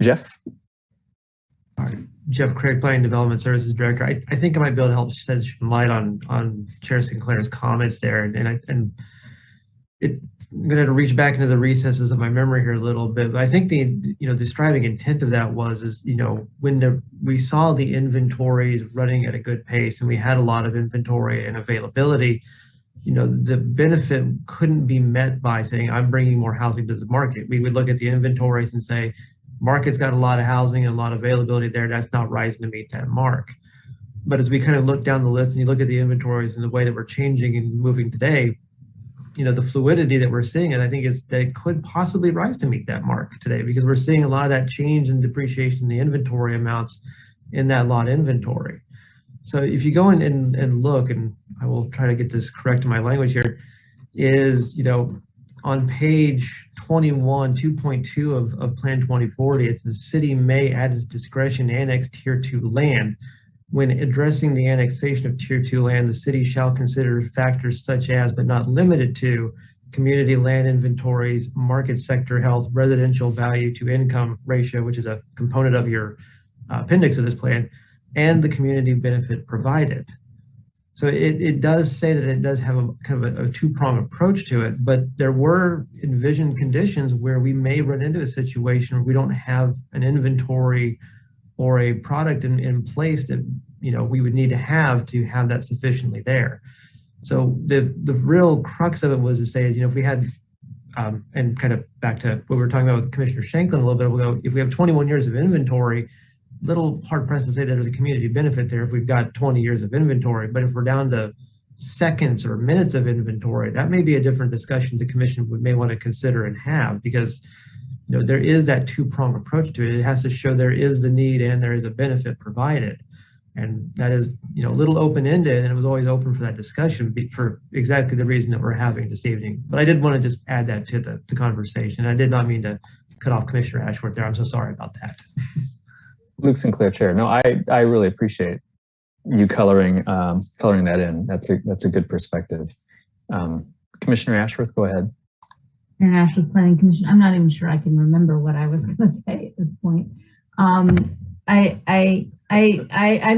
Jeff? Jeff Craig, Planning Development Services Director. I think I might be able to help shed some light on Chair Sinclair's comments there. I'm going to reach back into the recesses of my memory here a little bit. But I think the striving intent of that was when we saw the inventories running at a good pace and we had a lot of inventory and availability, the benefit couldn't be met by saying, I'm bringing more housing to the market. We would look at the inventories and say, market's got a lot of housing and a lot of availability there. That's not rising to meet that mark. But as we kind of look down the list and you look at the inventories and the way that we're changing and moving today, the fluidity that we're seeing, and I think that could possibly rise to meet that mark today, because we're seeing a lot of that change in depreciation in the inventory amounts in that lot inventory. So if you go in and look, and I will try to get this correct in my language here, is, on page 21, 2.2 of Plan 2040, it's the city may at its discretion annex Tier 2 land. When addressing the annexation of Tier 2 land, the city shall consider factors such as, but not limited to, community land inventories, market sector health, residential value to income ratio, which is a component of your appendix of this plan, and the community benefit provided. So it does say that it does have a kind of a two-pronged approach to it, but there were envisioned conditions where we may run into a situation where we don't have an inventory or a product in place that we would need to have that sufficiently there. So the real crux of it was to say, if we had, and kind of back to what we were talking about with Commissioner Shanklin a little bit ago, if we have 21 years of inventory, little hard pressed to say that there's a community benefit there if we've got 20 years of inventory. But if we're down to seconds or minutes of inventory, that may be a different discussion the commission may want to consider and have, because there is that two-pronged approach to it. It has to show there is the need and there is a benefit provided. And that is a little open-ended, and it was always open for that discussion for exactly the reason that we're having this evening. But I did want to just add that to the conversation. I did not mean to cut off Commissioner Ashworth there. I'm so sorry about that. Luke Sinclair, Chair. No, I really appreciate you coloring that in. That's a good perspective. Commissioner Ashworth, go ahead. International Planning Commission. I'm not even sure I can remember what I was going to say at this point. I'm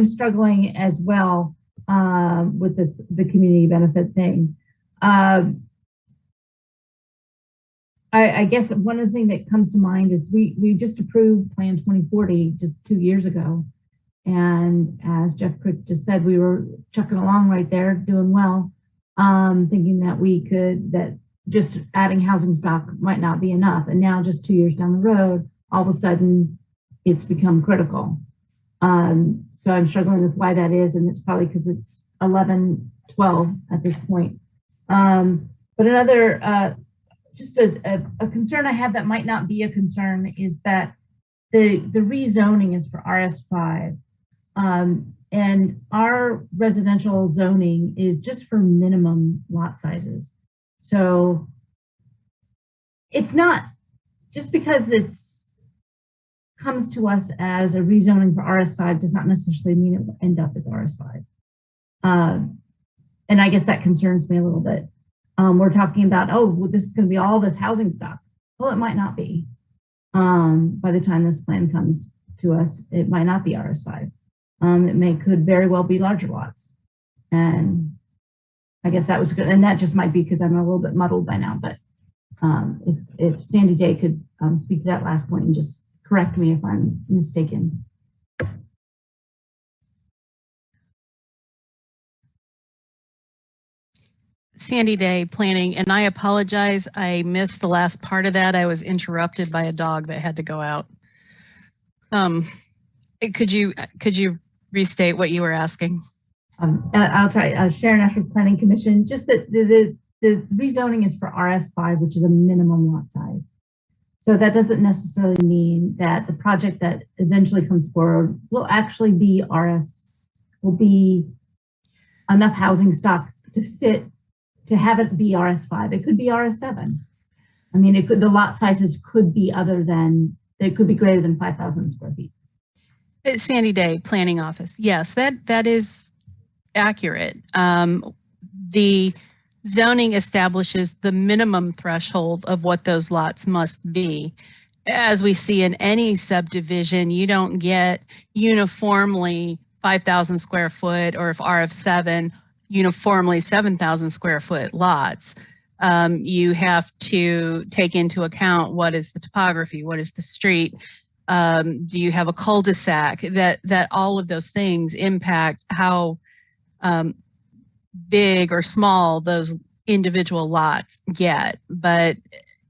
struggling as well with the community benefit thing. I guess one of the things that comes to mind is we just approved Plan 2040 just 2 years ago. And as Jeff Crick just said, we were chucking along right there, doing well, thinking that just adding housing stock might not be enough. And now just 2 years down the road, all of a sudden it's become critical. So I'm struggling with why that is. And it's probably because it's 11, 12 at this point. But another, just a concern I have that might not be a concern is that the rezoning is for RS5. And our residential zoning is just for minimum lot sizes. So it's not, just because it's comes to us as a rezoning for RS5 does not necessarily mean it will end up as RS5. And I guess that concerns me a little bit. We're talking about, oh, well, this is going to be all this housing stock. Well, it might not be. By the time this plan comes to us, it might not be RS5. Could very well be larger lots. And I guess that was good. And that just might be because I'm a little bit muddled by now. But if Sandy Day could speak to that last point and just correct me if I'm mistaken. Sandy Day planning, and I apologize. I missed the last part of that. I was interrupted by a dog that had to go out. Could you restate what you were asking? I'll try. Sharon Ashworth, Planning Commission. Just that the rezoning is for RS5, which is a minimum lot size. So that doesn't necessarily mean that the project that eventually comes forward will actually be will be enough housing stock to have it be RS5. It could be RS7. I mean, the lot sizes could be they could be greater than 5,000 square feet. Sandy Day, Planning Office. Yes, that is accurate. The zoning establishes the minimum threshold of what those lots must be. As we see in any subdivision, you don't get uniformly 5,000 square foot, or if RF7, uniformly 7,000 square foot lots. You have to take into account what is the topography, what is the street, do you have a cul-de-sac, that all of those things impact how big or small those individual lots get. But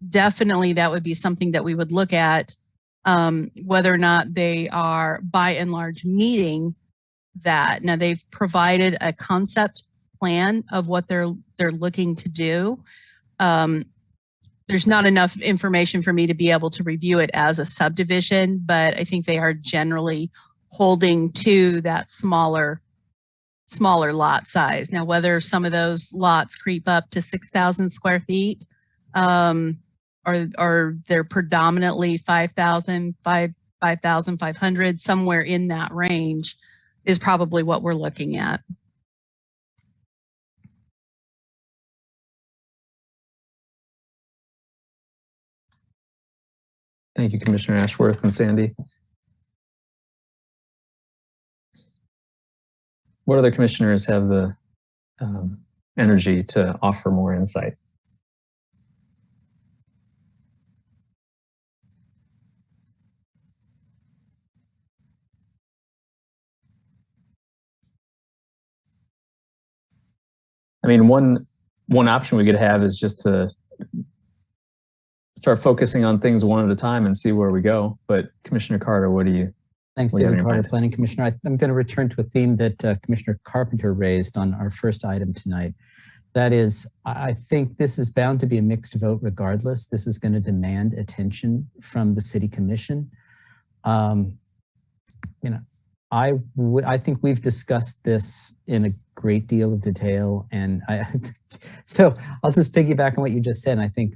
definitely that would be something that we would look at, whether or not they are by and large meeting that. Now, they've provided a concept plan of what they're looking to do. There's not enough information for me to be able to review it as a subdivision, but I think they are generally holding to that smaller lot size. Now, whether some of those lots creep up to 6,000 square feet, or they're predominantly 5,000, 5,500, somewhere in that range is probably what we're looking at. Thank you, Commissioner Ashworth and Sandy. What other commissioners have the energy to offer more insight? I mean, one option we could have is just to start focusing on things one at a time and see where we go. But Commissioner Carter, what do you? Thanks, David Carter, Planning Commissioner. I'm going to return to a theme that Commissioner Carpenter raised on our first item tonight. That is, I think this is bound to be a mixed vote regardless. This is going to demand attention from the City Commission. You know, I think we've discussed this in a great deal of detail, and so I'll just piggyback on what you just said. I think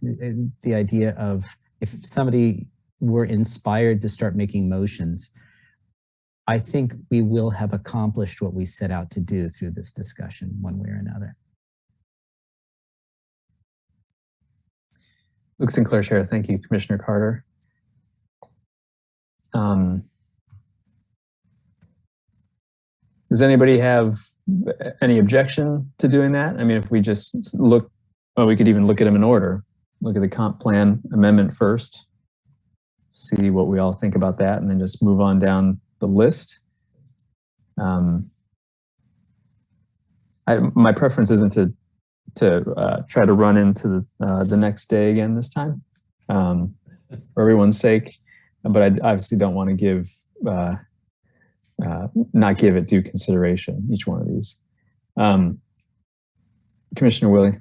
the idea of if somebody were inspired to start making motions, I think we will have accomplished what we set out to do through this discussion one way or another. Luke Sinclair, Chair. Thank you, Commissioner Carter. Does anybody have any objection to doing that? I mean, if we just look, well, we could even look at them in order. Look at the comp plan amendment first, see what we all think about that, and then just move on down the list. My preference isn't to try to run into the next day again this time, for everyone's sake, but I obviously don't want to give not give it due consideration, each one of these. Commissioner Willie.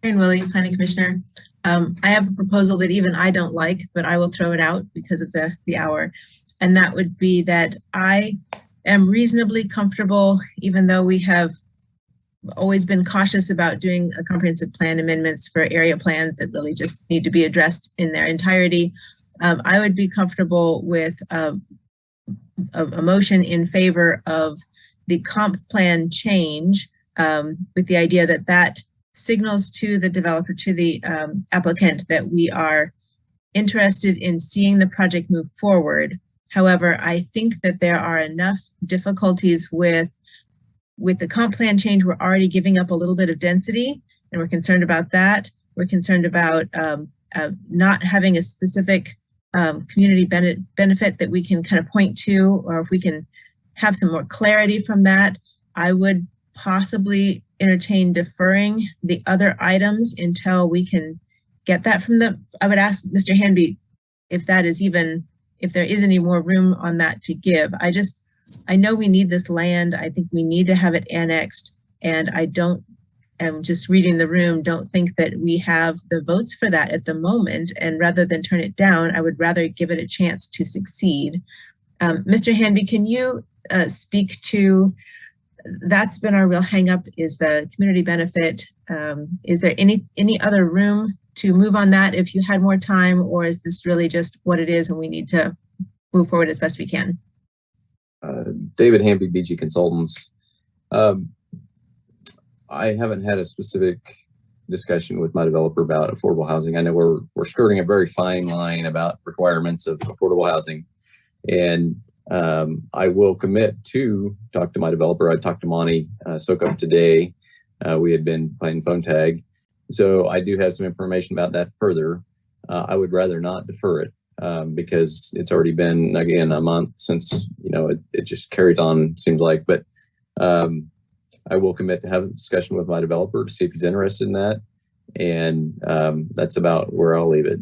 Karen Willie, Planning Commissioner. I have a proposal that even I don't like, but I will throw it out because of the hour. And that would be that I am reasonably comfortable, even though we have always been cautious about doing a comprehensive plan amendments for area plans that really just need to be addressed in their entirety. I would be comfortable with a motion in favor of the comp plan change, with the idea that that signals to the developer, to the applicant, that we are interested in seeing the project move forward. However, I think that there are enough difficulties with the comp plan change. We're already giving up a little bit of density, and we're concerned about that. We're concerned about not having a specific community benefit that we can kind of point to, or if we can have some more clarity from that. I would possibly entertain deferring the other items until we can get that from I would ask Mr. Hanby if that is even, if there is any more room on that to give. I know we need this land. I think we need to have it annexed, and I'm just reading the room, don't think that we have the votes for that at the moment. And rather than turn it down, I would rather give it a chance to succeed. Mr. Hanby, can you speak to, that's been our real hang up, is the community benefit. Is there any other room to move on that if you had more time, or is this really just what it is and we need to move forward as best we can? David Hamby, BG Consultants. I haven't had a specific discussion with my developer about affordable housing. I know we're skirting a very fine line about requirements of affordable housing, and I will commit to talk to my developer. I talked to Monty Sokup today. We had been playing phone tag, so I do have some information about that further. I would rather not defer it because it's already been, again, a month since, it just carries on, seems like. But I will commit to have a discussion with my developer to see if he's interested in that. And that's about where I'll leave it.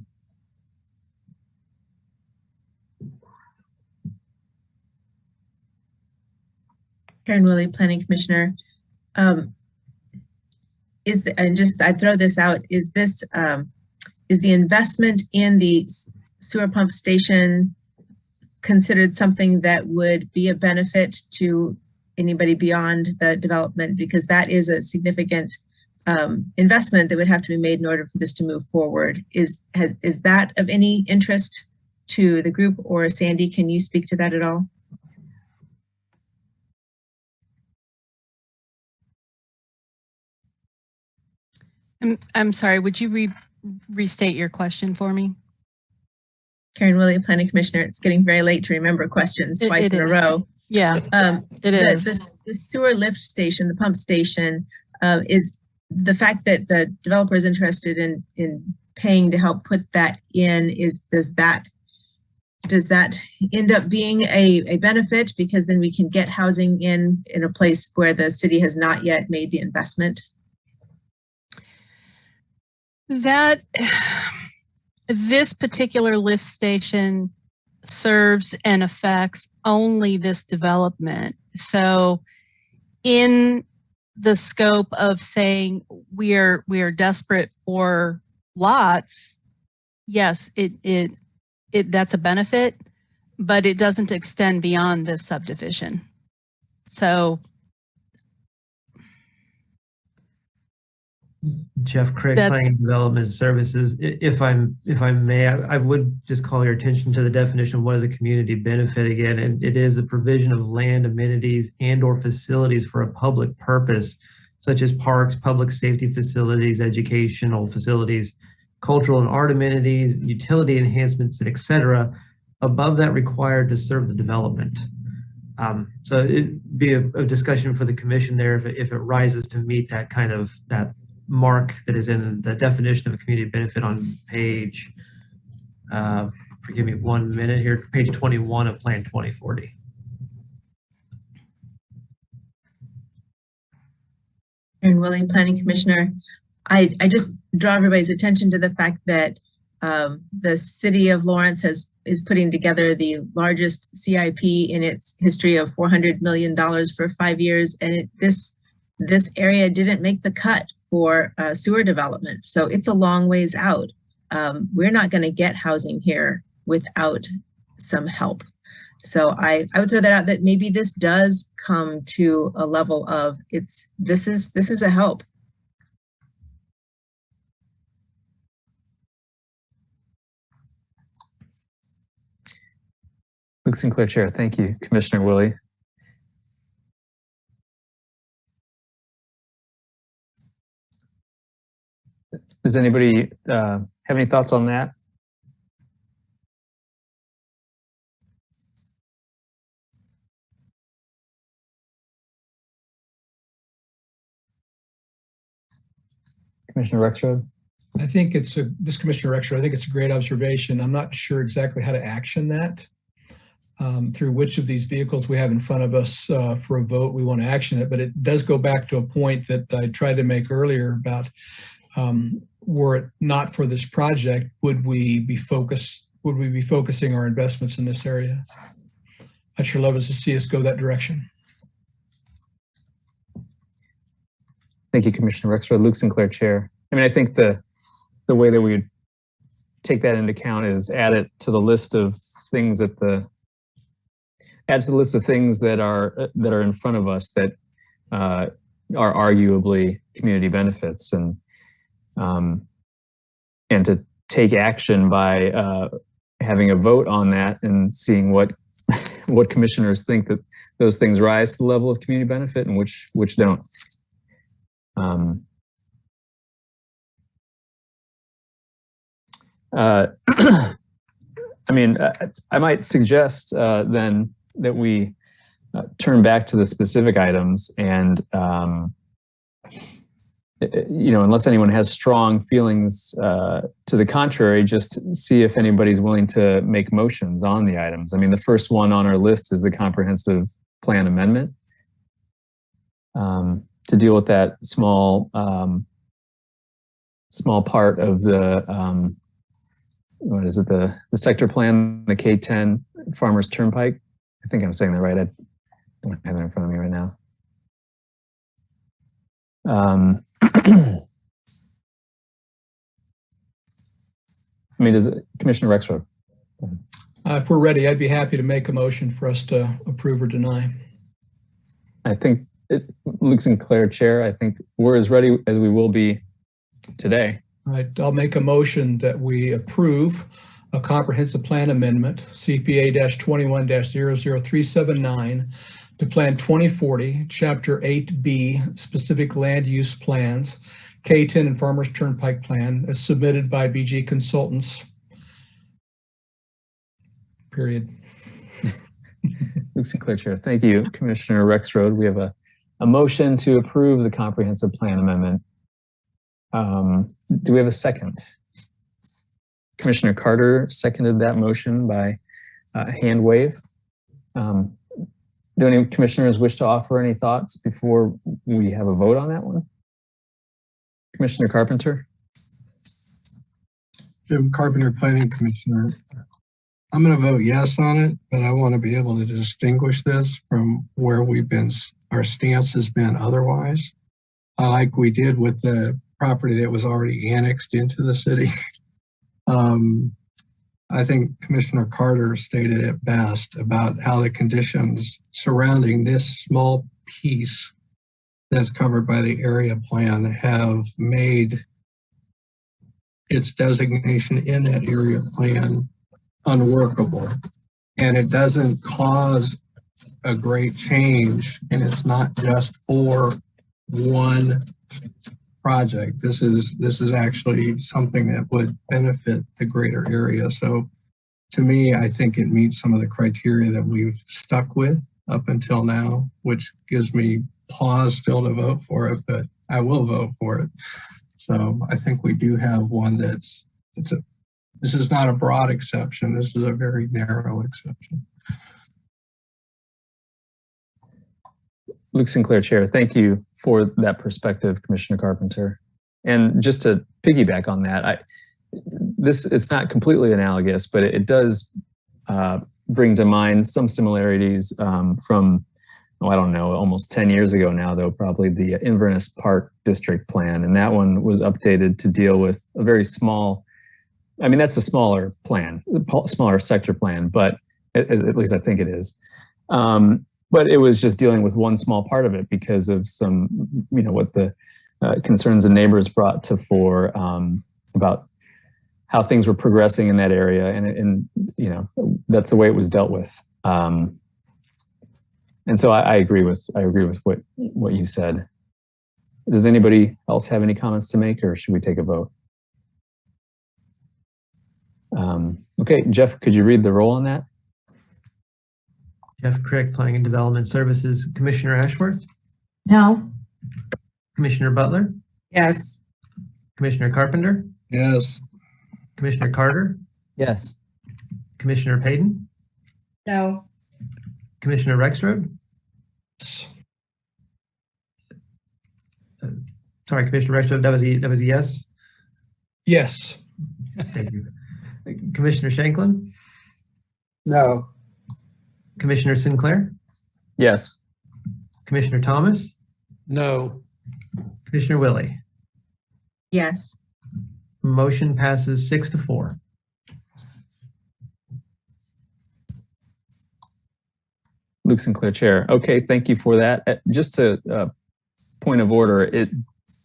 Karen Willie, Planning Commissioner. I throw this out, is the investment in the sewer pump station considered something that would be a benefit to anybody beyond the development? Because that is a significant investment that would have to be made in order for this to move forward. Is that of any interest to the group, or Sandy, can you speak to that at all? I'm sorry, would you restate your question for me? Karen Willie, Planning Commissioner. It's getting very late to remember questions twice in a row. Yeah, it is. The sewer lift station, the pump station, is the fact that the developer is interested in paying to help put that in. Does that end up being a benefit, because then we can get housing in a place where the city has not yet made the investment? This particular lift station serves and affects only this development. So in the scope of saying we are desperate for lots, yes, that's a benefit, but it doesn't extend beyond this subdivision. So Jeff Craig, Planning and Development Services. If I may, I would just call your attention to the definition of what is a community benefit again, and it is the provision of land, amenities, and/or facilities for a public purpose, such as parks, public safety facilities, educational facilities, cultural and art amenities, utility enhancements, and etc., above that required to serve the development. So it'd be a discussion for the commission there if it rises to meet that kind of mark that is in the definition of a community benefit on page, forgive me 1 minute here, page 21 of Plan 2040. Aaron Willie, Planning Commissioner. I just draw everybody's attention to the fact that the city of Lawrence is putting together the largest CIP in its history of $400 million for 5 years, and this area didn't make the cut for sewer development. So it's a long ways out. We're not going to get housing here without some help. So I would throw that out, that maybe this does come to a level of this is a help. Luke Sinclair, Chair. Thank you, Commissioner Willie. Does anybody have any thoughts on that? Commissioner Rexroad? I think this Commissioner Rexroad, I think it's a great observation. I'm not sure exactly how to action that. through which of these vehicles we have in front of us for a vote, we want to action it. But it does go back to a point that I tried to make earlier about were it not for this project, would we be focusing our investments in this area? I'd sure love us to see us go that direction. Thank you, Commissioner Rexroad. Luke Sinclair, Chair. I mean, I think the way that we would take that into account is add it to the list of things that are in front of us that are arguably community benefits, and to take action by having a vote on that and seeing what commissioners think that those things rise to the level of community benefit and which don't. I mean, I might suggest then that we turn back to the specific items and, unless anyone has strong feelings to the contrary, just see if anybody's willing to make motions on the items. I mean, the first one on our list is the comprehensive plan amendment to deal with that small part of the what is it, the sector plan, the K10 Farmers Turnpike. I think I'm saying that right. I don't have it in front of me right now. I mean, does Commissioner Rexroad? If we're ready, I'd be happy to make a motion for us to approve or deny. I think Luke Sinclair, Chair, I think we're as ready as we will be today. All right, I'll make a motion that we approve a comprehensive plan amendment, CPA-21-00379, to Plan 2040, Chapter 8B, specific land use plans, K10 and Farmers Turnpike Plan, as submitted by BG Consultants. Period. Luke Sinclair, Chair. Thank you, Commissioner Rexroad. We have a motion to approve the comprehensive plan amendment. Do we have a second? Commissioner Carter seconded that motion by hand wave. Do any commissioners wish to offer any thoughts before we have a vote on that one? Commissioner Carpenter? Jim Carpenter, Planning Commissioner. I'm going to vote yes on it, but I want to be able to distinguish this from where our stance has been otherwise. Like we did with the property that was already annexed into the city. I think Commissioner Carter stated it best about how the conditions surrounding this small piece that's covered by the area plan have made its designation in that area plan unworkable. And it doesn't cause a great change, and it's not just for one project. This is actually something that would benefit the greater area. So to me, I think it meets some of the criteria that we've stuck with up until now, which gives me pause still to vote for it, but I will vote for it. So I think we do have one this is not a broad exception. This is a very narrow exception. Luke Sinclair, Chair, thank you for that perspective, Commissioner Carpenter. And just to piggyback on that, it's not completely analogous, but it does bring to mind some similarities from, I don't know, almost 10 years ago now, though, probably the Inverness Park District Plan. And that one was updated to deal with a very small, I mean, that's a smaller plan, smaller sector plan, but at least I think it is. But it was just dealing with one small part of it because of some, what the concerns the neighbors brought to fore about how things were progressing in that area, and that's the way it was dealt with. And so I agree with what you said. Does anybody else have any comments to make, or should we take a vote? Okay, Jeff, could you read the roll on that? Jeff Crick, Planning and Development Services. Commissioner Ashworth? No. Commissioner Butler? Yes. Commissioner Carpenter? Yes. Commissioner Carter? Yes. Commissioner Payton? No. Commissioner Rexroad? Sorry, Commissioner Rexroad, that was a yes? Yes. Thank you. Commissioner Shanklin? No. Commissioner Sinclair? Yes. Commissioner Thomas? No. Commissioner Willie? Yes. Motion passes 6-4. Luke Sinclair, Chair. Okay, thank you for that. Just a point of order,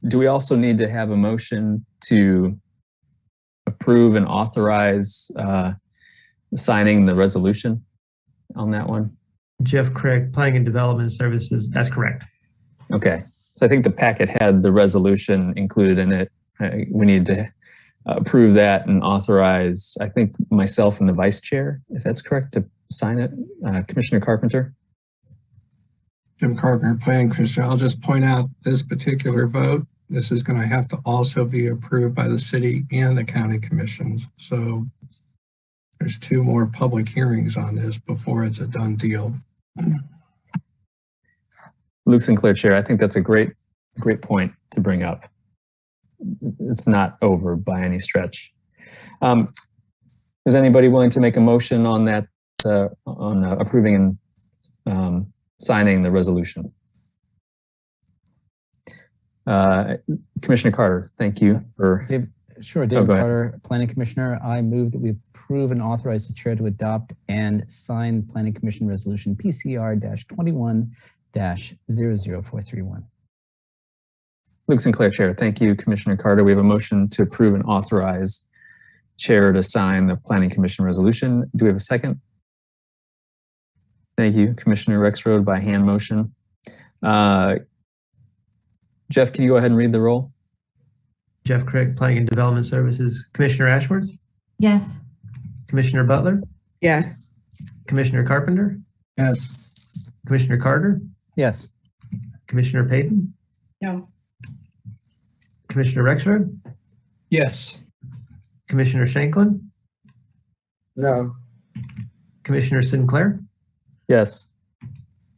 do we also need to have a motion to approve and authorize signing the resolution on that one? Jeff Craig, Planning and Development Services, that's correct. Okay, so I think the packet had the resolution included in it. We need to approve that and authorize, I think, myself and the vice chair, if that's correct, to sign it. Commissioner Carpenter? Jim Carpenter, Planning Commissioner. I'll just point out this particular vote. This is going to have to also be approved by the city and the county commissions. So there's 2 more public hearings on this before it's a done deal. Luke Sinclair, Chair. I think that's a great point to bring up. It's not over by any stretch. Is anybody willing to make a motion on that, on approving and signing the resolution? Commissioner Carter, thank you for. Sure, David Carter, Planning Commissioner. I move that we approve and authorize the chair to adopt and sign Planning Commission Resolution PCR-21-00431. Luke Sinclair, Chair. Thank you, Commissioner Carter. We have a motion to approve and authorize Chair to sign the Planning Commission resolution. Do we have a second? Thank you, Commissioner Rexroad, by hand motion. Jeff, can you go ahead and read the roll? Jeff Craig, Planning and Development Services. Commissioner Ashworth? Yes. Commissioner Butler? Yes. Commissioner Carpenter? Yes. Commissioner Carter? Yes. Commissioner Payton? No. Commissioner Rexroad? Yes. Commissioner Shanklin? No. Commissioner Sinclair? Yes.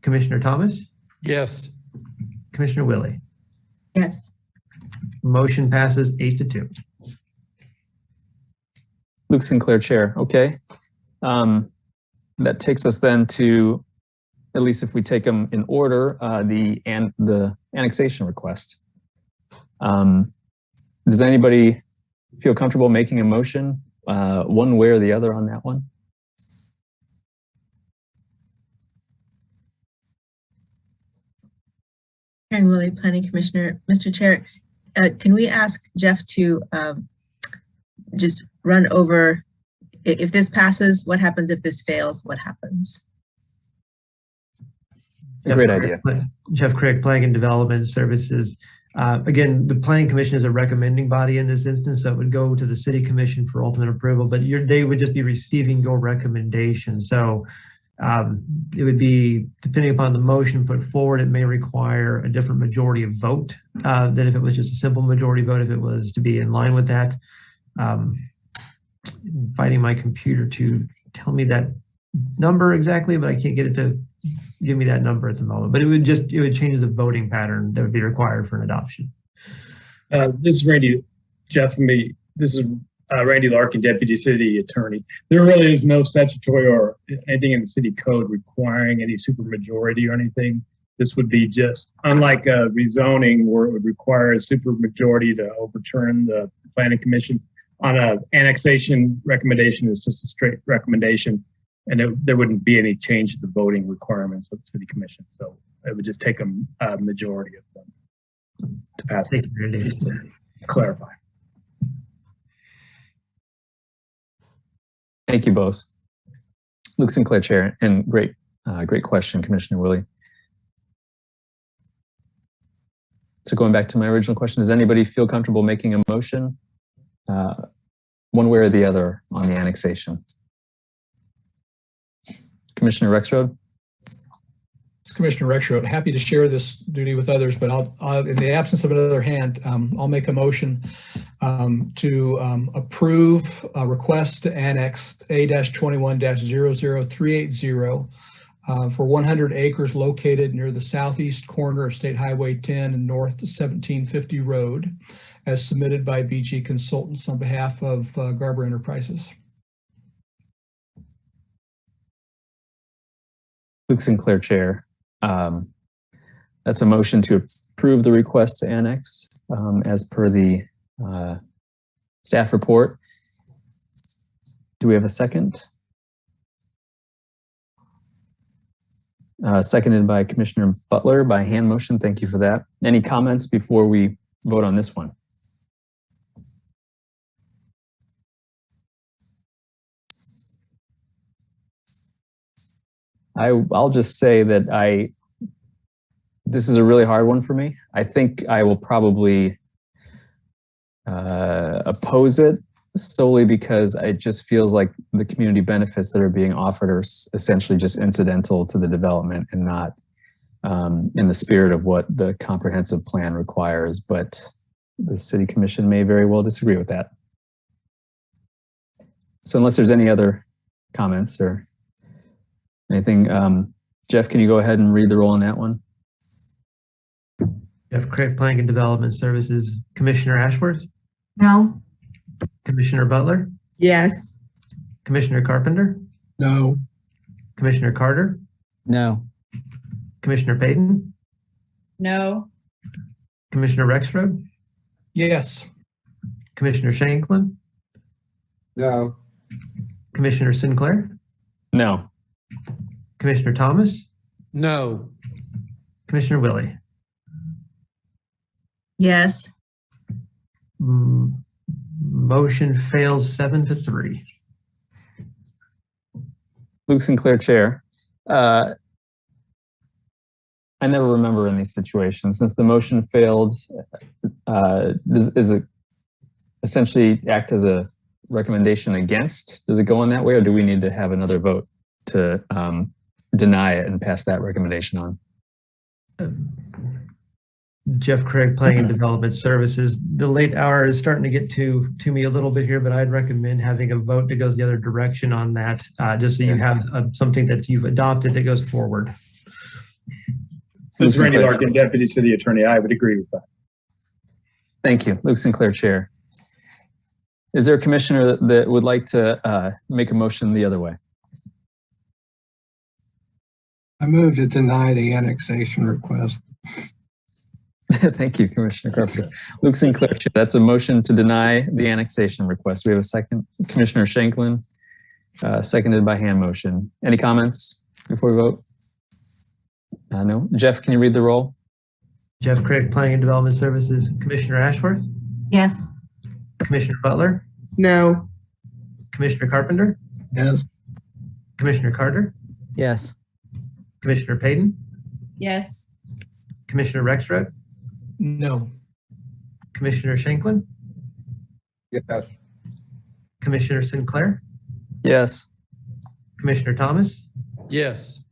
Commissioner Thomas? Yes. Commissioner Willie? Yes. Motion passes 8-2. Luke Sinclair, Chair. Okay. That takes us then to, at least if we take them in order, the annexation request. Does anybody feel comfortable making a motion one way or the other on that one? Karen Willie, Planning Commissioner. Mr. Chair, can we ask Jeff to just run over, if this passes, what happens? If this fails, what happens? Great idea. Jeff Craig, Planning and Development Services. Again, the Planning Commission is a recommending body in this instance, so it would go to the City Commission for ultimate approval, but they would just be receiving your recommendation. So it would be, depending upon the motion put forward, it may require a different majority of vote than if it was just a simple majority vote, if it was to be in line with that. Inviting my computer to tell me that number exactly, but I can't get it to give me that number at the moment. But it would change the voting pattern that would be required for an adoption. This is Randy, Jeff, and me. This is Randy Larkin, Deputy City Attorney. There really is no statutory or anything in the city code requiring any supermajority or anything. This would be just, unlike rezoning, where it would require a supermajority to overturn the Planning Commission. On an annexation recommendation, it's just a straight recommendation, and there wouldn't be any change to the voting requirements of the City Commission. So it would just take a majority of them to pass it, just to clarify. Thank you both. Luke Sinclair, Chair, and great question, Commissioner Willie. So going back to my original question, does anybody feel comfortable making a motion one way or the other on the annexation? Commissioner Rexroad? It's Commissioner Rexroad. Happy to share this duty with others, but I'll in the absence of another hand, I'll make a motion to approve a request to annex A-21-00380 for 100 acres located near the southeast corner of State Highway 10 and North 1750 Road, as submitted by BG Consultants on behalf of Garber Enterprises. Luke Sinclair, Chair. That's a motion to approve the request to annex as per the staff report. Do we have a second? Seconded by Commissioner Butler by hand motion. Thank you for that. Any comments before we vote on this one? I'll just say that this is a really hard one for me. I think I will probably oppose it solely because it just feels like the community benefits that are being offered are essentially just incidental to the development and not in the spirit of what the comprehensive plan requires. But the City Commission may very well disagree with that. So unless there's any other comments or anything, Jeff, can you go ahead and read the roll on that one? Jeff Craig, Planning and Development Services. Commissioner Ashworth? No. Commissioner Butler? Yes. Commissioner Carpenter? No. Commissioner Carter? No. Commissioner Payton? No. Commissioner Rexroad? Yes. Commissioner Shanklin? No. Commissioner Sinclair? No. Commissioner Thomas? No. Commissioner Willie? Yes. Motion fails 7-3. Luke Sinclair, Chair. I never remember in these situations. Since the motion failed, is it essentially act as a recommendation against? Does it go in that way, or do we need to have another vote to deny it and pass that recommendation on? Jeff Craig, Planning and Development Services. The late hour is starting to get to me a little bit here, but I'd recommend having a vote that goes the other direction on that, just so you have something that you've adopted that goes forward. This is Randy Larkin, Deputy City Attorney. I would agree with that. Thank you. Luke Sinclair, Chair. Is there a commissioner that would like to make a motion the other way? I move to deny the annexation request. Thank you, Commissioner Carpenter. Luke Sinclair, Chair. That's a motion to deny the annexation request. We have a second. Commissioner Shanklin, seconded by hand motion. Any comments before we vote? No. Jeff, can you read the roll? Jeff Craig, Planning and Development Services. Commissioner Ashworth? Yes. Commissioner Butler? No. Commissioner Carpenter? Yes. Commissioner Carter? Yes. Commissioner Payton? Yes. Commissioner Rexroad? No. Commissioner Shanklin? Yes. Commissioner Sinclair? Yes. Commissioner Thomas? Yes.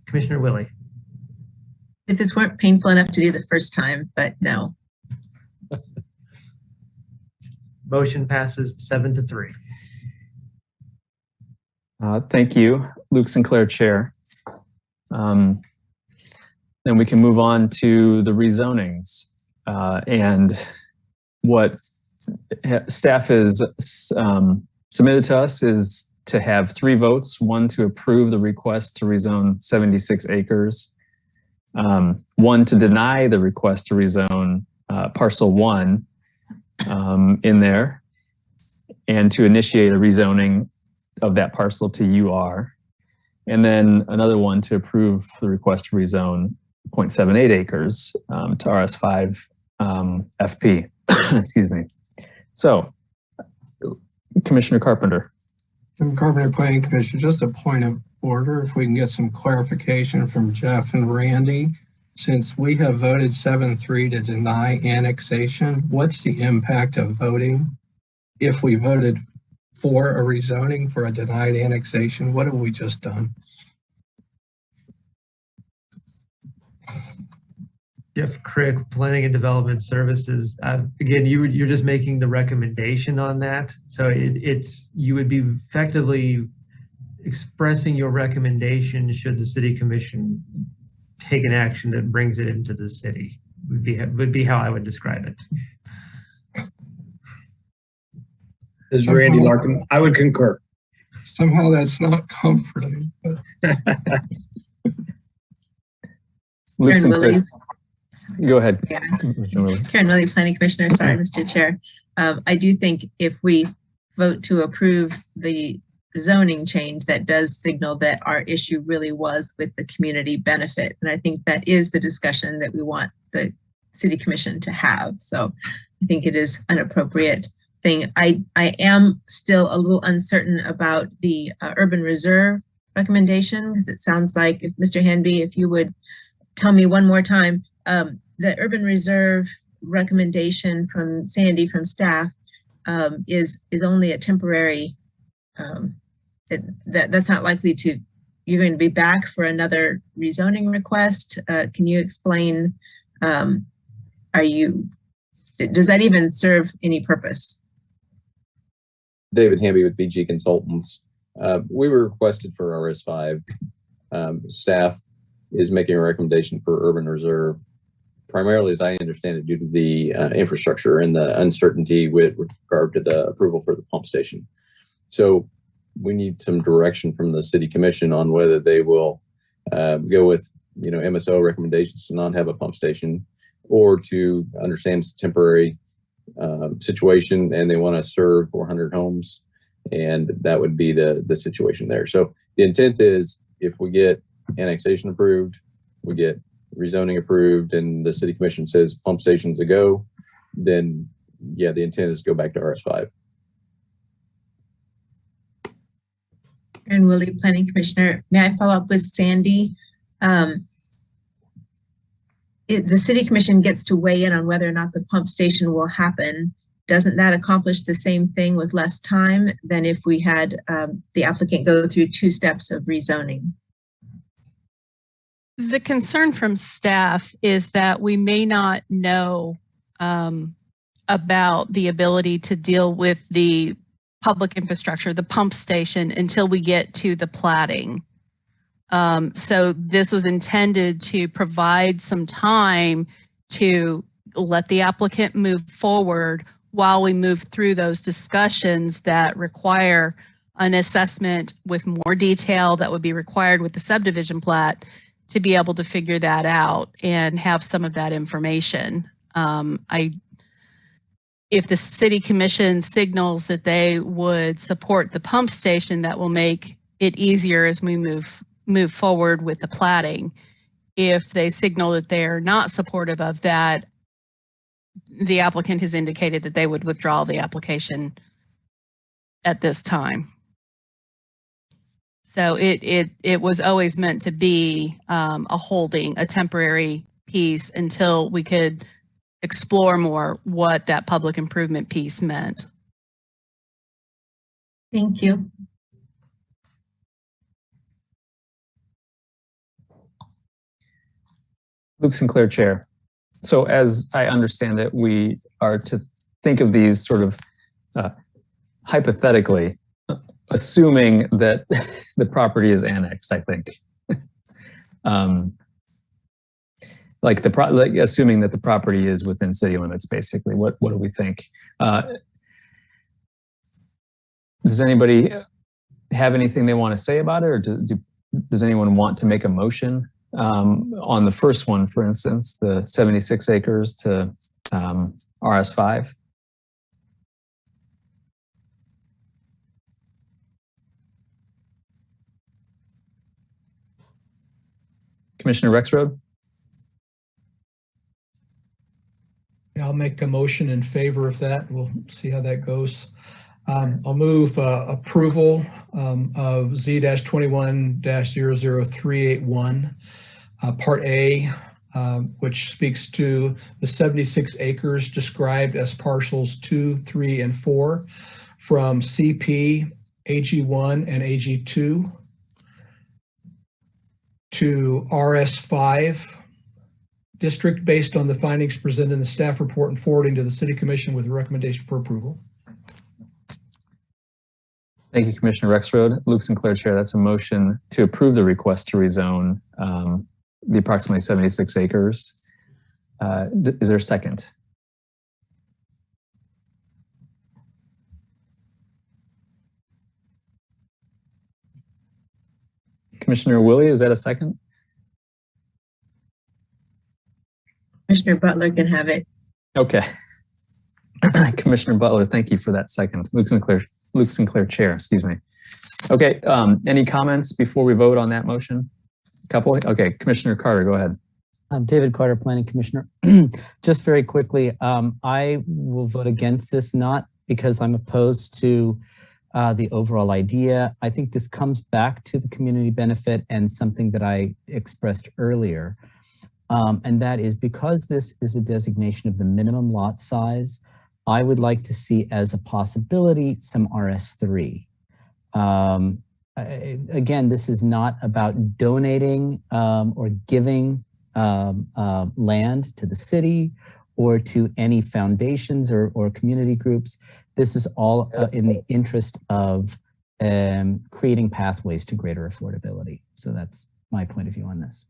Commissioner Willie? If this weren't painful enough to do the first time, but no. Motion passes 7-3. Thank you, Luke Sinclair, Chair. Then we can move on to the rezonings. And what staff has submitted to us is to have 3 votes, 1 to approve the request to rezone 76 acres, 1 to deny the request to rezone parcel 1 in there, and to initiate a rezoning of that parcel to UR, and then another 1 to approve the request to rezone 0.78 acres to RS5 FP. Excuse me. So, Commissioner Carpenter. Jim Carpenter, Planning Commission, just a point of order, if we can get some clarification from Jeff and Randy. Since we have voted 7-3 to deny annexation, what's the impact of voting? If we voted for a rezoning for a denied annexation, what have we just done? Jeff Crick, Planning and Development Services. Again, you're just making the recommendation on that. So you would be effectively expressing your recommendation should the city commission take an action that brings it into the city, would be how I would describe it. This is Randy Larkin. I would concur. Somehow that's not comforting. But Luke Sinclair. Go ahead. Yeah. Karen Willie, Planning Commissioner. Sorry, Mr. Chair. I do think if we vote to approve the zoning change, that does signal that our issue really was with the community benefit. And I think that is the discussion that we want the city commission to have. So I think it is an appropriate thing. I am still a little uncertain about the urban reserve recommendation, because it sounds like, if Mr. Hanby, if you would tell me one more time, the urban reserve recommendation from Sandy, from staff, is only a temporary, that's not likely to, you're going to be back for another rezoning request. Can you explain, does that even serve any purpose? David Hamby with BG Consultants. We were requested for RS5. Staff is making a recommendation for urban reserve, primarily, as I understand it, due to the infrastructure and the uncertainty with regard to the approval for the pump station. So we need some direction from the city commission on whether they will go with, MSO recommendations to not have a pump station, or to understand it's a temporary situation and they want to serve 400 homes, and that would be the situation there. So the intent is, if we get annexation approved, we get rezoning approved, and the city commission says pump stations a go, then yeah, the intent is to go back to RS5. And Willie, Planning Commissioner, may I follow up with Sandy? The city commission gets to weigh in on whether or not the pump station will happen. Doesn't that accomplish the same thing with less time than if we had the applicant go through 2 steps of rezoning? The concern from staff is that we may not know about the ability to deal with the public infrastructure, the pump station, until we get to the platting. So this was intended to provide some time to let the applicant move forward while we move through those discussions that require an assessment with more detail that would be required with the subdivision plat, to be able to figure that out and have some of that information. If the city commission signals that they would support the pump station, that will make it easier as we move forward with the platting. If they signal that they're not supportive of that, the applicant has indicated that they would withdraw the application at this time. So it was always meant to be a temporary piece until we could explore more what that public improvement piece meant. Thank you. Luke Sinclair, Chair. So as I understand it, we are to think of these sort of hypothetically, assuming that the property is annexed, I think. Assuming that the property is within city limits, basically. What do we think? Does anybody have anything they want to say about it, or does anyone want to make a motion on the first one, for instance, the 76 acres to RS5? Commissioner Rexroad? I'll make a motion in favor of that. We'll see how that goes. I'll move approval of Z-21-00381, Part A, which speaks to the 76 acres described as parcels 2, 3, and 4 from CP, AG1, and AG2 to RS5, district based on the findings presented in the staff report and forwarding to the City Commission with a recommendation for approval. Thank you, Commissioner Rexroad. Luke Sinclair, Chair. That's a motion to approve the request to rezone the approximately 76 acres. Is there a second? Commissioner Willie, is that a second? Commissioner Butler can have it. Okay. Commissioner Butler, thank you for that second. Luke Sinclair, Chair, excuse me. Okay, any comments before we vote on that motion? Couple? Okay, Commissioner Carter, go ahead. David Carter, Planning Commissioner. Just very quickly, I will vote against this, not because I'm opposed to the overall idea. I think this comes back to the community benefit and something that I expressed earlier. And that is because this is a designation of the minimum lot size, I would like to see as a possibility some RS3. Again, this is not about donating or giving land to the city or to any foundations or community groups. This is all in the interest of creating pathways to greater affordability. So that's my point of view on this.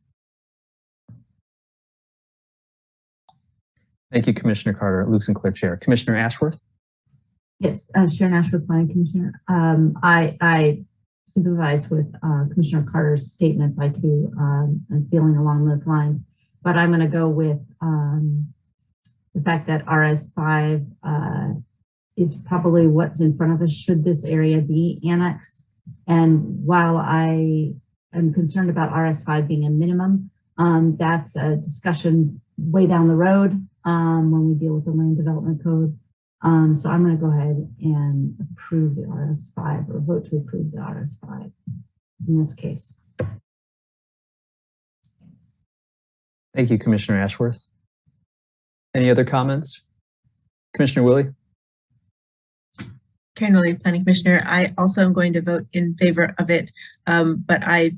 Thank you, Commissioner Carter. Luke Sinclair, Chair. Commissioner Ashworth? Yes, Sharon Ashworth, Planning Commissioner. I sympathize with Commissioner Carter's statements. I too am feeling along those lines, but I'm going to go with the fact that RS5 is probably what's in front of us should this area be annexed. And while I am concerned about RS5 being a minimum, that's a discussion way down the road when we deal with the land development code. So I'm going to go ahead and approve the RS5 or vote to approve the RS5 in this case. Thank you, Commissioner Ashworth. Any other comments? Commissioner Willie? Karen Willie, Planning Commissioner. I also am going to vote in favor of it, but I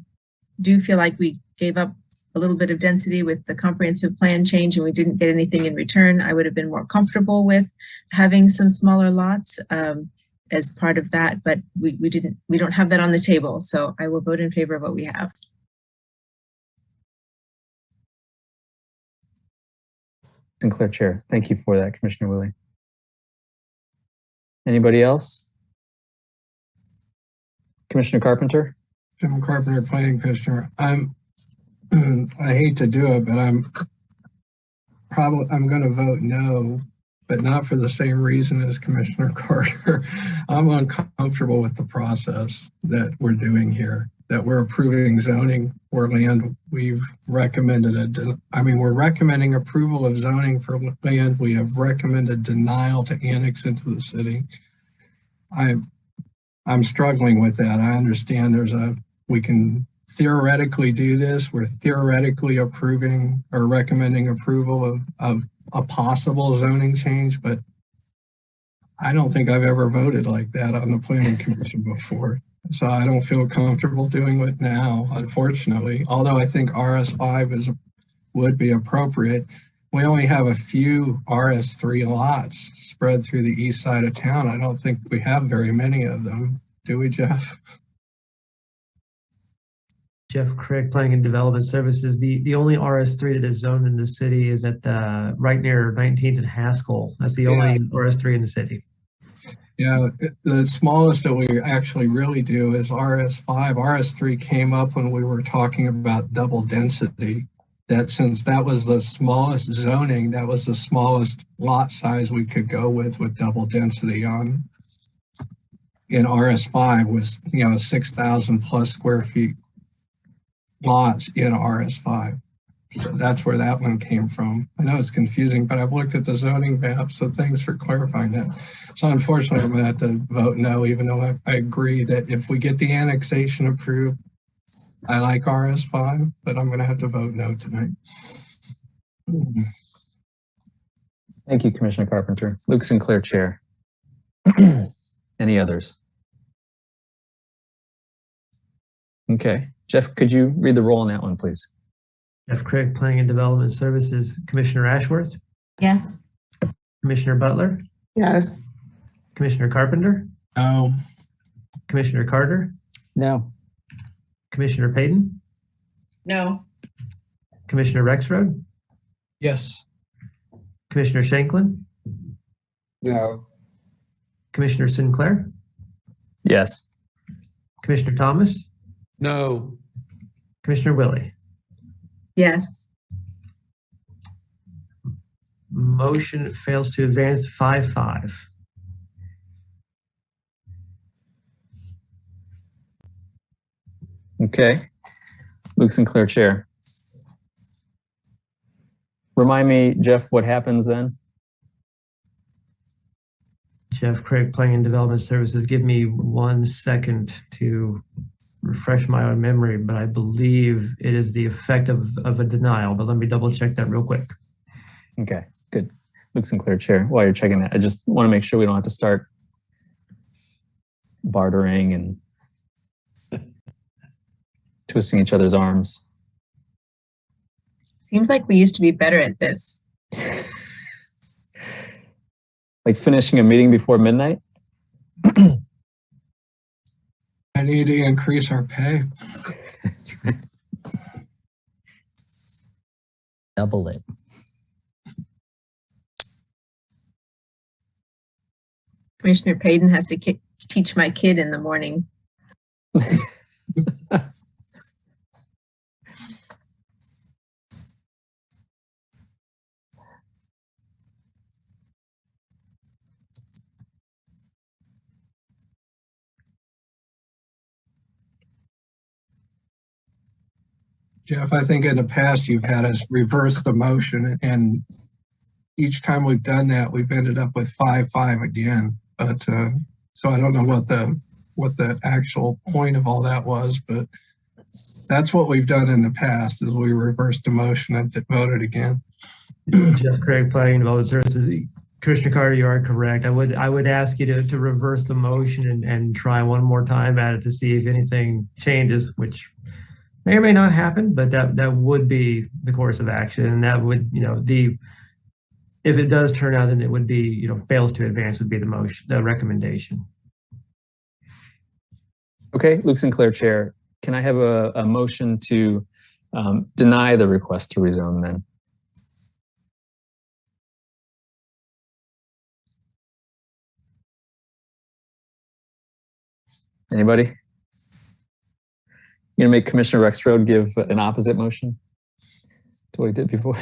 do feel like we gave up a little bit of density with the comprehensive plan change and we didn't get anything in return. I would have been more comfortable with having some smaller lots as part of that, but we don't have that on the table. So I will vote in favor of what we have. Sinclair, Chair. Thank you for that, Commissioner Willie. Anybody else? Commissioner Carpenter? Jim Carpenter, Planning Commissioner. I hate to do it, but I'm going to vote no, but not for the same reason as Commissioner Carter. I'm uncomfortable with the process that we're doing here, that we're approving zoning for land we've recommended. We're recommending approval of zoning for land we have recommended denial to annex into the city. I'm struggling with that. I understand we can theoretically do this. We're theoretically approving or recommending approval of a possible zoning change, but I don't think I've ever voted like that on the Planning Commission before. So I don't feel comfortable doing it now, unfortunately. Although I think RS5 would be appropriate. We only have a few RS3 lots spread through the east side of town. I don't think we have very many of them. Do we, Jeff? Jeff Craig, Planning and Development Services. The only RS3 that is zoned in the city is at right near 19th and Haskell. That's the only RS3 in the city. Yeah, the smallest that we actually really do is RS5. RS3 came up when we were talking about double density. That since that was the smallest zoning, that was the smallest lot size we could go with double density on. In RS5 was 6,000 plus square feet lots in RS5. So that's where that one came from. I know it's confusing, but I've looked at the zoning map, so thanks for clarifying that. So unfortunately, I'm going to have to vote no, even though I agree that if we get the annexation approved, I like RS5, but I'm going to have to vote no tonight. Thank you, Commissioner Carpenter. Luke Sinclair, Chair. Any others? Okay. Jeff, could you read the roll on that one, please? Jeff Craig, Planning and Development Services. Commissioner Ashworth, Yes. Commissioner Butler, Yes. Commissioner Carpenter, No. Commissioner Carter, No. Commissioner Payton, No. Commissioner Rexroad, Yes. Commissioner Shanklin, No. Commissioner Sinclair, Yes. Commissioner Thomas, No. Commissioner Willie. Yes. Motion fails to advance 5-5. Okay. Luke Sinclair, Chair. Remind me, Jeff, what happens then? Jeff Craig, Planning and Development Services. Give me 1 second to refresh my own memory, but I believe it is the effect of a denial, but let me double check that real quick. Okay, good. Luke Sinclair, Chair. While you're checking that, I just want to make sure we don't have to start bartering and twisting each other's arms. Seems like we used to be better at this. Like finishing a meeting before midnight? I need to increase our pay. Double it. Commissioner Payton has to teach my kid in the morning. Jeff, I think in the past you've had us reverse the motion, and each time we've done that, we've ended up with 5-5 again. But so I don't know what the actual point of all that was, but that's what we've done in the past is we reversed the motion and voted again. Jeff Craig, Planning and Development Services. Commissioner Carter, you are correct. I would ask you to reverse the motion and try one more time at it to see if anything changes, which may or may not happen, but that would be the course of action. And that would, if it does turn out, then it would be, fails to advance would be the motion, the recommendation. Okay, Luke Sinclair, Chair. Can I have a motion to deny the request to rezone then? Anybody? You gonna make Commissioner Rexroad give an opposite motion to what he did before?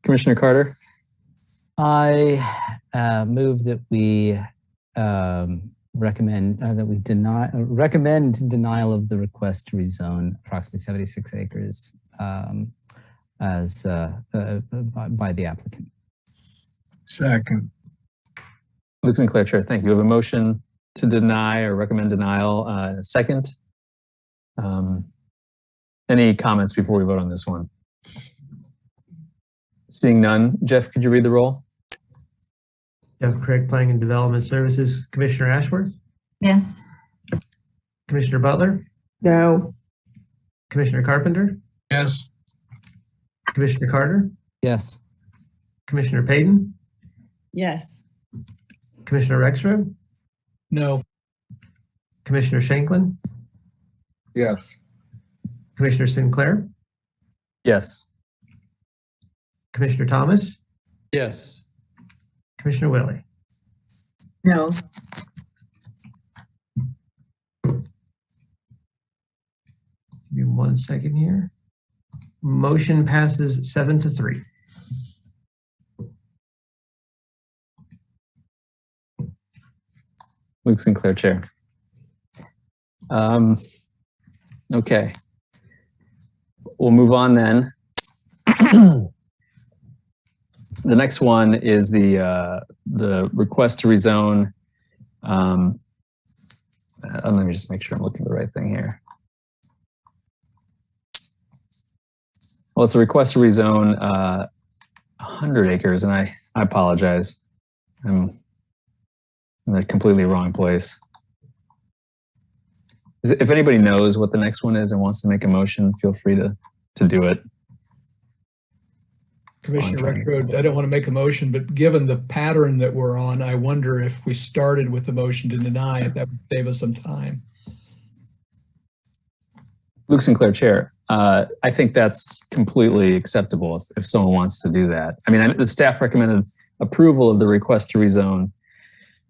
Commissioner Carter? I move that we recommend denial of the request to rezone approximately 76 acres as by the applicant. Second. Luke Sinclair, Chair. Thank you. We have a motion to deny or recommend denial. Second. Any comments before we vote on this one? Seeing none. Jeff, could you read the roll? Jeff Craig, Planning and Development Services. Commissioner Ashworth? Yes. Commissioner Butler? No. Commissioner Carpenter? Yes. Commissioner Carter? Yes. Commissioner Payton? Yes. Commissioner Rexroad? No. Commissioner Shanklin? Yes. Commissioner Sinclair? Yes. Commissioner Thomas? Yes. Commissioner Willie? No. Give me 1 second here. Motion passes 7-3. Luke Sinclair, Chair. Okay. We'll move on then. The next one is the request to rezone. Let me just make sure I'm looking at the right thing here. Well, it's a request to rezone 100 acres, and I apologize. I'm in the completely wrong place. If anybody knows what the next one is and wants to make a motion, feel free to do it. Commissioner Rexroad, I don't want to make a motion, but given the pattern that we're on, I wonder if we started with the motion to deny, if that would save us some time. Luke Sinclair, Chair. I think that's completely acceptable if someone wants to do that. I mean, the staff recommended approval of the request to rezone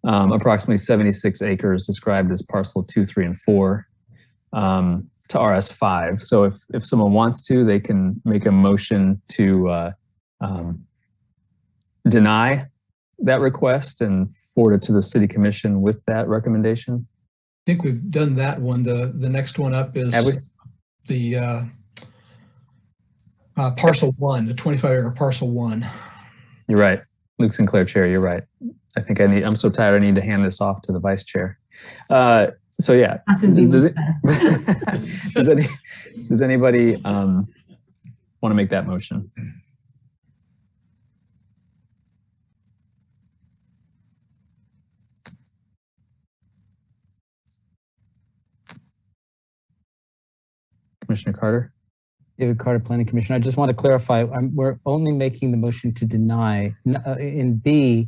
approximately 76 acres described as parcel 2, 3, and 4 to RS5. So if someone wants to, they can make a motion to deny that request and forward it to the City Commission with that recommendation. I think we've done that one. The next one up is the parcel 1, the 25-acre parcel 1. You're right. Luke Sinclair, Chair, you're right. I think I'm so tired I need to hand this off to the Vice Chair. So yeah, does anybody want to make that motion? Commissioner Carter? David Carter, Planning Commissioner. I just want to clarify, we're only making the motion to deny. In B,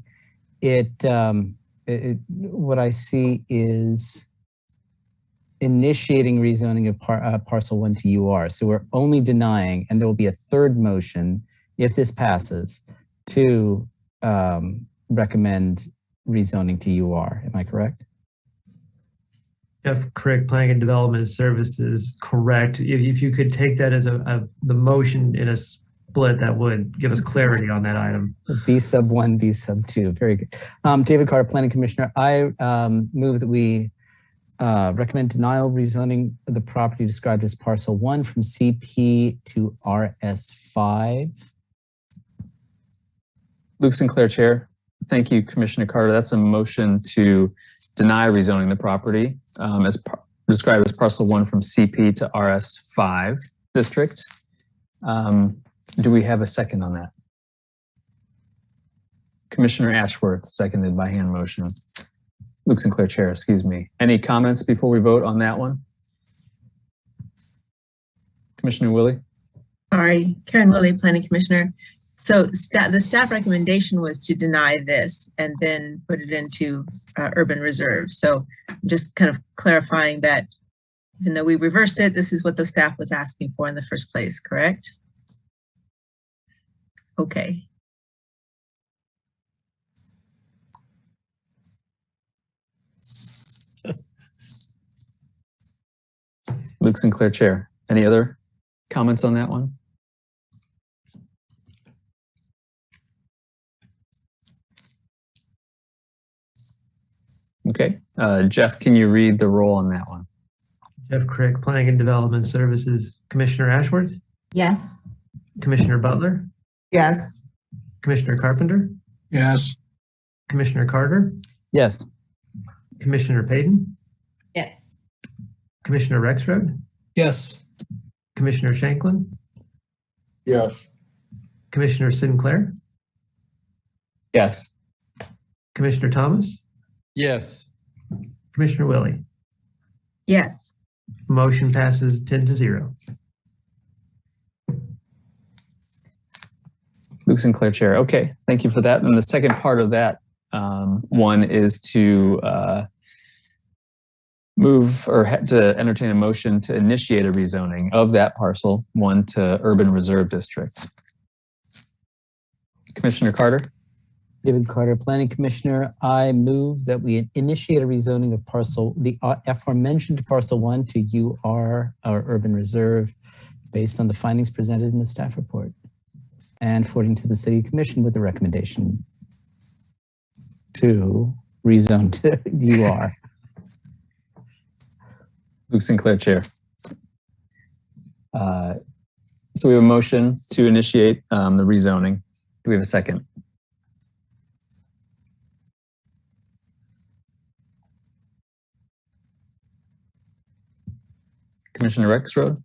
what I see is initiating rezoning of parcel 1 to UR. So we're only denying, and there will be a third motion, if this passes, to recommend rezoning to UR. Am I correct? Jeff Crick, Planning and Development Services, correct. If you could take that as the motion in a split, that would give us clarity on that item. B sub 1, B sub 2. Very good. David Carter, Planning Commissioner. I move that we recommend denial of rezoning of the property described as parcel 1 from CP to RS5. Luke Sinclair, Chair. Thank you, Commissioner Carter. That's a motion to deny rezoning the property described as parcel 1 from CP to RS5 district. Do we have a second on that? Commissioner Ashworth, seconded by hand motion. Luke Sinclair, Chair, excuse me. Any comments before we vote on that one? Commissioner Willie? Sorry, Karen Willie, Planning Commissioner. So the staff recommendation was to deny this and then put it into urban reserve. So I'm just kind of clarifying that even though we reversed it, this is what the staff was asking for in the first place, correct? Okay. Luke Sinclair, Chair. Any other comments on that one? Okay. Jeff, can you read the roll on that one? Jeff Crick, Planning and Development Services. Commissioner Ashworth? Yes. Commissioner Butler? Yes. Commissioner Carpenter? Yes. Commissioner Carter? Yes. Commissioner Payton? Yes. Commissioner Rexroad? Yes. Commissioner Shanklin? Yes. Commissioner Sinclair? Yes. Commissioner Thomas? Yes. Commissioner Willie? Yes. Motion passes 10-0. Luke Sinclair, Chair. Okay, thank you for that. And the second part of that one is to move or to entertain a motion to initiate a rezoning of that parcel 1 to urban reserve district. Commissioner Carter? David Carter, Planning Commissioner. I move that we initiate a rezoning of the aforementioned parcel 1 to UR, our urban reserve, based on the findings presented in the staff report, and forwarding to the City Commission with the recommendation to rezone to UR. Luke Sinclair, Chair. So we have a motion to initiate the rezoning. Do we have a second? Commissioner Rexroad,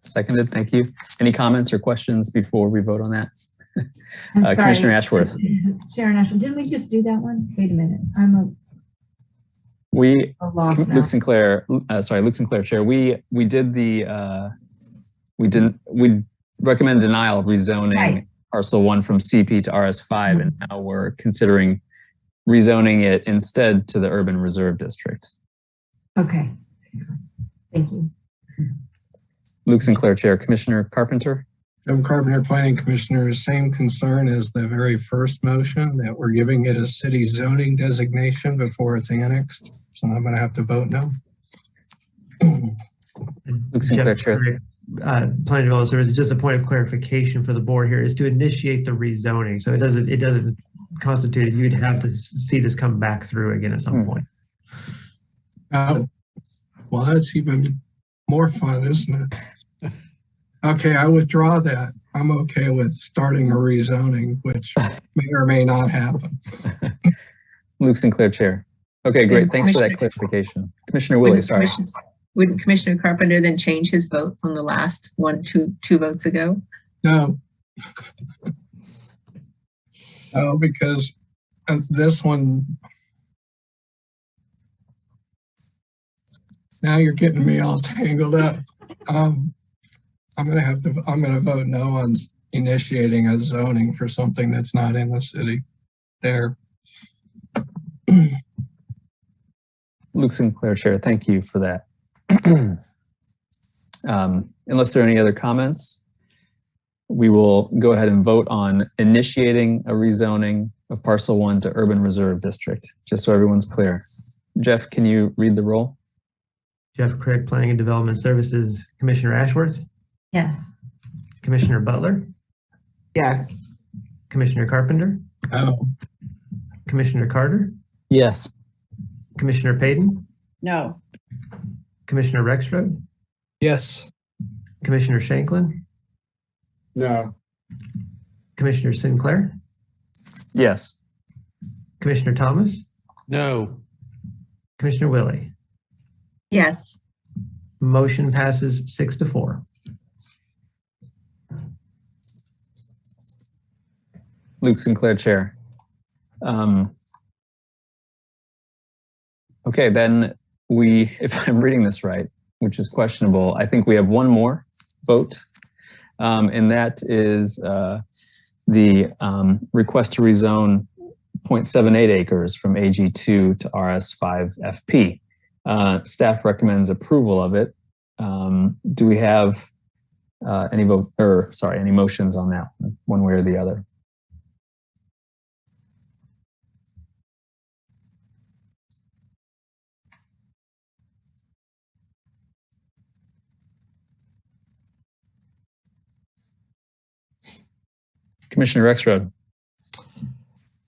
seconded. Thank you. Any comments or questions before we vote on that? Commissioner Ashworth. Sharon Ashworth, didn't we just do that one? Wait a minute. We, lost now. Luke Sinclair, Luke Sinclair, Chair. We did the, we recommend denial of rezoning Right. parcel 1 from CP to RS5, and now we're considering rezoning it instead to the urban reserve district. Okay. Thank you. Luke Sinclair, Chair. Commissioner Carpenter? Jim Carpenter, Planning Commissioner, same concern as the very first motion, that we're giving it a city zoning designation before it's annexed. So I'm going to have to vote no. Luke Sinclair, Chair. Planning Development Services, just a point of clarification for the board here is to initiate the rezoning. So it doesn't constitute it. You'd have to see this come back through again at some point. Well, that's even more fun, isn't it? Okay, I withdraw that. I'm okay with starting a rezoning, which may or may not happen. Luke Sinclair, Chair. Okay, great. Thanks for that clarification. Commissioner Willie, sorry. Wouldn't Commissioner Carpenter then change his vote from the last two votes ago? No. No, because this one, now you're getting me all tangled up. I'm gonna vote no on initiating a zoning for something that's not in the city there. Luke Sinclair, Chair, thank you for that. Unless there are any other comments, we will go ahead and vote on initiating a rezoning of parcel 1 to urban reserve district, just so everyone's clear. Jeff, can you read the roll? Jeff Craig, Planning and Development Services. Commissioner Ashworth? Yes. Commissioner Butler? Yes. Commissioner Carpenter? No. Commissioner Carter? Yes. Commissioner Payton? No. Commissioner Rexroad? Yes. Commissioner Shanklin? No. Commissioner Sinclair? Yes. Commissioner Thomas? No. Commissioner Willie? Yes. Motion passes 6-4. Luke Sinclair, Chair. Okay, then we, if I'm reading this right, which is questionable, I think we have one more vote, and that is the request to rezone 0.78 acres from AG2 to RS5 FP. Staff recommends approval of it. Do we have any motions on that, one way or the other? Commissioner Rexroad.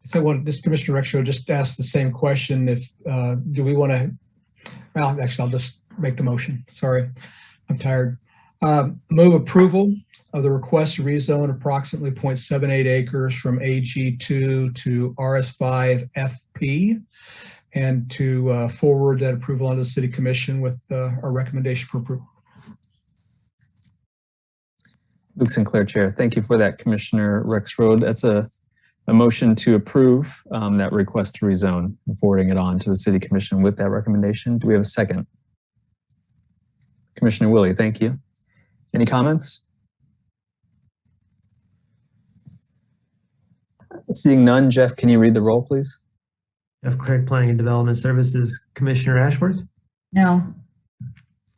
So this Commissioner Rexroad just asked the same question. If do we want to? Well, actually, I'll just make the motion. Sorry, I'm tired. Move approval of the request to rezone approximately 0.78 acres from AG2 to RS5 FP, and to forward that approval onto the City Commission with our recommendation for approval. Luke Sinclair, Chair. Thank you for that, Commissioner Rexroad. That's a motion to approve that request to rezone, forwarding it on to the City Commission with that recommendation. Do we have a second? Commissioner Willie, thank you. Any comments? Seeing none, Jeff, can you read the roll, please? Jeff Craig, Planning and Development Services. Commissioner Ashworth? No.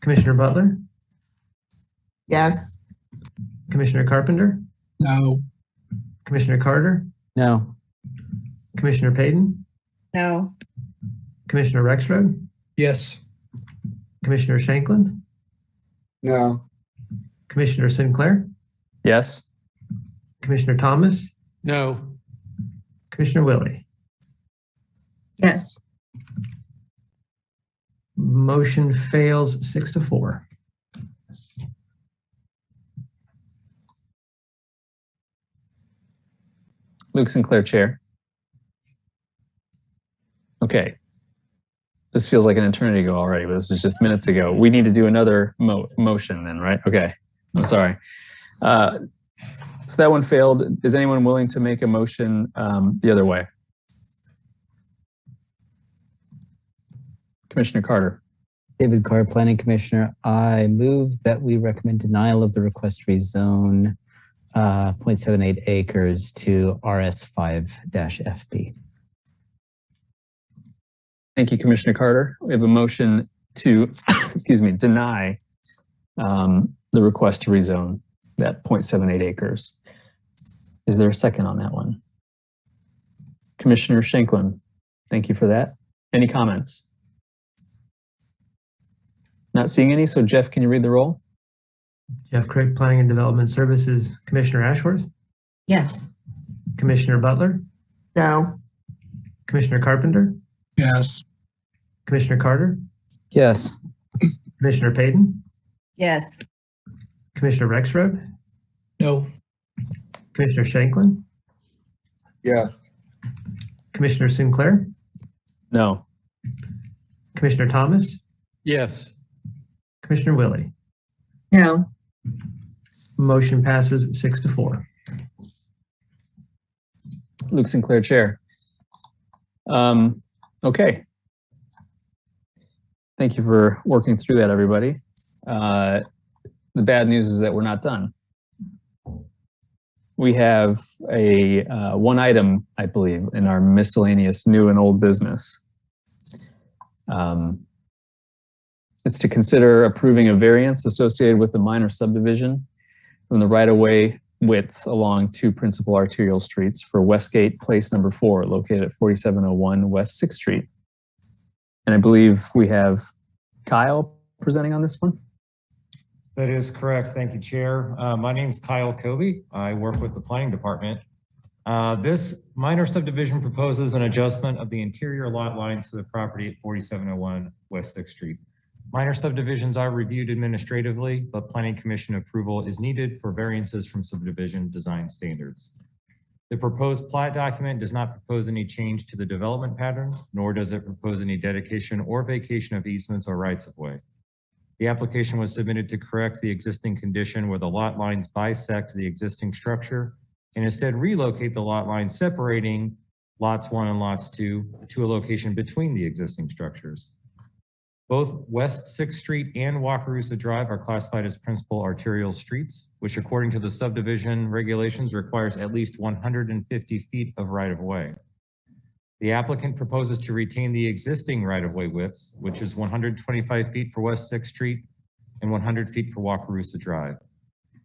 Commissioner Butler? Yes. Commissioner Carpenter? No. Commissioner Carter? No. Commissioner Payton? No. Commissioner Rexroad? Yes. Commissioner Shanklin? No. Commissioner Sinclair? Yes. Commissioner Thomas? No. Commissioner Willie? Yes. Motion fails 6-4. Luke Sinclair, Chair. Okay. This feels like an eternity ago already, but this was just minutes ago. We need to do another motion then, right? Okay. I'm sorry. So that one failed. Is anyone willing to make a motion the other way? Commissioner Carter. David Carr, Planning Commissioner. I move that we recommend denial of the request to rezone 0.78 acres to RS5-FB. Thank you, Commissioner Carter. We have a motion to, excuse me, deny the request to rezone that 0.78 acres. Is there a second on that one? Commissioner Shanklin, thank you for that. Any comments? Not seeing any, so Jeff, can you read the roll? Jeff Crick, Planning and Development Services. Commissioner Ashworth? Yes. Commissioner Butler? No. Commissioner Carpenter? Yes. Commissioner Carter? Yes. Commissioner Payton? Yes. Commissioner Rexroad? No. Commissioner Shanklin? Yes. Commissioner Sinclair? No. Commissioner Thomas? Yes. Commissioner Willie? No. Motion passes 6-4. Luke Sinclair, Chair. Okay. Thank you for working through that, everybody. The bad news is that we're not done. We have a one item, I believe, in our miscellaneous new and old business. It's to consider approving a variance associated with the minor subdivision from the right-of-way width along two principal arterial streets for Westgate Place number 4, located at 4701 West 6th Street. And I believe we have Kyle presenting on this one. That is correct. Thank you, Chair. My name is Kyle Covey. I work with the Planning Department. This minor subdivision proposes an adjustment of the interior lot lines to the property at 4701 West 6th Street. Minor subdivisions are reviewed administratively, but Planning Commission approval is needed for variances from subdivision design standards. The proposed plat document does not propose any change to the development pattern, nor does it propose any dedication or vacation of easements or rights of way. The application was submitted to correct the existing condition where the lot lines bisect the existing structure and instead relocate the lot lines separating lots 1 and lots 2 to a location between the existing structures. Both West 6th Street and Wakarusa Drive are classified as principal arterial streets, which according to the subdivision regulations requires at least 150 feet of right-of-way. The applicant proposes to retain the existing right-of-way widths, which is 125 feet for West 6th Street and 100 feet for Wakarusa Drive.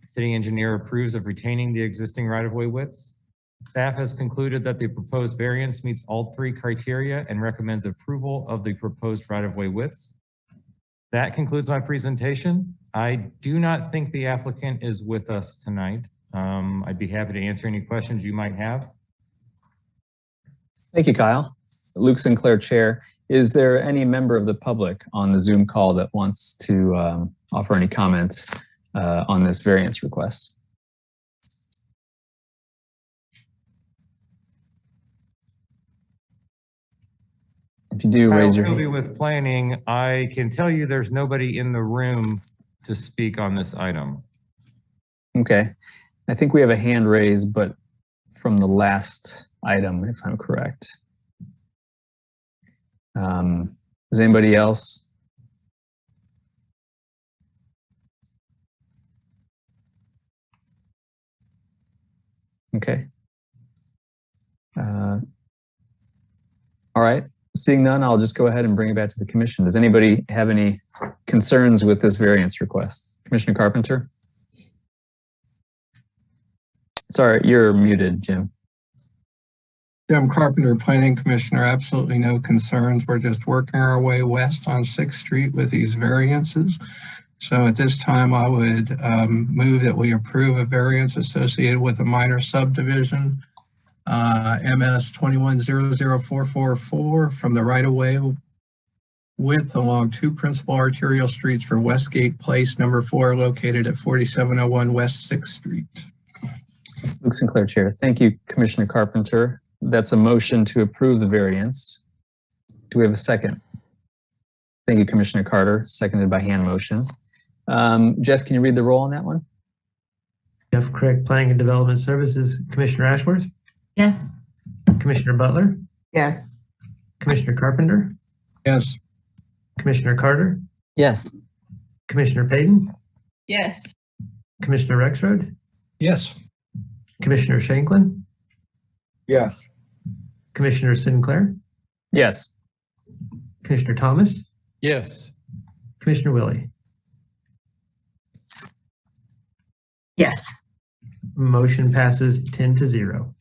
City engineer approves of retaining the existing right-of-way widths. Staff has concluded that the proposed variance meets all 3 criteria and recommends approval of the proposed right-of-way widths. That concludes my presentation. I do not think the applicant is with us tonight. I'd be happy to answer any questions you might have. Thank you, Kyle. Luke Sinclair, Chair. Is there any member of the public on the Zoom call that wants to offer any comments on this variance request? If you do, raise your hand. With planning, I can tell you there's nobody in the room to speak on this item. Okay. I think we have a hand raised, but from the last item, if I'm correct. Is anybody else? Okay. All right. Seeing none, I'll just go ahead and bring it back to the commission. Does anybody have any concerns with this variance request? Commissioner Carpenter? Sorry, you're muted, Jim. Jim Carpenter, Planning Commissioner, absolutely no concerns. We're just working our way west on 6th Street with these variances. So at this time, I would move that we approve a variance associated with a minor subdivision, MS 21-00444, from the right-of-way width along two principal arterial streets for Westgate Place number 4, located at 4701 West 6th Street. Luke Sinclair, Chair. Thank you, Commissioner Carpenter. That's a motion to approve the variance. Do we have a second? Thank you, Commissioner Carter, seconded by hand motion. Jeff, can you read the roll on that one? Jeff Crick, Planning and Development Services. Commissioner Ashworth? Yes. Commissioner Butler? Yes. Commissioner Carpenter? Yes. Commissioner Carter, Yes. Commissioner Payton, Yes. Commissioner Rexroad, Yes. Commissioner Shanklin, Yes. Commissioner Sinclair, Yes. Commissioner Thomas, Yes. Commissioner Willie. Yes. Motion passes 10-0.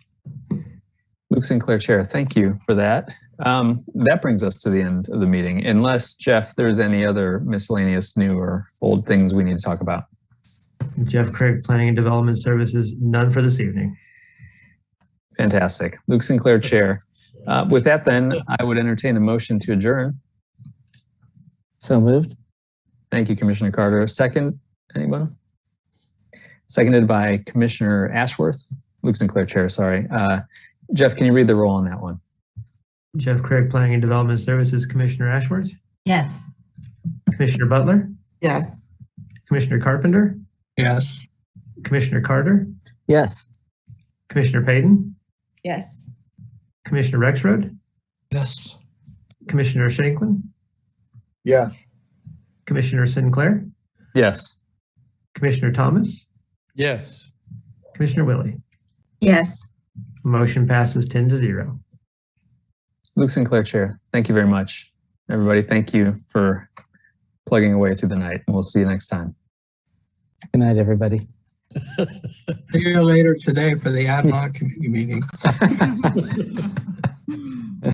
Luke Sinclair, Chair, thank you for that. That brings us to the end of the meeting, unless, Jeff, there's any other miscellaneous new or old things we need to talk about. Jeff Craig, Planning and Development Services, none for this evening. Fantastic. Luke Sinclair, Chair. With that, then, I would entertain a motion to adjourn. So moved. Thank you, Commissioner Carter. Second, anyone? Seconded by Commissioner Ashworth. Luke Sinclair, Chair, sorry. Jeff, can you read the roll on that one? Jeff Craig, Planning and Development Services, Commissioner Ashworth, Yes. Commissioner Butler, Yes. Commissioner Carpenter, Yes. Commissioner Carter, Yes. Commissioner Payton, Yes. Commissioner Rexroad, Yes. Commissioner Shanklin, Yes. Commissioner Sinclair, Yes. Commissioner Thomas, Yes. Commissioner Willie. Yes. Motion passes 10-0. Luke Sinclair, Chair. Thank you very much. Everybody, thank you for plugging away through the night, and we'll see you next time. Good night, everybody. See you later today for the ad hoc committee meeting.